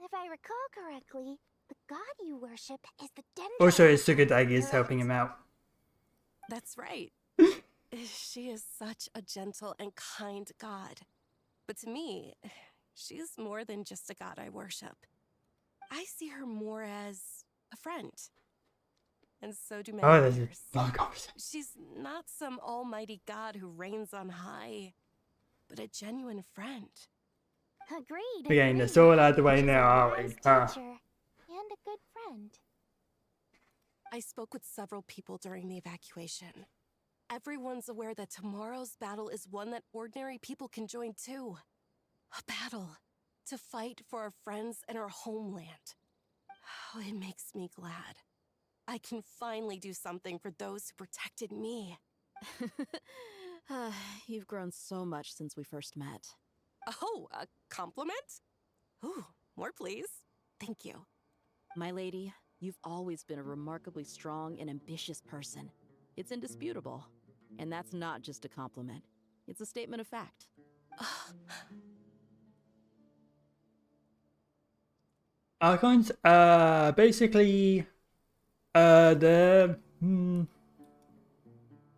If I recall correctly, the god you worship is the Dendro. Also, his sugar daddy is helping him out. That's right. She is such a gentle and kind god. But to me, she's more than just a god I worship. I see her more as a friend. And so do many others. She's not some almighty god who reigns on high, but a genuine friend. Agreed. We're getting this all out of the way now, aren't we? Teacher and a good friend. I spoke with several people during the evacuation. Everyone's aware that tomorrow's battle is one that ordinary people can join too. A battle to fight for our friends and our homeland. Oh, it makes me glad. I can finally do something for those who protected me. You've grown so much since we first met. Oh, a compliment? Ooh, more please. Thank you. My lady, You've always been a remarkably strong and ambitious person. It's indisputable. And that's not just a compliment. It's a statement of fact. Archons, basically, the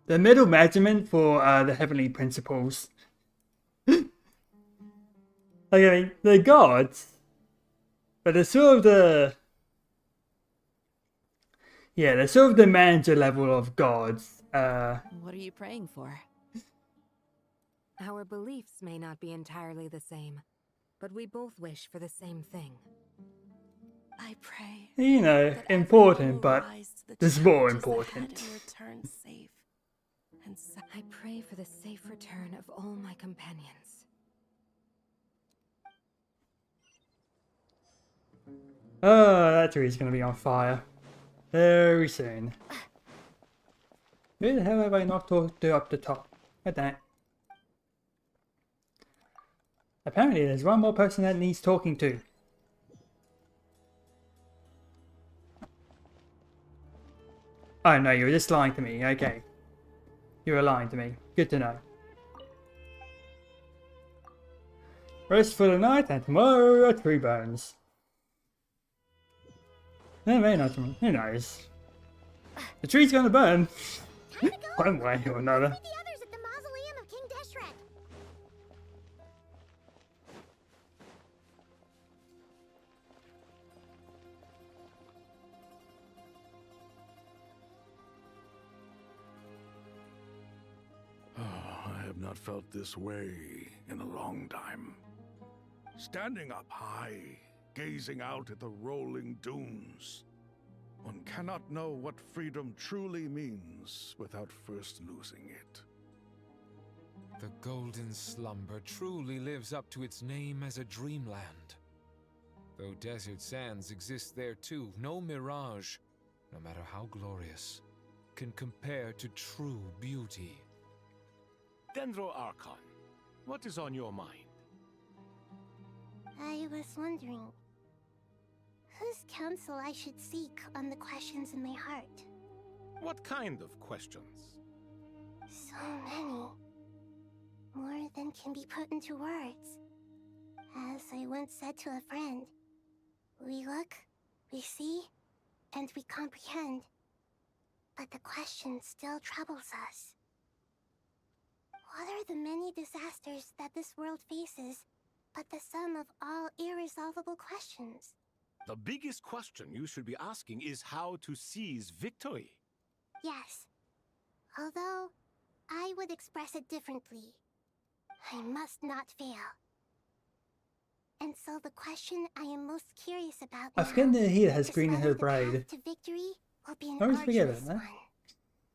middle measurement for the heavenly principles. Like, I mean, they're gods, but they're sort of the, yeah, they're sort of the manager level of gods. What are you praying for? Our beliefs may not be entirely the same, but we both wish for the same thing. I pray. You know, important, but there's more important. Return safe. And I pray for the safe return of all my companions. Oh, that tree's gonna be on fire very soon. Who the hell have I not talked to up the top? God damn it. Apparently there's one more person that needs talking to. Oh no, you were just lying to me. Okay. You were lying to me. Good to know. Rest for the night and tomorrow a tree burns. No, maybe not tomorrow. Who knows? The tree's gonna burn. One way or another. The others at the mausoleum of King Deshret. I have not felt this way in a long time. Standing up high, gazing out at the rolling dunes. One cannot know what freedom truly means without first losing it. The golden slumber truly lives up to its name as a dreamland. Though desert sands exist there too, no mirage, no matter how glorious, can compare to true beauty. Dendro Archon, what is on your mind? I was wondering whose counsel I should seek on the questions in my heart. What kind of questions? So many. More than can be put into words. As I once said to a friend, we look, we see, and we comprehend. But the question still troubles us. What are the many disasters that this world faces but the sum of all irresolvable questions? The biggest question you should be asking is how to seize victory. Yes. Although, I would express it differently. I must not fail. And so the question I am most curious about I forget that he has green in her braid. to victory will be an I always forget arduous that,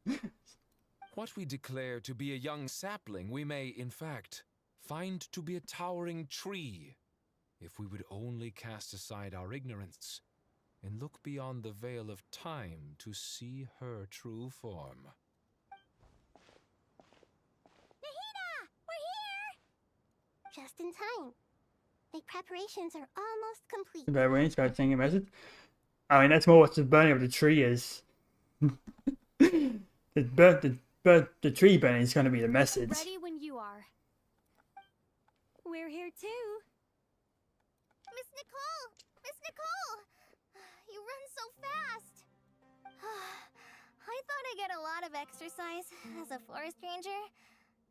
one. What we declare to be a young sapling, we may, in fact, find to be a towering tree, if we would only cast aside our ignorance and look beyond the veil of time to see her true form. Nahida! We're here! Just in time. My preparations are almost complete. The very range guy sending a message. I mean, that's more what the burning of the tree is. the tree burning is going to be the message. Ready when you are. We're here too. Miss Nicole! Miss Nicole! You run so fast! I thought I'd get a lot of exercise as a forest ranger,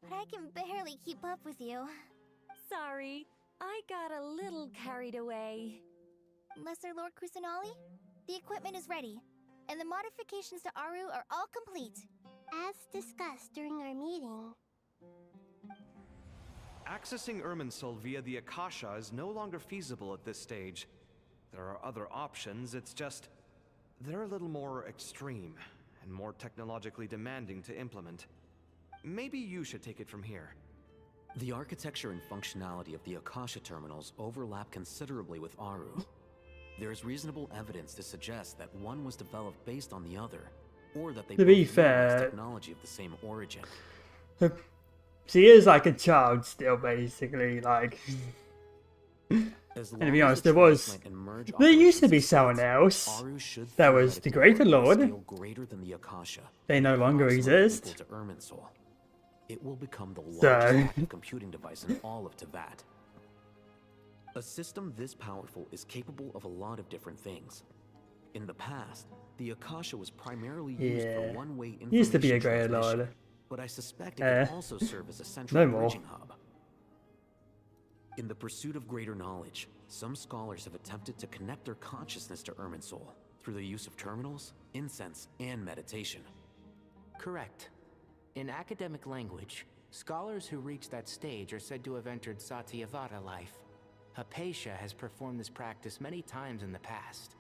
but I can barely keep up with you. Sorry, I got a little carried away. Lesser Lord Kusanali, the equipment is ready, and the modifications to Aru are all complete. As discussed during our meeting, Accessing Irminsul via the Akasha is no longer feasible at this stage. There are other options, it's just they're a little more extreme and more technologically demanding to implement. Maybe you should take it from here. The architecture and functionality of the Akasha terminals overlap considerably with Aru. There is reasonable evidence to suggest that one was developed based on the other, or that they To be both fair, utilize technology of the same origin. She is like a child still, basically. Like, As And to long be as honest, the there transplant and merge used to be operations someone succeed, else Aru should that was the theoretically Greater operate on a Lord. scale greater than the Akasha, They no longer approximately exist. equal to Irminsul. It will become the So- largest active computing device in all of Teyvat. A system this powerful is capable of a lot of different things. In the past, the Akasha was primarily used for Yeah. one-way information Used to be a Greater transmission, Lord. but I suspect it can also serve as a central no more. bridging hub. In the pursuit of greater knowledge, some scholars have attempted to connect their consciousness to Irminsul through the use of terminals, incense, and meditation. Correct. In academic language, scholars who reach that stage are said to have entered Satyavada life. Hypatia has performed this practice many times in the past,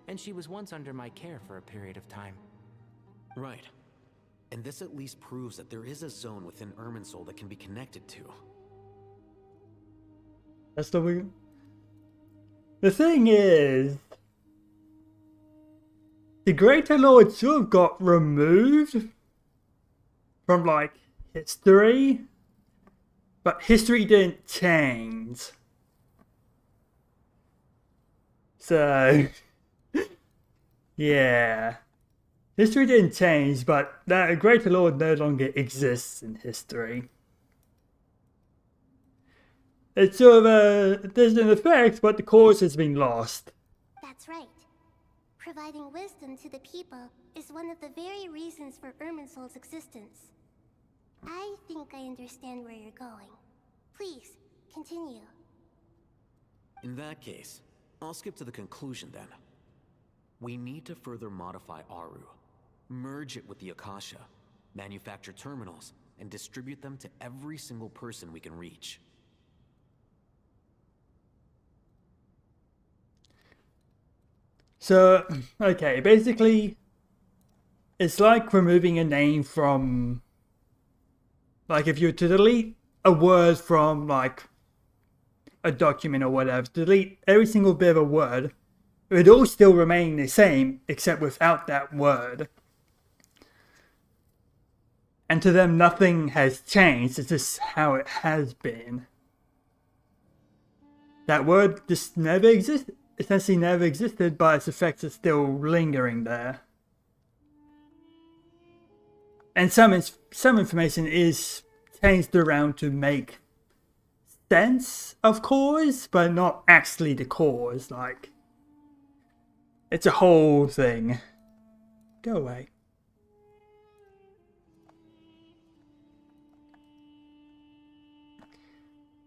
and she was once under my care for a period of time. Right. And this at least proves that there is a zone within Irminsul that can be connected to. That's the way. The thing is, the Greater Lord sort of got removed from like history, but history didn't change. So, yeah. History didn't change, but that Greater Lord no longer exists in history. It's sort of there's an effect, but the cause has been lost. That's right. Providing wisdom to the people is one of the very reasons for Irminsul's existence. I think I understand where you're going. Please, continue. In that case, I'll skip to the conclusion then. We need to further modify Aru, merge it with the Akasha, manufacture terminals, and distribute them to every single person we can reach. So, okay, basically, it's like removing a name from, like if you were to delete a word from like a document or whatever, delete every single bit of a word, it would all still remain the same, except without that word. And to them, nothing has changed, it's just how it has been. That word just never existed. Essentially never existed, but its effects are still lingering there. And some information is changed around to make sense of cause, but not actually the cause. Like, it's a whole thing. Go away.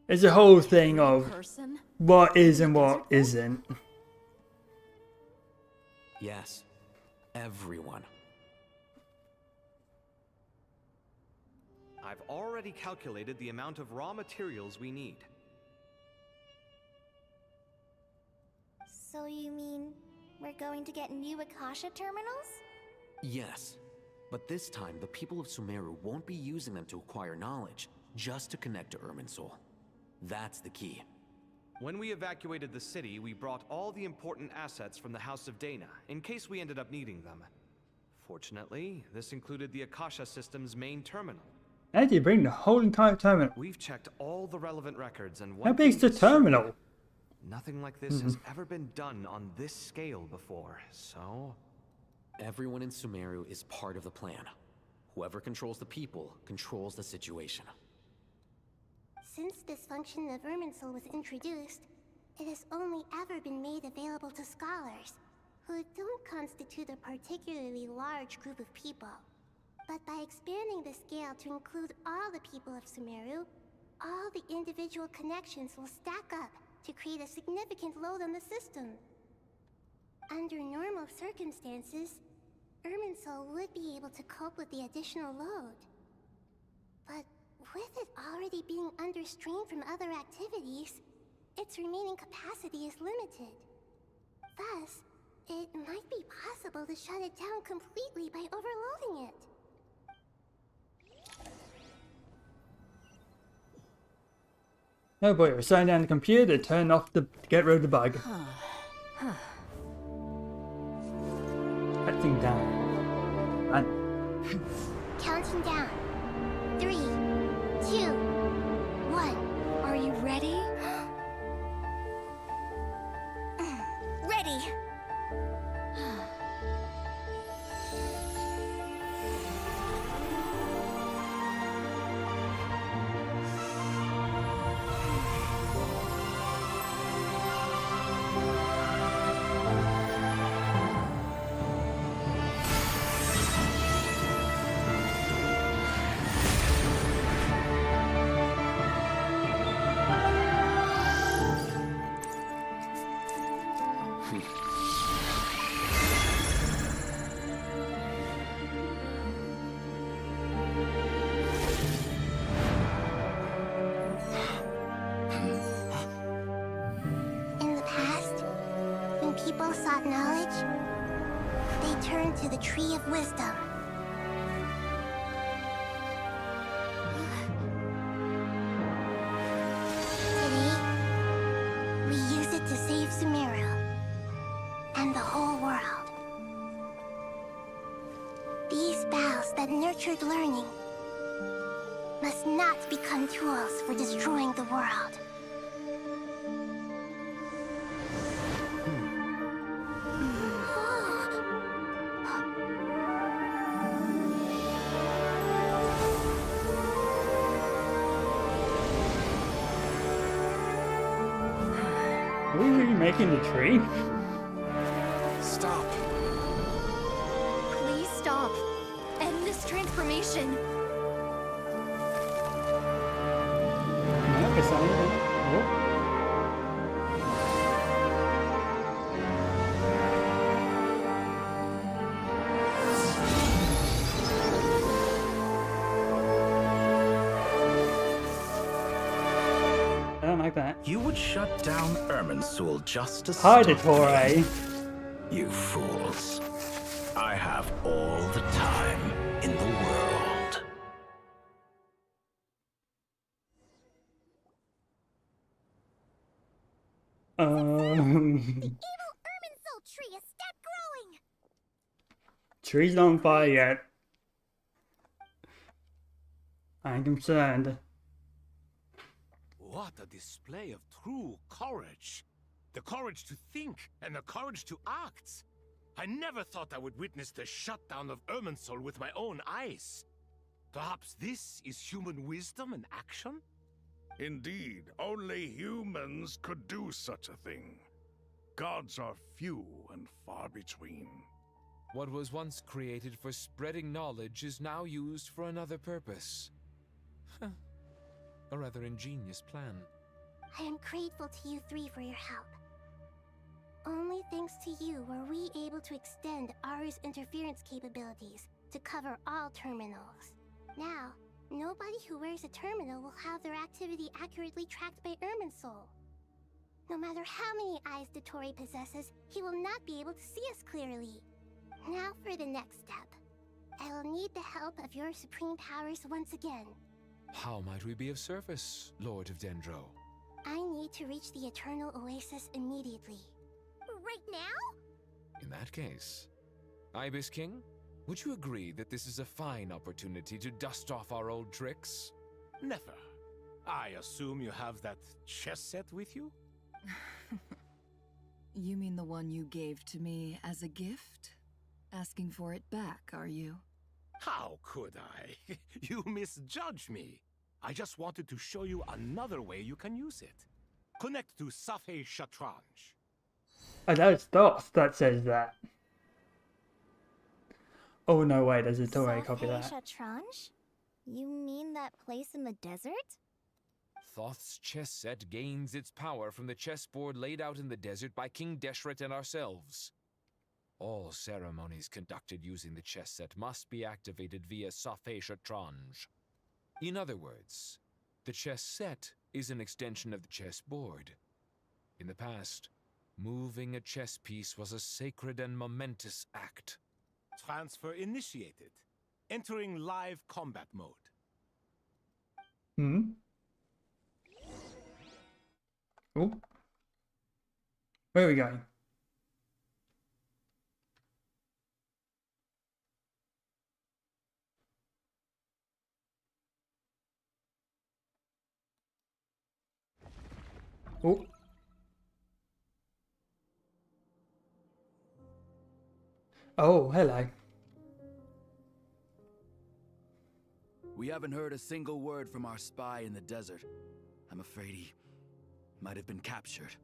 It's a whole thing of what is and what isn't. Yes, everyone. I've already calculated the amount of raw materials we need. So you mean we're going to get new Akasha terminals? Yes, but this time the people of Sumeru won't be using them to acquire knowledge, just to connect to Irminsul. That's the key. When we evacuated the city, we brought all the important assets from the House of Dana, in case we ended up needing them. Fortunately, this included the Akasha system's main terminal. How did you bring the whole entire terminal? We've checked all the relevant records and How big's the terminal? Nothing like this has ever been done on this scale before, so... Everyone in Sumeru is part of the plan. Whoever controls the people controls the situation. Since this function of Irminsul was introduced, it has only ever been made available to scholars, who don't constitute a particularly large group of people. But by expanding the scale to include all the people of Sumeru, all the individual connections will stack up to create a significant load on the system. Under normal circumstances, Irminsul would be able to cope with the additional load. But with it already being under strain from other activities, its remaining capacity is limited. Thus, it might be possible to shut it down completely by overloading it. Oh boy, we're shutting down the computer to turn off the get rid of the bug. That thing down. Run. Counting down. 3, 2, 1. Are you ready? They turn to the Tree of Wisdom. Today, we use it to save Sumeru and the whole world. These boughs that nurtured learning must not become tools for destroying the world. Are we remaking the tree? Stop. Please stop. End this transformation. No, it's not even. Oh. I don't like that. You would shut down Irminsul just to Hi, stop dottore. me. You fools. I have all the time in the world. Irminsul tree has stopped growing! Tree's not on fire yet. I'm concerned. What a display of true courage. The courage to think and the courage to act. I never thought I would witness the shutdown of Irminsul with my own eyes. Perhaps this is human wisdom in action? Indeed, only humans could do such a thing. Gods are few and far between. What was once created for spreading knowledge is now used for another purpose. A rather ingenious plan. I am grateful to you three for your help. Only thanks to you were we able to extend Aru's interference capabilities to cover all terminals. Now, nobody who wears a terminal will have their activity accurately tracked by Irminsul. No matter how many eyes dottore possesses, he will not be able to see us clearly. Now for the next step. I will need the help of your supreme powers once again. How might we be of service, Lord of Dendro? I need to reach the Eternal Oasis immediately. Right now? In that case, Ibis King, would you agree that this is a fine opportunity to dust off our old tricks? Never. I assume you have that chess set with you? You mean the one you gave to me as a gift? Asking for it back, are you? How could I? You misjudge me. I just wanted to show you another way you can use it. Connect to Safei Shatranj. Oh, that's DOS that says that. Oh no, wait, there's a dottore copy of that. Shatranj? You mean that place in the desert? Thoth's chess set gains its power from the chessboard laid out in the desert by King Deshret and ourselves. All ceremonies conducted using the chess set must be activated via Safei Shatranj. In other words, the chess set is an extension of the chessboard. In the past, moving a chess piece was a sacred and momentous act. Transfer initiated. Entering live combat mode. Hmm? Oh. Where are we going? Oh. Oh, hello. We haven't heard a single word from our spy in the desert. I'm afraid he might have been captured.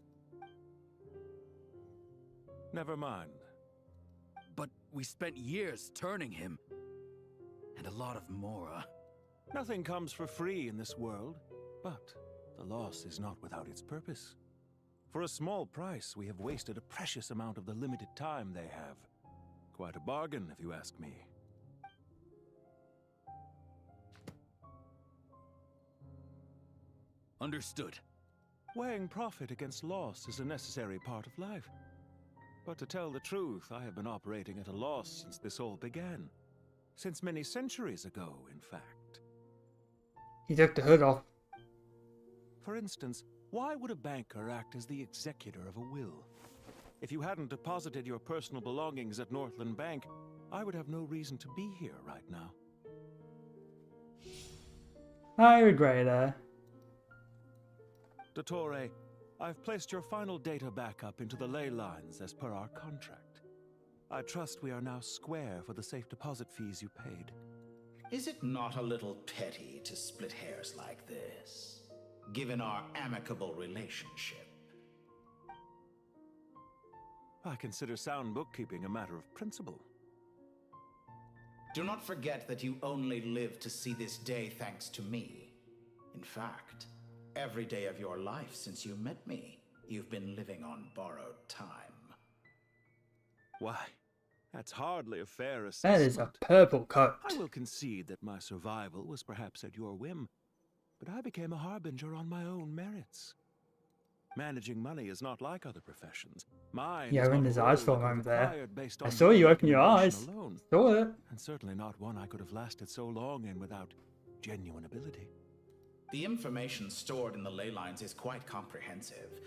Never mind. But we spent years turning him. And a lot of Mora. Nothing comes for free in this world, but the loss is not without its purpose. For a small price, we have wasted a precious amount of the limited time they have. Quite a bargain, if you ask me. Understood. Weighing profit against loss is a necessary part of life. But to tell the truth, I have been operating at a loss since this all began. Since many centuries ago, in fact. He took the hood off. For instance, why would a banker act as the executor of a will? If you hadn't deposited your personal belongings at Northland Bank, I would have no reason to be here right now. I regret it. Dottore, I've placed your final data backup into the ley lines as per our contract. I trust we are now square for the safe deposit fees you paid. Is it not a little petty to split hairs like this, given our amicable relationship? I consider sound bookkeeping a matter of principle. Do not forget that you only live to see this day thanks to me. In fact, every day of your life since you met me, you've been living on borrowed time. Why, that's hardly a fair assessment. That is a purple coat. I will concede that my survival was perhaps at your whim, but I became a harbinger on my own merits. Managing money is not like other professions. Mine Yeah, is in not his a eyes role for a I could moment have there. acquired based I on saw you my open your eyes. reputation alone, Saw it. and certainly not one I could have lasted so long in without genuine ability. The information stored in the ley lines is quite comprehensive.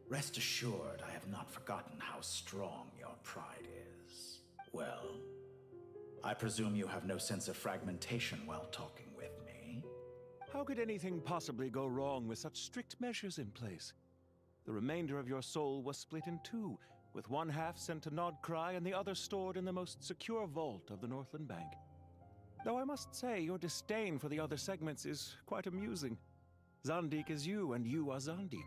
Rest assured, I have not forgotten how strong your pride is. Well, I presume you have no sense of fragmentation while talking with me. How could anything possibly go wrong with such strict measures in place? The remainder of your soul was split in two, with one half sent to Nodcry and the other stored in the most secure vault of the Northland Bank. Though I must say, your disdain for the other segments is quite amusing. Zandik is you, and you are Zandik.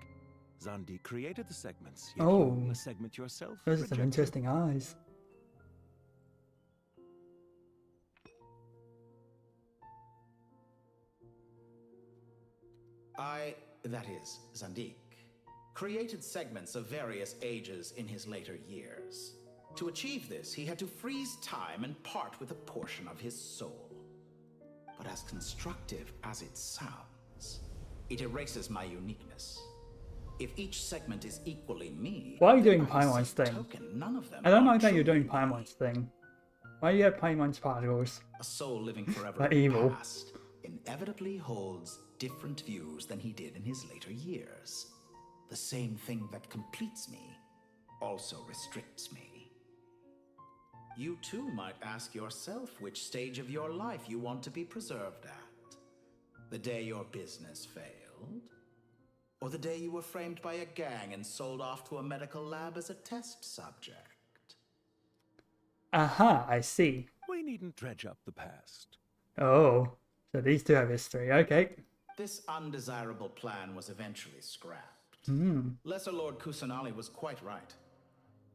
Zandik created the segments, yet Oh. you, a segment yourself, Those are some rejected. interesting eyes. That is, Zandik, created segments of various ages in his later years. To achieve this, he had to freeze time and part with a portion of his soul. But as constructive as it sounds, it erases my uniqueness. If each segment is equally me, Why are you then doing by the Paimon's same thing? token, none of them I don't are like that you're truly doing Paimon's thing. Why do you have Paimon's particles? A soul living forever Like in the evil. past inevitably holds different views than he did in his later years. The same thing that completes me also restricts me. You too might ask yourself which stage of your life you want to be preserved at. The day your business failed? Or the day you were framed by a gang and sold off to a medical lab as a test subject? Aha, I see. We needn't dredge up the past. Oh, so these two have history. Okay. This undesirable plan was eventually scrapped. Hmm. Lesser Lord Kusanali was quite right.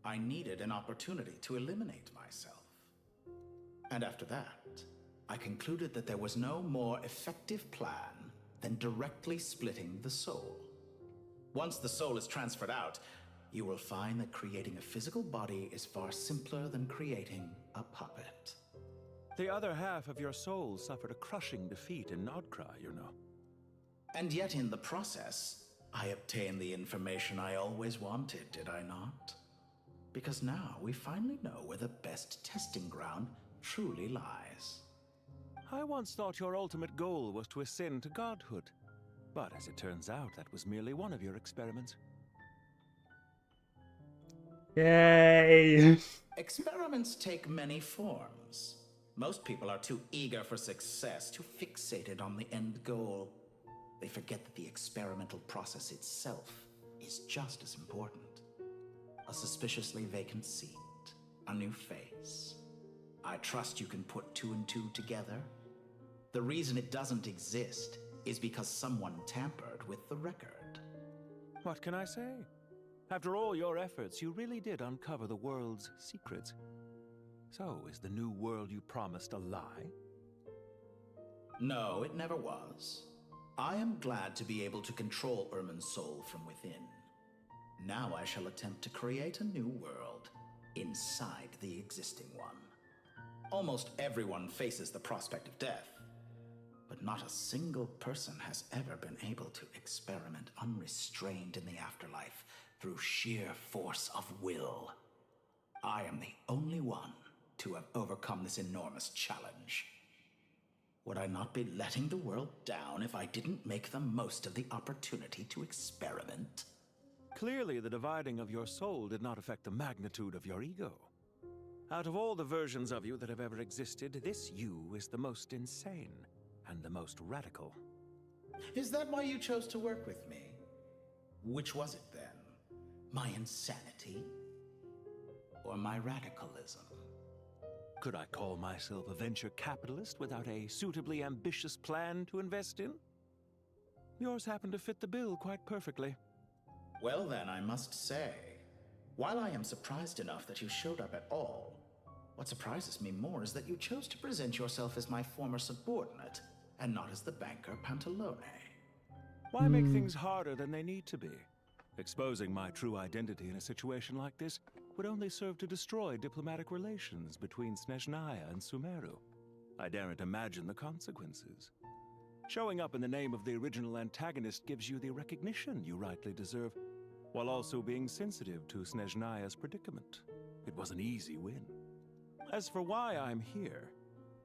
I needed an opportunity to eliminate myself. And after that, I concluded that there was no more effective plan than directly splitting the soul. Once the soul is transferred out, you will find that creating a physical body is far simpler than creating a puppet. The other half of your soul suffered a crushing defeat in Nodcry, you know. And yet in the process, I obtained the information I always wanted, did I not? Because now we finally know where the best testing ground truly lies. I once thought your ultimate goal was to ascend to godhood. But as it turns out, that was merely one of your experiments. Yay! Experiments take many forms. Most people are too eager for success, too fixated on the end goal. They forget that the experimental process itself is just as important. A suspiciously vacant seat, a new face. I trust you can put two and two together. The reason it doesn't exist is because someone tampered with the record. What can I say? After all your efforts, you really did uncover the world's secrets. So, is the new world you promised a lie? No, it never was. I am glad to be able to control Irmin's soul from within. Now I shall attempt to create a new world inside the existing one. Almost everyone faces the prospect of death, but not a single person has ever been able to experiment unrestrained in the afterlife through sheer force of will. I am the only one to have overcome this enormous challenge. Would I not be letting the world down if I didn't make the most of the opportunity to experiment? Clearly, the dividing of your soul did not affect the magnitude of your ego. Out of all the versions of you that have ever existed, this you is the most insane and the most radical. Is that why you chose to work with me? Which was it then? My insanity? Or my radicalism? Could I call myself a venture capitalist without a suitably ambitious plan to invest in? Yours happened to fit the bill quite perfectly. Well then, I must say, while I am surprised enough that you showed up at all, what surprises me more is that you chose to present yourself as my former subordinate, and not as the banker Pantalone. Why make things harder than they need to be? Exposing my true identity in a situation like this would only serve to destroy diplomatic relations between Snezhnaya and Sumeru. I daren't imagine the consequences. Showing up in the name of the original antagonist gives you the recognition you rightly deserve, while also being sensitive to Snezhnaya's predicament. It was an easy win. As for why I'm here,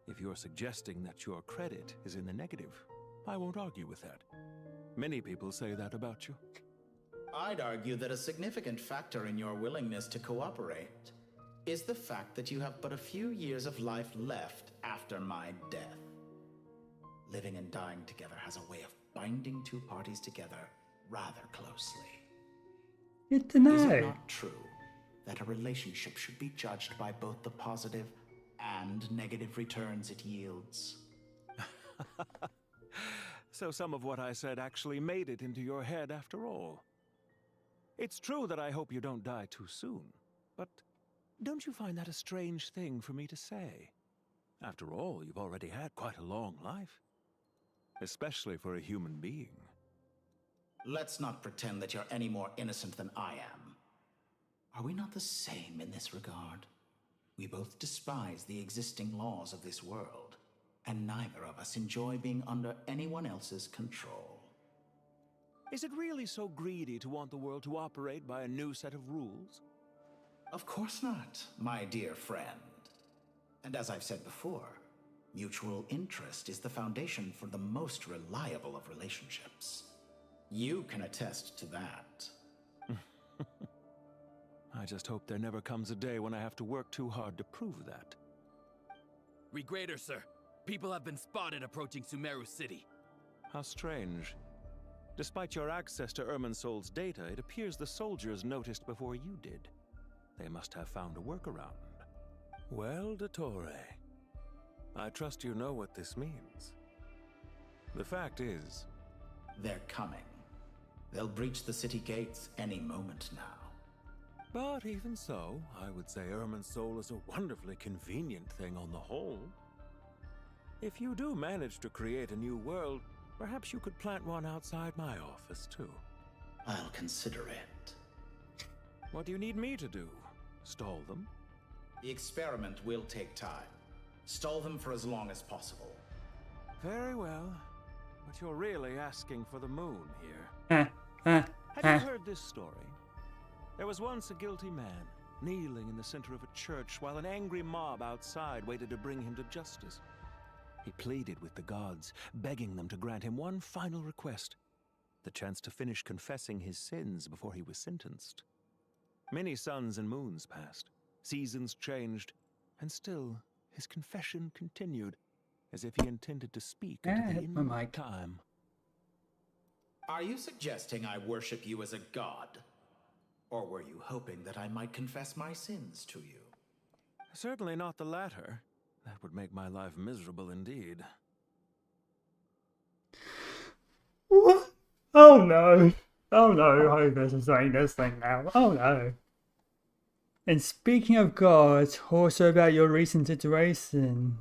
if you're suggesting that your credit is in the negative, I won't argue with that. Many people say that about you. I'd argue that a significant factor in your willingness to cooperate is the fact that you have but a few years of life left after my death. Living and dying together has a way of binding two parties together rather closely. Good to know. Is it not true that a relationship should be judged by both the positive and negative returns it yields? So some of what I said actually made it into your head after all. It's true that I hope you don't die too soon, but don't you find that a strange thing for me to say? After all, you've already had quite a long life, especially for a human being. Let's not pretend that you're any more innocent than I am. Are we not the same in this regard? We both despise the existing laws of this world, and neither of us enjoy being under anyone else's control. Is it really so greedy to want the world to operate by a new set of rules? Of course not, my dear friend. And as I've said before, mutual interest is the foundation for the most reliable of relationships. You can attest to that. I just hope there never comes a day when I have to work too hard to prove that. Regrader, sir. People have been spotted approaching Sumeru City. How strange. Despite your access to Irminsol's data, it appears the soldiers noticed before you did. They must have found a workaround. Well, dottore, I trust you know what this means. The fact is, they're coming. They'll breach the city gates any moment now. But even so, I would say Irminsol is a wonderfully convenient thing on the whole. If you do manage to create a new world, perhaps you could plant one outside my office, too. I'll consider it. What do you need me to do? Stall them? The experiment will take time. Stall them for as long as possible. Very well. But you're really asking for the moon here. Have you heard this story? There was once a guilty man, kneeling in the center of a church while an angry mob outside waited to bring him to justice. He pleaded with the gods, begging them to grant him one final request, the chance to finish confessing his sins before he was sentenced. Many suns and moons passed, seasons changed, and still his confession continued, as if he intended to speak until the end of time. Are you suggesting I worship you as a god? Or were you hoping that I might confess my sins to you? Certainly not the latter. That would make my life miserable indeed. What? Oh no. Oh no, Hovis is saying this thing now. Oh no. And speaking of gods, also about your recent situation.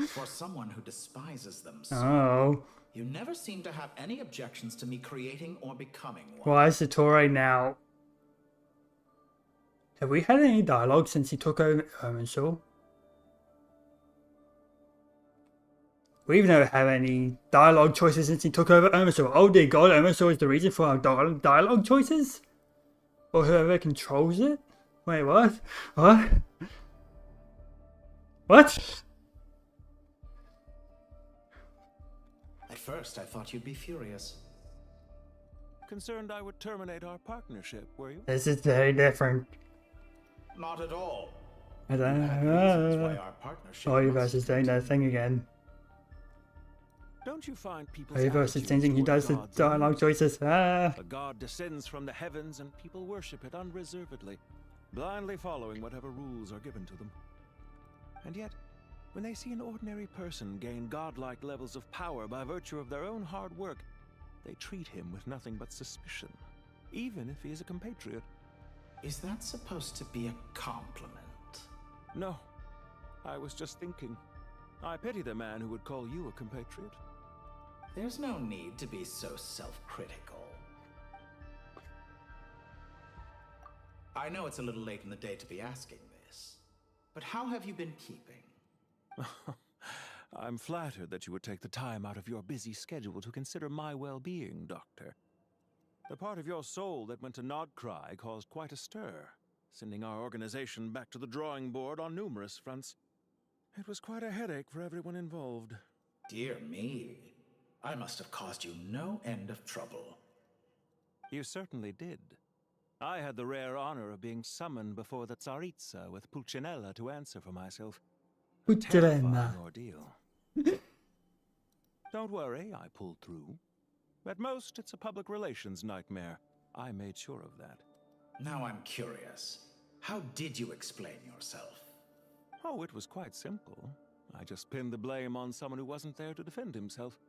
For someone who despises them so, you never seem to have any objections to me creating or becoming one. Why is dottore now? Have we had any dialogue since he took over Irminsul? We've never had any dialogue choices since he took over Irminsul. Oh dear god, Irminsul is the reason for our dialogue choices? Or whoever controls it? Wait, what? What? What? At first, I thought you'd be furious. Concerned I would terminate our partnership, were you? This is very different. Not at all. I don't You had reasons why know. our partnership Oh, you must versus doing that thing again. Don't you find people's Oh, you versus attitudes changing. He toward does the gods dialogue choices. Ah. A god descends from the heavens and people worship it unreservedly, blindly following whatever rules are given to them. And yet, when they see an ordinary person gain godlike levels of power by virtue of their own hard work, they treat him with nothing but suspicion, even if he is a compatriot. Is that supposed to be a compliment? No, I was just thinking. I pity the man who would call you a compatriot. There's no need to be so self-critical. I know it's a little late in the day to be asking this, but how have you been keeping? I'm flattered that you would take the time out of your busy schedule to consider my well-being, Doctor. The part of your soul that went to Nodcry caused quite a stir, sending our organization back to the drawing board on numerous fronts. It was quite a headache for everyone involved. Dear me, I must have caused you no end of trouble. You certainly did. I had the rare honor of being summoned before the Tsaritsa with Pulcinella to answer for myself. A terrifying ordeal. Don't worry, I pulled through. At most, it's a public relations nightmare. I made sure of that. Now I'm curious. How did you explain yourself? Oh, it was quite simple. I just pinned the blame on someone who wasn't there to defend himself.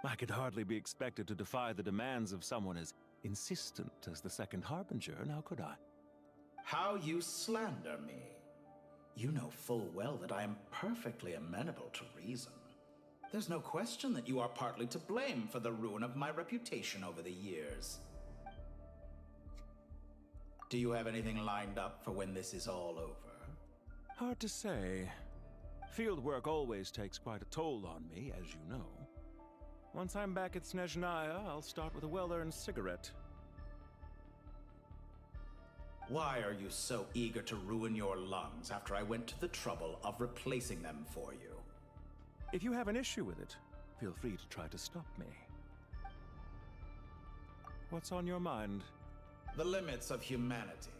I could hardly be expected to defy the demands of someone as insistent as the Second Harbinger, now could I? How you slander me. You know full well that I am perfectly amenable to reason. There's no question that you are partly to blame for the ruin of my reputation over the years. Do you have anything lined up for when this is all over? Hard to say. Field work always takes quite a toll on me, as you know. Once I'm back at Snezhnaya, I'll start with a well-earned cigarette. Why are you so eager to ruin your lungs after I went to the trouble of replacing them for you? If you have an issue with it, feel free to try to stop me. What's on your mind? The limits of humanity.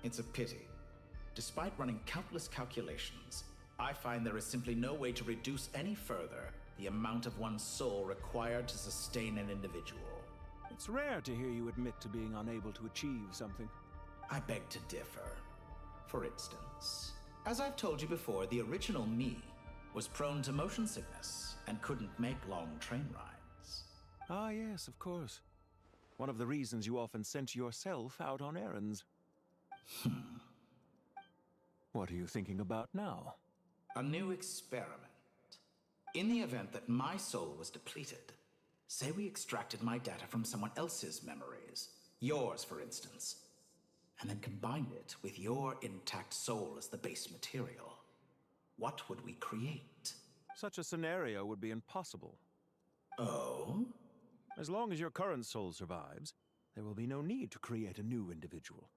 It's a pity. Despite running countless calculations, I find there is simply no way to reduce any further the amount of one's soul required to sustain an individual. It's rare to hear you admit to being unable to achieve something. I beg to differ. For instance, as I've told you before, the original me was prone to motion sickness and couldn't make long train rides. Ah, yes, of course. One of the reasons you often sent yourself out on errands. What are you thinking about now? A new experiment. In the event that my soul was depleted, say we extracted my data from someone else's memories, yours for instance, and then combined it with your intact soul as the base material, what would we create? Such a scenario would be impossible. Oh? As long as your current soul survives, there will be no need to create a new individual.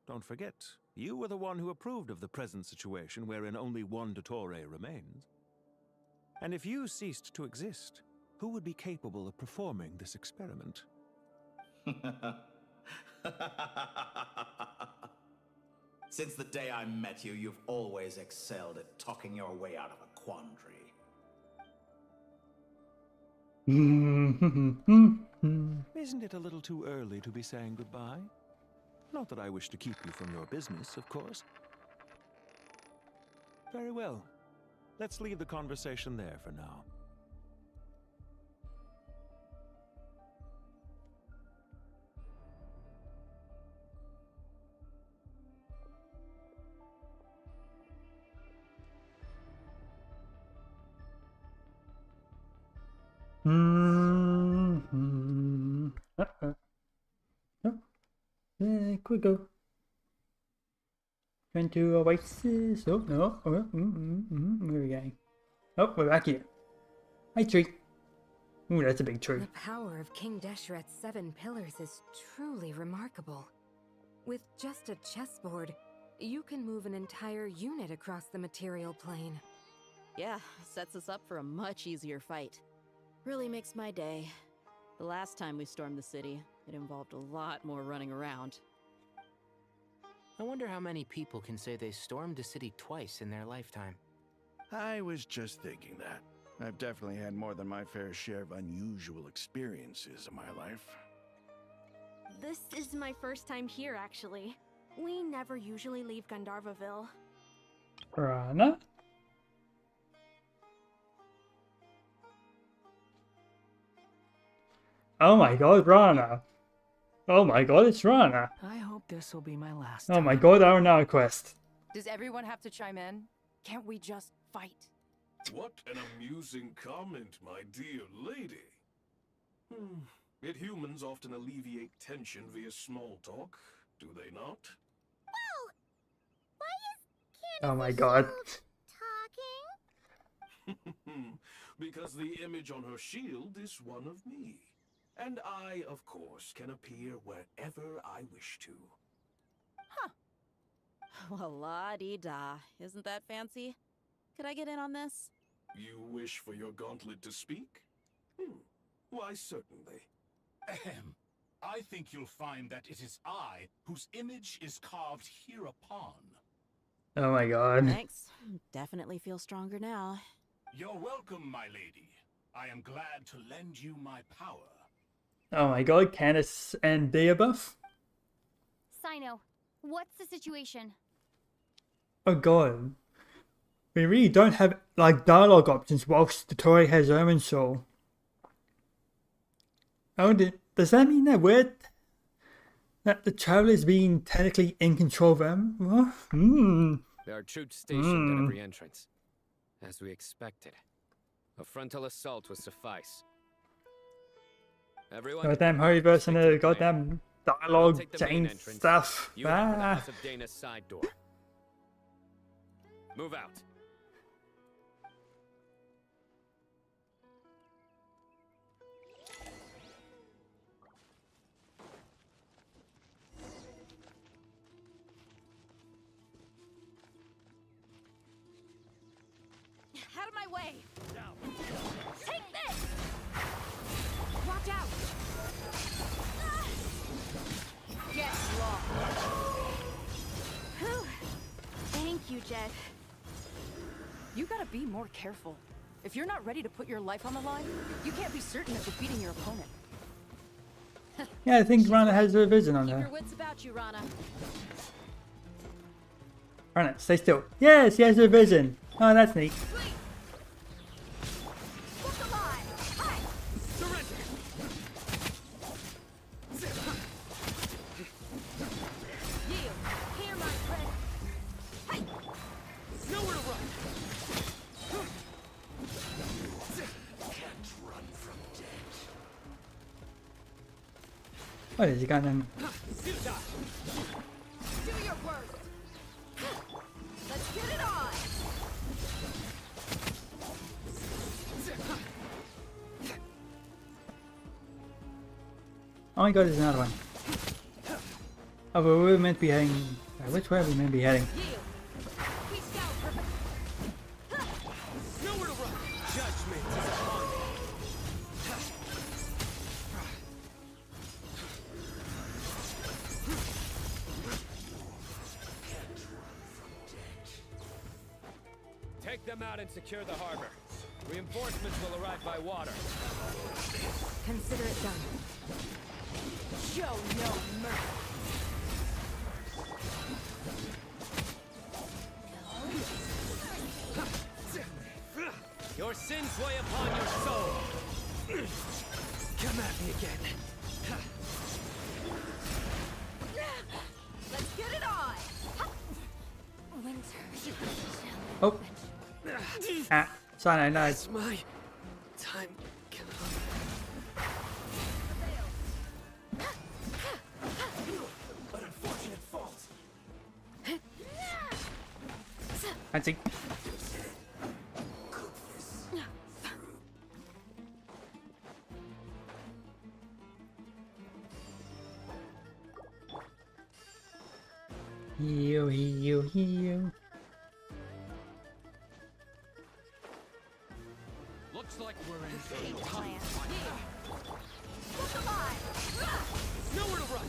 Don't forget, you were the one who approved of the present situation wherein only one dottore remains. And if you ceased to exist, who would be capable of performing this experiment? Since the day I met you, you've always excelled at talking your way out of a quandary. Isn't it a little too early to be saying goodbye? Not that I wish to keep you from your business, of course. Very well. Let's leave the conversation there for now. Quick go. Going to Oasis. Oh, no. Oh, where are we going? Oh, we're back here. Hi, tree. Ooh, that's a big tree. The power of King Desheret's 7 pillars is truly remarkable. With just a chessboard, you can move an entire unit across the material plane. Yeah, sets us up for a much easier fight. Really makes my day. The last time we stormed the city, it involved a lot more running around. I wonder how many people can say they stormed a city twice in their lifetime. I was just thinking that. I've definitely had more than my fair share of unusual experiences in my life. This is my first time here, actually. We never usually leave Gandharvaville. Rana? Oh my god, Rana. Oh my god, it's Rana. I hope this will be my last Oh my god, our now quest. Does everyone have to chime in? Can't we just fight? What an amusing comment, my dear lady. Yet humans often alleviate tension via small talk, do they not? Well, why is Oh my god. talking? Because the image on her shield is one of me. And I, of course, can appear wherever I wish to. Well, la-di-da. Isn't that fancy? Could I get in on this? You wish for your gauntlet to speak? Why, certainly. Ahem. I think you'll find that it is I whose image is carved hereupon. Oh my god. Thanks. Definitely feel stronger now. You're welcome, my lady. I am glad to lend you my power. Oh my god, Candace and debuff? Sino, what's the situation? Oh god. We really don't have like dialogue options whilst dottore has Omen Soul. Oh, does that mean that that the traveler is being technically in control of them? There are troops stationed at every entrance. As we expected. A frontal assault will suffice. Everyone, Goddamn Hurryverse and the goddamn dialogue take the chain main entrance. stuff. You head for the House of Dana's side door. Move out. Out of my way! Take this! Watch out! Get lost! Whew. Thank you, Jet. You gotta be more careful. If you're not ready to put your life on the line, you can't be certain of defeating your opponent. Yeah, I think Rana has a vision on Keep her. your wits about you, Rana. Rana, stay still. Yes, he has a vision. Oh, that's neat. What is he got them? Do your worst! Let's get it on! Oh my god, there's another one. Oh, but we're meant to be heading. Which way are we meant to be heading? Nowhere to run! Judgment is upon you. Take them out and secure the harbor. Reinforcements will arrive by water. Consider it done. Show no mercy! Your sins weigh upon your soul. Come at me again. Let's get it on! Winter. Oh. Ah, sorry, no. It's my time. An unfortunate fault. I think. Looks like we're in for Big plan. Look alive! nowhere to run.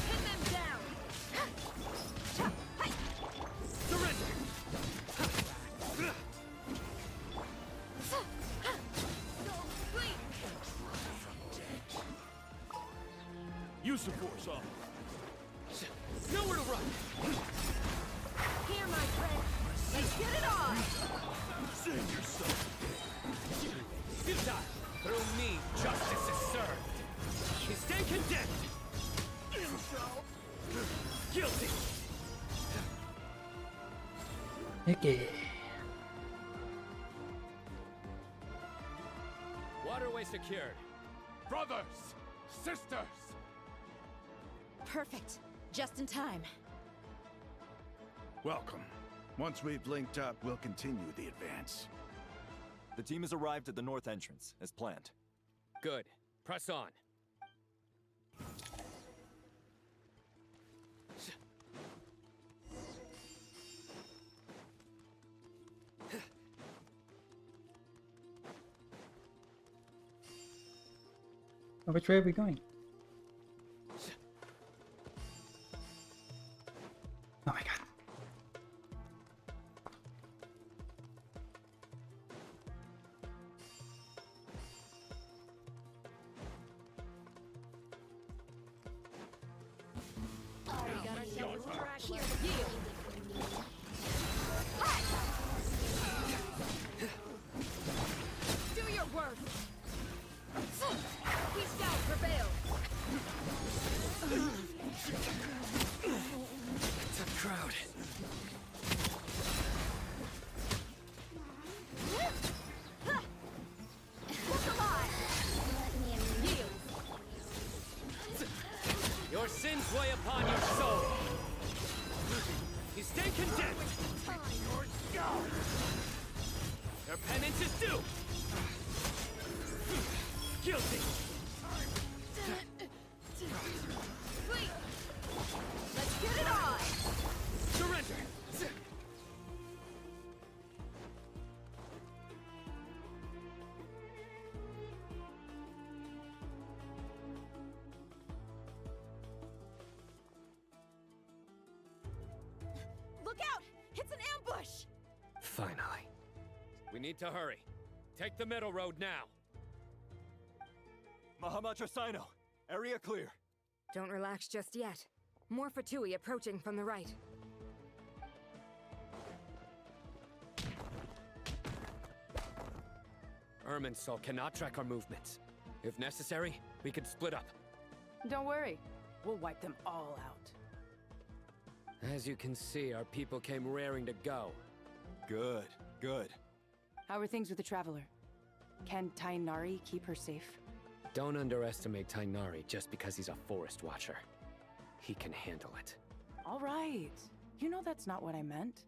Pin them down! Surrender. Use the force on. Nowhere to run. Here, my friend. Let's get it on! Save yourself. Futile. Through me, justice is served. You stay condemned. Guilty. Okay. Waterway secured. Brothers! Sisters! Perfect. Just in time. Welcome. Once we've linked up, we'll continue the advance. The team has arrived at the north entrance, as planned. Good. Press on. Oh, which way are we going? Oh my god. Do your work! Peace out, prevail! Tough crowd. Look alive! Yield! Your sins weigh upon your soul. You stay condemned. Your penance is due. Guilty. Wait! Let's get it on! Surrender. Look out! It's an ambush! Finally. We need to hurry. Take the middle road now. Mahamacha Sino, area clear. Don't relax just yet. More Fatui approaching from the right. Irminsul cannot track our movements. If necessary, we could split up. Don't worry. We'll wipe them all out. As you can see, our people came raring to go. Good, good. How are things with the Traveler? Can Tainari keep her safe? Don't underestimate Tainari just because he's a forest watcher. He can handle it. All right. You know that's not what I meant.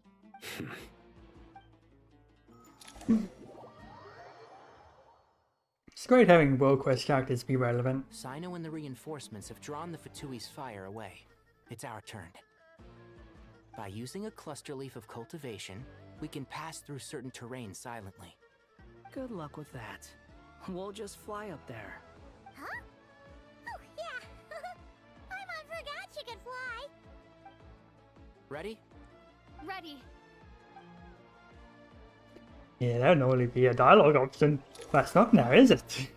It's great having World Quest characters be relevant. Sino and the reinforcements have drawn the Fatui's fire away. It's our turn. By using a cluster leaf of cultivation, we can pass through certain terrain silently. Good luck with that. We'll just fly up there. Huh? Oh, yeah. I forgot you could fly. Ready? Ready. Yeah, that would normally be a dialogue option. That's not now, is it?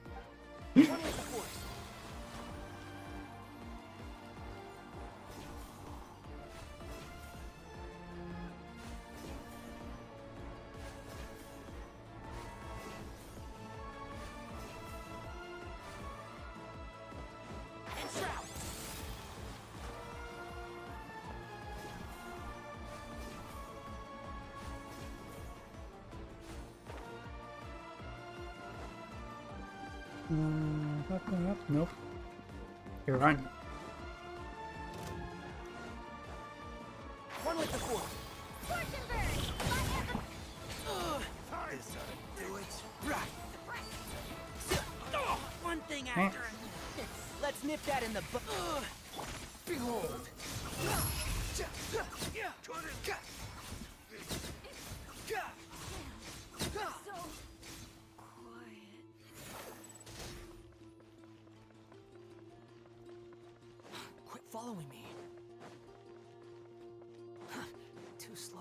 Not going up? Nope. You're right. One with the force. Fortune bird! This ought to do it. Right. One thing Huh? after another. Let's nip that in the butt. Behold. following me. Too slow.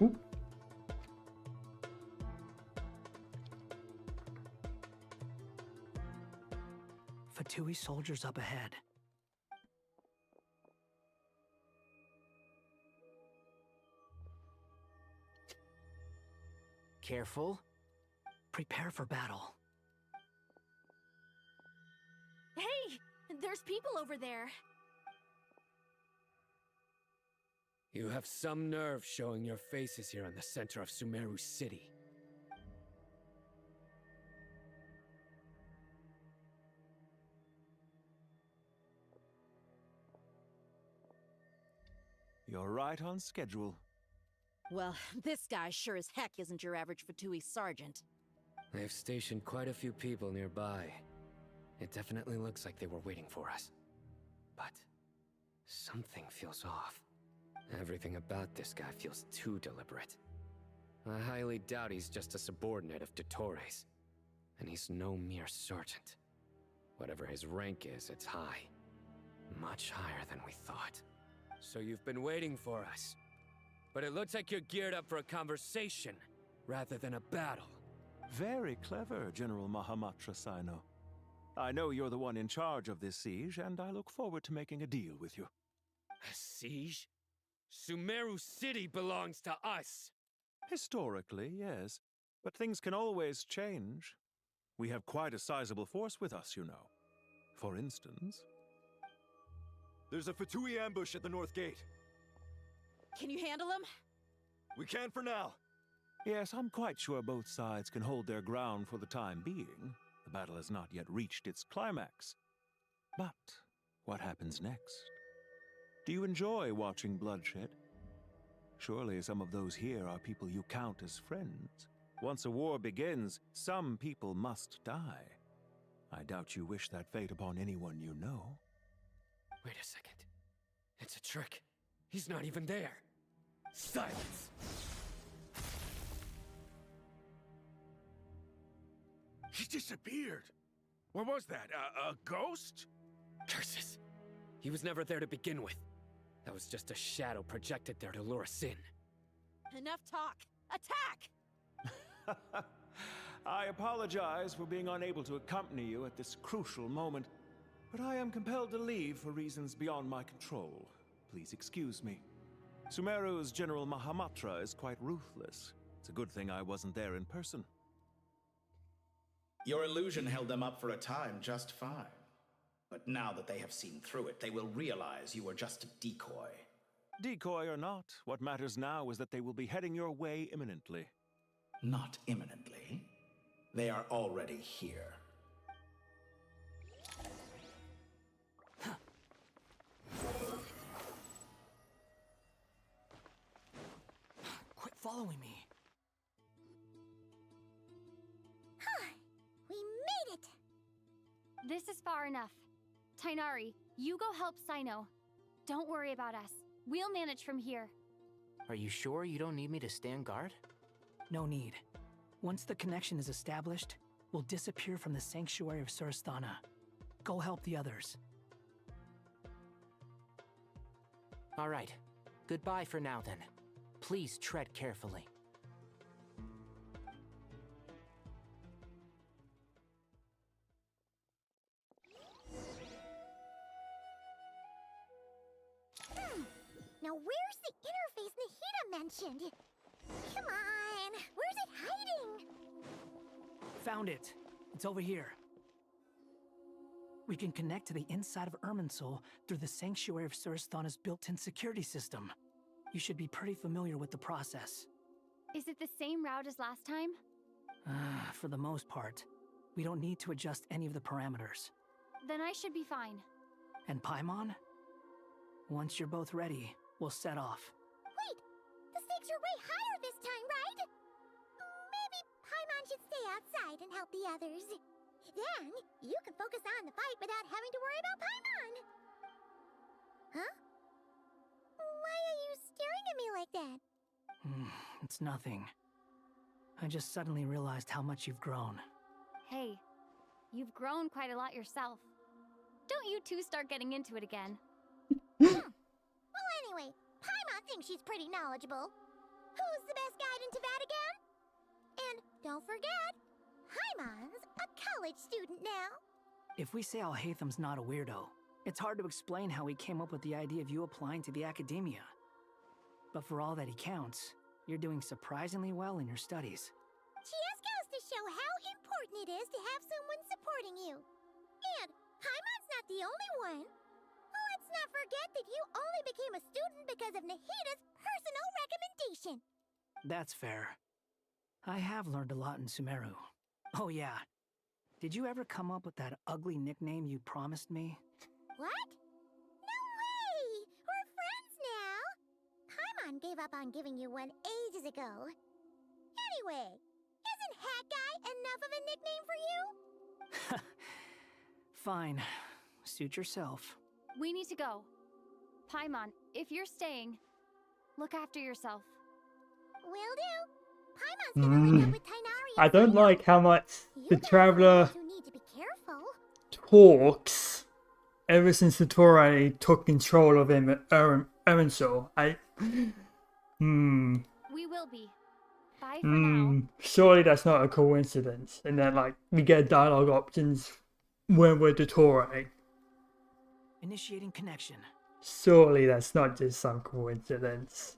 Ooh. Fatui soldiers up ahead. Careful. Prepare for battle. Hey! There's people over there. You have some nerve showing your faces here in the center of Sumeru City. You're right on schedule. Well, this guy sure as heck isn't your average Fatui sergeant. They've stationed quite a few people nearby. It definitely looks like they were waiting for us. But something feels off. Everything about this guy feels too deliberate. I highly doubt he's just a subordinate of Dottore's. And he's no mere sergeant. Whatever his rank is, it's high. Much higher than we thought. So you've been waiting for us. But it looks like you're geared up for a conversation, rather than a battle. Very clever, General Mahamatra Sino. I know you're the one in charge of this siege, and I look forward to making a deal with you. A siege? Sumeru City belongs to us! Historically, yes. But things can always change. We have quite a sizable force with us, you know. For instance... There's a Fatui ambush at the north gate. Can you handle him? We can for now. Yes, I'm quite sure both sides can hold their ground for the time being. The battle has not yet reached its climax. But what happens next? Do you enjoy watching bloodshed? Surely some of those here are people you count as friends. Once a war begins, some people must die. I doubt you wish that fate upon anyone you know. Wait a second. It's a trick. He's not even there. Silence! He disappeared. What was that? A ghost? Curses! He was never there to begin with. That was just a shadow projected there to lure us in. Enough talk. Attack! I apologize for being unable to accompany you at this crucial moment, but I am compelled to leave for reasons beyond my control. Please excuse me. Sumeru's General Mahamatra is quite ruthless. It's a good thing I wasn't there in person. Your illusion held them up for a time just fine. But now that they have seen through it, they will realize you were just a decoy. Decoy or not, what matters now is that they will be heading your way imminently. Not imminently. They are already here. Quit following me. We made it! This is far enough. Tainari, you go help Sino. Don't worry about us. We'll manage from here. Are you sure you don't need me to stand guard? No need. Once the connection is established, we'll disappear from the sanctuary of Surasthana. Go help the others. All right. Goodbye for now, then. Please tread carefully. Now where's the interface Nahida mentioned? Come on, where's it hiding? Found it. It's over here. We can connect to the inside of Irminsul through the Sanctuary of Surasthana's built-in security system. You should be pretty familiar with the process. Is it the same route as last time? For the most part. We don't need to adjust any of the parameters. Then I should be fine. And Paimon? Once you're both ready, we'll set off. Wait! The stakes are way higher this time, right? Maybe Paimon should stay outside and help the others. Then, you can focus on the fight without having to worry about Paimon. Huh? Why are you staring at me like that? It's nothing. I just suddenly realized how much you've grown. Hey, you've grown quite a lot yourself. Don't you two start getting into it again. Well, anyway, Paimon thinks she's pretty knowledgeable. Who's the best guide in Vatican? And don't forget, Paimon's a college student now. If we say Alhatham's not a weirdo, it's hard to explain how he came up with the idea of you applying to the academia. But for all that he counts, you're doing surprisingly well in your studies. Just goes to show how important it is to have someone supporting you. And Paimon's not the only one. Let's not forget that you only became a student because of Nahida's personal recommendation. That's fair. I have learned a lot in Sumeru. Oh yeah. Did you ever come up with that ugly nickname you promised me? What? No way! We're friends now! Paimon gave up on giving you one ages ago. Anyway, isn't Hat Guy enough of a nickname for you? Fine. Suit yourself. We need to go. Paimon, if you're staying, look after yourself. Will do. Paimon's gonna link up with Tighnari. I don't like how much the Traveler You need to be careful. talks ever since dottore took control of him at Irminsul. We will be. Bye for now. Surely that's not a coincidence. And then, like, we get dialogue options when we're dottore. Initiating connection. Surely that's not just some coincidence.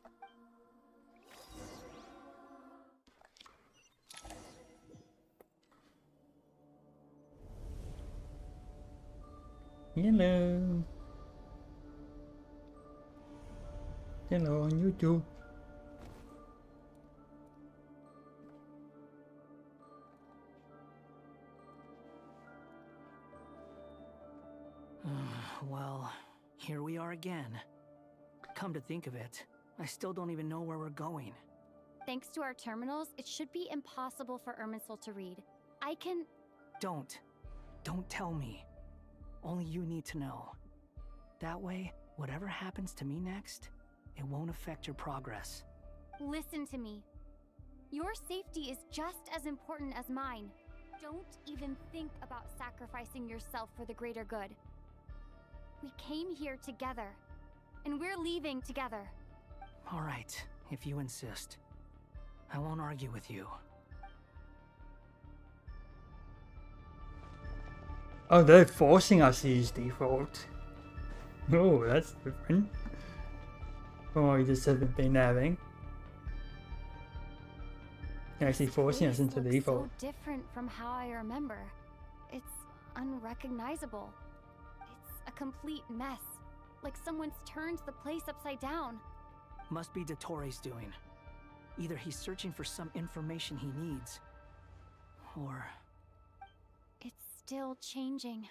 Hello. Hello on YouTube. Well, here we are again. Come to think of it, I still don't even know where we're going. Thanks to our terminals, it should be impossible for Irminsul to read. I can... Don't tell me. Only you need to know. That way, whatever happens to me next, it won't affect your progress. Listen to me. Your safety is just as important as mine. Don't even think about sacrificing yourself for the greater good. We came here together, and we're leaving together. All right, if you insist. I won't argue with you. Oh, they're forcing us to use default. Oh, that's different. Oh, we just haven't been having. They're actually forcing us into default. So different from how I remember. It's unrecognizable. It's a complete mess. Like someone's turned the place upside down. Must be dottore's doing. Either he's searching for some information he needs, or... It's still changing.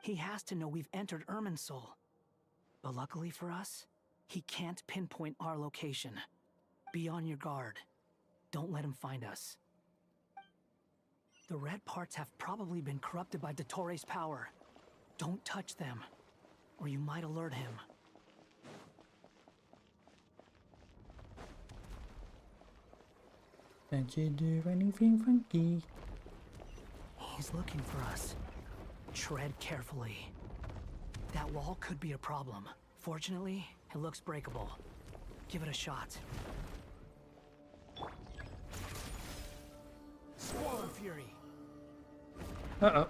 He has to know we've entered Irminsul. But luckily for us, he can't pinpoint our location. Be on your guard. Don't let him find us. The red parts have probably been corrupted by dottore's power. Don't touch them, or you might alert him. Don't you do anything funky? He's looking for us. Tread carefully. That wall could be a problem. Fortunately, it looks breakable. Give it a shot. Squall Fury. Uh-oh.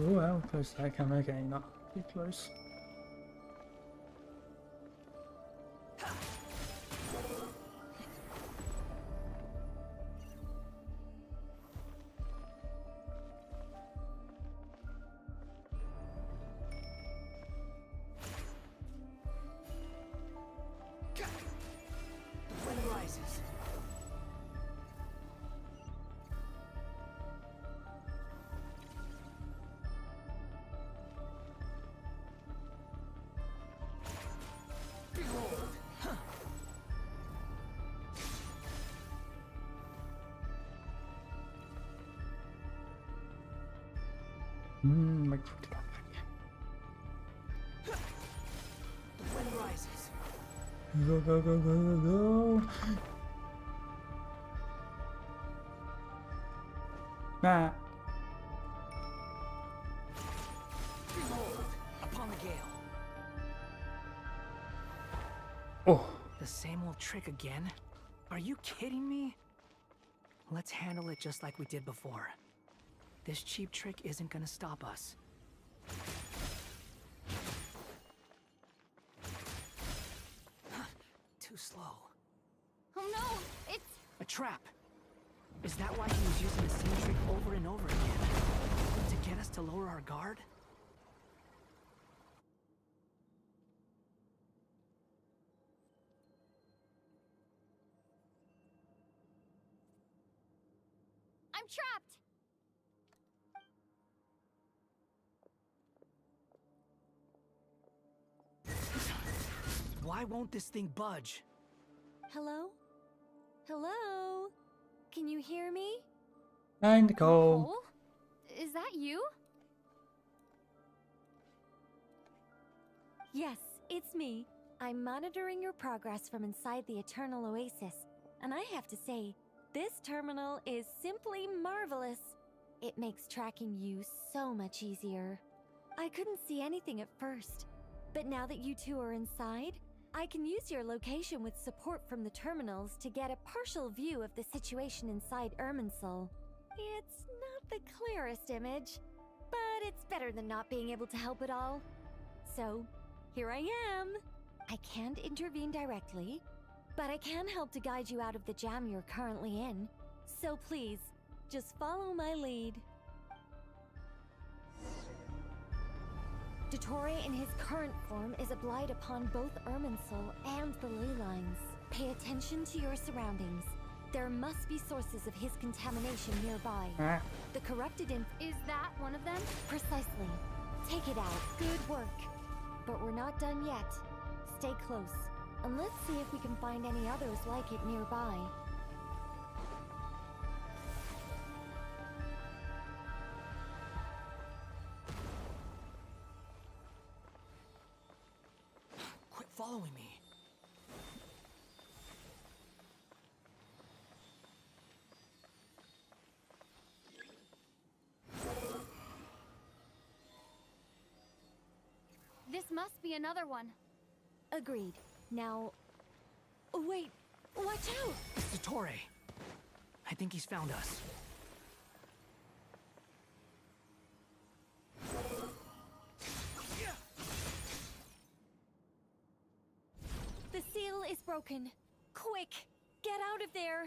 Oh, how close I come again, not too close. Wind rises. Go, go, go, go, go, go. Nah. Behold, upon the gale. Oh. The same old trick again? Are you kidding me? Let's handle it just like we did before. This cheap trick isn't gonna stop us. Too slow. Oh no, it's a trap. Is that why he was using the same trick over and over again? To get us to lower our guard? I'm trapped. Why won't this thing budge? Hello? Hello? Can you hear me? Hi, Nicole. Nicole? Is that you? Yes, it's me. I'm monitoring your progress from inside the Eternal Oasis, and I have to say, this terminal is simply marvelous. It makes tracking you so much easier. I couldn't see anything at first, but now that you two are inside, I can use your location with support from the terminals to get a partial view of the situation inside Irminsul. It's not the clearest image, but it's better than not being able to help at all. So, here I am. I can't intervene directly, but I can help to guide you out of the jam you're currently in. So please, just follow my lead. Dottore in his current form is a blight upon both Irminsul and the ley lines. Pay attention to your surroundings. There must be sources of his contamination nearby. The corrupted imp— Is that one of them? Precisely. Take it out. Good work. But we're not done yet. Stay close, and let's see if we can find any others like it nearby. Quit following me. This must be another one. Agreed. Now... Wait! Watch out! It's Dottore. I think he's found us. The seal is broken. Quick! Get out of there!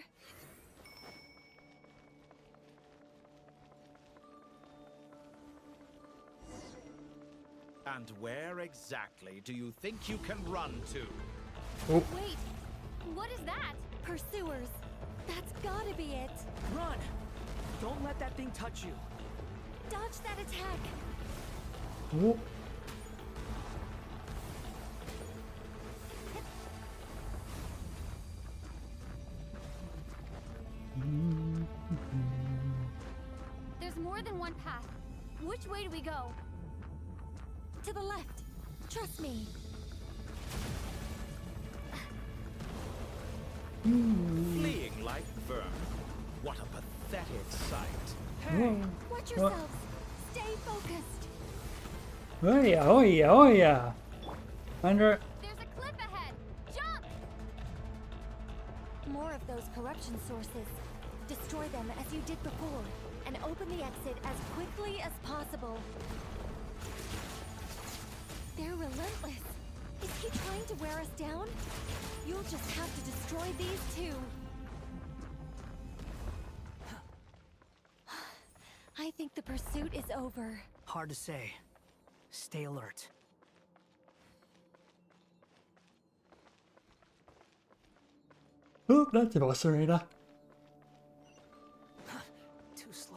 And where exactly do you think you can run to? Oh. Wait, what is that? Pursuers. That's gotta be it. Run! Don't let that thing touch you. Dodge that attack. Oh. There's more than one path. Which way do we go? To the left. Trust me. Fleeing like vermin. What a pathetic sight. Hey! Watch yourselves. Stay focused. Oh yeah, oh yeah, oh yeah. Under. There's a cliff ahead. Jump! More of those corruption sources. Destroy them as you did before, and open the exit as quickly as possible. They're relentless. Is he trying to wear us down? You'll just have to destroy these two. I think the pursuit is over. Hard to say. Stay alert. Oh, that's a boss arena. Too slow.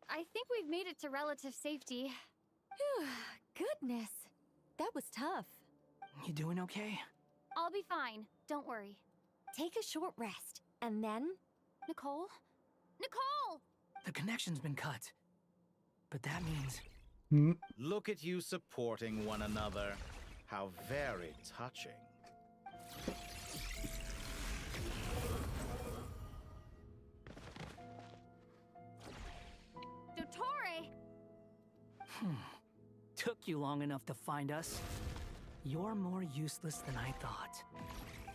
I think we've made it to relative safety. Goodness. That was tough. You doing okay? I'll be fine. Don't worry. Take a short rest, and then... Nicole, Nicole! The connection's been cut. But that means... Look at you supporting one another. How very touching. Dottore! Took you long enough to find us. You're more useless than I thought.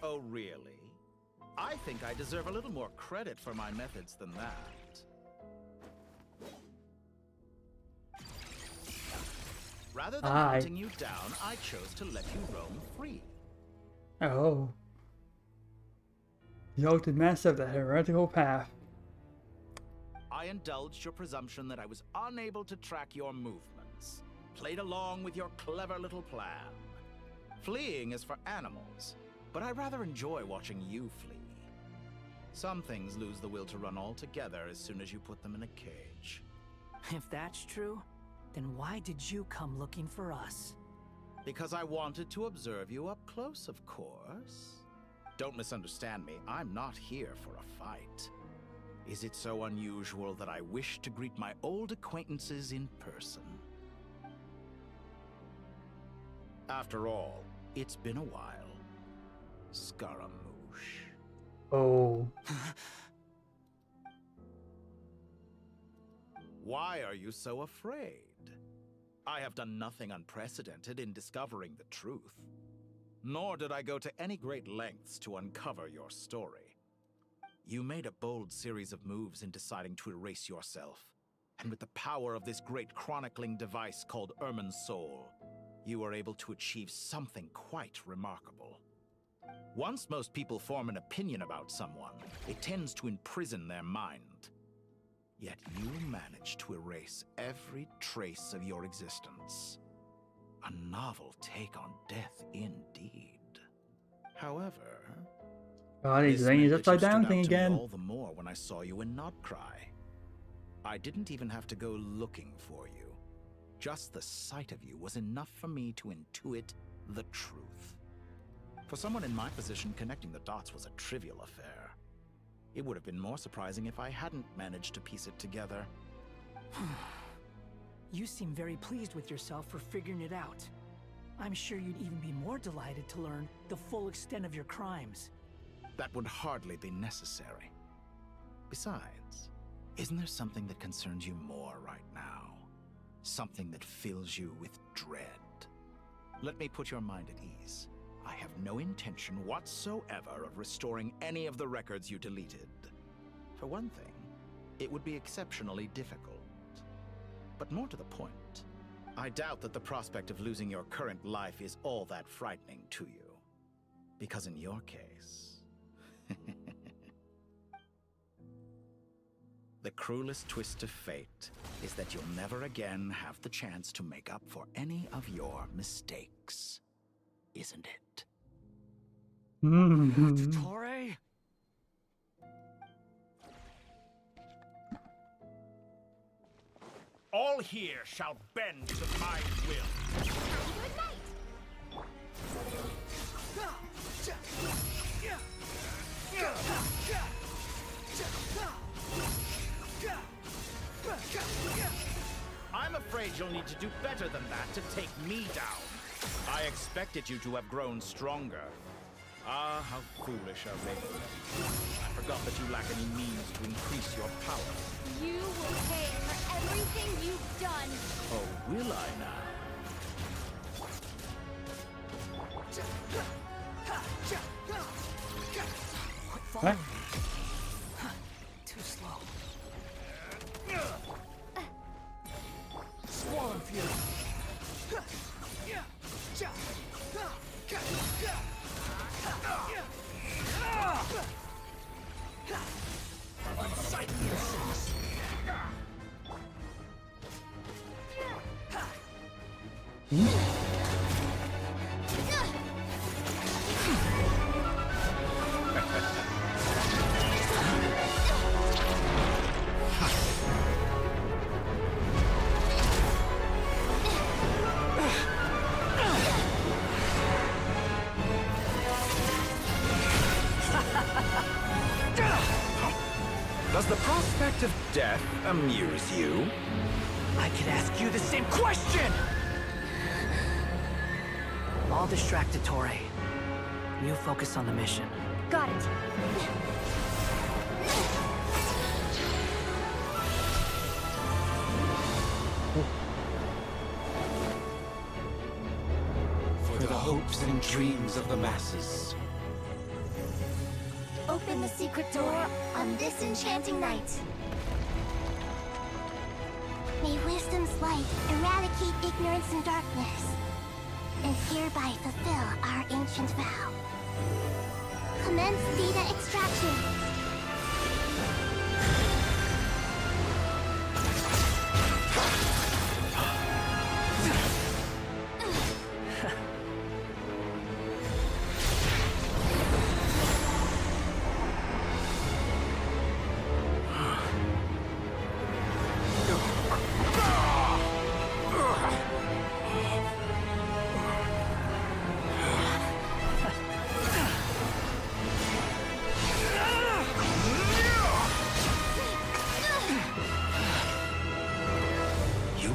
Oh, really? I think I deserve a little more credit for my methods than that. Rather than hunting you down, I chose to let you roam free. Oh. The ultimate master of the heretical path. I indulged your presumption that I was unable to track your movements. Played along with your clever little plan. Fleeing is for animals, but I rather enjoy watching you flee. Some things lose the will to run altogether as soon as you put them in a cage. If that's true, then why did you come looking for us? Because I wanted to observe you up close, of course. Don't misunderstand me, I'm not here for a fight. Is it so unusual that I wish to greet my old acquaintances in person? After all, it's been a while. Scaramouche. Oh. Why are you so afraid? I have done nothing unprecedented in discovering the truth. Nor did I go to any great lengths to uncover your story. You made a bold series of moves in deciding to erase yourself. And with the power of this great chronicling device called Ermin's Soul, you were able to achieve something quite remarkable. Once most people form an opinion about someone, it tends to imprison their mind. Yet you managed to erase every trace of your existence. A novel take on death indeed. However, He's doing his upside down thing again. All the more when I saw you in Nodcry. I didn't even have to go looking for you. Just the sight of you was enough for me to intuit the truth. For someone in my position, connecting the dots was a trivial affair. It would have been more surprising if I hadn't managed to piece it together. You seem very pleased with yourself for figuring it out. I'm sure you'd even be more delighted to learn the full extent of your crimes. That would hardly be necessary. Besides, isn't there something that concerns you more right now? Something that fills you with dread? Let me put your mind at ease. I have no intention whatsoever of restoring any of the records you deleted. For one thing, it would be exceptionally difficult. But more to the point, I doubt that the prospect of losing your current life is all that frightening to you. Because in your case... the cruelest twist of fate is that you'll never again have the chance to make up for any of your mistakes. Isn't it? Dottore? All here shall bend to my will. Good night. I'm afraid you'll need to do better than that to take me down. I expected you to have grown stronger. Ah, how foolish of me. I forgot that you lack any means to increase your power. You will pay for everything you've done. Oh, will I now? What? Too slow. Swallow Fury. Does the prospect of death amuse you? I could ask you the same question! I'll distract dottore. You focus on the mission. Got it. For the hopes and dreams of the masses. Open the secret door on this enchanting night. May wisdom's light eradicate ignorance and darkness, and hereby fulfill our ancient vow. Commence data extraction.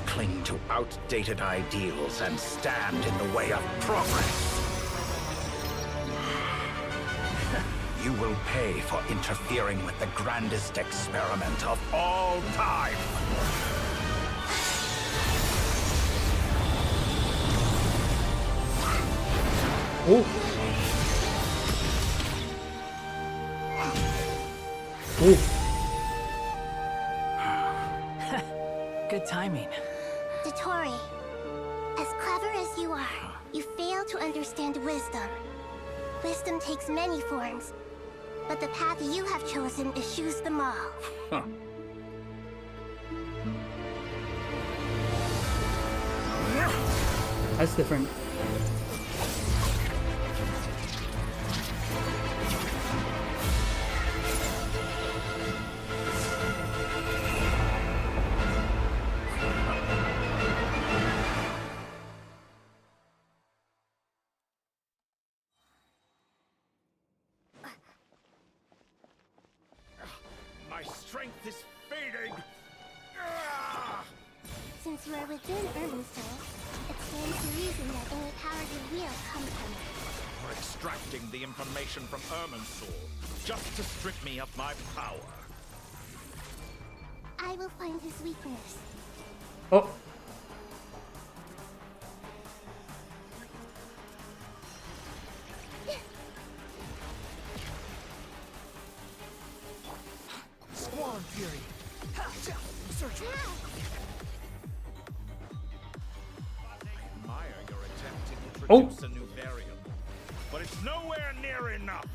Cling to outdated ideals and stand in the way of progress. You will pay for interfering with the grandest experiment of all time. Oh. Oh. Good timing. Dottore, as clever as you are, you fail to understand wisdom. Wisdom takes many forms, but the path you have chosen eschews them all. Huh. That's different. My strength is fading! Since you are within Urban Soul, it stands to reason that any power you wield comes from it. You're extracting the information from Irminsul just to strip me of my power. I will find his weakness. Oh. Squall Fury. Search. Admire your attempt to Oh. introduce a new variable, but it's nowhere near enough.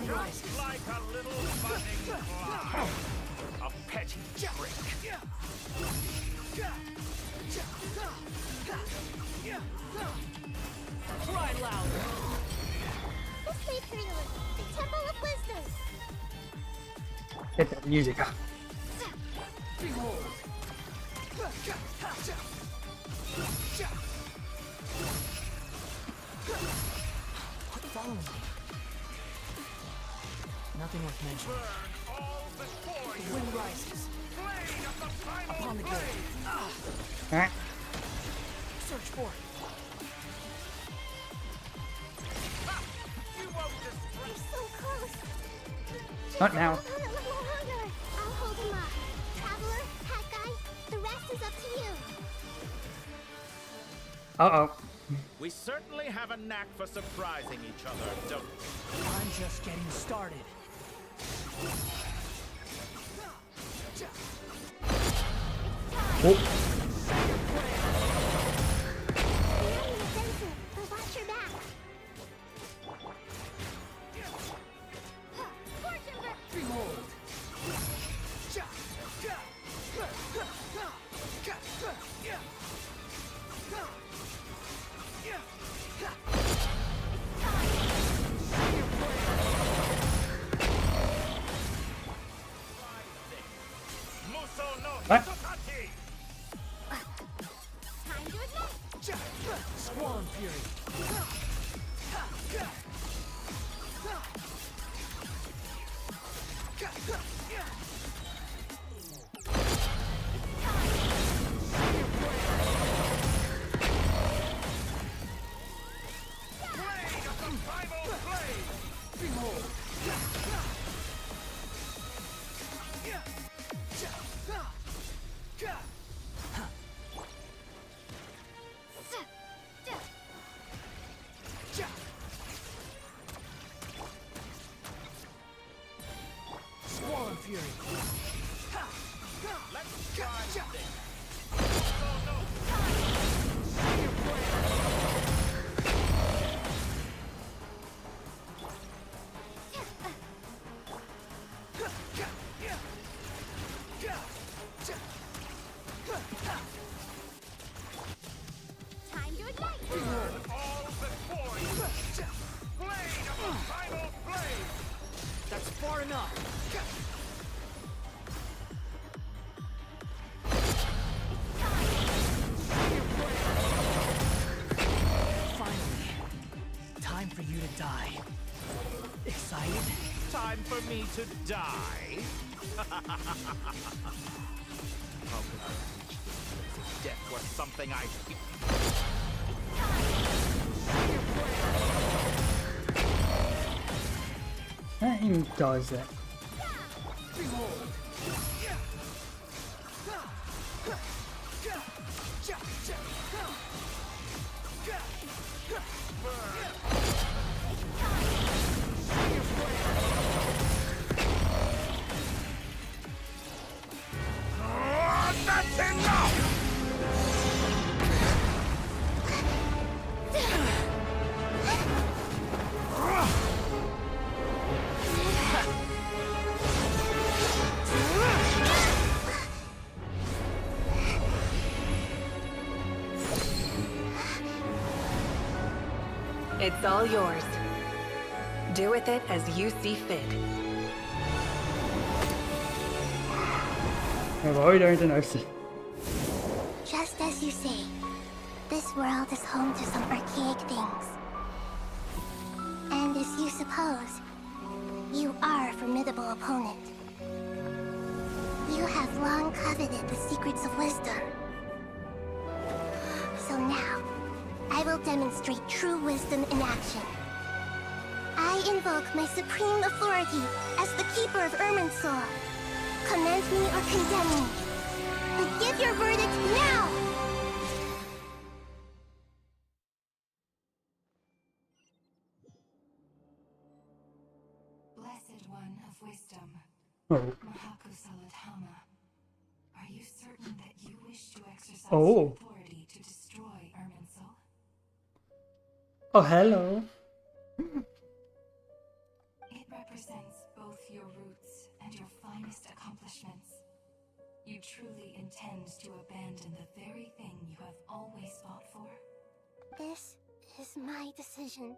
Just like a little budding fly. A petty trick. Cry louder. This way, Karina. The Temple of Wisdom. Get that music up. Behold. Follow me. Nothing worth mentioning. The wind rises. Upon the gate. Alright. Search for it. We're so close. Not now. Hold on a little longer. I'll hold him up. Traveler, Hat Guy, the rest is up to you. Uh-oh. We certainly have a knack for surprising each other, don't we? I'm just getting started. Oh. Watch your back. Behold. What? Squall Fury. time for you to die. Excited? Time for me to die? How could I reach this place if death was something I... That even does it. That's enough! It's all yours. Do with it as you see fit. Avoid orthodoxy. Just as you say, this world is home to some archaic things. And as you suppose, you are a formidable opponent. You have long coveted the secrets of wisdom. So now, I will demonstrate true wisdom in action. I invoke my supreme authority as the keeper of Irminsul. Commend me or condemn me, but give your verdict now! Blessed One of Wisdom, Oh. Mahakusaladhama, are you certain that you wish to exercise Oh. your authority to destroy Irminsul? Oh, hello. It represents both your roots and your finest accomplishments. You truly intend to abandon the very thing you have always fought for? This is my decision.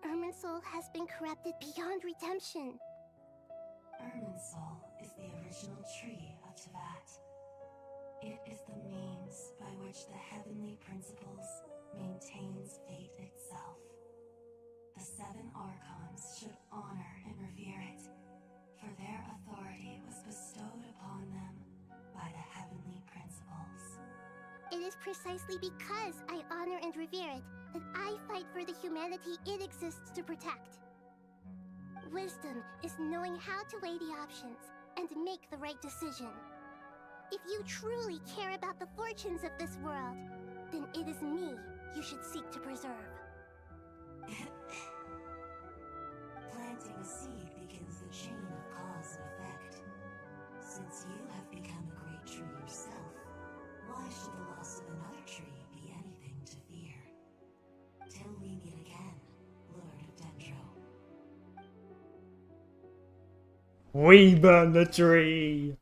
Irminsul has been corrupted beyond redemption. Irminsul is the original tree of Teyvat. It is the means by which the heavenly principles maintains fate itself. The seven Archons should honor and revere it, for their authority was bestowed upon them by the heavenly principles. It is precisely because I honor and revere it that I fight for the humanity it exists to protect. Wisdom is knowing how to weigh the options and make the right decision. If you truly care about the fortunes of this world, then it is me you should seek to preserve. Planting a seed begins the chain of cause and effect. Since you have become a great tree yourself, why should the loss of another tree be anything to fear? Till we meet again, Lord of Dendro. We burn the tree.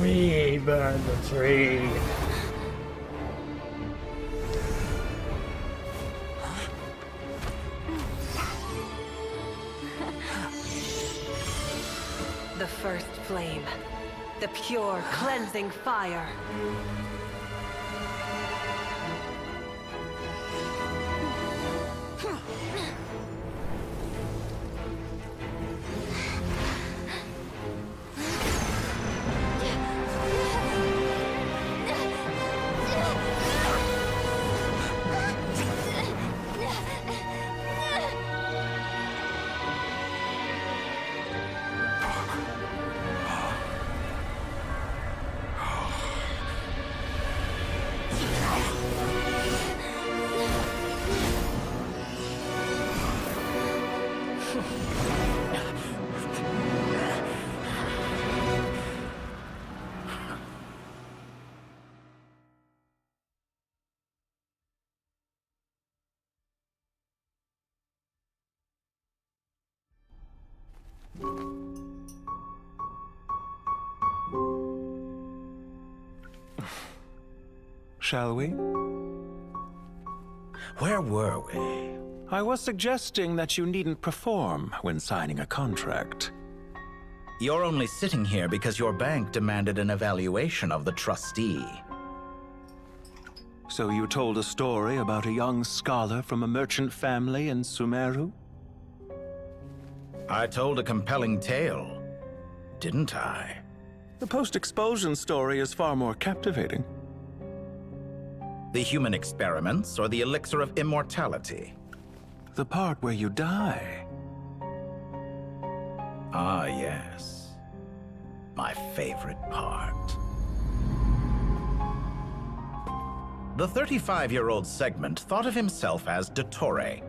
We burn the tree. The first flame. The pure, cleansing fire. Shall we? Where were we? I was suggesting that you needn't perform when signing a contract. You're only sitting here because your bank demanded an evaluation of the trustee. So you told a story about a young scholar from a merchant family in Sumeru? I told a compelling tale, didn't I? The post-expulsion story is far more captivating. The human experiments or the elixir of immortality? The part where you die. Ah, yes. My favorite part. The 35-year-old Segment thought of himself as dottore,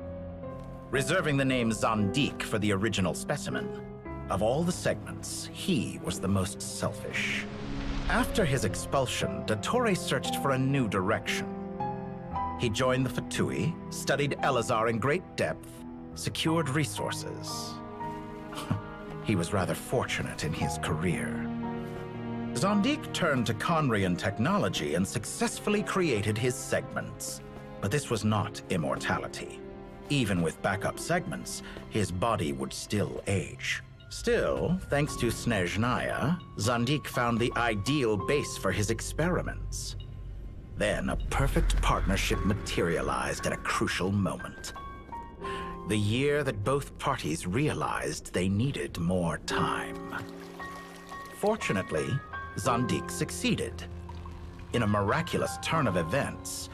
reserving the name Zondique for the original specimen. Of all the segments, he was the most selfish. After his expulsion, dottore searched for a new direction. He joined the Fatui, studied Elazar in great depth, secured resources. He was rather fortunate in his career. Zondique turned to Conrian technology and successfully created his segments. But this was not immortality. Even with backup segments, his body would still age. Still, thanks to Snezhnaya, Zondique found the ideal base for his experiments. Then a perfect partnership materialized at a crucial moment. The year that both parties realized they needed more time. Fortunately, Zondique succeeded. In a miraculous turn of events,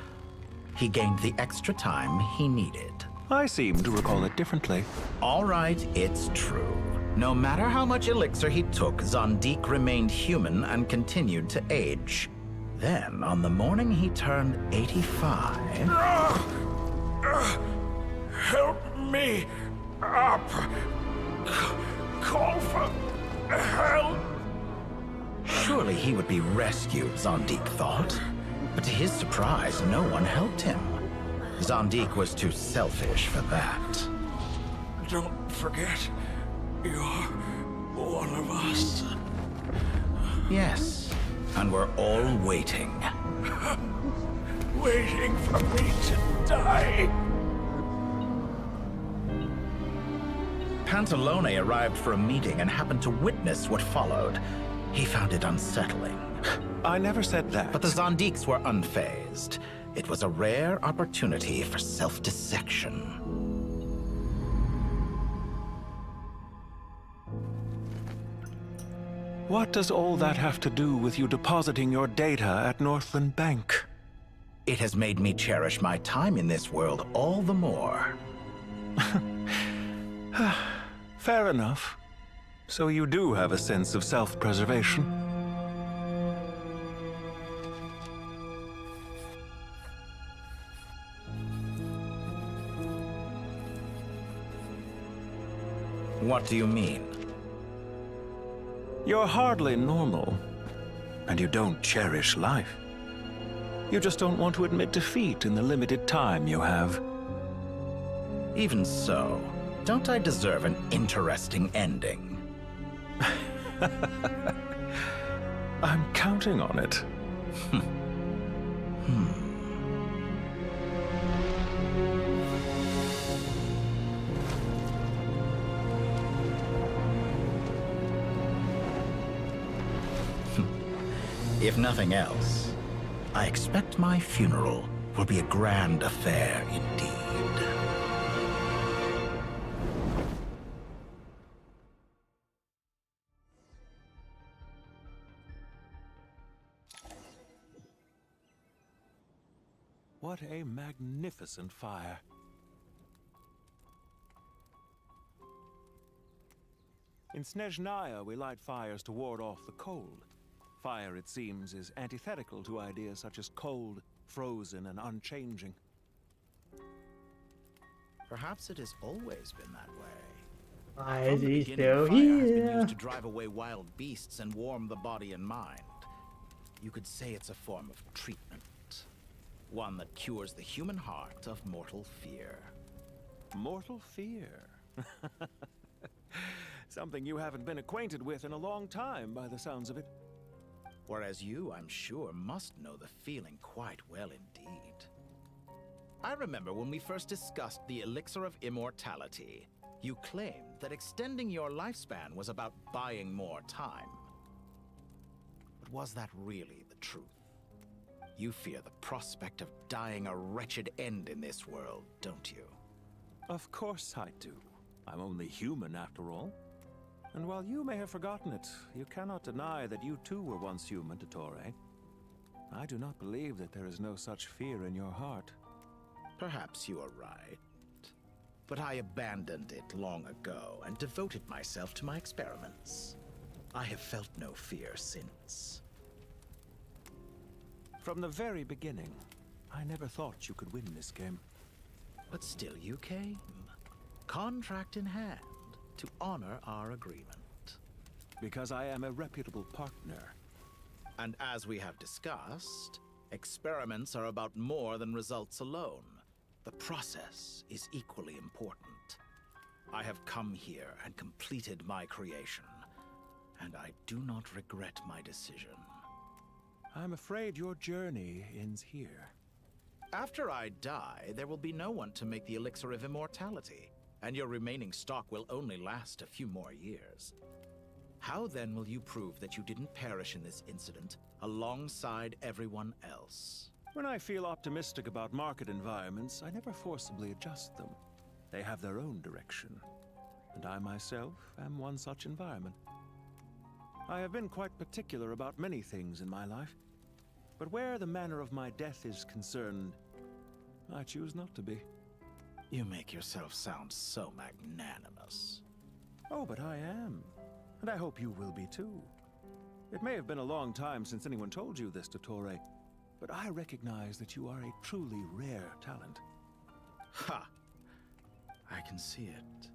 he gained the extra time he needed. I seem to recall it differently. All right, it's true. No matter how much elixir he took, Zondique remained human and continued to age. Then, on the morning he turned 85... Help me up! Call for help! Surely he would be rescued, Zondique thought. But to his surprise, no one helped him. Zondique was too selfish for that. Don't forget, you're one of us. Yes, and we're all waiting. Waiting for me to die. Pantalone arrived for a meeting and happened to witness what followed. He found it unsettling. I never said that. But the Zondiques were unfazed. It was a rare opportunity for self-dissection. What does all that have to do with you depositing your data at Northland Bank? It has made me cherish my time in this world all the more. Fair enough. So you do have a sense of self-preservation. What do you mean? You're hardly normal, and you don't cherish life. You just don't want to admit defeat in the limited time you have. Even so, don't I deserve an interesting ending? I'm counting on it. If nothing else, I expect my funeral will be a grand affair indeed. What a magnificent fire. In Snezhnaya, we light fires to ward off the cold. Fire, it seems, is antithetical to ideas such as cold, frozen, and unchanging. Perhaps it has always been that way. Why From is the he beginning, still fire has been here? used to drive away wild beasts and warm the body and mind. You could say it's a form of treatment. One that cures the human heart of mortal fear. Mortal fear? Something you haven't been acquainted with in a long time, by the sounds of it. Whereas you, I'm sure, must know the feeling quite well indeed. I remember when we first discussed the elixir of immortality, you claimed that extending your lifespan was about buying more time. But was that really the truth? You fear the prospect of dying a wretched end in this world, don't you? Of course I do. I'm only human after all. And while you may have forgotten it, you cannot deny that you too were once human, dottore. I do not believe that there is no such fear in your heart. Perhaps you are right. But I abandoned it long ago and devoted myself to my experiments. I have felt no fear since. From the very beginning, I never thought you could win this game. But still you came, contract in hand, to honor our agreement. Because I am a reputable partner. And as we have discussed, experiments are about more than results alone. The process is equally important. I have come here and completed my creation, and I do not regret my decision. I'm afraid your journey ends here. After I die, there will be no one to make the elixir of immortality, and your remaining stock will only last a few more years. How then will you prove that you didn't perish in this incident alongside everyone else? When I feel optimistic about market environments, I never forcibly adjust them. They have their own direction, and I myself am one such environment. I have been quite particular about many things in my life, but where the manner of my death is concerned, I choose not to be. You make yourself sound so magnanimous. Oh, but I am. And I hope you will be too. It may have been a long time since anyone told you this, dottore, but I recognize that you are a truly rare talent. Ha! I can see it.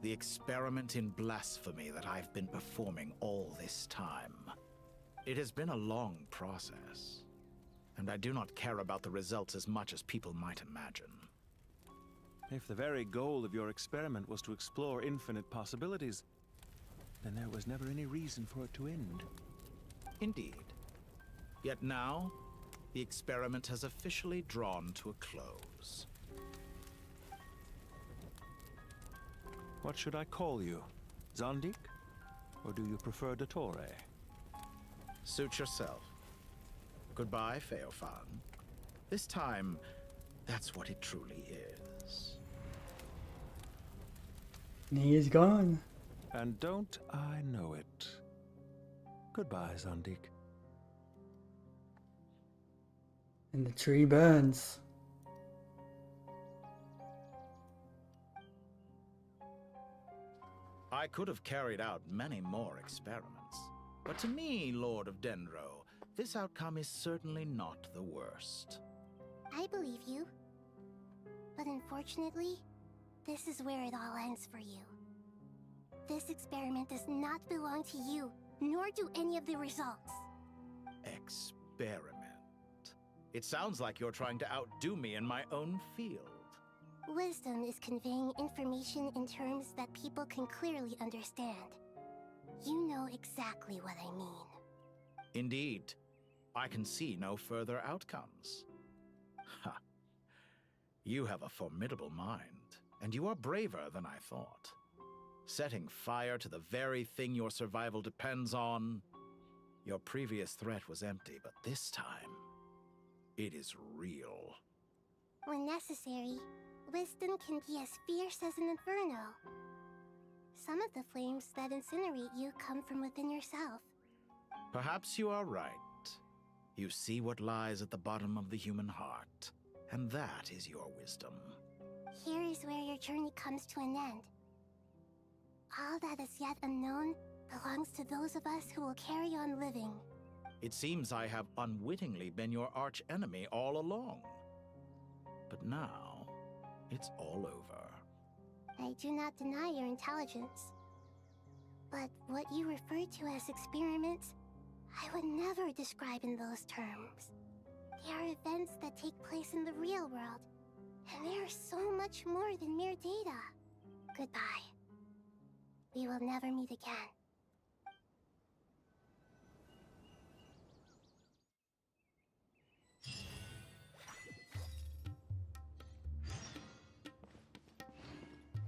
The experiment in blasphemy that I've been performing all this time. It has been a long process, and I do not care about the results as much as people might imagine. If the very goal of your experiment was to explore infinite possibilities, then there was never any reason for it to end. Indeed. Yet now, the experiment has officially drawn to a close. What should I call you? Zondik? Or do you prefer dottore? Suit yourself. Goodbye, Feofan. This time, that's what it truly is. He is gone. And don't I know it? Goodbye, Zondik. And the tree burns. I could have carried out many more experiments. But to me, Lord of Dendro, this outcome is certainly not the worst. I believe you. But unfortunately, this is where it all ends for you. This experiment does not belong to you, nor do any of the results. Experiment? It sounds like you're trying to outdo me in my own field. Wisdom is conveying information in terms that people can clearly understand. You know exactly what I mean. Indeed. I can see no further outcomes. Ha. You have a formidable mind, and you are braver than I thought. Setting fire to the very thing your survival depends on. Your previous threat was empty, but this time, it is real. When necessary, wisdom can be as fierce as an inferno. Some of the flames that incinerate you come from within yourself. Perhaps you are right. You see what lies at the bottom of the human heart, and that is your wisdom. Here is where your journey comes to an end. All that is yet unknown belongs to those of us who will carry on living. It seems I have unwittingly been your arch enemy all along. But now, it's all over. I do not deny your intelligence. But what you refer to as experiments, I would never describe in those terms. They are events that take place in the real world, and they are so much more than mere data. Goodbye. We will never meet again.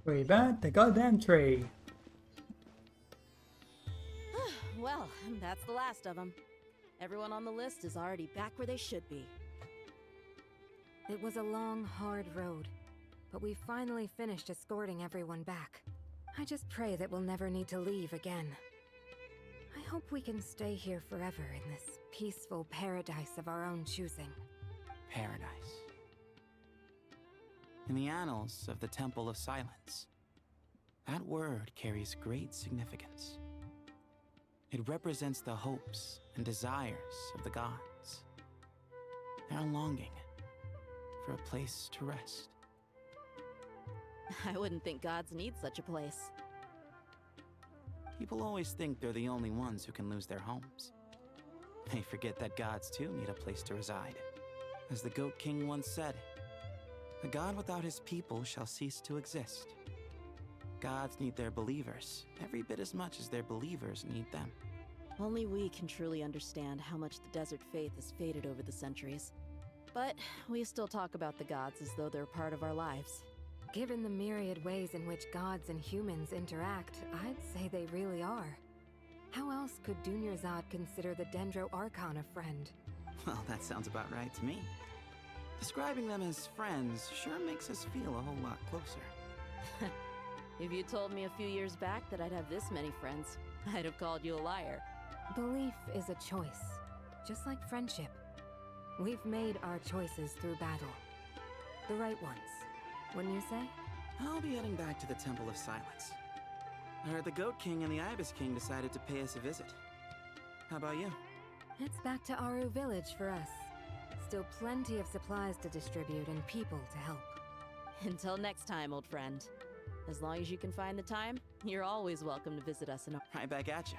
We burnt the goddamn tree. Well, that's the last of them. Everyone on the list is already back where they should be. It was a long, hard road, but we finally finished escorting everyone back. I just pray that we'll never need to leave again. I hope we can stay here forever in this peaceful paradise of our own choosing. Paradise. In the annals of the Temple of Silence, that word carries great significance. It represents the hopes and desires of the gods. Their longing for a place to rest. I wouldn't think gods need such a place. People always think they're the only ones who can lose their homes. They forget that gods too need a place to reside. As the Goat King once said, "A god without his people shall cease to exist." Gods need their believers every bit as much as their believers need them. Only we can truly understand how much the desert faith has faded over the centuries. But we still talk about the gods as though they're part of our lives. Given the myriad ways in which gods and humans interact, I'd say they really are. How else could Dunyarzad consider the Dendro Archon a friend? Well, that sounds about right to me. Describing them as friends sure makes us feel a whole lot closer. If you told me a few years back that I'd have this many friends, I'd have called you a liar. Belief is a choice, just like friendship. We've made our choices through battle. The right ones, wouldn't you say? I'll be heading back to the Temple of Silence. I heard the Goat King and the Ibis King decided to pay us a visit. How about you? It's back to Aru Village for us. Still plenty of supplies to distribute and people to help. Until next time, old friend. As long as you can find the time, you're always welcome to visit us in our— Right back at you.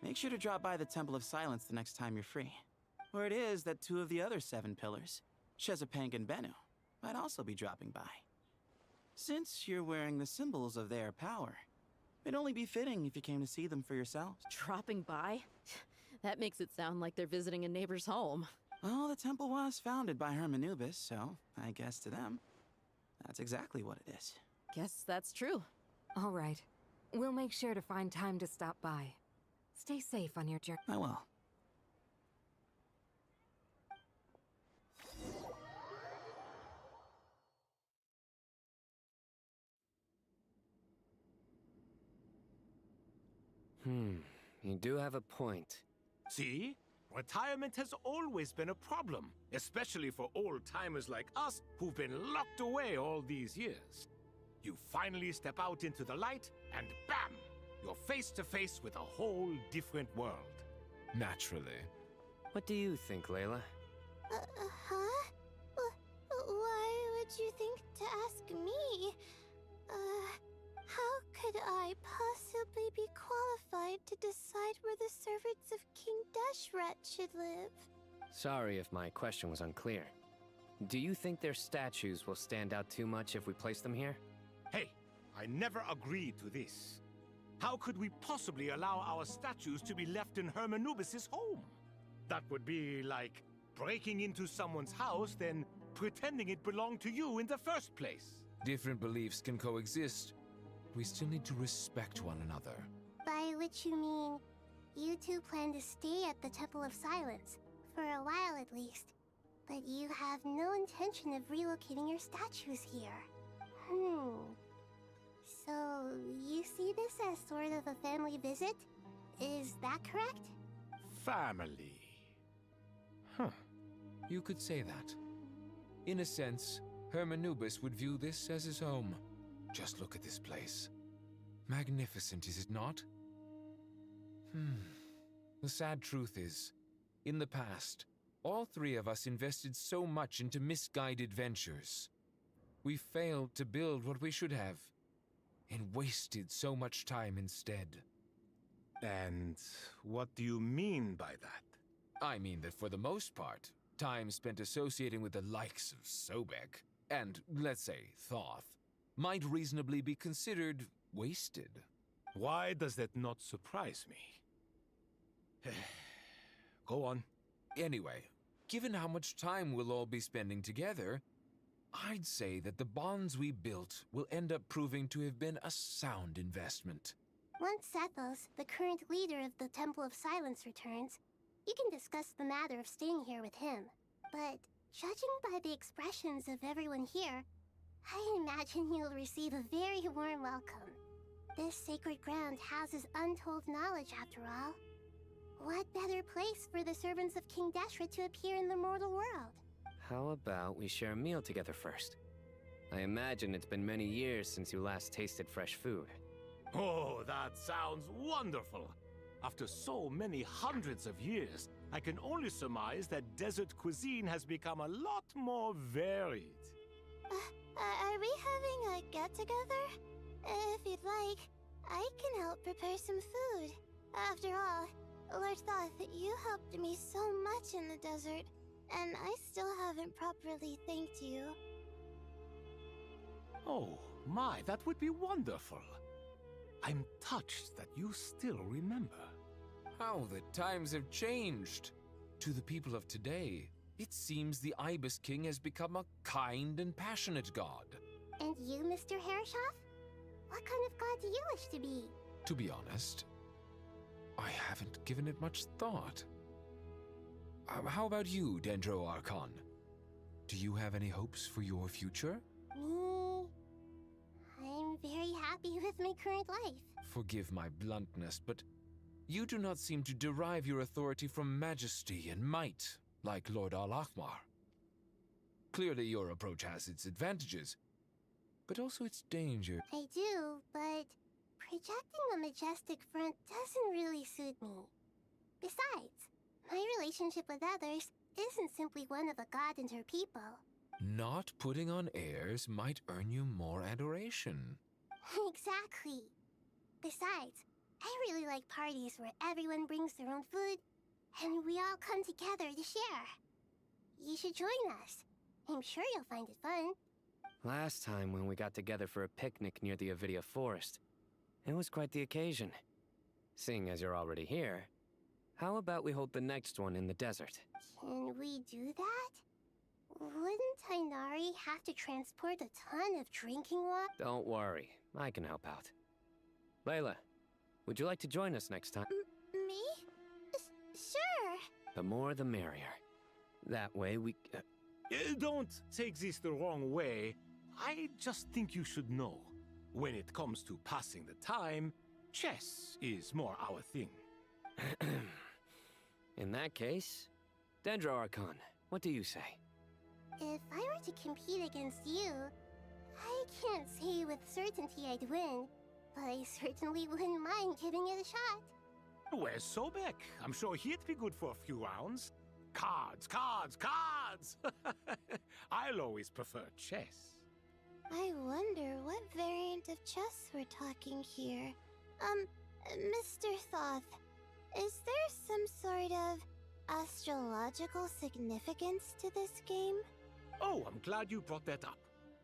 Make sure to drop by the Temple of Silence the next time you're free. Where it is that two of the other 7 pillars, Chesapeake and Bennu, might also be dropping by. Since you're wearing the symbols of their power, it'd only be fitting if you came to see them for yourselves. Dropping by? That makes it sound like they're visiting a neighbor's home. Well, the temple was founded by Hermanubis, so I guess to them, that's exactly what it is. Guess that's true. All right. We'll make sure to find time to stop by. Stay safe on your journey. I will. You do have a point. See? Retirement has always been a problem, especially for old-timers like us who've been locked away all these years. You finally step out into the light, and bam! You're face to face with a whole different world. Naturally. What do you think, Layla? Huh? Why would you think to ask me? How could I possibly be qualified to decide where the servants of King Deshret should live? Sorry if my question was unclear. Do you think their statues will stand out too much if we place them here? Hey, I never agreed to this. How could we possibly allow our statues to be left in Hermanubis' home? That would be like breaking into someone's house, then pretending it belonged to you in the first place. Different beliefs can coexist. We still need to respect one another. By which you mean, you two plan to stay at the Temple of Silence, for a while at least. But you have no intention of relocating your statues here. So, you see this as sort of a family visit? Is that correct? Family. Huh. You could say that. In a sense, Hermanubis would view this as his home. Just look at this place. Magnificent, is it not? The sad truth is, in the past, all 3 of us invested so much into misguided ventures. We failed to build what we should have, and wasted so much time instead. And what do you mean by that? I mean that for the most part, time spent associating with the likes of Sobek, and, let's say, Thoth, might reasonably be considered wasted. Why does that not surprise me? Go on. Anyway, given how much time we'll all be spending together, I'd say that the bonds we built will end up proving to have been a sound investment. Once Sethos, the current leader of the Temple of Silence, returns, You can discuss the matter of staying here with him. But judging by the expressions of everyone here, I imagine you'll receive a very warm welcome. This sacred ground houses untold knowledge, after all. What better place for the servants of King Deshra to appear in the mortal world? How about we share a meal together first? I imagine it's been many years since you last tasted fresh food. Oh, that sounds wonderful. After so many hundreds of years, I can only surmise that desert cuisine has become a lot more varied. Are we having a get-together? If you'd like, I can help prepare some food. After all, Lord Thoth, you helped me so much in the desert, and I still haven't properly thanked you. Oh, my, that would be wonderful. I'm touched that you still remember. How the times have changed. To the people of today, it seems the Ibis King has become a kind and passionate god. And you, Mr. Herreshoff? What kind of god do you wish to be? To be honest, I haven't given it much thought. How about you, Dendro Archon? Do you have any hopes for your future? Me? I'm very happy with my current life. Forgive my bluntness, but you do not seem to derive your authority from majesty and might, like Lord Al-Ahmar. Clearly your approach has its advantages, but also its danger. I do, but projecting a majestic front doesn't really suit me. Besides, my relationship with others isn't simply one of a god and her people. Not putting on airs might earn you more adoration. Exactly. Besides, I really like parties where everyone brings their own food, and we all come together to share. You should join us. I'm sure you'll find it fun. Last time when we got together for a picnic near the Avidia Forest, it was quite the occasion. Seeing as you're already here, how about we hold the next one in the desert? Can we do that? Wouldn't Tainari have to transport a ton of drinking water? Don't worry, I can help out. Layla, would you like to join us next time? Me? Sure. The more the merrier. That way we... Don't take this the wrong way. I just think you should know. When it comes to passing the time, chess is more our thing. In that case, Dendro Archon, what do you say? If I were to compete against you, I can't say with certainty I'd win, but I certainly wouldn't mind giving it a shot. Where's Sobek? I'm sure he'd be good for a few rounds. Cards, cards, cards! I'll always prefer chess. I wonder what variant of chess we're talking here. Mr. Thoth, is there some sort of astrological significance to this game? Oh, I'm glad you brought that up.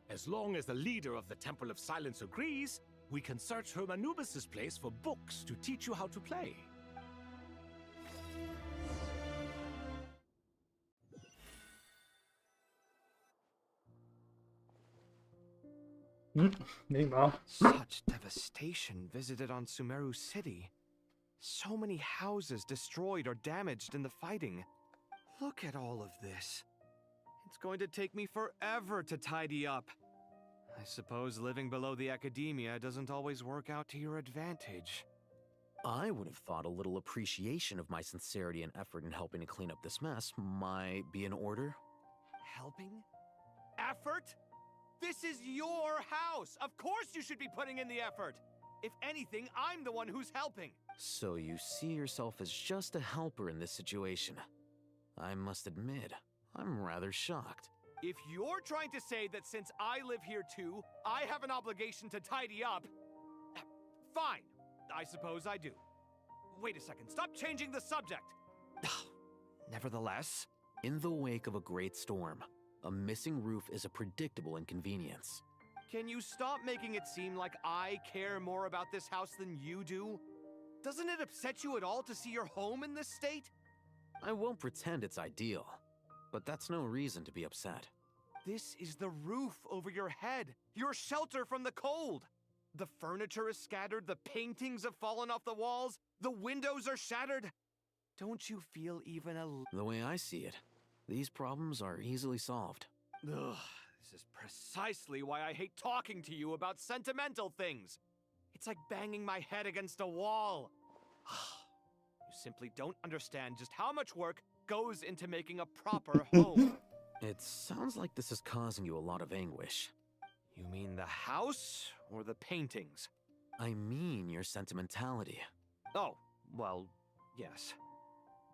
As long as the leader of the Temple of Silence agrees, we can search Hermanubis' place for books to teach you how to play. Meanwhile. Such devastation visited on Sumeru City. So many houses destroyed or damaged in the fighting. Look at all of this. It's going to take me forever to tidy up. I suppose living below the academia doesn't always work out to your advantage. I would have thought a little appreciation of my sincerity and effort in helping to clean up this mess might be in order. Helping? Effort? This is your house! Of course you should be putting in the effort! If anything, I'm the one who's helping! So you see yourself as just a helper in this situation. I must admit, I'm rather shocked. If you're trying to say that since I live here too, I have an obligation to tidy up, fine. I suppose I do. Wait a second, stop changing the subject! Nevertheless, in the wake of a great storm, a missing roof is a predictable inconvenience. can you stop making it seem like I care more about this house than you do? Doesn't it upset you at all to see your home in this state? I won't pretend it's ideal, but that's no reason to be upset. This is the roof over your head, your shelter from the cold. The furniture is scattered, the paintings have fallen off the walls, the windows are shattered. Don't you feel even a... The way I see it, these problems are easily solved. Ugh, this is precisely why I hate talking to you about sentimental things. It's like banging my head against a wall. You simply don't understand just how much work goes into making a proper home. It sounds like this is causing you a lot of anguish. You mean the house or the paintings? I mean your sentimentality. Oh, well, yes.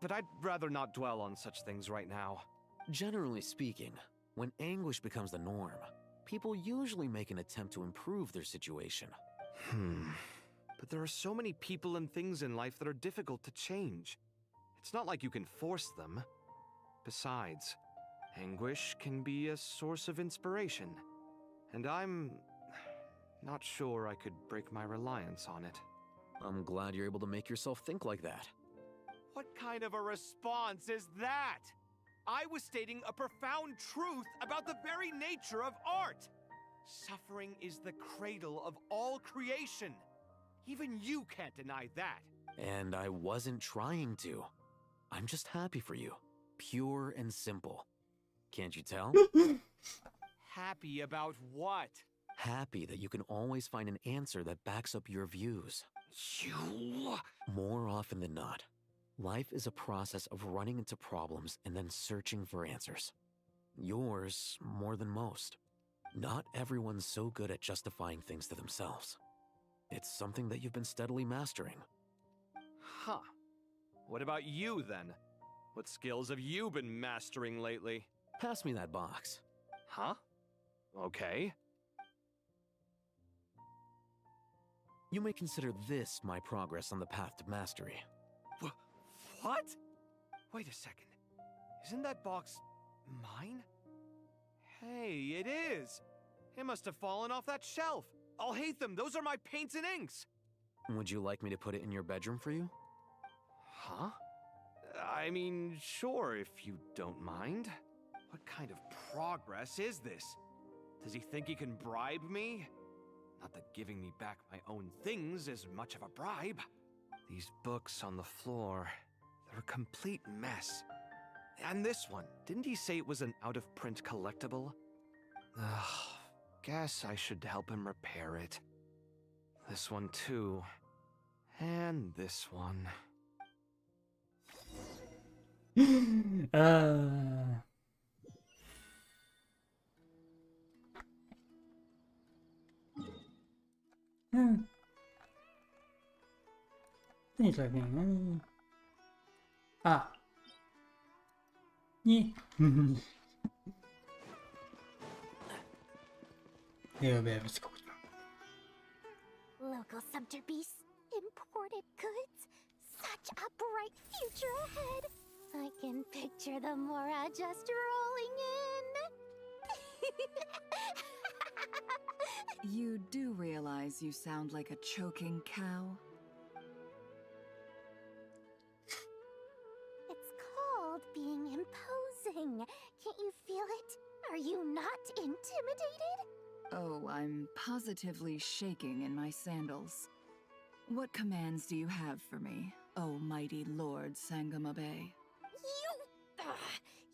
But I'd rather not dwell on such things right now. Generally speaking, when anguish becomes the norm, people usually make an attempt to improve their situation. But there are so many people and things in life that are difficult to change. It's not like you can force them. Besides, anguish can be a source of inspiration. And I'm not sure I could break my reliance on it. I'm glad you're able to make yourself think like that. What kind of a response is that? I was stating a profound truth about the very nature of art. Suffering is the cradle of all creation. Even you can't deny that. And I wasn't trying to. I'm just happy for you. Pure and simple. Can't you tell? Happy about what? Happy that you can always find an answer that backs up your views. You... More often than not, life is a process of running into problems and then searching for answers. Yours more than most. Not everyone's so good at justifying things to themselves. It's something that you've been steadily mastering. Huh. What about you, then? What skills have you been mastering lately? Pass me that box. Huh? Okay. You may consider this my progress on the path to mastery. What? Wait a second. Isn't that box mine? Hey, it is! It must have fallen off that shelf. I'll hate them. Those are my paints and inks. Would you like me to put it in your bedroom for you? Huh? I mean, sure, if you don't mind. What kind of progress is this? Does he think he can bribe me? Not that giving me back my own things is much of a bribe. These books on the floor, they're a complete mess. And this one, didn't he say it was an out-of-print collectible? Ugh, guess I should help him repair it. This one too. And this one. Things like that. Ah. Yeah. Yeah, baby, it's cool. Local subter beasts, imported goods. Such a bright future ahead. I can picture the Mora just rolling in. You do realize you sound like a choking cow? It's called being imposing. Can't you feel it? Are you not intimidated? Oh, I'm positively shaking in my sandals. What commands do you have for me, oh mighty Lord Sangamabe?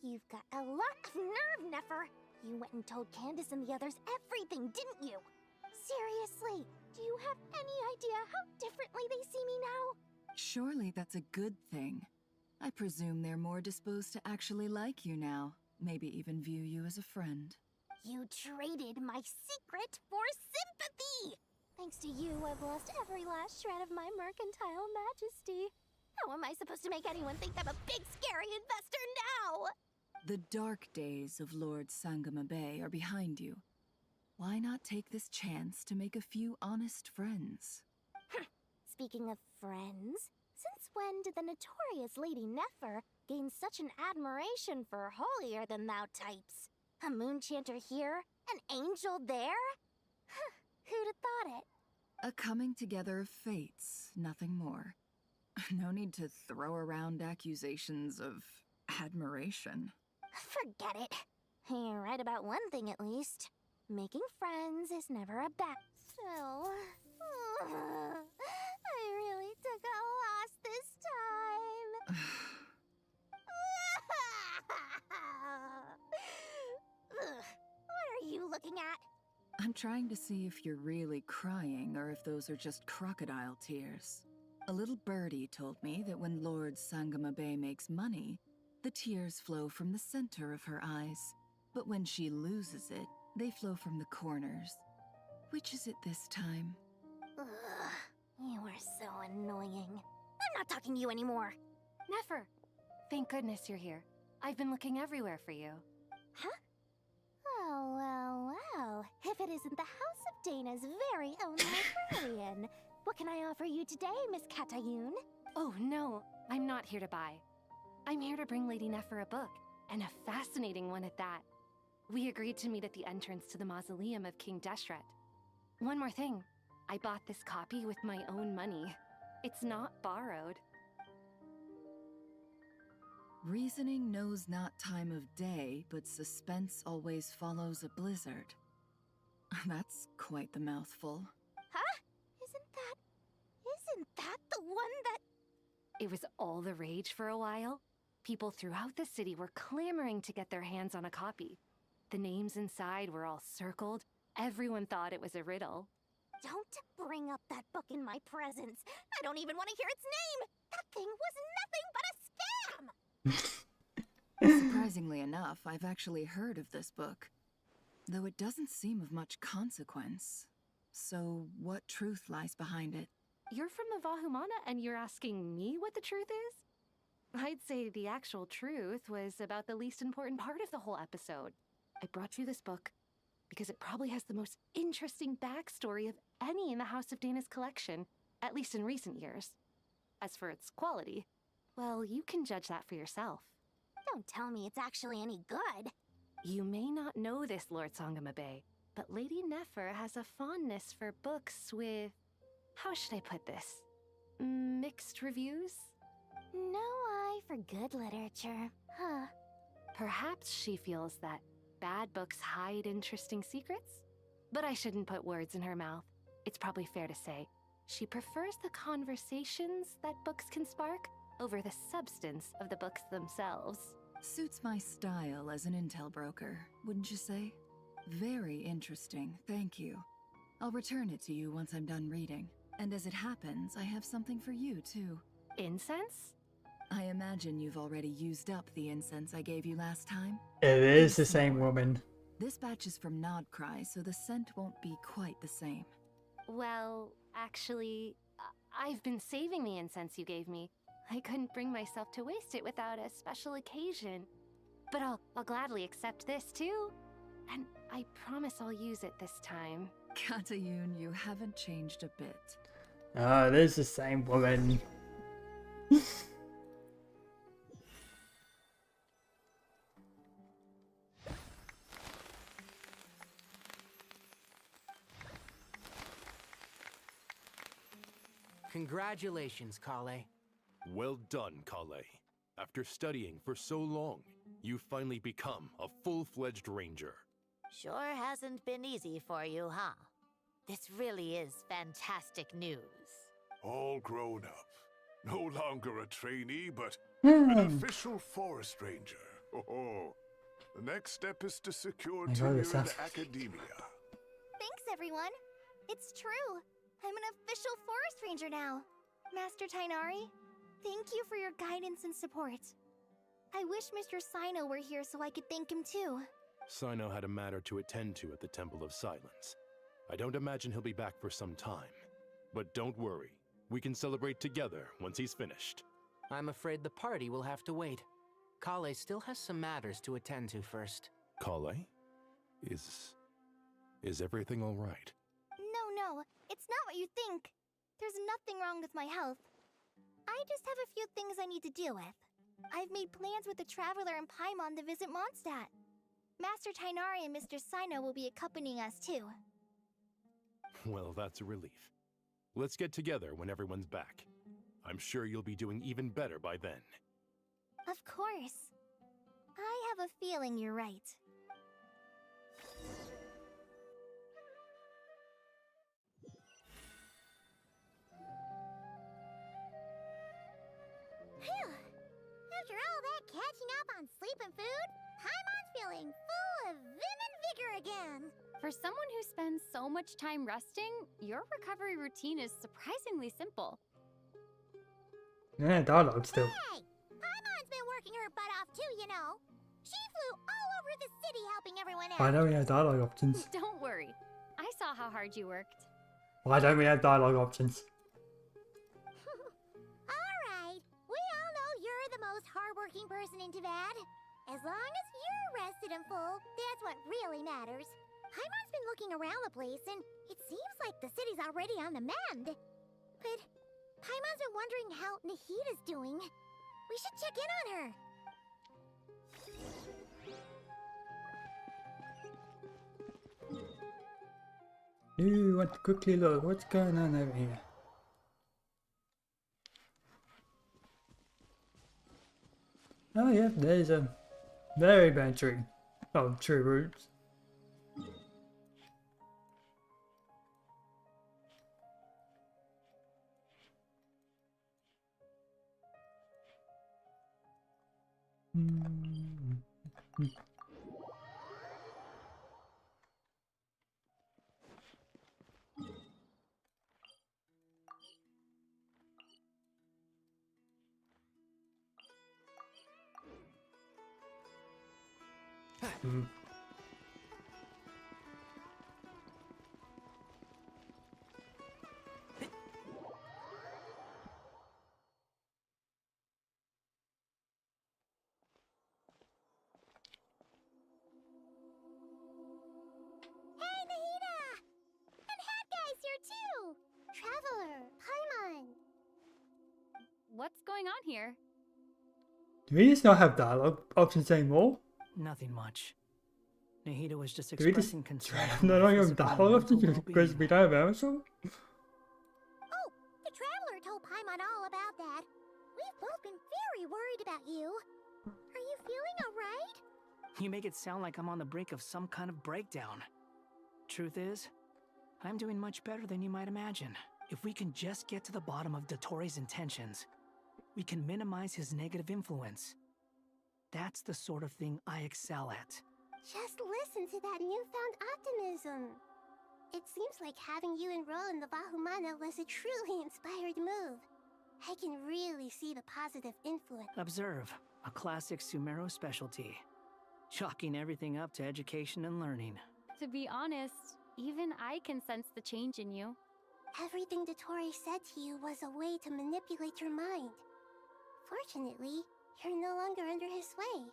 You've got a lot of nerve, Nefer. You went and told Candace and the others everything, didn't you? Seriously, do you have any idea how differently they see me now? Surely that's a good thing. I presume they're more disposed to actually like you now, maybe even view you as a friend. You traded my secret for sympathy! Thanks to you, I've lost every last shred of my mercantile majesty. How am I supposed to make anyone think I'm a big, scary investor now? The dark days of Lord Sangamabe are behind you. Why not take this chance to make a few honest friends? Speaking of friends, since when did the notorious Lady Nefer gain such an admiration for holier-than-thou types? A moon chanter here, an angel there? Who'd have thought it? A coming together of fates, nothing more. No need to throw around accusations of admiration. Forget it. You're right about one thing at least. Making friends is never a bad... Still... I really took a loss this time. What are you looking at? I'm trying to see if you're really crying or if those are just crocodile tears. A little birdie told me that when Lord Sangamabe makes money, the tears flow from the center of her eyes. But when she loses it, they flow from the corners. Which is it this time? Ugh, you are so annoying. I'm not talking to you anymore. Nefer! Thank goodness you're here. I've been looking everywhere for you. Huh? Well. If it isn't the House of Dana's very own librarian. What can I offer you today, Miss Katayun? Oh, no. I'm not here to buy. I'm here to bring Lady Nefer a book, and a fascinating one at that. We agreed to meet at the entrance to the mausoleum of King Deshret. One more thing. I bought this copy with my own money. It's not borrowed. Reasoning knows not time of day, but suspense always follows a blizzard. That's quite the mouthful. Huh? Isn't that the one that... It was all the rage for a while. People throughout the city were clamoring to get their hands on a copy. The names inside were all circled. Everyone thought it was a riddle. Don't bring up that book in my presence. I don't even want to hear its name. That thing was nothing but a scam. Surprisingly enough, I've actually heard of this book, though it doesn't seem of much consequence. So, what truth lies behind it? You're from the Vahumana and you're asking me what the truth is? I'd say the actual truth was about the least important part of the whole episode. I brought you this book because it probably has the most interesting backstory of any in the House of Dana's collection, at least in recent years. As for its quality, well, you can judge that for yourself. Don't tell me it's actually any good. You may not know this, Lord Sangamabe, but Lady Nefer has a fondness for books with... how should I put this? Mixed reviews? No eye for good literature, huh? Perhaps she feels that bad books hide interesting secrets? But I shouldn't put words in her mouth. It's probably fair to say she prefers the conversations that books can spark over the substance of the books themselves. Suits my style as an intel broker, wouldn't you say? Very interesting, thank you. I'll return it to you once I'm done reading. And as it happens, I have something for you, too. Incense? I imagine you've already used up the incense I gave you last time. It is the same woman. This batch is from Nodcry, so the scent won't be quite the same. Well, actually, I've been saving the incense you gave me. I couldn't bring myself to waste it without a special occasion. But I'll gladly accept this, too. And I promise I'll use it this time. Katayun, you haven't changed a bit. Ah, it is the same woman. Congratulations, Kale. Well done, Kale. After studying for so long, you've finally become a full-fledged ranger. Sure hasn't been easy for you, huh? This really is fantastic news. All grown up. No longer a trainee, but an official forest ranger. Oh, the next step is to secure tenure in academia. Thanks, everyone. It's true. I'm an official forest ranger now. Master Tainari, thank you for your guidance and support. I wish Mr. Sino were here so I could thank him too. Sino had a matter to attend to at the Temple of Silence. I don't imagine he'll be back for some time. But don't worry, we can celebrate together once he's finished. I'm afraid the party will have to wait. Kale still has some matters to attend to first. Kale? Is everything all right? No, it's not what you think. There's nothing wrong with my health. I just have a few things I need to deal with. I've made plans with the Traveler and Paimon to visit Mondstadt. Master Tainari and Mr. Sino will be accompanying us too. Well, that's a relief. Let's get together when everyone's back. I'm sure you'll be doing even better by then. Of course. I have a feeling you're right. Phew! on sleep and food, Paimon's feeling full of vim and vigor again. For someone who spends so much time resting, your recovery routine is surprisingly simple. Yeah, dialogue still. Hey! Paimon's been working her butt off too, you know. She flew all over the city helping everyone out. Why don't we have dialogue options? Don't worry. I saw how hard you worked. Why don't we have dialogue options? Alright, we all know you're the most hardworking person in Tavad. As long as you're rested and full, that's what really matters. Paimon's been looking around the place, and it seems like the city's already on the mend. But Paimon's been wondering how Nahida's doing. We should check in on her. You want to quickly look what's going on over here. Oh yeah, there's a very bad tree of tree roots. Hey, Nahida! And Hat Guy's here too! Traveler, Paimon! What's going on here? Do we just not have dialogue options anymore? Nothing much. Nahida was just Do we just expressing concern. no longer have dialogue options because we don't have Amazon? Oh, the Traveler told Paimon all about that. We've both been very worried about you. Are you feeling alright? You make it sound like I'm on the brink of some kind of breakdown. Truth is, I'm doing much better than you might imagine. If we can just get to the bottom of Dottore's intentions, we can minimize his negative influence. That's the sort of thing I excel at. Just listen to that newfound optimism. It seems like having you enroll in the Vahumana was a truly inspired move. I can really see the positive influence. Observe, a classic Sumeru specialty. Chalking everything up to education and learning. To be honest, even I can sense the change in you. Everything Dottore said to you was a way to manipulate your mind. Fortunately, you're no longer under his sway.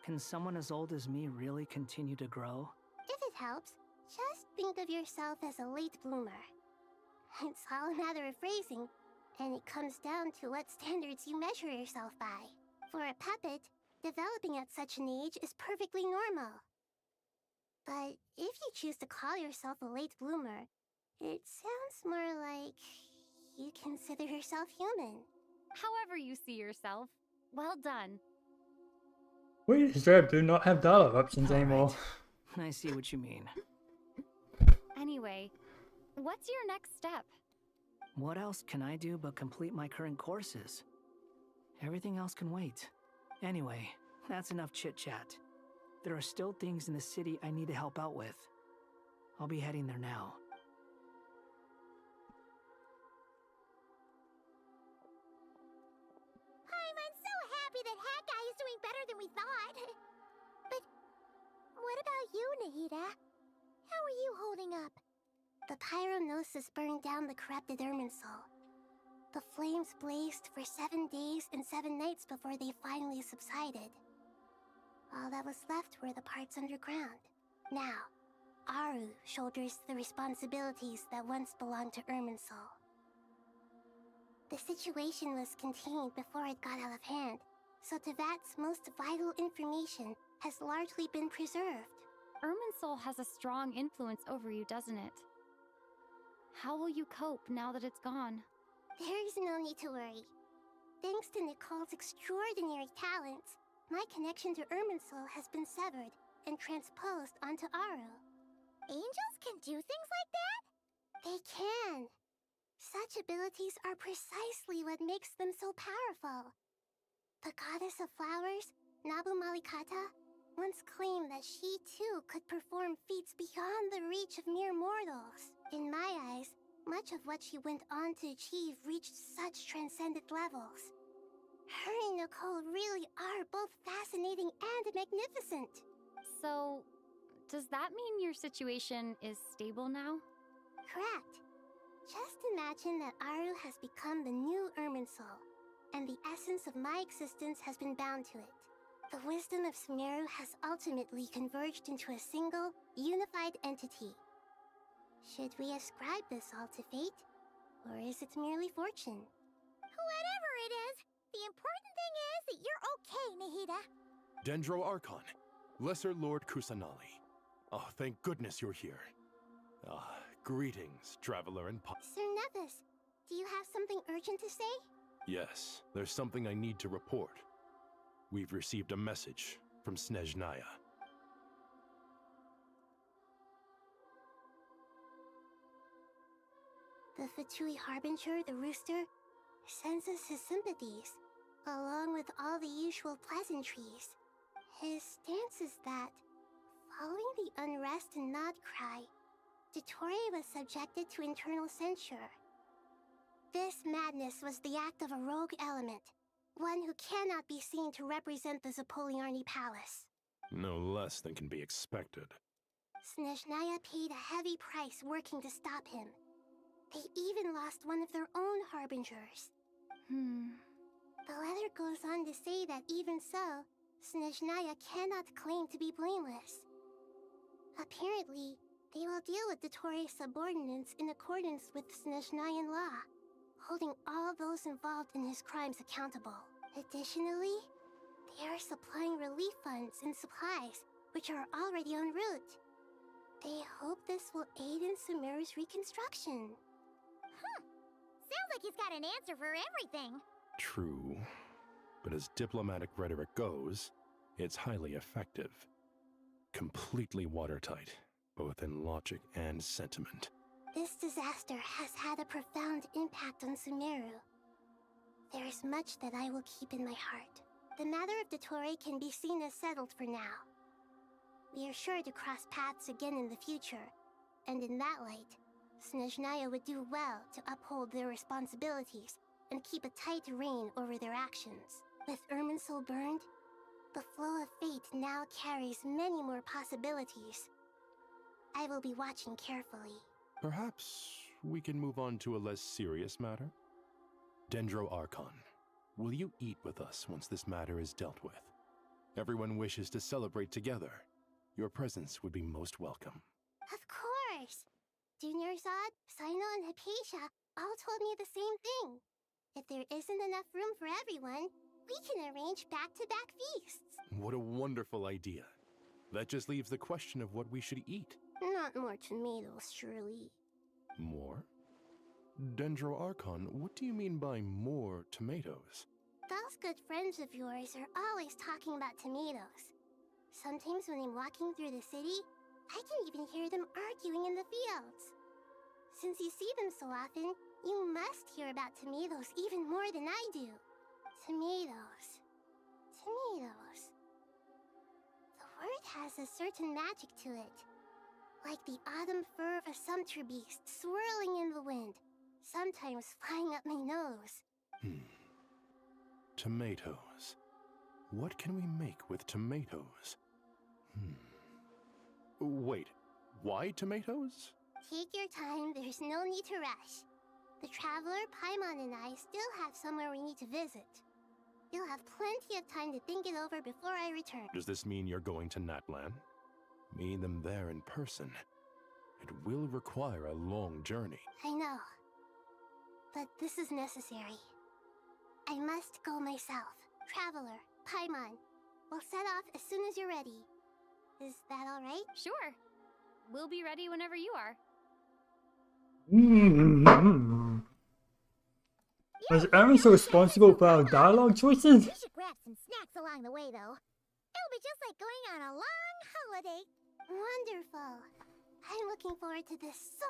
Can someone as old as me really continue to grow? If it helps, just think of yourself as a late bloomer. It's all a matter of phrasing, and it comes down to what standards you measure yourself by. For a puppet, developing at such an age is perfectly normal. But if you choose to call yourself a late bloomer, it sounds more like you consider yourself human. However you see yourself, well done. We just do not have dialogue options anymore. I see what you mean. Anyway, what's your next step? What else can I do but complete my current courses? Everything else can wait. Anyway, that's enough chit-chat. There are still things in the city I need to help out with. I'll be heading there now. I'm so happy that Hat Guy is doing better than we thought. But what about you, Nahida? How are you holding up? The pyronosis burned down the corrupted Irminsul. The flames blazed for 7 days and 7 nights before they finally subsided. All that was left were the parts underground. Now, Aru shoulders the responsibilities that once belonged to Irminsul. The situation was contained before it got out of hand, so Tevat's most vital information has largely been preserved. Irminsul has a strong influence over you, doesn't it? How will you cope now that it's gone? There is no need to worry. Thanks to Nicole's extraordinary talents, my connection to Irminsul has been severed and transposed onto Aru. Angels can do things like that? They can. Such abilities are precisely what makes them so powerful. The goddess of flowers, Nabu Malikata, once claimed that she too could perform feats beyond the reach of mere mortals. In my eyes, much of what she went on to achieve reached such transcendent levels. Her and Nicole really are both fascinating and magnificent. So, does that mean your situation is stable now? Correct. Just imagine that Aru has become the new Irminsul, and the essence of my existence has been bound to it. The wisdom of Sumeru has ultimately converged into a single, unified entity. Should we ascribe this all to fate, or is it merely fortune? Whatever it is, the important thing is that you're okay, Nahida. Dendro Archon, Lesser Lord Kusanali. Oh, thank goodness you're here. Greetings, traveler and Sir Nevis, do you have something urgent to say? Yes, there's something I need to report. We've received a message from Snezhnaya. The Fatui Harbinger, the Rooster, sends us his sympathies, along with all the usual pleasantries. His stance is that, following the unrest and Nod Cry, dottore was subjected to internal censure. This madness was the act of a rogue element, one who cannot be seen to represent the Zapoliarni Palace. No less than can be expected. Snezhnaya paid a heavy price working to stop him. They even lost one of their own harbingers. The letter goes on to say that even so, Snezhnaya cannot claim to be blameless. Apparently, they will deal with dottore subordinates in accordance with Snezhnayan law, holding all those involved in his crimes accountable. Additionally, they are supplying relief funds and supplies, which are already en route. They hope this will aid in Sumeru's reconstruction. Sounds like he's got an answer for everything. True, but as diplomatic rhetoric goes, it's highly effective. Completely watertight, both in logic and sentiment. This disaster has had a profound impact on Sumeru. There is much that I will keep in my heart. The matter of dottore can be seen as settled for now. We are sure to cross paths again in the future, and in that light, Snezhnaya would do well to uphold their responsibilities and keep a tight rein over their actions. With Irminsul burned, the flow of fate now carries many more possibilities. I will be watching carefully. Perhaps we can move on to a less serious matter? Dendro Archon, will you eat with us once this matter is dealt with? Everyone wishes to celebrate together. Your presence would be most welcome. Of course! Junior Zod, Sino, and Hypatia all told me the same thing. If there isn't enough room for everyone, we can arrange back-to-back feasts. What a wonderful idea. That just leaves the question of what we should eat. Not more tomatoes, surely. More? Dendro Archon, what do you mean by more tomatoes? Those good friends of yours are always talking about tomatoes. Sometimes when I'm walking through the city, I can even hear them arguing in the fields. Since you see them so often, you must hear about tomatoes even more than I do. Tomatoes. Tomatoes. The word has a certain magic to it. Like the autumn fur of a sumpter beast swirling in the wind, sometimes flying up my nose. Tomatoes. What can we make with tomatoes? Wait, why tomatoes? Take your time, there's no need to rush. The traveler, Paimon, and I still have somewhere we need to visit. You'll have plenty of time to think it over before I return. Does this mean you're going to Natlan? Meet them there in person. It will require a long journey. I know. But this is necessary. I must go myself. Traveler, Paimon, we'll set off as soon as you're ready. Is that alright? Sure. We'll be ready whenever you are. Was Aaron so responsible for our dialogue choices? We should grab some snacks along the way, though. It'll be just like going on a long holiday. Wonderful. I'm looking forward to this so...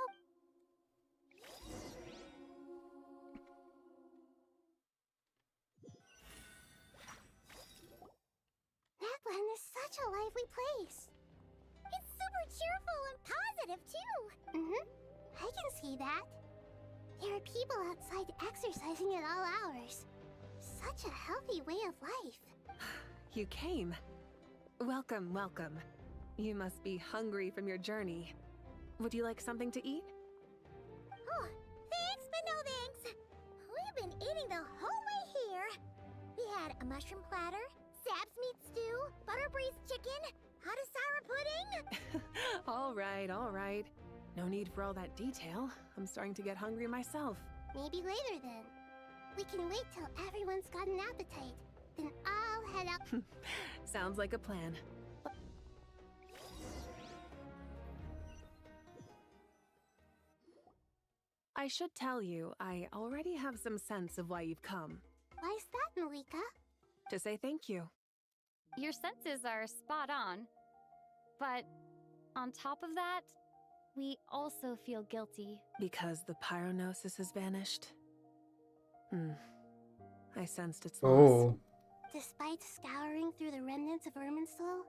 such a lively place. It's super cheerful and positive, too. I can see that. There are people outside exercising at all hours. Such a healthy way of life. You came. Welcome, welcome. You must be hungry from your journey. Would you like something to eat? Oh, thanks, but no thanks. We've been eating the whole way here. We had a mushroom platter, Sab's meat stew, butter braised chicken, hot sour pudding. All right. No need for all that detail. I'm starting to get hungry myself. Maybe later then. We can wait till everyone's got an appetite. Then I'll head out. Sounds like a plan. I should tell you, I already have some sense of why you've come. Why's that, Malika? To say thank you. Your senses are spot on. But on top of that, we also feel guilty. Because the pyronosis has vanished? I sensed its Oh. loss. Despite scouring through the remnants of Irminsul,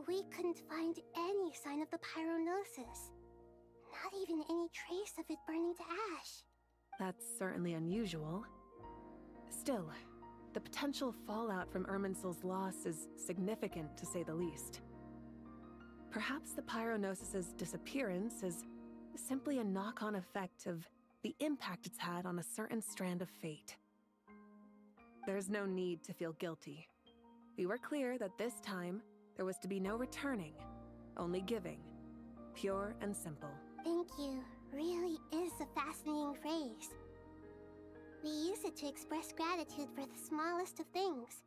we couldn't find any sign of the pyronosis. Not even any trace of it burning to ash. That's certainly unusual. Still, the potential fallout from Irminsul's loss is significant, to say the least. Perhaps the pyronosis's disappearance is simply a knock-on effect of the impact it's had on a certain strand of fate. There's no need to feel guilty. We were clear that this time, there was to be no returning, only giving. Pure and simple. Thank you really is a fascinating phrase. We use it to express gratitude for the smallest of things.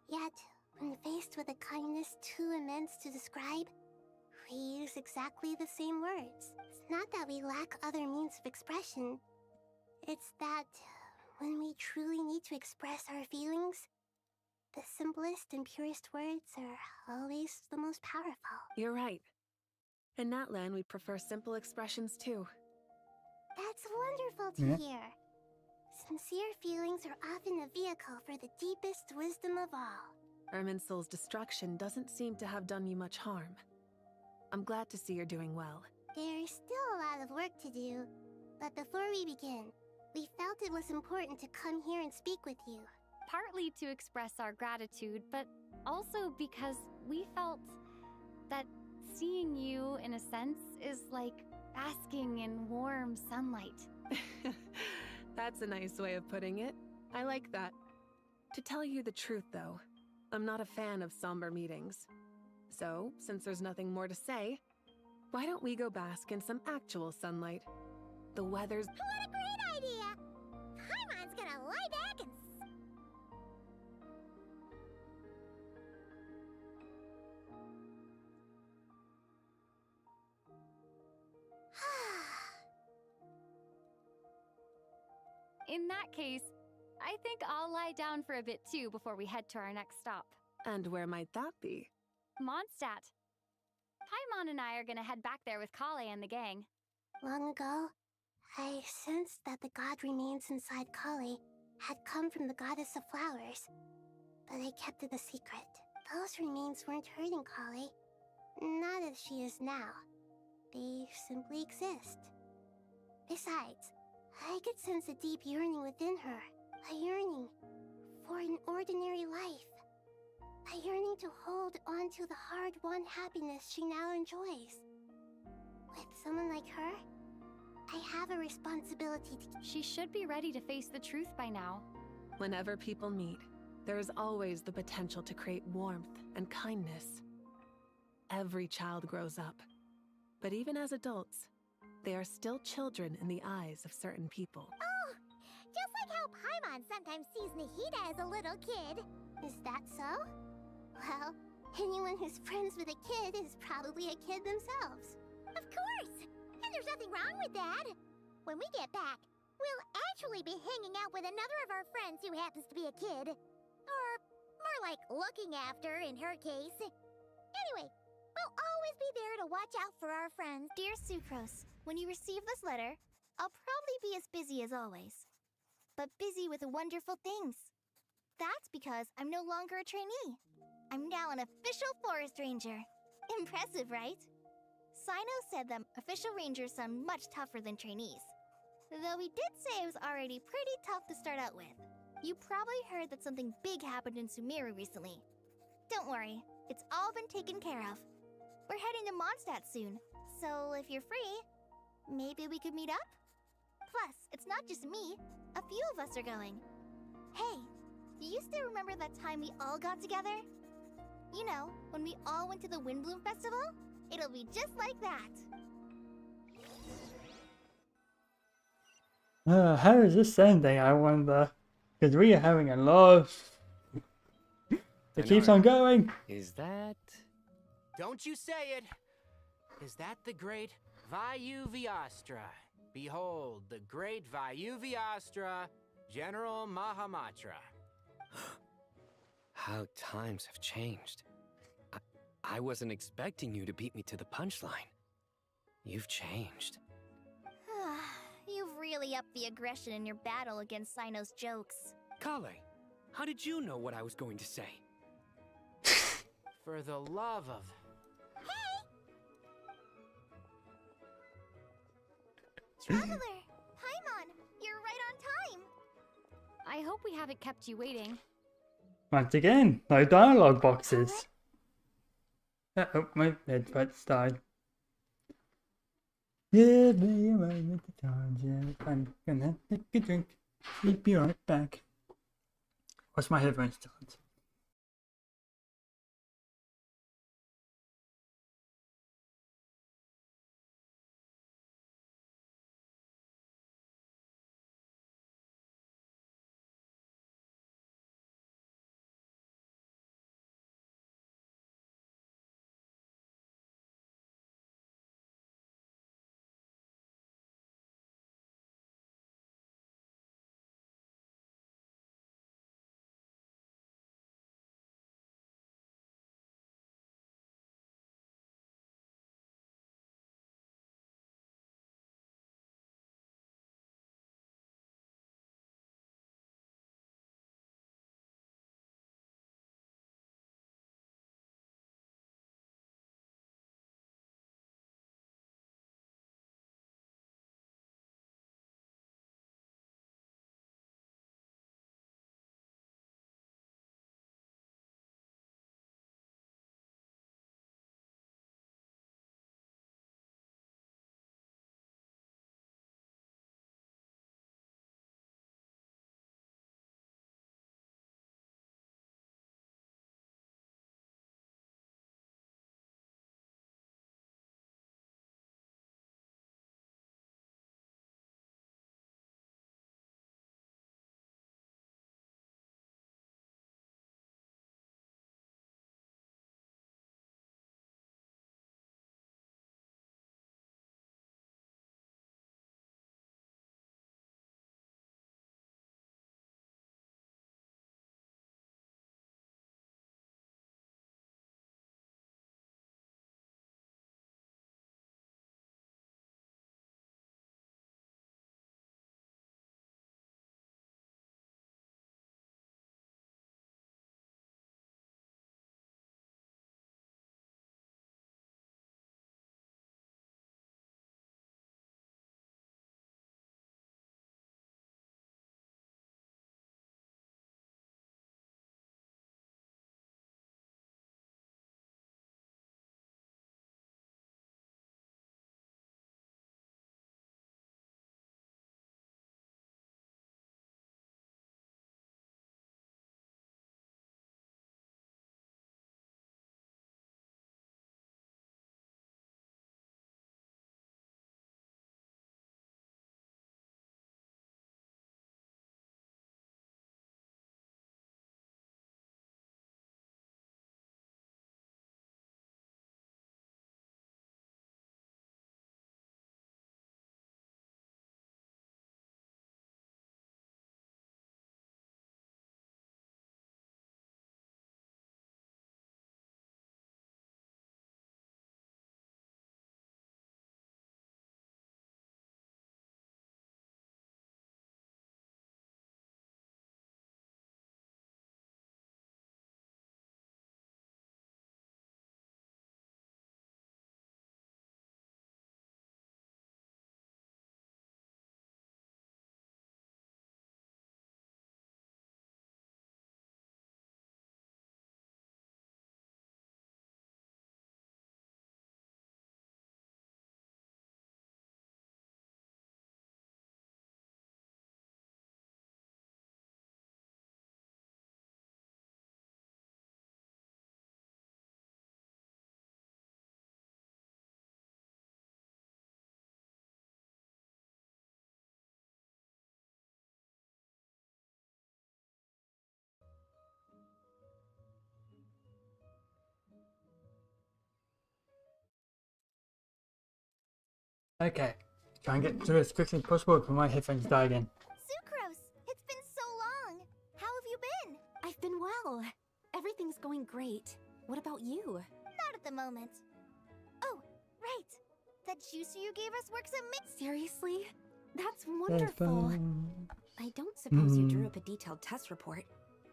Yet, when faced with a kindness too immense to describe, we use exactly the same words. It's not that we lack other means of expression. It's that when we truly need to express our feelings, the simplest and purest words are always the most powerful. You're right. In Natlan, we prefer simple expressions too. That's wonderful to hear. Sincere feelings are often a vehicle for the deepest wisdom of all. Irminsul's destruction doesn't seem to have done you much harm. I'm glad to see you're doing well. There's still a lot of work to do, but before we begin, we felt it was important to come here and speak with you. Partly to express our gratitude, but also because we felt that seeing you, in a sense, is like basking in warm sunlight. That's a nice way of putting it. I like that. To tell you the truth, though, I'm not a fan of somber meetings. So, since there's nothing more to say, why don't we go bask in some actual sunlight? The weather's... What a great idea! Paimon's gonna lie back and... In that case, I think I'll lie down for a bit too before we head to our next stop. And where might that be? Mondstadt. Paimon and I are gonna head back there with Kale and the gang. Long ago, I sensed that the god remains inside Kale had come from the goddess of flowers, but I kept it a secret. Those remains weren't hurting Kale, not as she is now. They simply exist. Besides, I could sense a deep yearning within her, a yearning for an ordinary life. A yearning to hold on to the hard-won happiness she now enjoys. With someone like her, I have a responsibility to... She should be ready to face the truth by now. Whenever people meet, there is always the potential to create warmth and kindness. Every child grows up, but even as adults, they are still children in the eyes of certain people. Oh, just like how Paimon sometimes sees Nahida as a little kid. Is that so? Well, anyone who's friends with a kid is probably a kid themselves. Of course! And there's nothing wrong with that. When we get back, we'll actually be hanging out with another of our friends who happens to be a kid. Or more like looking after, in her case. Anyway, we'll always be there to watch out for our friends. Dear Sucrose, when you receive this letter, I'll probably be as busy as always. But busy with wonderful things. That's because I'm no longer a trainee. I'm now an official forest ranger. Impressive, right? Sino said that official rangers sound much tougher than trainees. Though he did say it was already pretty tough to start out with. You probably heard that something big happened in Sumeru recently. Don't worry, it's all been taken care of. We're heading to Mondstadt soon, so if you're free, maybe we could meet up? Plus, it's not just me. A few of us are going. Hey, do you still remember that time we all got together? You know, when we all went to the Windbloom Festival? It'll be just like that. How is this ending, I wonder? Because we are having a lot of... It keeps on going. Is that... Don't you say it! Is that the great Vayuviastra? Behold, the great Vayuviastra, General Mahamatra. How times have changed. I wasn't expecting you to beat me to the punchline. You've changed. You've really upped the aggression in your battle against Sino's jokes. Kale, how did you know what I was going to say? For the love of... Traveler! Paimon! You're right on time! I hope we haven't kept you waiting. Once again, no dialogue boxes. Oh, my headphones died. Give me a moment to charge it. I'm gonna take a drink. Be right back. What's my headphones charged? Okay. Try and get through as quickly as possible before my headphones die again. Sucrose, it's been so long. How have you been? I've been well. Everything's going great. What about you? Not at the moment. Oh, right. That juicer you gave us works at me. Seriously? That's wonderful. I don't suppose Hmm. you drew up a detailed test report.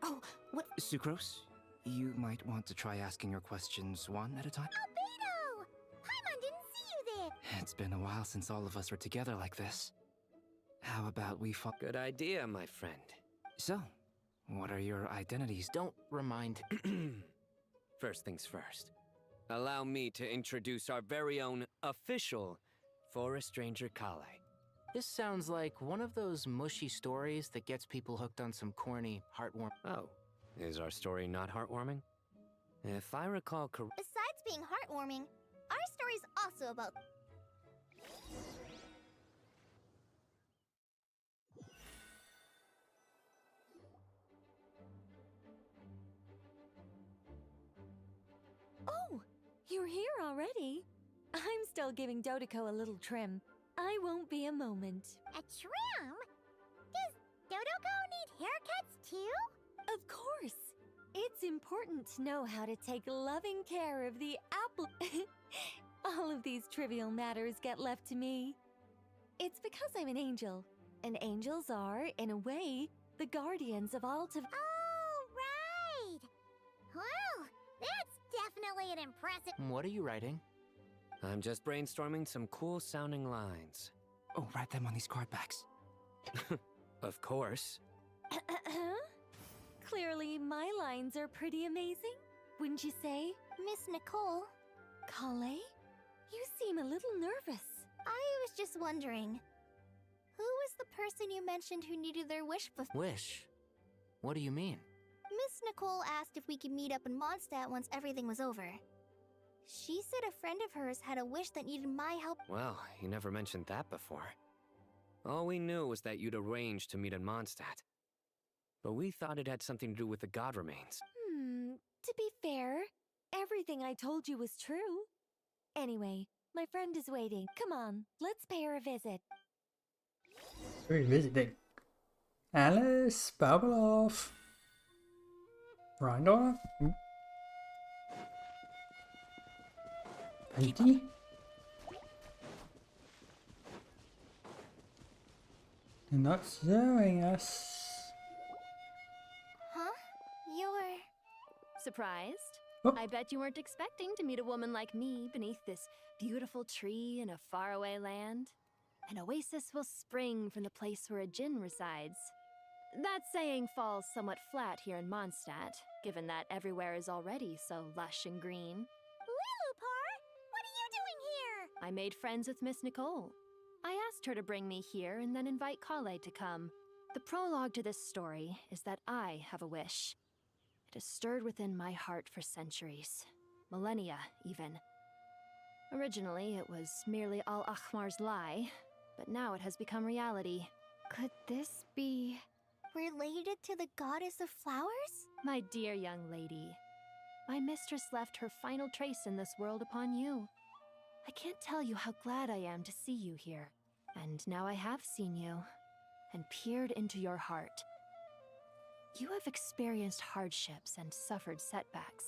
Oh, what? Sucrose, you might want to try asking your questions one at a time. Albedo! Paimon didn't see you there. It's been a while since all of us were together like this. How about we Good idea, my friend. So, what are your identities? Don't remind. First things first. Allow me to introduce our very own official Forest Ranger Kale. This sounds like one of those mushy stories that gets people hooked on some corny, heartwarming. Oh, is our story not heartwarming? If I recall correctly. Besides being heartwarming, our story's also about. Oh, you're here already. I'm still giving Dodoko a little trim. I won't be a moment. A trim? Does Dodoko need haircuts too? Of course. It's important to know how to take loving care of the apple. All of these trivial matters get left to me. It's because I'm an angel, and angels are, in a way, the guardians of all. Oh, right! Well, that's definitely an impressive. What are you writing? I'm just brainstorming some cool sounding lines. Oh, write them on these card backs. Of course. Clearly, my lines are pretty amazing, wouldn't you say? Miss Nicole. Kale? You seem a little nervous. I was just wondering, who was the person you mentioned who needed their wish before? Wish? What do you mean? Miss Nicole asked if we could meet up in Mondstadt once everything was over. She said a friend of hers had a wish that needed my help. Well, you never mentioned that before. All we knew was that you'd arranged to meet in Mondstadt. But we thought it had something to do with the god remains. To be fair, everything I told you was true. Anyway, my friend is waiting. Come on, let's pay her a visit. Revisiting. Alice, Babeloff. Rhindor. Lady? They're not showing us. Huh? You're... Surprised? Oh. I bet you weren't expecting to meet a woman like me beneath this beautiful tree in a faraway land. An oasis will spring from the place where a djinn resides. That saying falls somewhat flat here in Mondstadt, given that everywhere is already so lush and green. Lilupar, what are you doing here? I made friends with Miss Nicole. I asked her to bring me here and then invite Kale to come. The prologue to this story is that I have a wish. It has stirred within my heart for centuries. Millennia, even. Originally, it was merely Al-Ahmar's lie, but now it has become reality. Could this be... related to the goddess of flowers? My dear young lady, my mistress left her final trace in this world upon you. I can't tell you how glad I am to see you here. And now I have seen you, and peered into your heart. You have experienced hardships and suffered setbacks.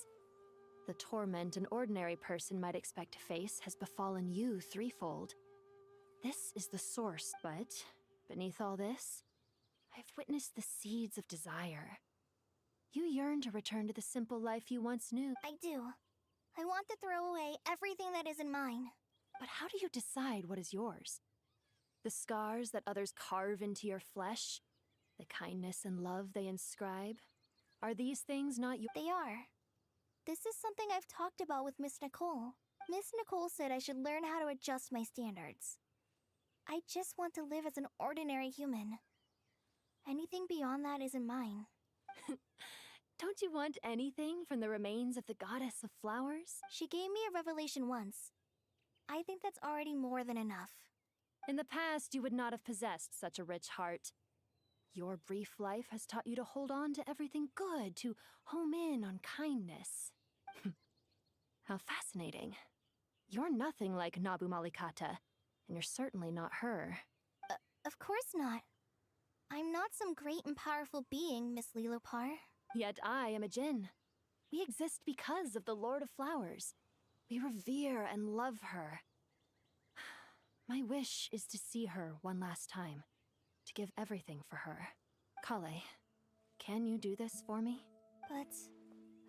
The torment an ordinary person might expect to face has befallen you threefold. This is the source, but beneath all this, I've witnessed the seeds of desire. You yearn to return to the simple life you once knew. I do. I want to throw away everything that isn't mine. But how do you decide what is yours? The scars that others carve into your flesh? The kindness and love they inscribe? Are these things not yours? They are. This is something I've talked about with Miss Nicole. Miss Nicole said I should learn how to adjust my standards. I just want to live as an ordinary human. Anything beyond that isn't mine. Don't you want anything from the remains of the goddess of flowers? She gave me a revelation once. I think that's already more than enough. In the past, you would not have possessed such a rich heart. Your brief life has taught you to hold on to everything good, to home in on kindness. How fascinating. You're nothing like Nabu Malikata. and you're certainly not her. Of course not. I'm not some great and powerful being, Miss Lilopar. Yet I am a Djinn. We exist because of the Lord of Flowers. We revere and love her. My wish is to see her one last time, to give everything for her. Kale, can you do this for me? But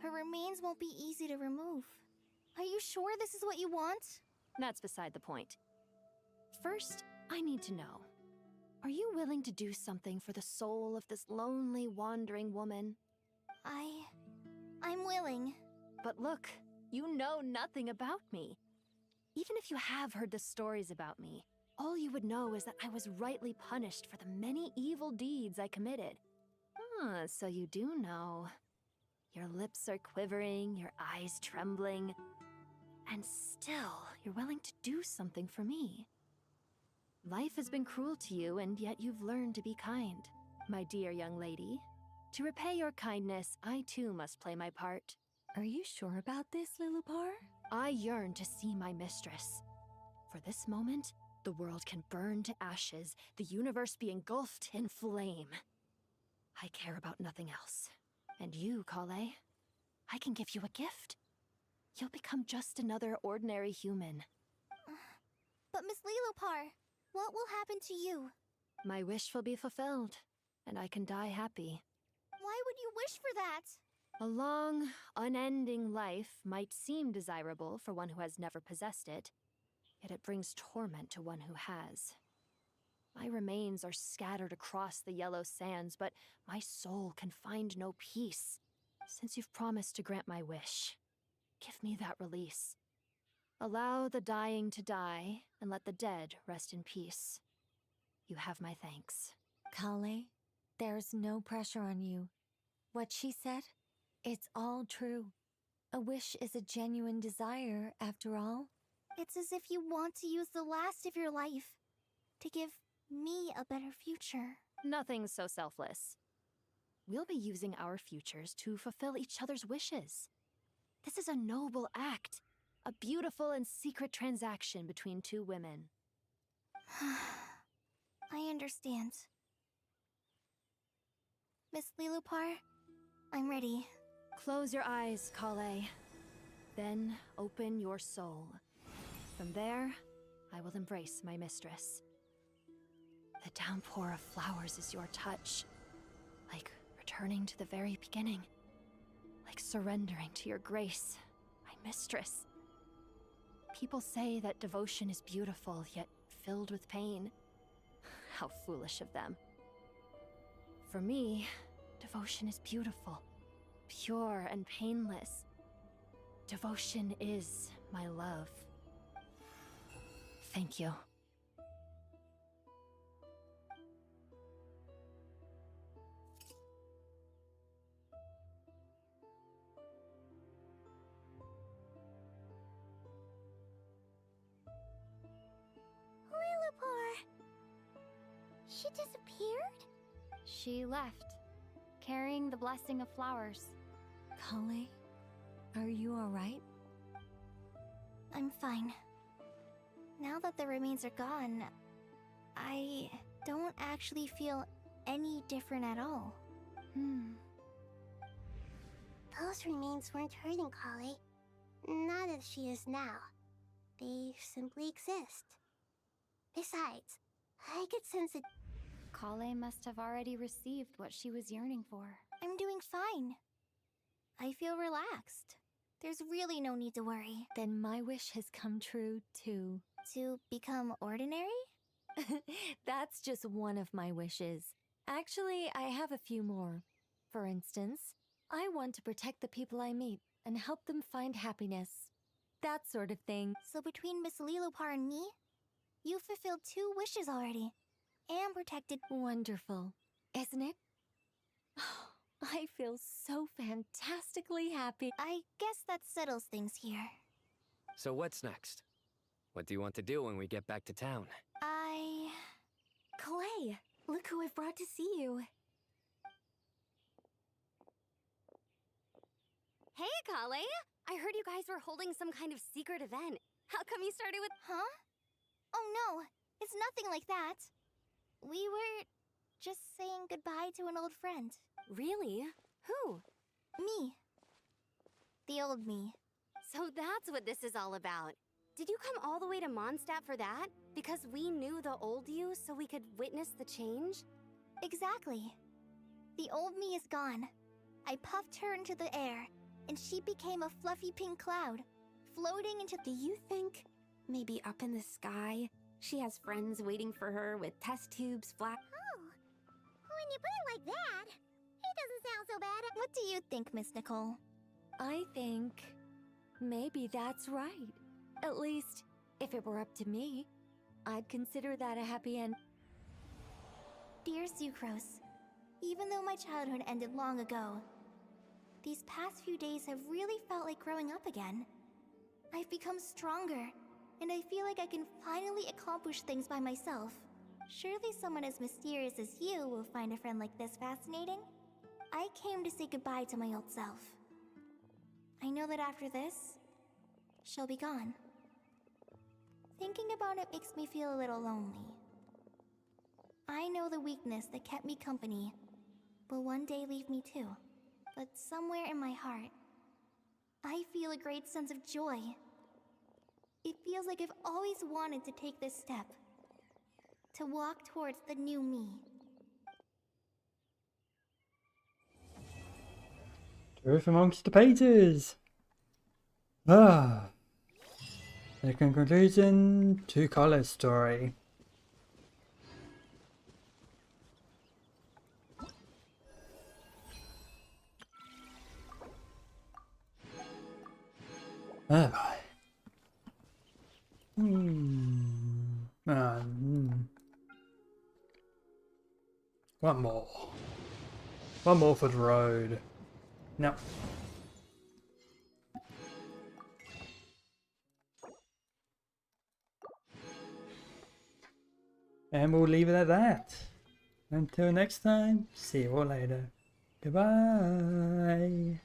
her remains won't be easy to remove. Are you sure this is what you want? That's beside the point. First, I need to know. Are you willing to do something for the soul of this lonely, wandering woman? I'm willing. But look, you know nothing about me. Even if you have heard the stories about me, all you would know is that I was rightly punished for the many evil deeds I committed. Ah, so you do know. Your lips are quivering, your eyes trembling, and still you're willing to do something for me. Life has been cruel to you, and yet you've learned to be kind. My dear young lady, to repay your kindness, I too must play my part. Are you sure about this, Lilopar? I yearn to see my mistress. For this moment, the world can burn to ashes, the universe be engulfed in flame. I care about nothing else. And you, Kale, I can give you a gift. You'll become just another ordinary human. But Miss Lilopar, what will happen to you? My wish will be fulfilled, and I can die happy. Why would you wish for that? A long, unending life might seem desirable for one who has never possessed it, yet it brings torment to one who has. My remains are scattered across the yellow sands, but my soul can find no peace. Since you've promised to grant my wish, give me that release. Allow the dying to die, and let the dead rest in peace. You have my thanks. Kale, there's no pressure on you. What she said, it's all true. A wish is a genuine desire, after all. It's as if you want to use the last of your life to give me a better future. Nothing so selfless. We'll be using our futures to fulfill each other's wishes. This is a noble act, a beautiful and secret transaction between two women. I understand. Miss Lilopar, I'm ready. Close your eyes, Kale. Then open your soul. From there, I will embrace my mistress. The downpour of flowers is your touch. Like returning to the very beginning. Like surrendering to your grace, my mistress. People say that devotion is beautiful, yet filled with pain. How foolish of them. For me, devotion is beautiful, pure and painless. Devotion is my love. Thank you. Lilopar! She disappeared? She left, carrying the blessing of flowers. Kale, are you alright? I'm fine. Now that the remains are gone, I don't actually feel any different at all. Those remains weren't hurting Kale. Not as she is now. They simply exist. Besides, I could sense it. Kale must have already received what she was yearning for. I'm doing fine. I feel relaxed. There's really no need to worry. Then my wish has come true, too. To become ordinary? That's just one of my wishes. Actually, I have a few more. For instance, I want to protect the people I meet and help them find happiness. That sort of thing. So between Miss Lilopar and me, you fulfilled 2 wishes already. And protected. Wonderful, isn't it? I feel so fantastically happy. I guess that settles things here. So what's next? What do you want to do when we get back to town? Clay, look who I've brought to see you. Hey, Kale! I heard you guys were holding some kind of secret event. How come you started with... Huh? Oh no, it's nothing like that. We were just saying goodbye to an old friend. Really? Who? Me. The old me. So that's what this is all about. Did you come all the way to Mondstadt for that? Because we knew the old you so we could witness the change? Exactly. The old me is gone. I puffed her into the air, and she became a fluffy pink cloud, floating into... Do you think maybe up in the sky, she has friends waiting for her with test tubes flat? Oh, when you put it like that, it doesn't sound so bad. What do you think, Miss Nicole? I think maybe that's right. At least, if it were up to me, I'd consider that a happy end. Dear Sucrose, even though my childhood ended long ago, these past few days have really felt like growing up again. I've become stronger, and I feel like I can finally accomplish things by myself. Surely someone as mysterious as you will find a friend like this fascinating? I came to say goodbye to my old self. I know that after this, she'll be gone. Thinking about it makes me feel a little lonely. I know the weakness that kept me company will one day leave me too. But somewhere in my heart, I feel a great sense of joy. It feels like I've always wanted to take this step, to walk towards the new me. Truth amongst the pages. Ah. The conclusion to College story. Oh. One more. One more for the road. No. And we'll leave it at that. Until next time, see you all later. Goodbye.